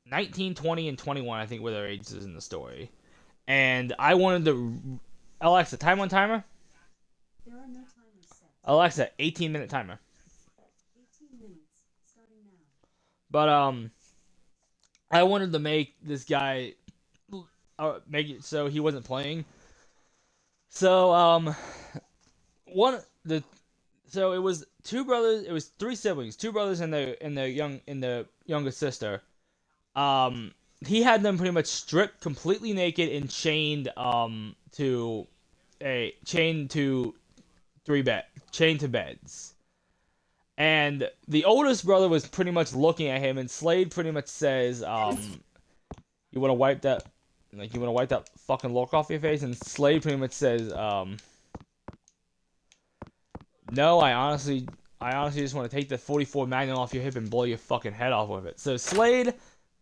19, 20, and 21, I think were their ages in the story. And I wanted to Alexa, time on timer? There are no timers set. Alexa, 18-minute timer. 18 minutes, starting now. But I wanted to make this guy make it so he wasn't playing. So so it was two brothers. It was three siblings, two brothers and their youngest sister. He had them pretty much stripped completely naked and chained to beds. And the oldest brother was pretty much looking at him, and Slade pretty much says, you wanna wipe that fucking look off your face? And Slade pretty much says, no, I honestly just want to take the 44 Magnum off your hip and blow your fucking head off with it. So Slade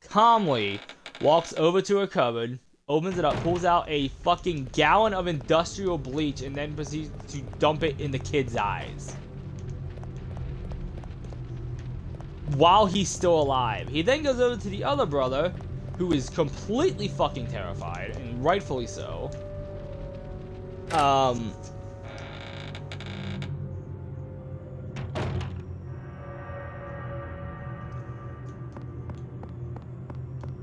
calmly walks over to a cupboard, opens it up, pulls out a fucking gallon of industrial bleach, and then proceeds to dump it in the kid's eyes. While he's still alive. He then goes over to the other brother, who is completely fucking terrified, and rightfully so.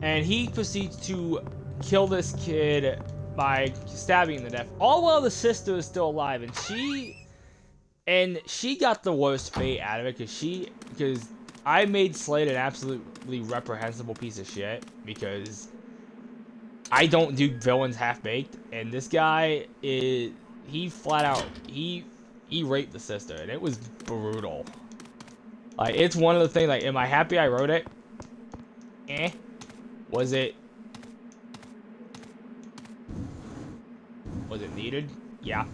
And he proceeds to kill this kid by stabbing him to death. All while the sister is still alive, and she got the worst fate out of it because I made Slade an absolutely reprehensible piece of shit because I don't do villains half-baked, and this guy is, he flat out, he raped the sister, and it was brutal. Like, it's one of the things, like, am I happy I wrote it? Was it needed? Yeah.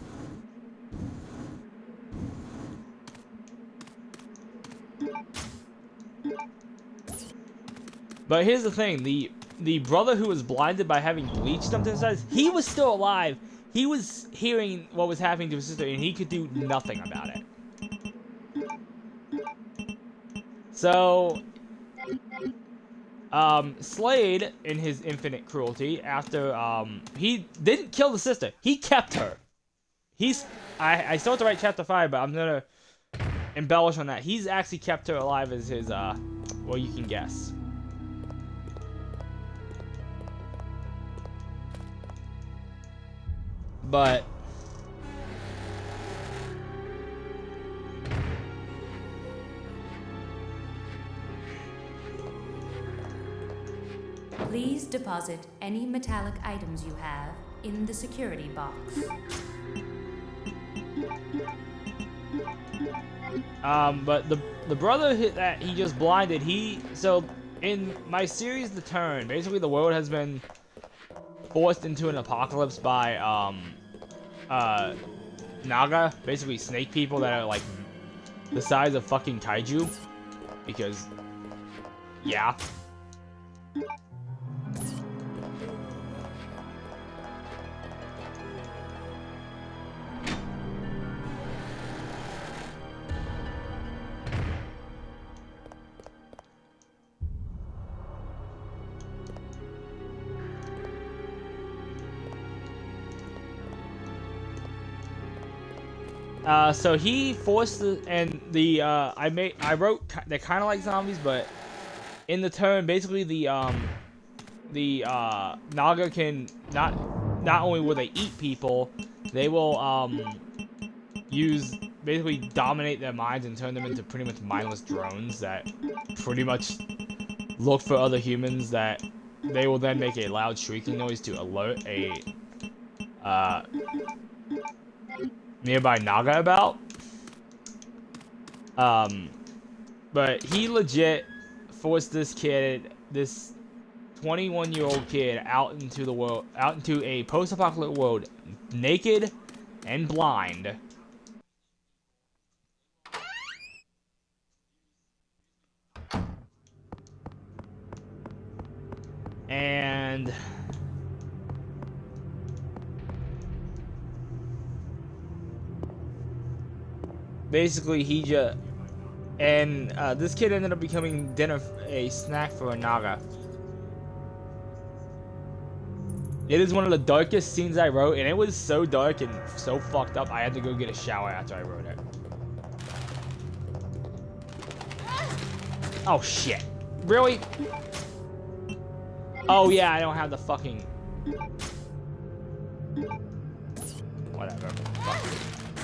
But here's the thing, the brother who was blinded by having bleach dumped inside, he was still alive. He was hearing what was happening to his sister, and he could do nothing about it. So, Slade, in his infinite cruelty, after, he didn't kill the sister. He kept her. I still have to write chapter 5, but I'm gonna embellish on that. He's actually kept her alive as his, well, you can guess. But Please deposit any metallic items you have in the security box. But the brother that he just blinded, so in my series The Turn, basically the world has been forced into an apocalypse by Naga, basically snake people that are like the size of fucking kaiju, because yeah. So he forced I wrote they're kind of like zombies, but in the turn, basically the Naga can not only will they eat people, they will basically dominate their minds and turn them into pretty much mindless drones that pretty much look for other humans that they will then make a loud shrieking noise to alert a nearby Naga about. But he legit forced this 21-year-old kid out into the world, out into a post-apocalyptic world, naked and blind. And basically this kid ended up becoming a snack for a Naga. It is one of the darkest scenes I wrote, and it was so dark and so fucked up I had to go get a shower after I wrote it. Oh shit. Really? Oh yeah, I don't have the fucking... Whatever. Fuck.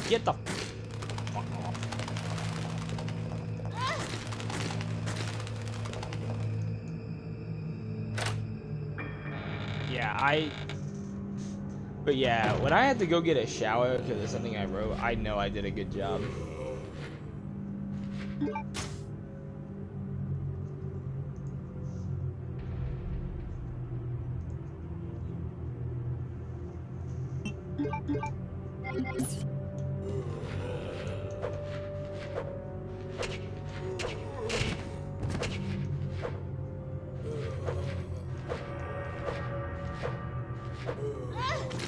Get the fuck off. Yeah, But yeah, when I had to go get a shower because of something I wrote, I know I did a good job.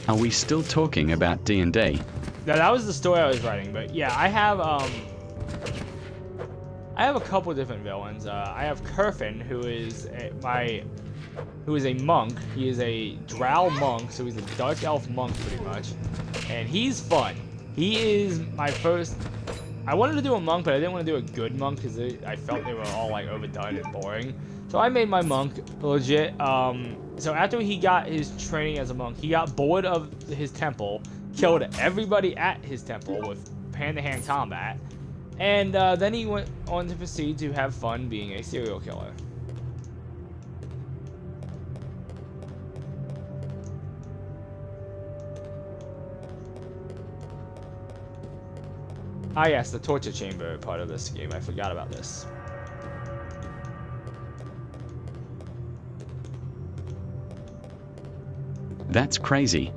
Are we still talking about D&D? No, that was the story I was writing, but yeah, I have a couple different villains. I have Kerfin, who is a monk. He is a drow monk, so he's a dark elf monk pretty much, and he's fun. He is my first. I wanted to do a monk, but I didn't want to do a good monk because I felt they were all like overdone and boring. So I made my monk legit. So after he got his training as a monk, he got bored of his temple, killed everybody at his temple with hand-to-hand combat, And then he went on to proceed to have fun being a serial killer. Ah yes, the torture chamber part of this game. I forgot about this. That's crazy.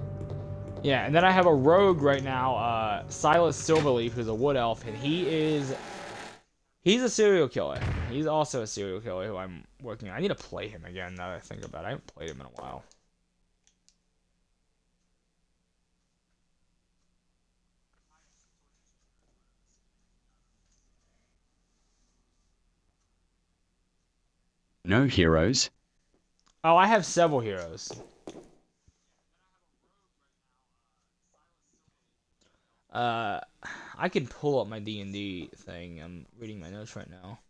Yeah, and then I have a rogue right now, Silas Silverleaf, who's a wood elf, and he's a serial killer. He's also a serial killer who I'm working on. I need to play him again now that I think about it. I haven't played him in a while. No heroes. Oh, I have several heroes. I can pull up my D&D thing. I'm reading my notes right now.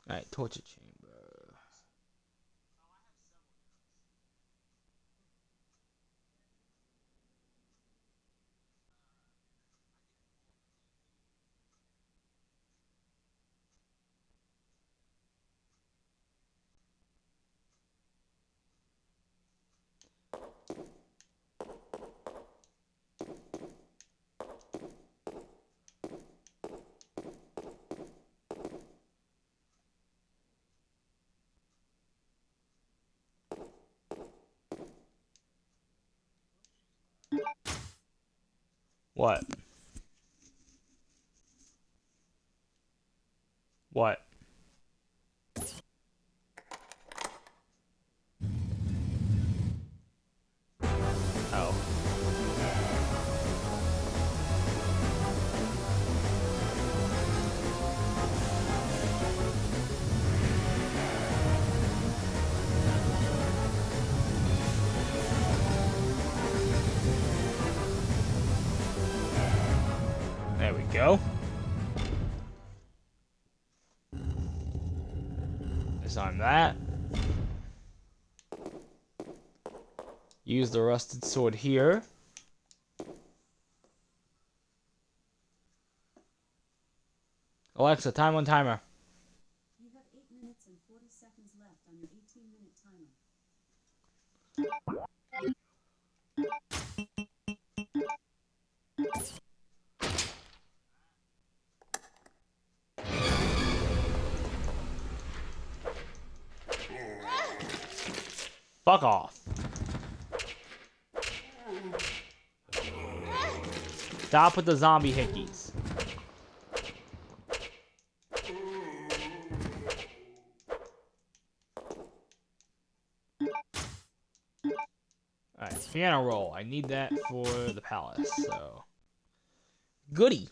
Alright, torture chamber. What? What? Oh. There we go. Disarm that. Use the rusted sword here. Alexa, time on timer. You have 8 minutes and 40 seconds left on your 18-minute timer. Fuck off. Stop with the zombie hickeys. Alright, piano roll. I need that for the palace, so. Goody.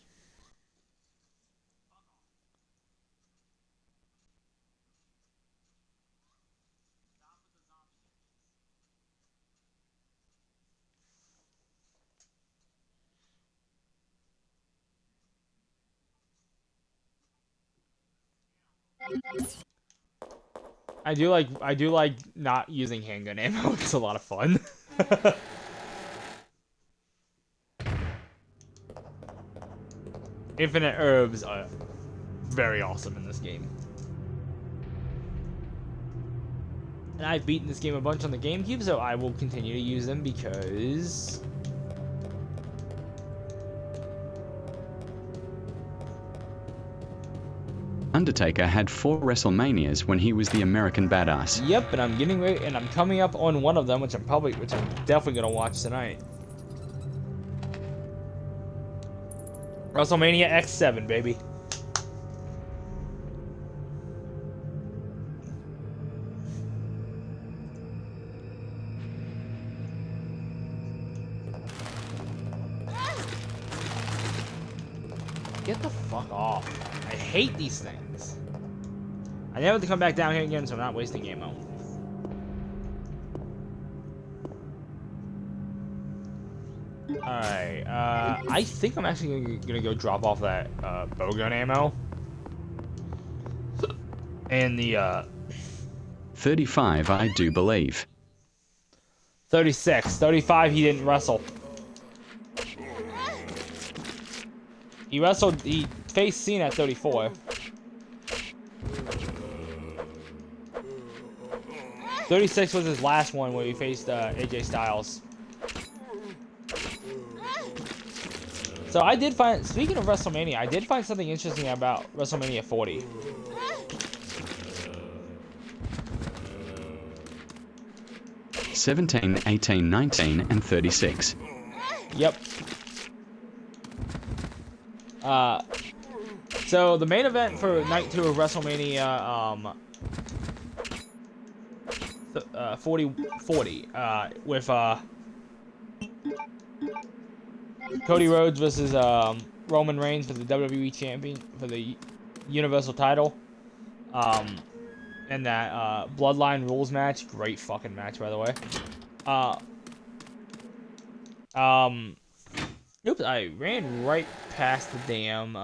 I do like not using handgun ammo. It's a lot of fun. Infinite herbs are very awesome in this game. And I've beaten this game a bunch on the GameCube, so I will continue to use them because Undertaker had 4 WrestleManias when he was the American Badass. Yep, and I'm getting ready, and I'm coming up on one of them, which I'm definitely gonna watch tonight. WrestleMania X7, baby. Get the fuck off. I hate these things. I never have to come back down here again, so I'm not wasting ammo. Alright, I think I'm actually gonna go drop off that bowgun ammo. And the 35, I do believe. 36. 35, he didn't wrestle. He wrestled, he faced Cena at 34. 36 was his last one where he faced AJ Styles. So I did find, speaking of WrestleMania, I did find something interesting about WrestleMania 40. 17, 18, 19, and 36. Yep. So the main event for night 2 of WrestleMania 40 with Cody Rhodes versus Roman Reigns for the WWE champion for the Universal title. And that Bloodline Rules match, great fucking match by the way. Oops, I ran right past the damn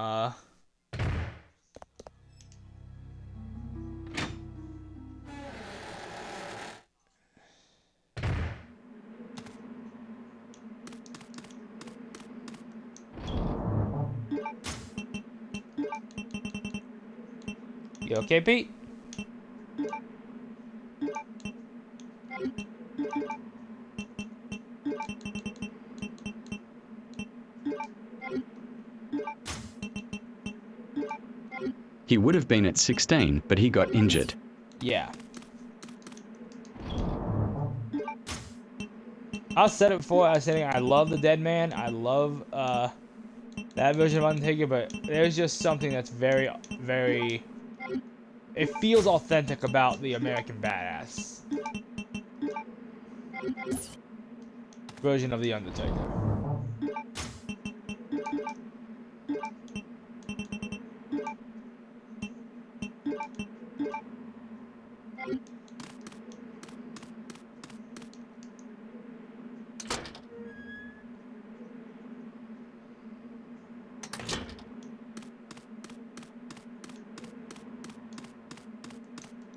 You okay, Pete? He would have been at 16, but he got injured. Yeah. I said it before, I was saying I love the Dead Man. I love that version of Undertaker, but there's just something that's very, very... It feels authentic about the American Badass version of the Undertaker.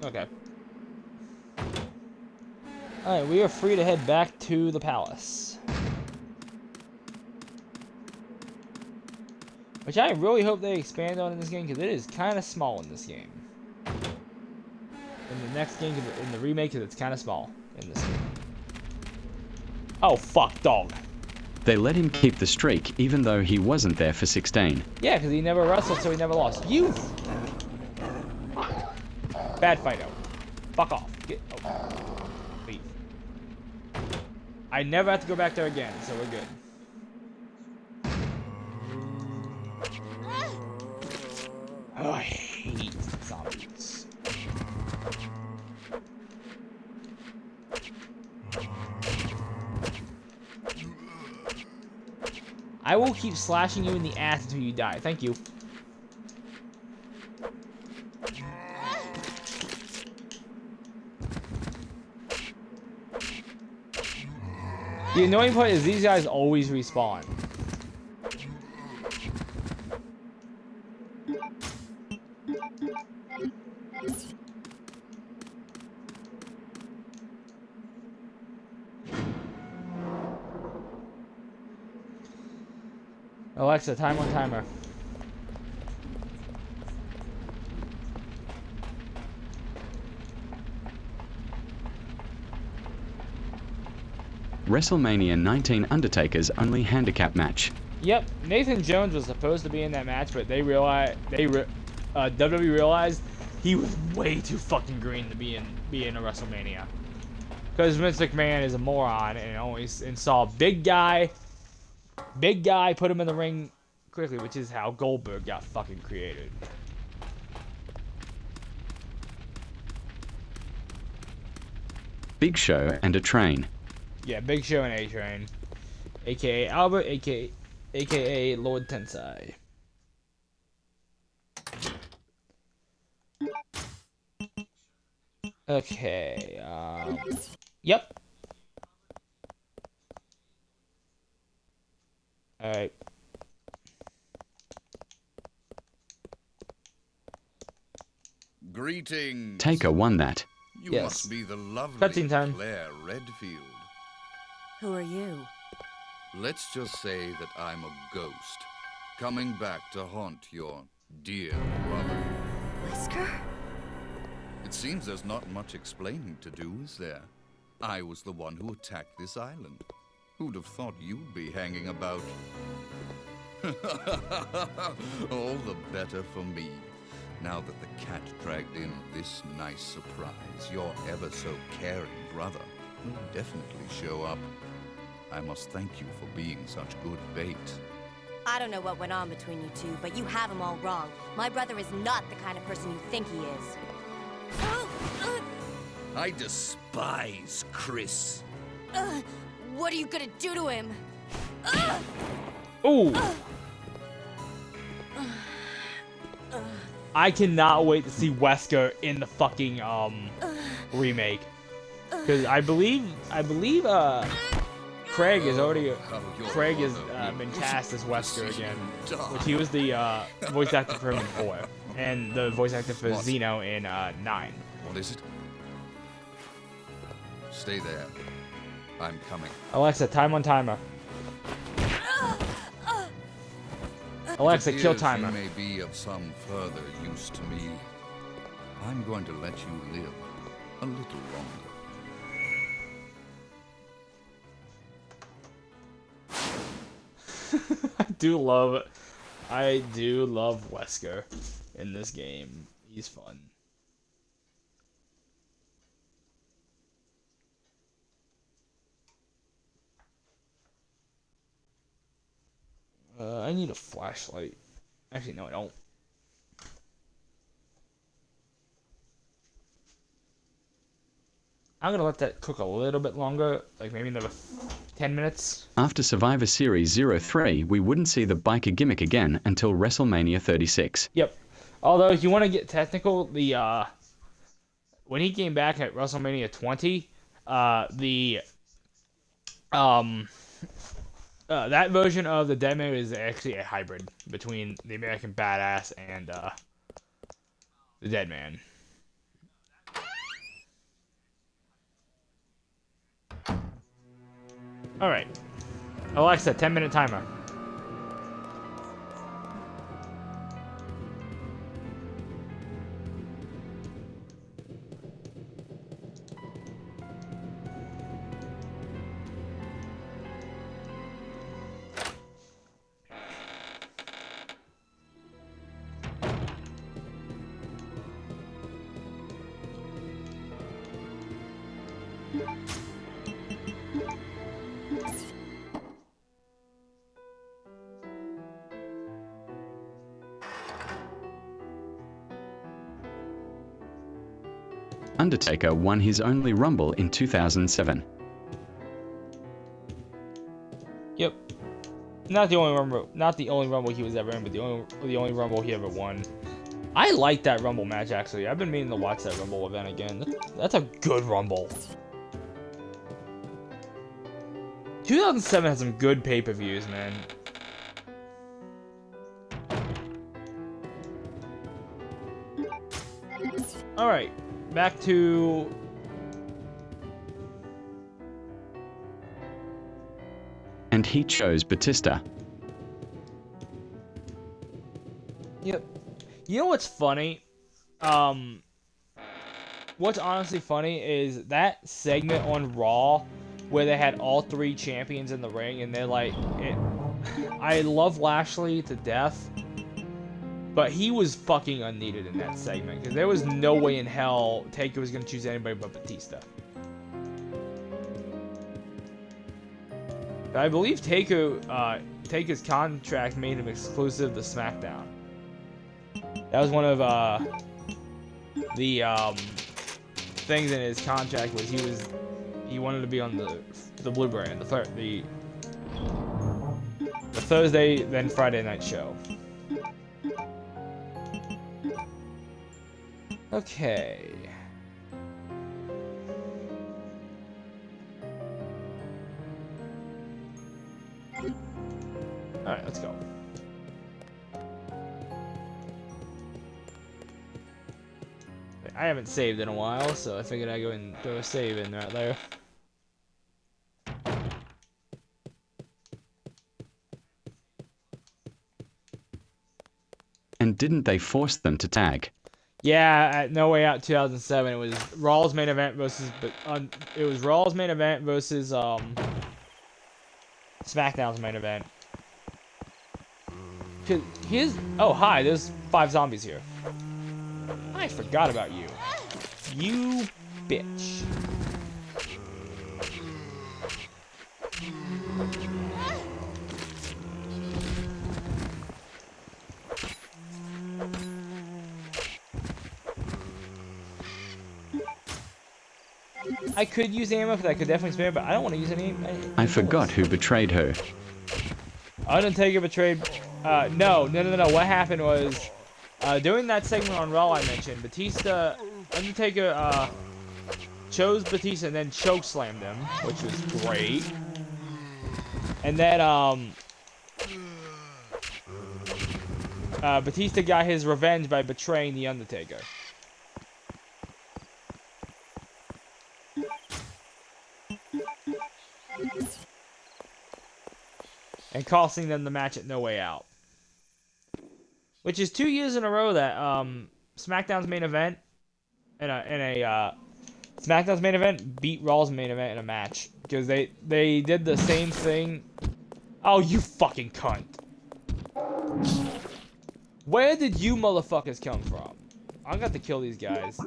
Okay. Alright, we are free to head back to the palace. Which I really hope they expand on in this game, because it is kind of small in this game. In the next game, in the remake, because it's kind of small in this game. Oh, fuck, dog. They let him keep the streak, even though he wasn't there for 16. Yeah, because he never wrestled, so he never lost. You! Bad fight out. Fuck off. Get leave. I never have to go back there again, so we're good. Oh, I hate zombies. I will keep slashing you in the ass until you die. Thank you. The annoying part is these guys always respawn. Alexa, time on timer. WrestleMania 19 Undertaker's only handicap match. Yep, Nathan Jones was supposed to be in that match, but they realized WWE realized he was way too fucking green to be in a WrestleMania. Because Vince McMahon is a moron and saw big guy, put him in the ring quickly, which is how Goldberg got fucking created. Big Show and a train. Yeah, Big Show and A-Train, aka Albert, aka Lord Tensai. Okay, yep. Alright. Greetings. Taker won that. You Yes. must be the lovely Cutscene time. Claire Redfield. Who are you? Let's just say that I'm a ghost, coming back to haunt your dear brother. Whisker? It seems there's not much explaining to do, is there? I was the one who attacked this island. Who'd have thought you'd be hanging about? All the better for me. Now that the cat dragged in this nice surprise, your ever so caring brother will definitely show up. I must thank you for being such good bait. I don't know what went on between you two, but you have him all wrong. My brother is not the kind of person you think he is. I despise Chris. What are you gonna do to him? Ooh. I cannot wait to see Wesker in the fucking remake, because I believe Craig is already been cast as Wesker again, which he was the voice actor for him in 4, and the voice actor for Zeno in 9. What is it? Stay there. I'm coming. Alexa, time on timer. Alexa, kill timer. You may be of some further use to me. I'm going to let you live a little longer. I do love Wesker in this game. He's fun. I need a flashlight. Actually, no, I don't. I'm gonna let that cook a little bit longer, like maybe another 10 minutes. After Survivor Series 03, we wouldn't see the biker gimmick again until WrestleMania 36. Yep. Although, if you want to get technical, when he came back at WrestleMania 20, that version of the Deadman is actually a hybrid between the American Badass and the Deadman. Alright. Alexa, 10-minute timer. Undertaker won his only Rumble in 2007. Yep. Not the only Rumble he was ever in, but the only Rumble he ever won. I like that Rumble match, actually. I've been meaning to watch that Rumble event again. That's a good Rumble. 2007 had some good pay-per-views, man. Alright, back to... And he chose Batista. Yep. You know what's funny? What's honestly funny is that segment on Raw where they had all 3 champions in the ring, and they're like, I love Lashley to death, but he was fucking unneeded in that segment, because there was no way in hell Taker was going to choose anybody but Batista. But I believe Taker's contract made him exclusive to SmackDown. That was one of the things in his contract, was he wanted to be on the Blue Brand, the Thursday then Friday night show. Okay. Alright, let's go. I haven't saved in a while, so I figured I'd go and throw a save in right there. And didn't they force them to tag? Yeah, at No Way Out 2007, it was Raw's main event versus, it was Raw's main event versus SmackDown's main event. Oh hi, there's 5 zombies here. I forgot about you. You bitch. I could use ammo because I could definitely spare, but I don't want to use any. I forgot who betrayed her. Undertaker betrayed. No. What happened was, during that segment on Raw I mentioned, Undertaker chose Batista and then chokeslammed him, which was great. And then Batista got his revenge by betraying the Undertaker. And costing them the match at No Way Out. Which is 2 years in a row that SmackDown's main event SmackDown's main event beat Raw's main event in a match. Because they did the same thing. Oh, you fucking cunt. Where did you motherfuckers come from? I'm gonna have to kill these guys.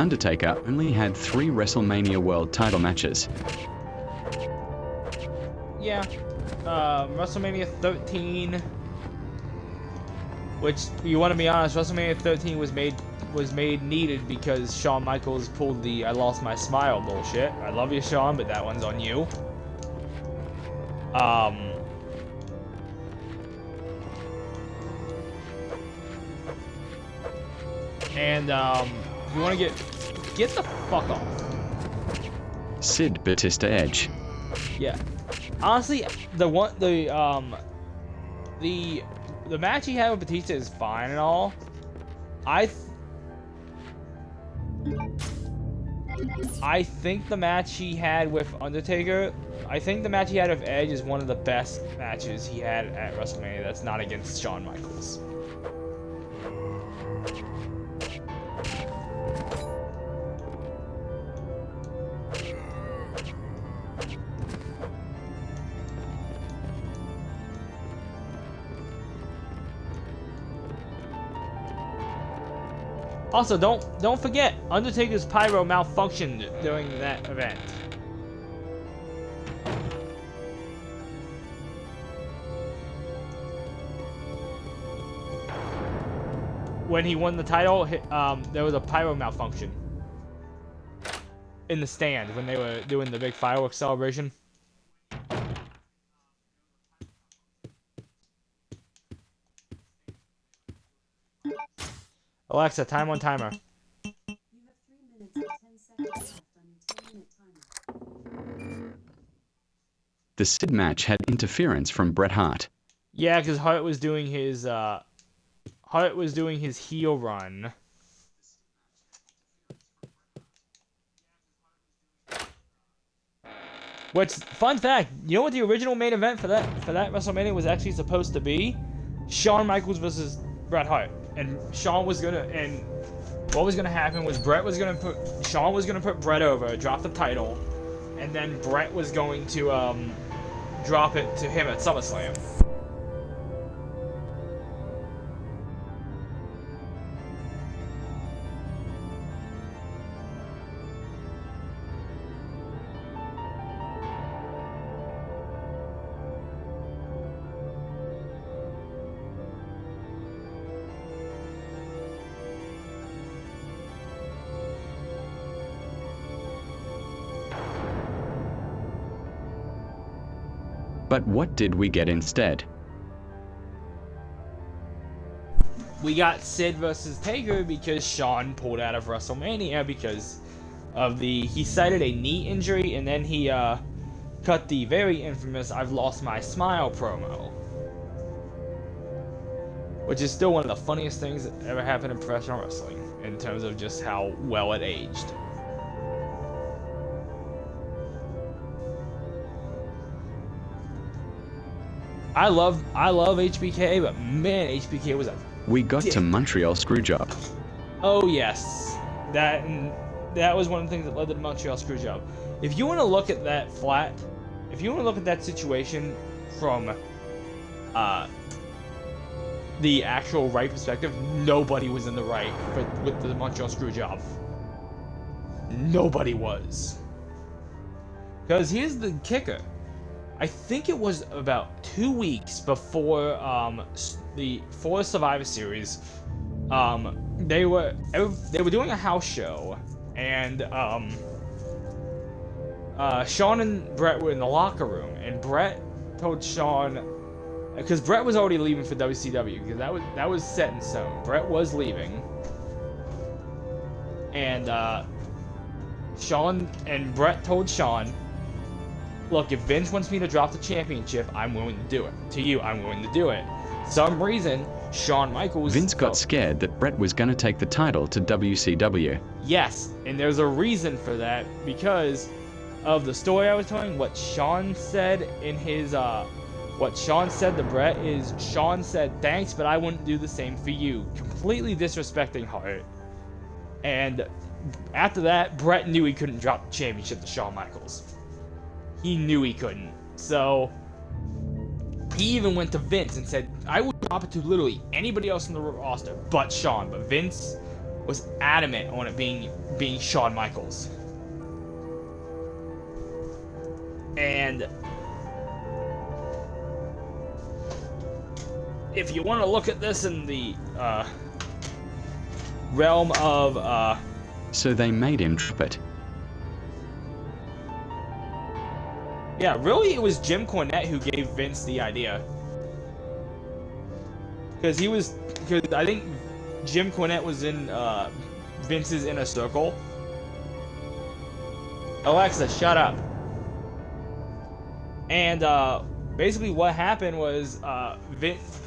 Undertaker only had 3 WrestleMania World title matches. Yeah. WrestleMania 13. Which, you want to be honest, WrestleMania 13 was made needed because Shawn Michaels pulled the I lost my smile bullshit. I love you, Shawn, but that one's on you. And you want to get the fuck off. Sid Batista Edge. Yeah. Honestly, the match he had with Batista is fine and all. I think the match he had with Undertaker, I think the match he had with Edge is one of the best matches he had at WrestleMania that's not against Shawn Michaels. Also, don't forget, Undertaker's pyro malfunctioned during that event. When he won the title, there was a pyro malfunction in the stand when they were doing the big fireworks celebration. Alexa, time on timer. You have 3 minutes and 10 seconds left on your 10-minute timer. The Sid match had interference from Bret Hart. Yeah, because Hart was doing his heel run. Which, fun fact, you know what the original main event for that WrestleMania was actually supposed to be? Shawn Michaels versus Bret Hart. And Shawn was gonna, and what was gonna happen was Shawn was gonna put Bret over, drop the title, and then Bret was going to drop it to him at SummerSlam. But what did we get instead? We got Sid versus Taker because Shawn pulled out of WrestleMania because of he cited a knee injury, and then he cut the very infamous "I've lost my smile" promo, which is still one of the funniest things that ever happened in professional wrestling in terms of just how well it aged. I love HBK, but man, HBK was a We got dick. to Montreal Screwjob. Oh yes, that was one of the things that led to the Montreal Screwjob. If you want to look at that if you want to look at that situation from the actual right perspective, nobody was in the right with the Montreal Screwjob. Nobody was. Because here's the kicker. I think it was about 2 weeks before for Survivor Series, they were doing a house show, and Shawn and Brett were in the locker room, and Brett told Shawn, because Brett was already leaving for WCW, because that was set in stone. Brett was leaving, and Shawn and Brett told Shawn, look, if Vince wants me to drop the championship, I'm willing to do it. To you, I'm willing to do it. Some reason, Shawn Michaels... Vince got scared that Brett was going to take the title to WCW. Yes, and there's a reason for that, because of the story I was telling. What Shawn said in his... what Shawn said to Brett is, Shawn said, thanks, but I wouldn't do the same for you. Completely disrespecting Hart. And after that, Brett knew he couldn't drop the championship to Shawn Michaels. He knew he couldn't. So he even went to Vince and said, I would drop it to literally anybody else in the roster but Shawn. But Vince was adamant on it being Shawn Michaels. And if you want to look at this in the realm of... So they made him drop it. Yeah, really, it was Jim Cornette who gave Vince the idea. Because I think Jim Cornette was in Vince's inner circle. Alexa, shut up. And basically what happened was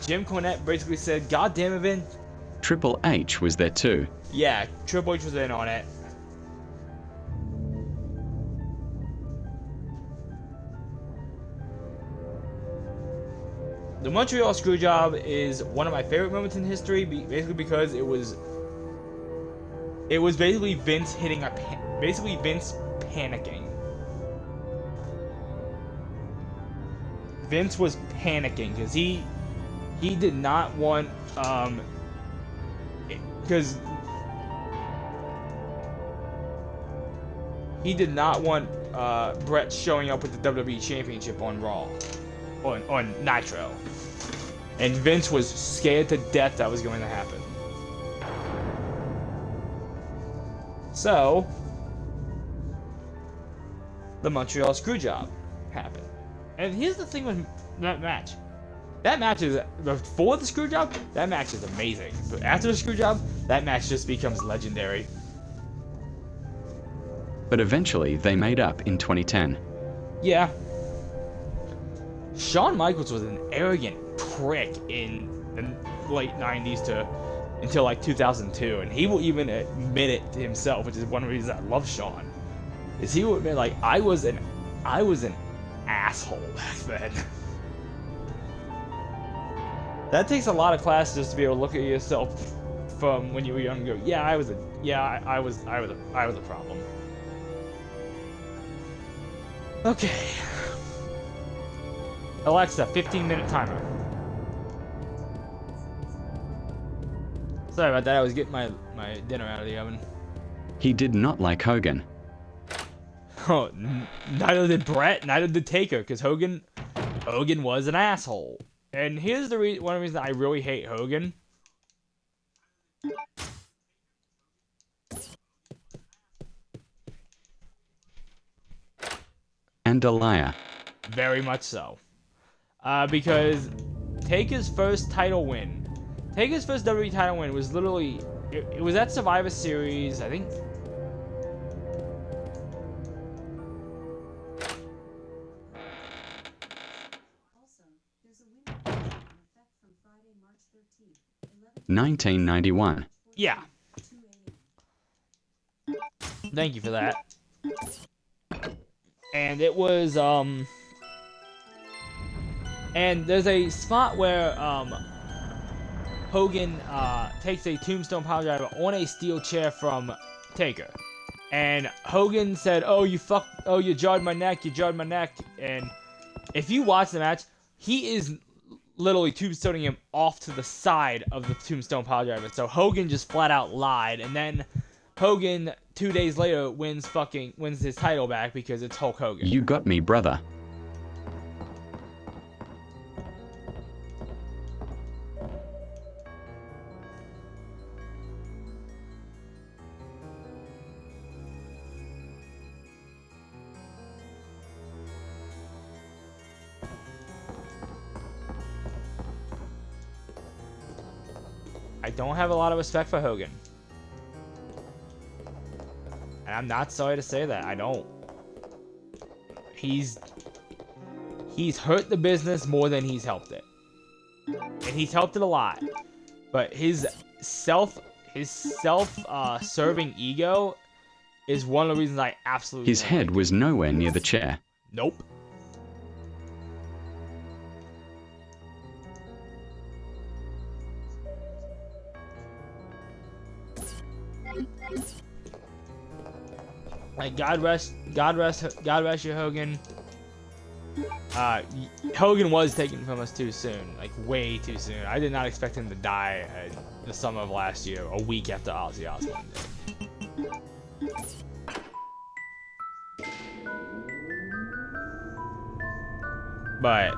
Jim Cornette basically said, God damn it, Vin. Triple H was there too. Yeah, Triple H was in on it. The Montreal Screwjob is one of my favorite moments in history, basically because it was basically Vince hitting Vince panicking. Vince was panicking because he did not want because he did not want Brett showing up with the WWE Championship on Raw. On Nitro. And Vince was scared to death that was going to happen. So, the Montreal Screwjob happened. And here's the thing with that match. That match is, before the Screwjob, that match is amazing. But after the Screwjob, that match just becomes legendary. But eventually, they made up in 2010. Yeah. Shawn Michaels was an arrogant prick in the late 90s until like 2002, and he will even admit it to himself, which is one of the reasons I love Shawn. Is he will admit, like, I was an asshole back then. That takes a lot of classes just to be able to look at yourself from when you were young and go, yeah, I was a problem. Okay. Alexa, 15-minute timer. Sorry about that. I was getting my dinner out of the oven. He did not like Hogan. Oh, neither did Brett, neither did Taker, because Hogan was an asshole. And here's the one of the reasons I really hate Hogan. And a liar. Very much so. Because Taker's first title win, Taker's first WWE title win was literally, it was at Survivor Series, I think. Also, there's a winter in effect from Friday, March 13th, 1991. Yeah. 2 a.m. Thank you for that. And it was, and there's a spot where, Hogan, takes a tombstone piledriver on a steel chair from Taker. And Hogan said, oh, you jarred my neck, And if you watch the match, he is literally tombstoning him off to the side of the tombstone piledriver. So Hogan just flat out lied, and then Hogan 2 days later wins his title back because it's Hulk Hogan. You got me, brother. I don't have a lot of respect for Hogan. And I'm not sorry to say that. I don't. He's hurt the business more than he's helped it. And he's helped it a lot. But his self-serving ego is one of the reasons I absolutely His head was nowhere near the chair. Nope. Like, God rest you, Hogan. Hogan was taken from us too soon, like way too soon. I did not expect him to die the summer of last year, a week after Ozzy Osbourne did. But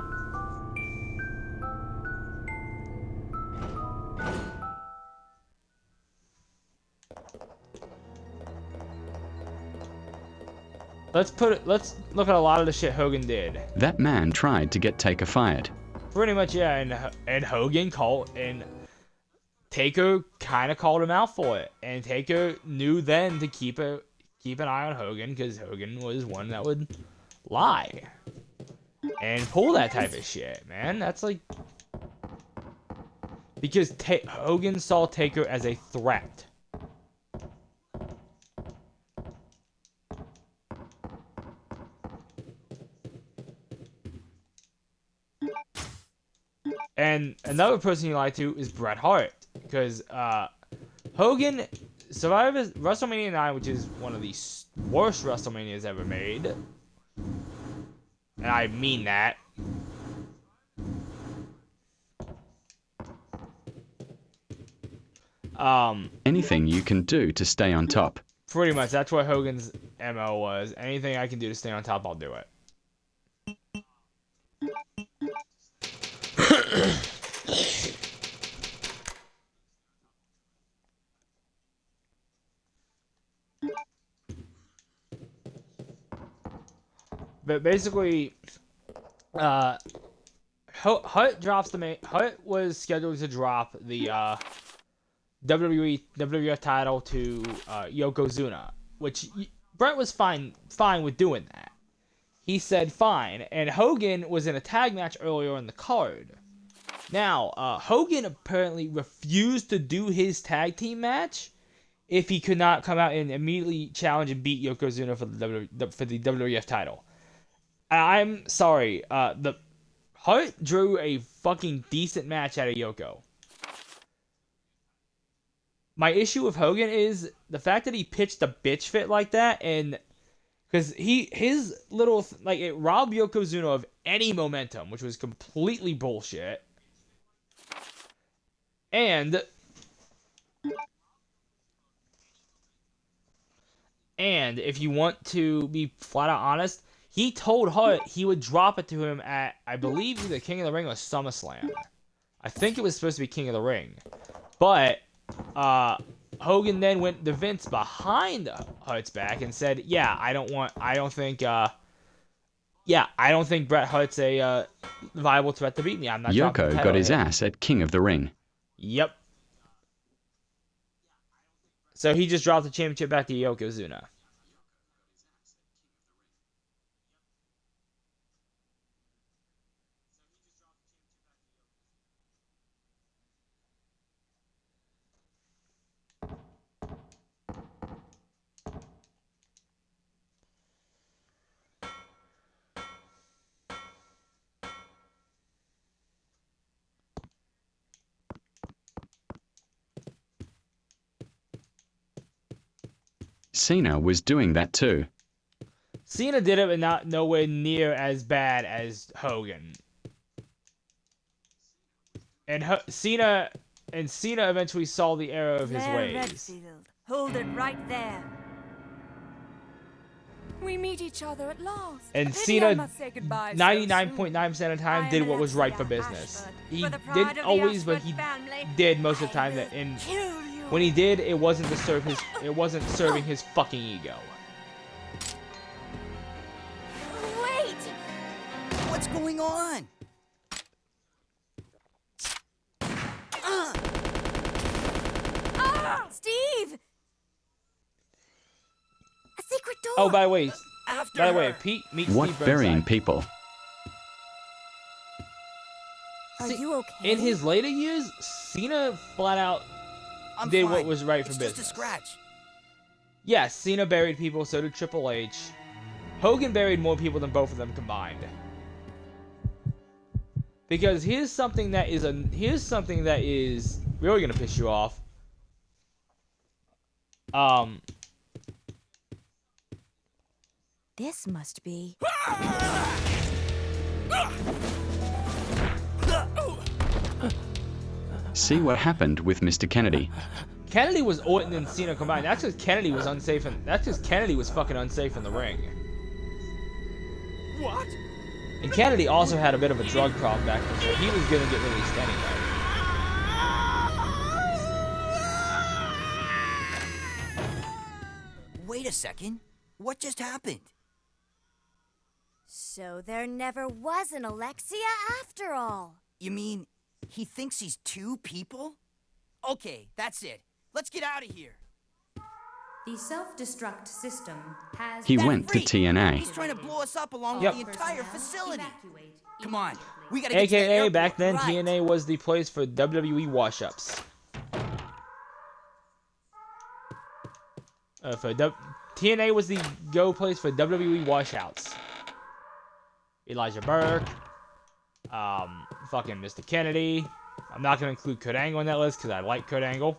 let's look at a lot of the shit Hogan did. That man tried to get Taker fired. Pretty much, yeah, and Hogan and Taker kind of called him out for it, and Taker knew then to keep an eye on Hogan because Hogan was one that would lie and pull that type of shit, man. That's like because Hogan saw Taker as a threat. And another person he lied to is Bret Hart, because Hogan survived WrestleMania 9, which is one of the worst WrestleManias ever made, and I mean that. Anything you can do to stay on top. Pretty much, that's what Hogan's MO was. Anything I can do to stay on top, I'll do it. But basically, Hut was scheduled to drop the WWF title to Yokozuna, which Brett was fine with doing that. He said fine, and Hogan was in a tag match earlier in the card. Now, Hogan apparently refused to do his tag team match if he could not come out and immediately challenge and beat Yokozuna for the WWF title. I'm sorry, the Hart drew a fucking decent match out of Yoko. My issue with Hogan is the fact that he pitched a bitch fit like that, and Because his little, like, it robbed Yokozuna of any momentum, which was completely bullshit. And if you want to be flat out honest, he told Hart he would drop it to him at, I believe, either King of the Ring or SummerSlam. I think it was supposed to be King of the Ring. But, Hogan then went to Vince behind Hart's back and said, yeah, I don't think Bret Hart's a viable threat to beat me. I'm not dropping the Yoko title got his to him. ass at King of the Ring. Yep. So he just dropped the championship back to Yokozuna. Cena was doing that too. Cena did it, but not nowhere near as bad as Hogan. And Cena eventually saw the error of his Claire ways. Redfield, hold it right there. We meet each other at last. And Maybe I Cena, must say goodbye so 99.9% of the time, I did am what was right for Alexia business. Ashford. He For the pride didn't of the always, but Ashford he family, did most of the I time. will And kill you. when he did, it wasn't to serve his. It wasn't serving his fucking ego. Wait! What's going on? Ah! Steve! A secret door! Oh, by the way, After Pete meet What Steve burying Burnside. people? Are See, you okay? In his later years, Cena flat out I'm did fine. what was right for It's business. just a scratch. Yes, Cena buried people, so did Triple H. Hogan buried more people than both of them combined. Because here's something that is really gonna piss you off. This must be... See what happened with Mr. Kennedy. Kennedy was Orton and Cena combined. That's because Kennedy was unsafe, and that's because Kennedy was fucking unsafe in the ring. What? And Kennedy also had a bit of a drug problem back then, so he was gonna get released anyway. Wait a second. What just happened? So there never was an Alexia after all. You mean he thinks he's two people? Okay, that's it. Let's get out of here. The self-destruct system has... He That went to freak! TNA. He's trying to blow us up along Yep. with the entire facility. Evacuate Come on, immediately. we gotta get to the AKA, airport, back then, right. TNA was the place for WWE wash-ups. TNA was the go place for WWE washouts. Elijah Burke, fucking Mr. Kennedy. I'm not gonna include Kurt Angle on that list because I like Kurt Angle.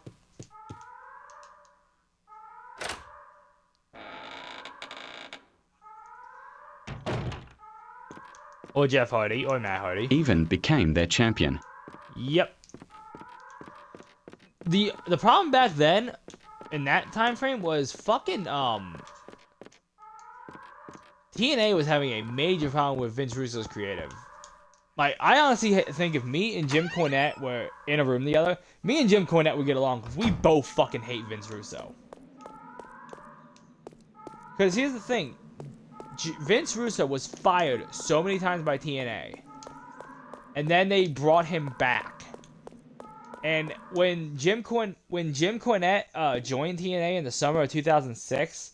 Or Jeff Hardy, or Matt Hardy. Even became their champion. Yep. The problem back then, in that time frame, was fucking TNA was having a major problem with Vince Russo's creative. Like, I honestly think if me and Jim Cornette were in a room together, me and Jim Cornette would get along because we both fucking hate Vince Russo. Because here's the thing. Vince Russo was fired so many times by TNA. And then they brought him back. And when Jim Cornette joined TNA in the summer of 2006,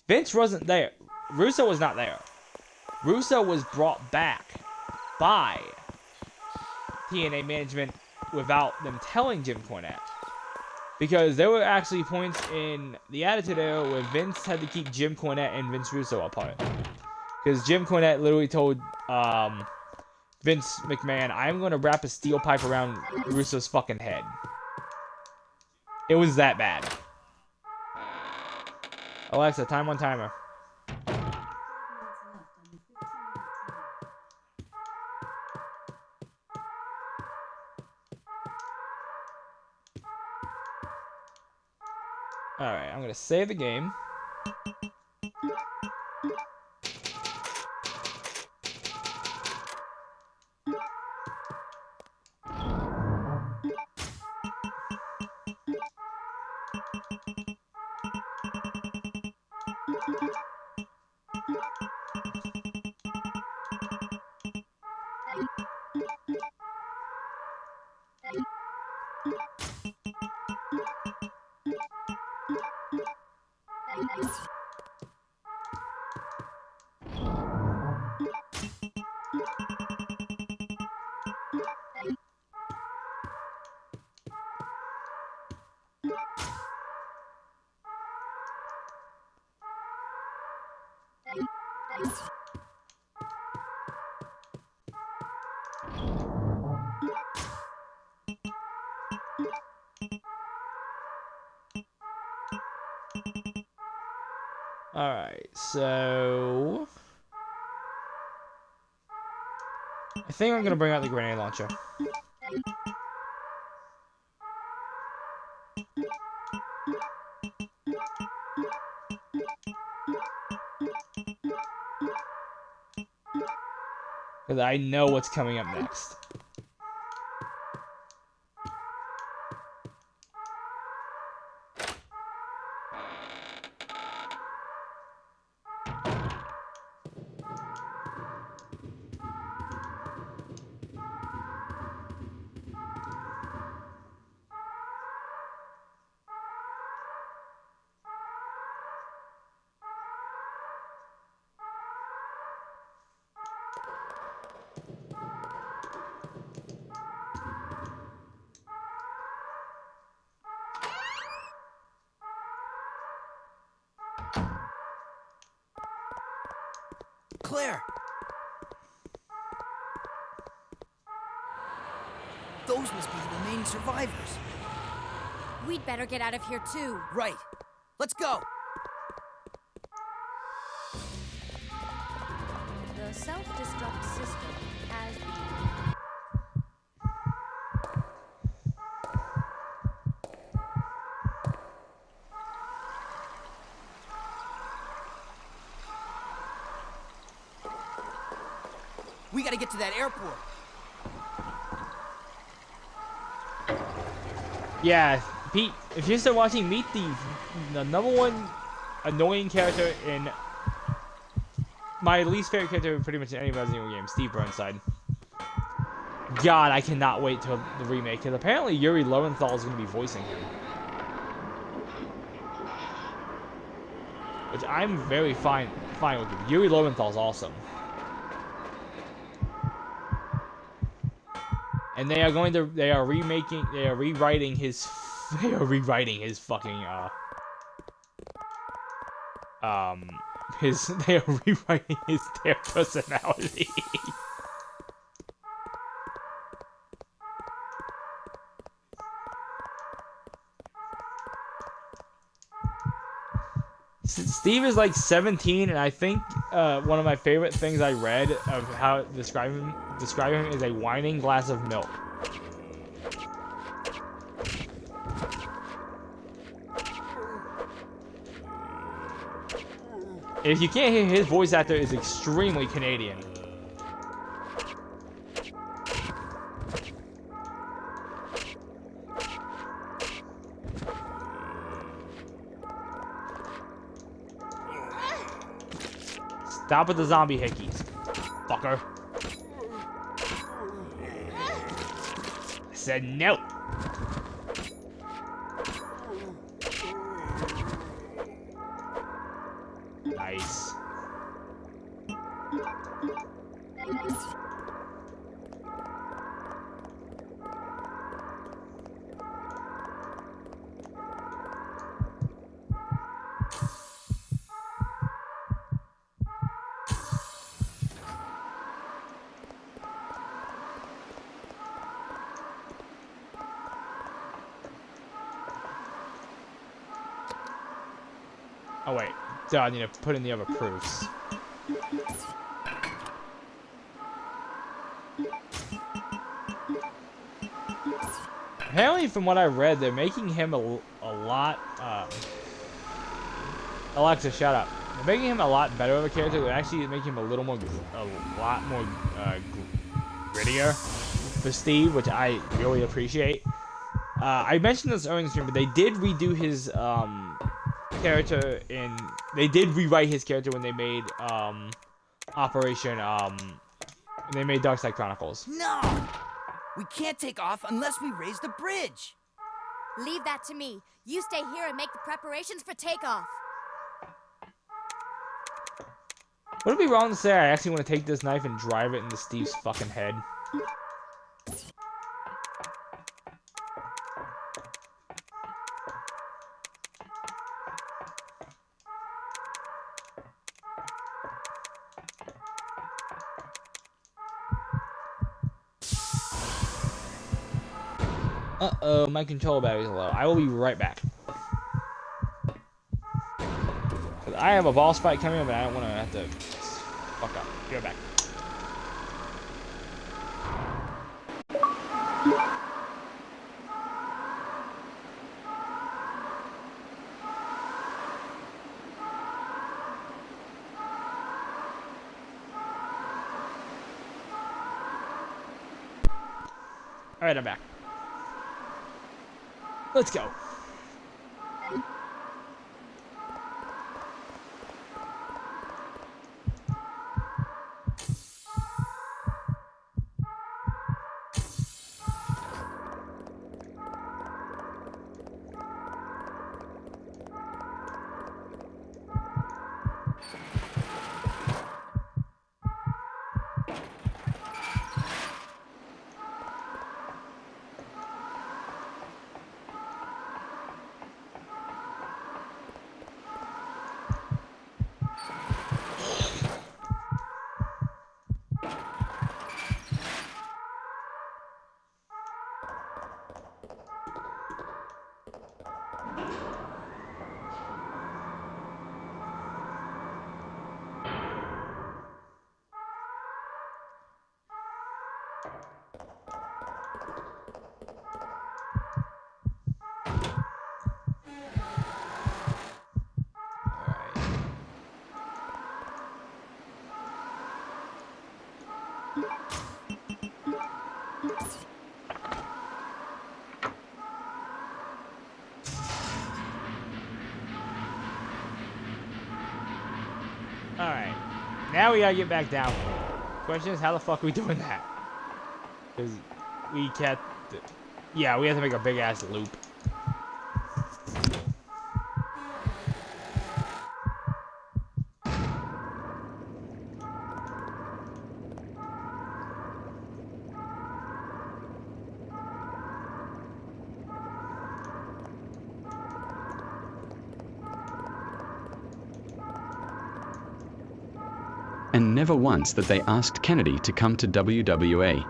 Vince wasn't there. Russo was not there. Russo was brought back by TNA management without them telling Jim Cornette. Because there were actually points in the Attitude Era where Vince had to keep Jim Cornette and Vince Russo apart. Because Jim Cornette literally told Vince McMahon, I'm going to wrap a steel pipe around Russo's fucking head. It was that bad. Alexa, time on timer. on your 15-minute timer. Alright, I'm gonna save the game. Alright, so I think I'm gonna bring out the grenade launcher. Because I know what's coming up next. Claire! Those must be the remaining survivors. We'd better get out of here too. Right. Let's go! The self-destruct system has been... We gotta get to that airport. Yeah, Pete, if you're still watching, meet the number one annoying character in my least favorite character pretty much in any Resident Evil game, Steve Burnside. God, I cannot wait till the remake, because apparently Yuri Lowenthal is going to be voicing him. Which I'm very fine with. Yuri Lowenthal's awesome. And they are rewriting his fucking, they are rewriting their personality. Steve is like 17, and I think one of my favorite things I read of how describe him is a whining glass of milk. If you can't hear, his voice actor is extremely Canadian. Stop with the zombie hickeys, fucker. I said no. Nice. Oh wait, so I need to put in the other proofs. Apparently, from what I read, they're making him a lot. Alexa, shut up. They're making him a lot better of a character. They're actually making him a lot more grittier for Steve, which I really appreciate. I mentioned this earlier in the stream, but they did redo his character in. They did rewrite his character when they made Operation. When they made Darkside Chronicles. No! We can't take off unless we raise the bridge. Leave that to me. You stay here and make the preparations for takeoff. Would it be wrong to say I actually want to take this knife and drive it into Steve's fucking head? Uh-oh, my controller battery's low. I will be right back. I have a boss fight coming up, but I don't want to have to fuck up. Be right back. Alright, I'm back. Let's go. Alright. Now we gotta get back down. Question is, how the fuck are we doing that? Because we can't... Yeah, we have to make a big-ass loop. And never once that they asked Kennedy to come to WWA.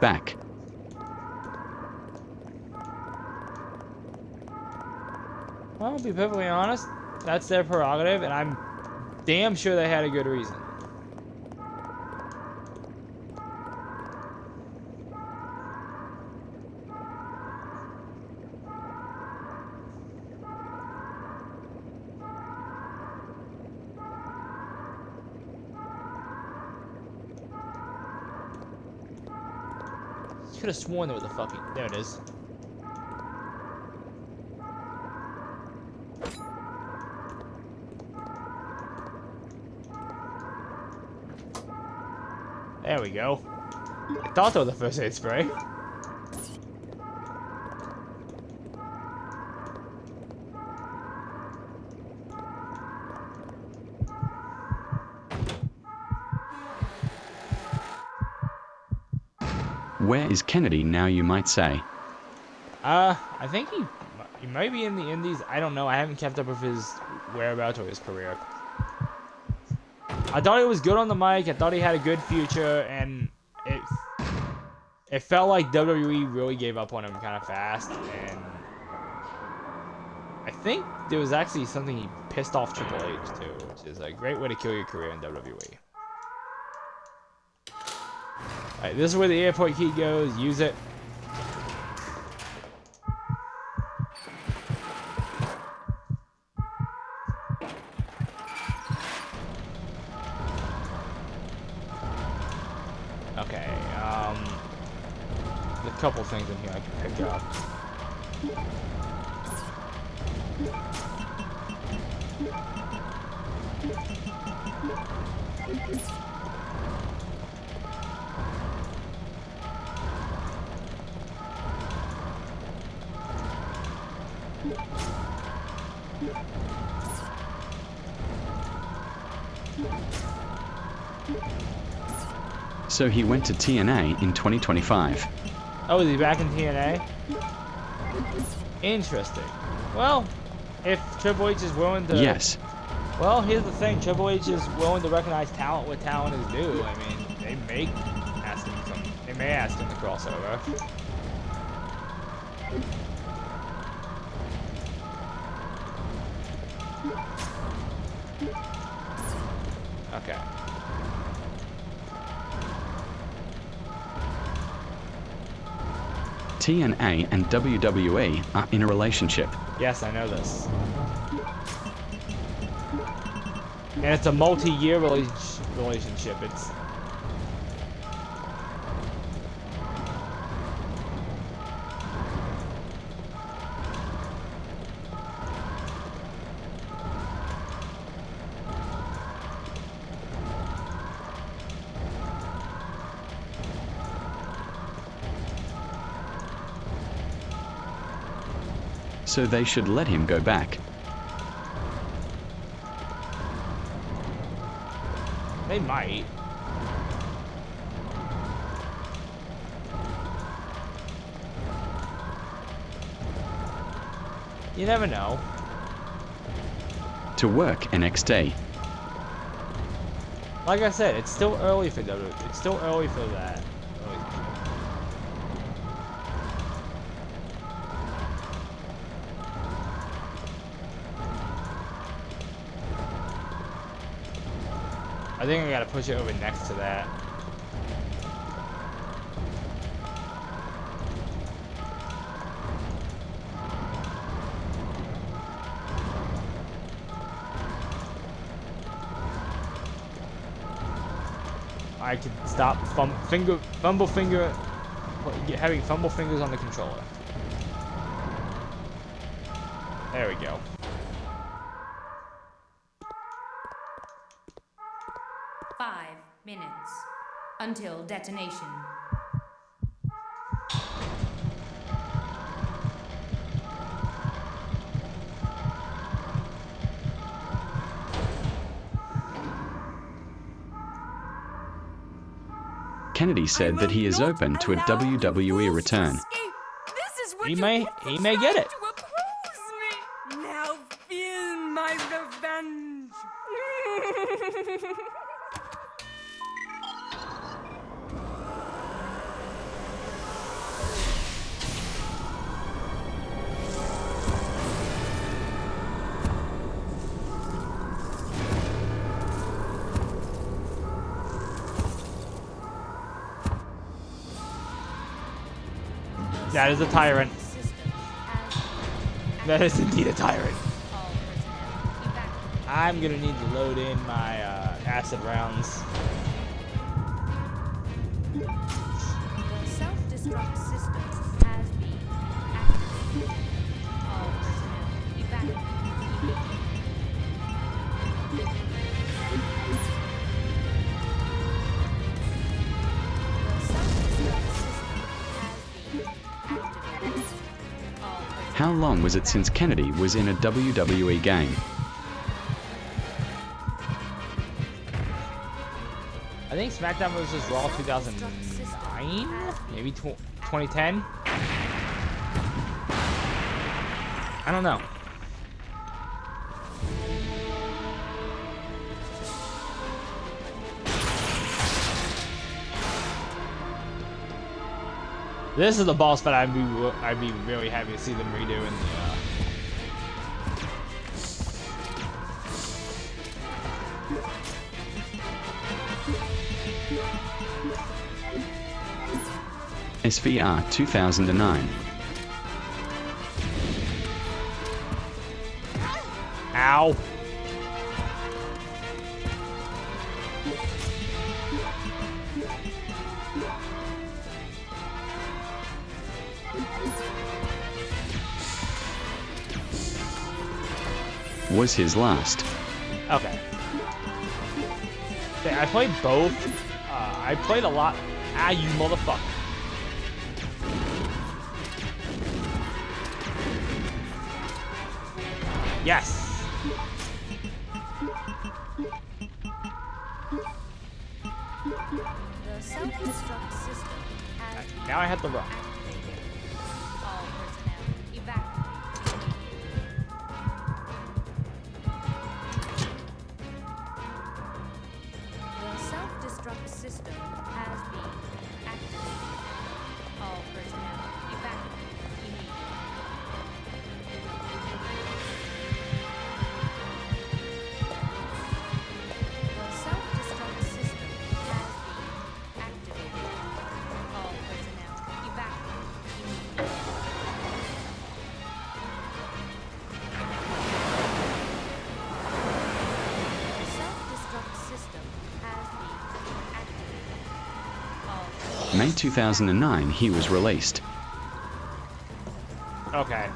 Back. Well, to be perfectly honest, that's their prerogative, and I'm damn sure they had a good reason. Could have sworn there was a fucking... There it is. There we go. I thought that was the first aid spray. Where is Kennedy now, you might say? I think he might be in the Indies. I don't know. I haven't kept up with his whereabouts or his career. I thought he was good on the mic. I thought he had a good future, and it felt like WWE really gave up on him kind of fast. And I think there was actually something he pissed off Triple H too, which is a great way to kill your career in WWE. Alright, this is where the airport key goes. Use it. Okay, there's a couple things in here I can pick up. So he went to TNA in 2025. Oh, is he back in TNA? Interesting. Well, if Triple H is willing to... Yes. Well, here's the thing. Triple H is willing to recognize talent what talent is due. I mean, they may ask him to cross over. Okay. TNA and WWE are in a relationship. Yes, I know this. And it's a multi-year relationship. It's... So they should let him go back. They might. You never know. To work NXT. Like I said, it's still early for WWE. It's still early for that. I think I gotta push it over next to that. I can stop having fumble fingers on the controller. There we go. Minutes until detonation. Kennedy said that he is open to a WWE return. He may get it. Now feel my revenge. That is a tyrant. That is indeed a tyrant. I'm gonna need to load in my acid rounds. The self-destruct system has been activated. All personnel evacuate immediately. How long was it since Kennedy was in a WWE game? I think SmackDown vs. Raw 2009? Maybe 2010? I don't know. This is the boss fight I'd be really happy to see them redo in the SVR 2009. Ow. Was his last. Okay. Okay, I played both. I played a lot. Ah, you motherfucker. Yes. The self-destruct system has Now I have to run. activated. All personnel evacuate. The self-destruct system has been activated. All personnel evacuate immediately. The self-destruct system has been activated. All personnel evacuate immediately. The self-destruct system has been activated. All personnel May 2009, he was released. Okay.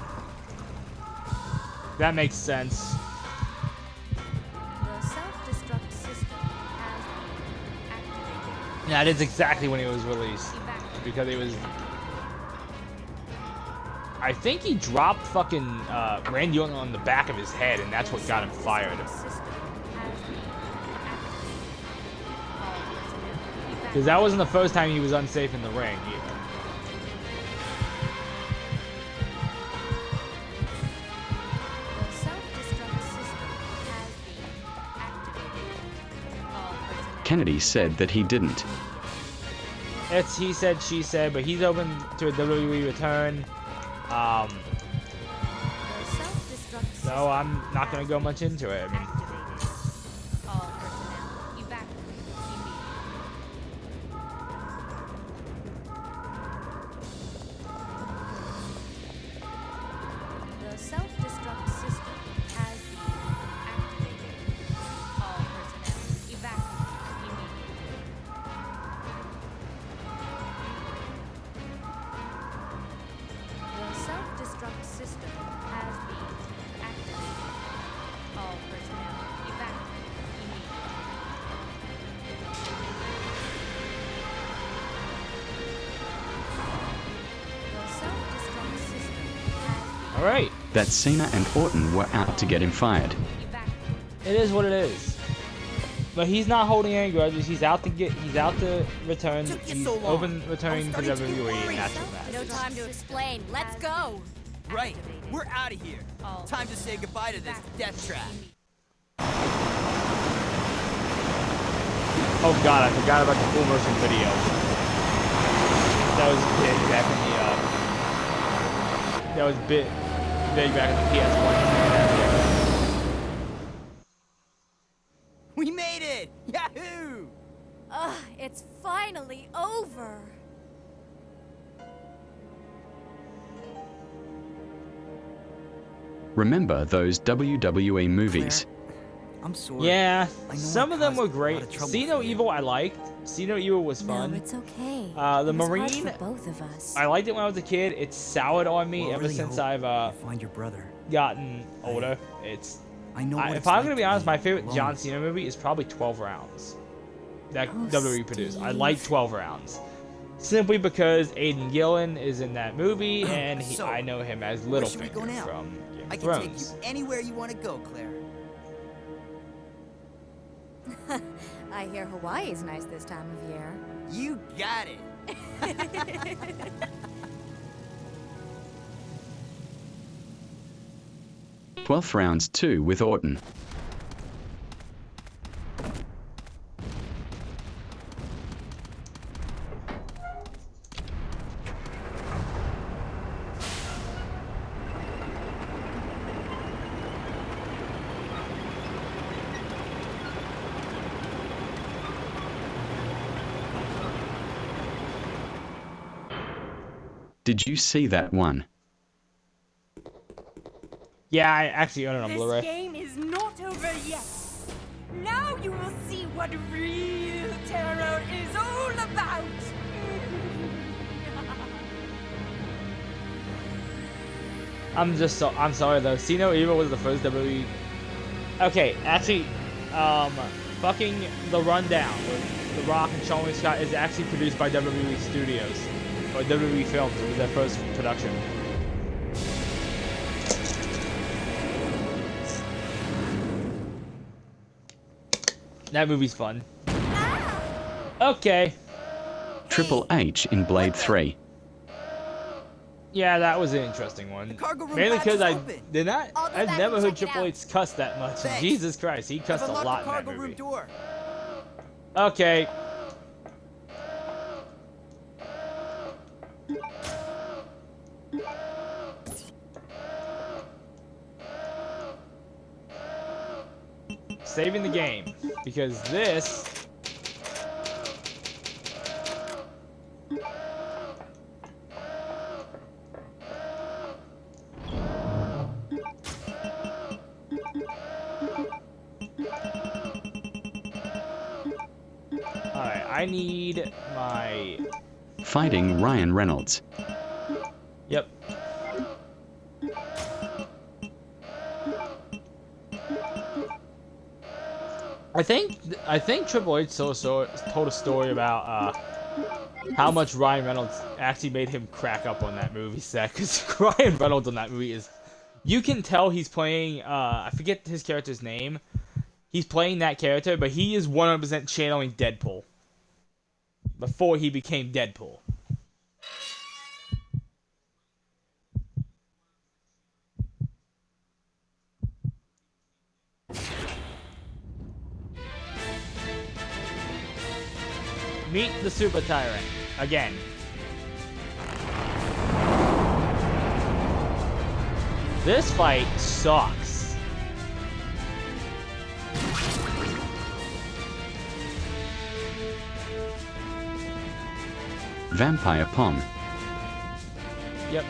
That makes sense. The self-destruct system has been activated. That is exactly when he was released. Because he was... I think he dropped fucking Randy Orton on the back of his head, and that's what got him fired. Because that wasn't the first time he was unsafe in the ring, either. The self-destruct system has been activated. All personnel Kennedy said that he didn't. It's he said, she said, but he's open to a WWE return. The self-destruct system So I'm not gonna go much into it. I mean, activated. All personnel evacuate immediately. The self-destruct system has been activated. All personnel evacuate immediately. The self-destruct system has been activated. All personnel evacuate immediately. The self-destruct system has all right. That Cena and Orton were out to get him fired. been evacuated. It is what it is. But he's not holding any grudges. He's out to return. Took you He's so long. open returning to I was starting to get WWE, and worried. that's what matters. No time to explain. Let's go. Right, we're out of here. All Time to say goodbye to this death trap. Oh god, I forgot about the full motion video. That was big back in the that was big back in the PS1. We made it! Yahoo! Ugh, it's finally over. Remember those WWE movies? I'm sorry. Yeah, I know some I of them were caused a lot great. of trouble See No for you. Evil I liked. See No Evil was fun. No, it's okay. The It was hard Marine, for both of us. I liked it when I was a kid. It's soured on me Well, I ever really since hope I've you find your brother. gotten older. It's I know what if it's I'm like gonna be to honest, my be favorite alone. John Cena movie is probably 12 Rounds. That Oh, WWE produced. I Steve. like 12 Rounds. Simply because Aidan Gillen is in that movie, and So, I know him as where should we go Littlefinger now? from Game I of can take you Thrones. anywhere you want to go, Claire. I hear Hawaii's nice this time of year. You got it. 12th rounds 2 with Orton. Did you see that one? Yeah, I actually own it on This Blu-ray. game is not over yet. Now you will see what real terror is all about. I'm sorry though. See No Evil was the first WWE. Okay, actually, fucking The Rundown with The Rock and Sean Scott is actually produced by WWE Studios or WWE Films. It was their first production. That movie's fun. Okay. Triple H in Blade 3. Yeah, that was an interesting one. Mainly because I've never heard Triple H cuss that much. Thanks. Jesus Christ, he cussed a I've lot unlocked in the that cargo room movie. door. Okay. Saving the game, because this... Alright, I need my... Fighting Ryan Reynolds. Yep. I think Triple H told a story about how much Ryan Reynolds actually made him crack up on that movie set, because Ryan Reynolds on that movie is, you can tell he's playing, I forget his character's name, he's playing that character, but he is 100% channeling Deadpool before he became Deadpool. Meet the Super Tyrant again. This fight sucks. Vampire Pong. Yep.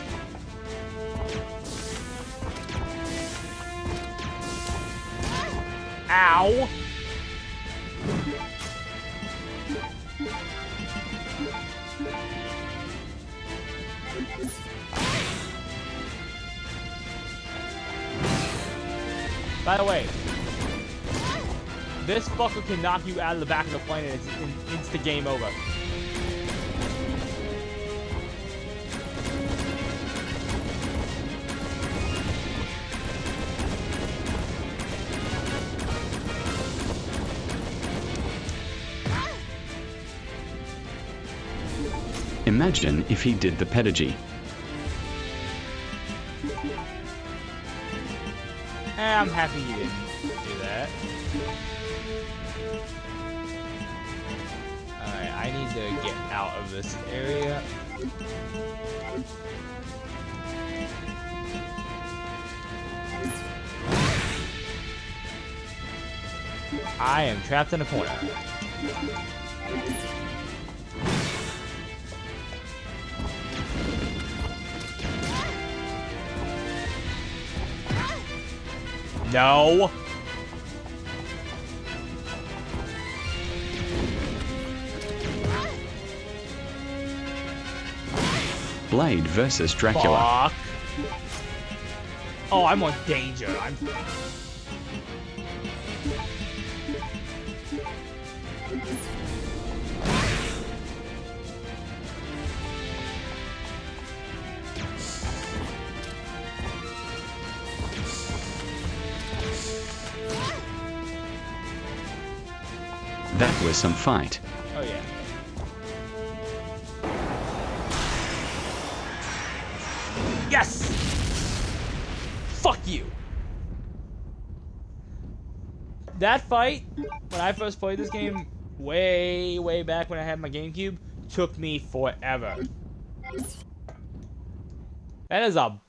Ow! By the way, this fucker can knock you out of the back of the plane and it's the game over. Imagine if he did the pedigree. I'm happy you didn't do that. Alright, I need to get out of this area. I am trapped in a corner. No. Blade versus Dracula. Fuck. Oh, I'm on danger. That was some fight. Oh yeah. Yes! Fuck you! That fight, when I first played this game, way back when I had my GameCube, took me forever. That is a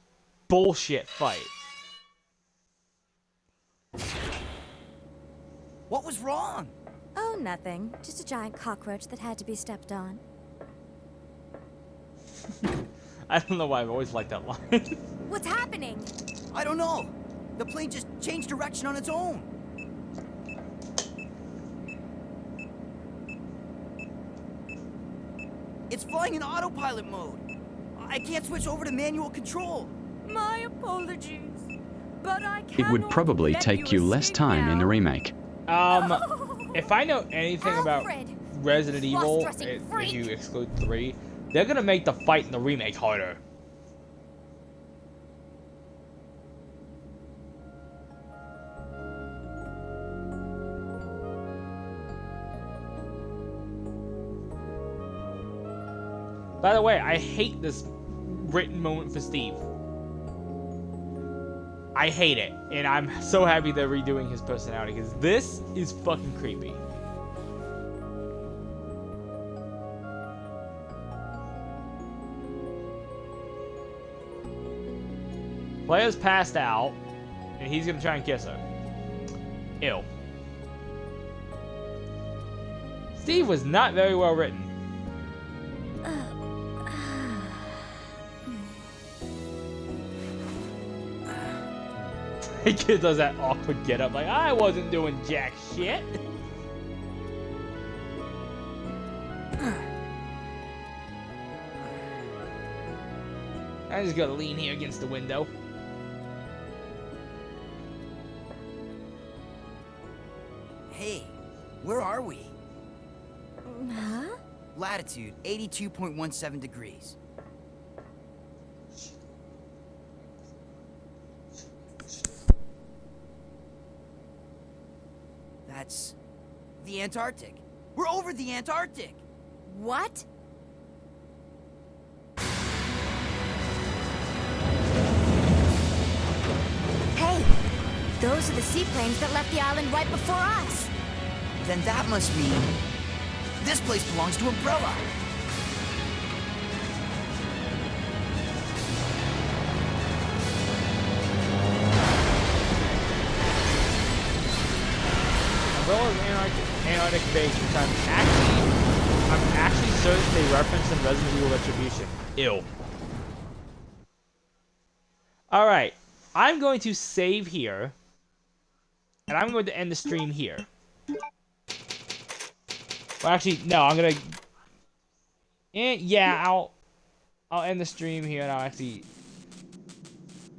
bullshit fight. What was wrong? Oh, nothing. Just a giant cockroach that had to be stepped on. I don't know why I've always liked that line. What's happening? I don't know. The plane just changed direction on its own. It's flying in autopilot mode. I can't switch over to manual control. My apologies, but I It would cannot probably let take you less escape time in now. a remake. If I know anything about Alfred! Resident Evil, Cross-dressing if freak. you exclude 3, they're gonna make the fight in the remake harder. By the way, I hate this written moment for Steve. I hate it, and I'm so happy they're redoing his personality, because this is fucking creepy. Claire's passed out, and he's gonna try and kiss her. Ew. Steve was not very well written. He does that awkward get up like, I wasn't doing jack shit. I just gotta lean here against the window. Hey, where are we? Huh? Latitude 82.17 degrees. That's the Antarctic. We're over the Antarctic. What? Hey, those are the seaplanes that left the island right before us. Then that must mean this place belongs to Umbrella. Umbrella's Antarctic base, which I'm actually certain they referenced in Resident Evil Retribution. Ew. Alright, I'm going to save here, and I'm going to end the stream here. Well, actually, no, I'm gonna... yeah, I'll end the stream here, and I'll actually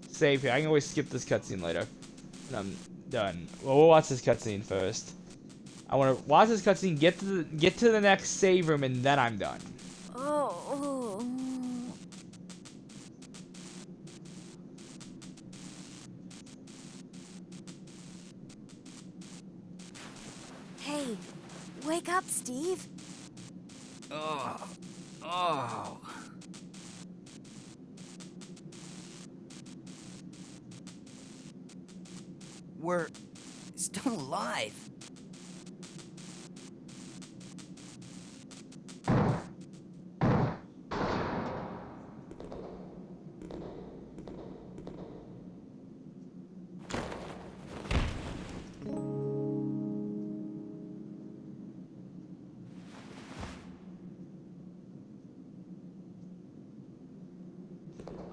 save here. I can always skip this cutscene later. And I'm done. Well, we'll watch this cutscene first. I want to watch this cutscene, get to the next save room, and then I'm done. Oh. Hey, wake up, Steve. Oh. We're still alive.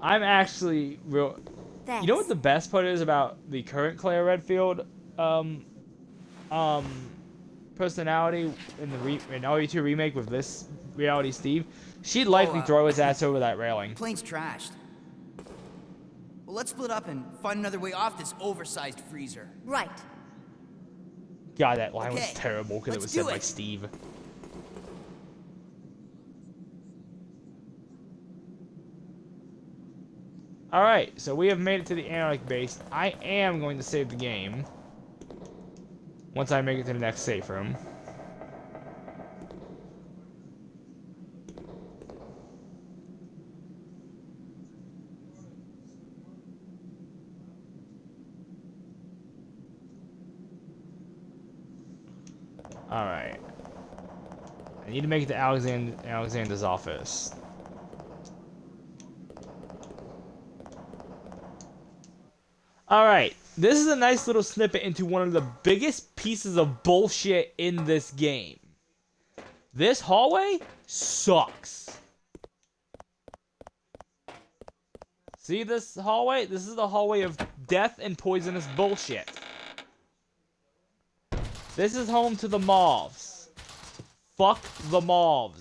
I'm actually real... Thanks. You know what the best part is about the current Claire Redfield personality in the RE2 remake with this Reality Steve? She'd likely throw his ass over that railing. Plane's trashed. Well, let's split up and find another way off this oversized freezer. Right. God, that line was Okay, terrible because it was let's said do by it. Steve. Alright, so we have made it to the Antarctic base. I am going to save the game once I make it to the next safe room. Alright. I need to make it to Alexander's office. Alright, this is a nice little snippet into one of the biggest pieces of bullshit in this game. This hallway sucks. See this hallway? This is the hallway of death and poisonous bullshit. This is home to the mobs. Fuck the mobs.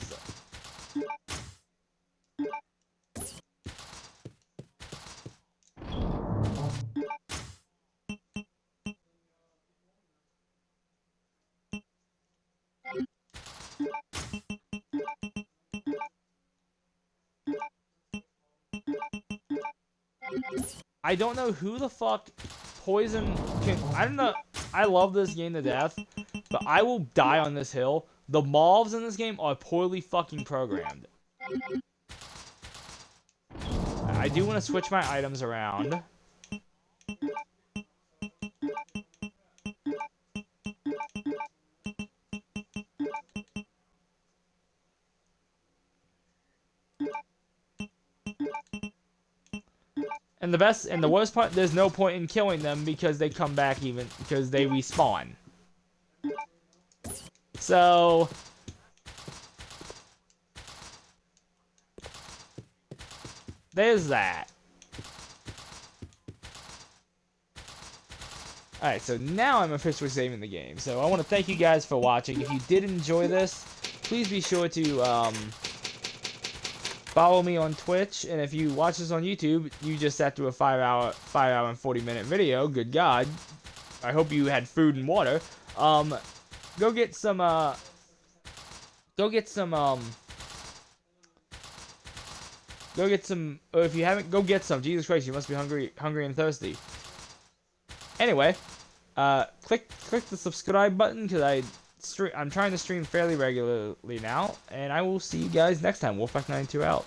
I don't know who the fuck poison can... I don't know. I love this game to death, but I will die on this hill. The mobs in this game are poorly fucking programmed. I do want to switch my items around. And the worst part, there's no point in killing them because they come back because they respawn. So there's that. Alright, so now I'm officially saving the game. So I want to thank you guys for watching. If you did enjoy this, please be sure to follow me on Twitch, and if you watch this on YouTube, you just sat through a 5 hour and 40-minute video. Good God. I hope you had food and water. Go get some, or if you haven't, go get some. Jesus Christ, you must be hungry and thirsty. Anyway, click the subscribe button, because I'm trying to stream fairly regularly now, and I will see you guys next time. Wolfpack92 out.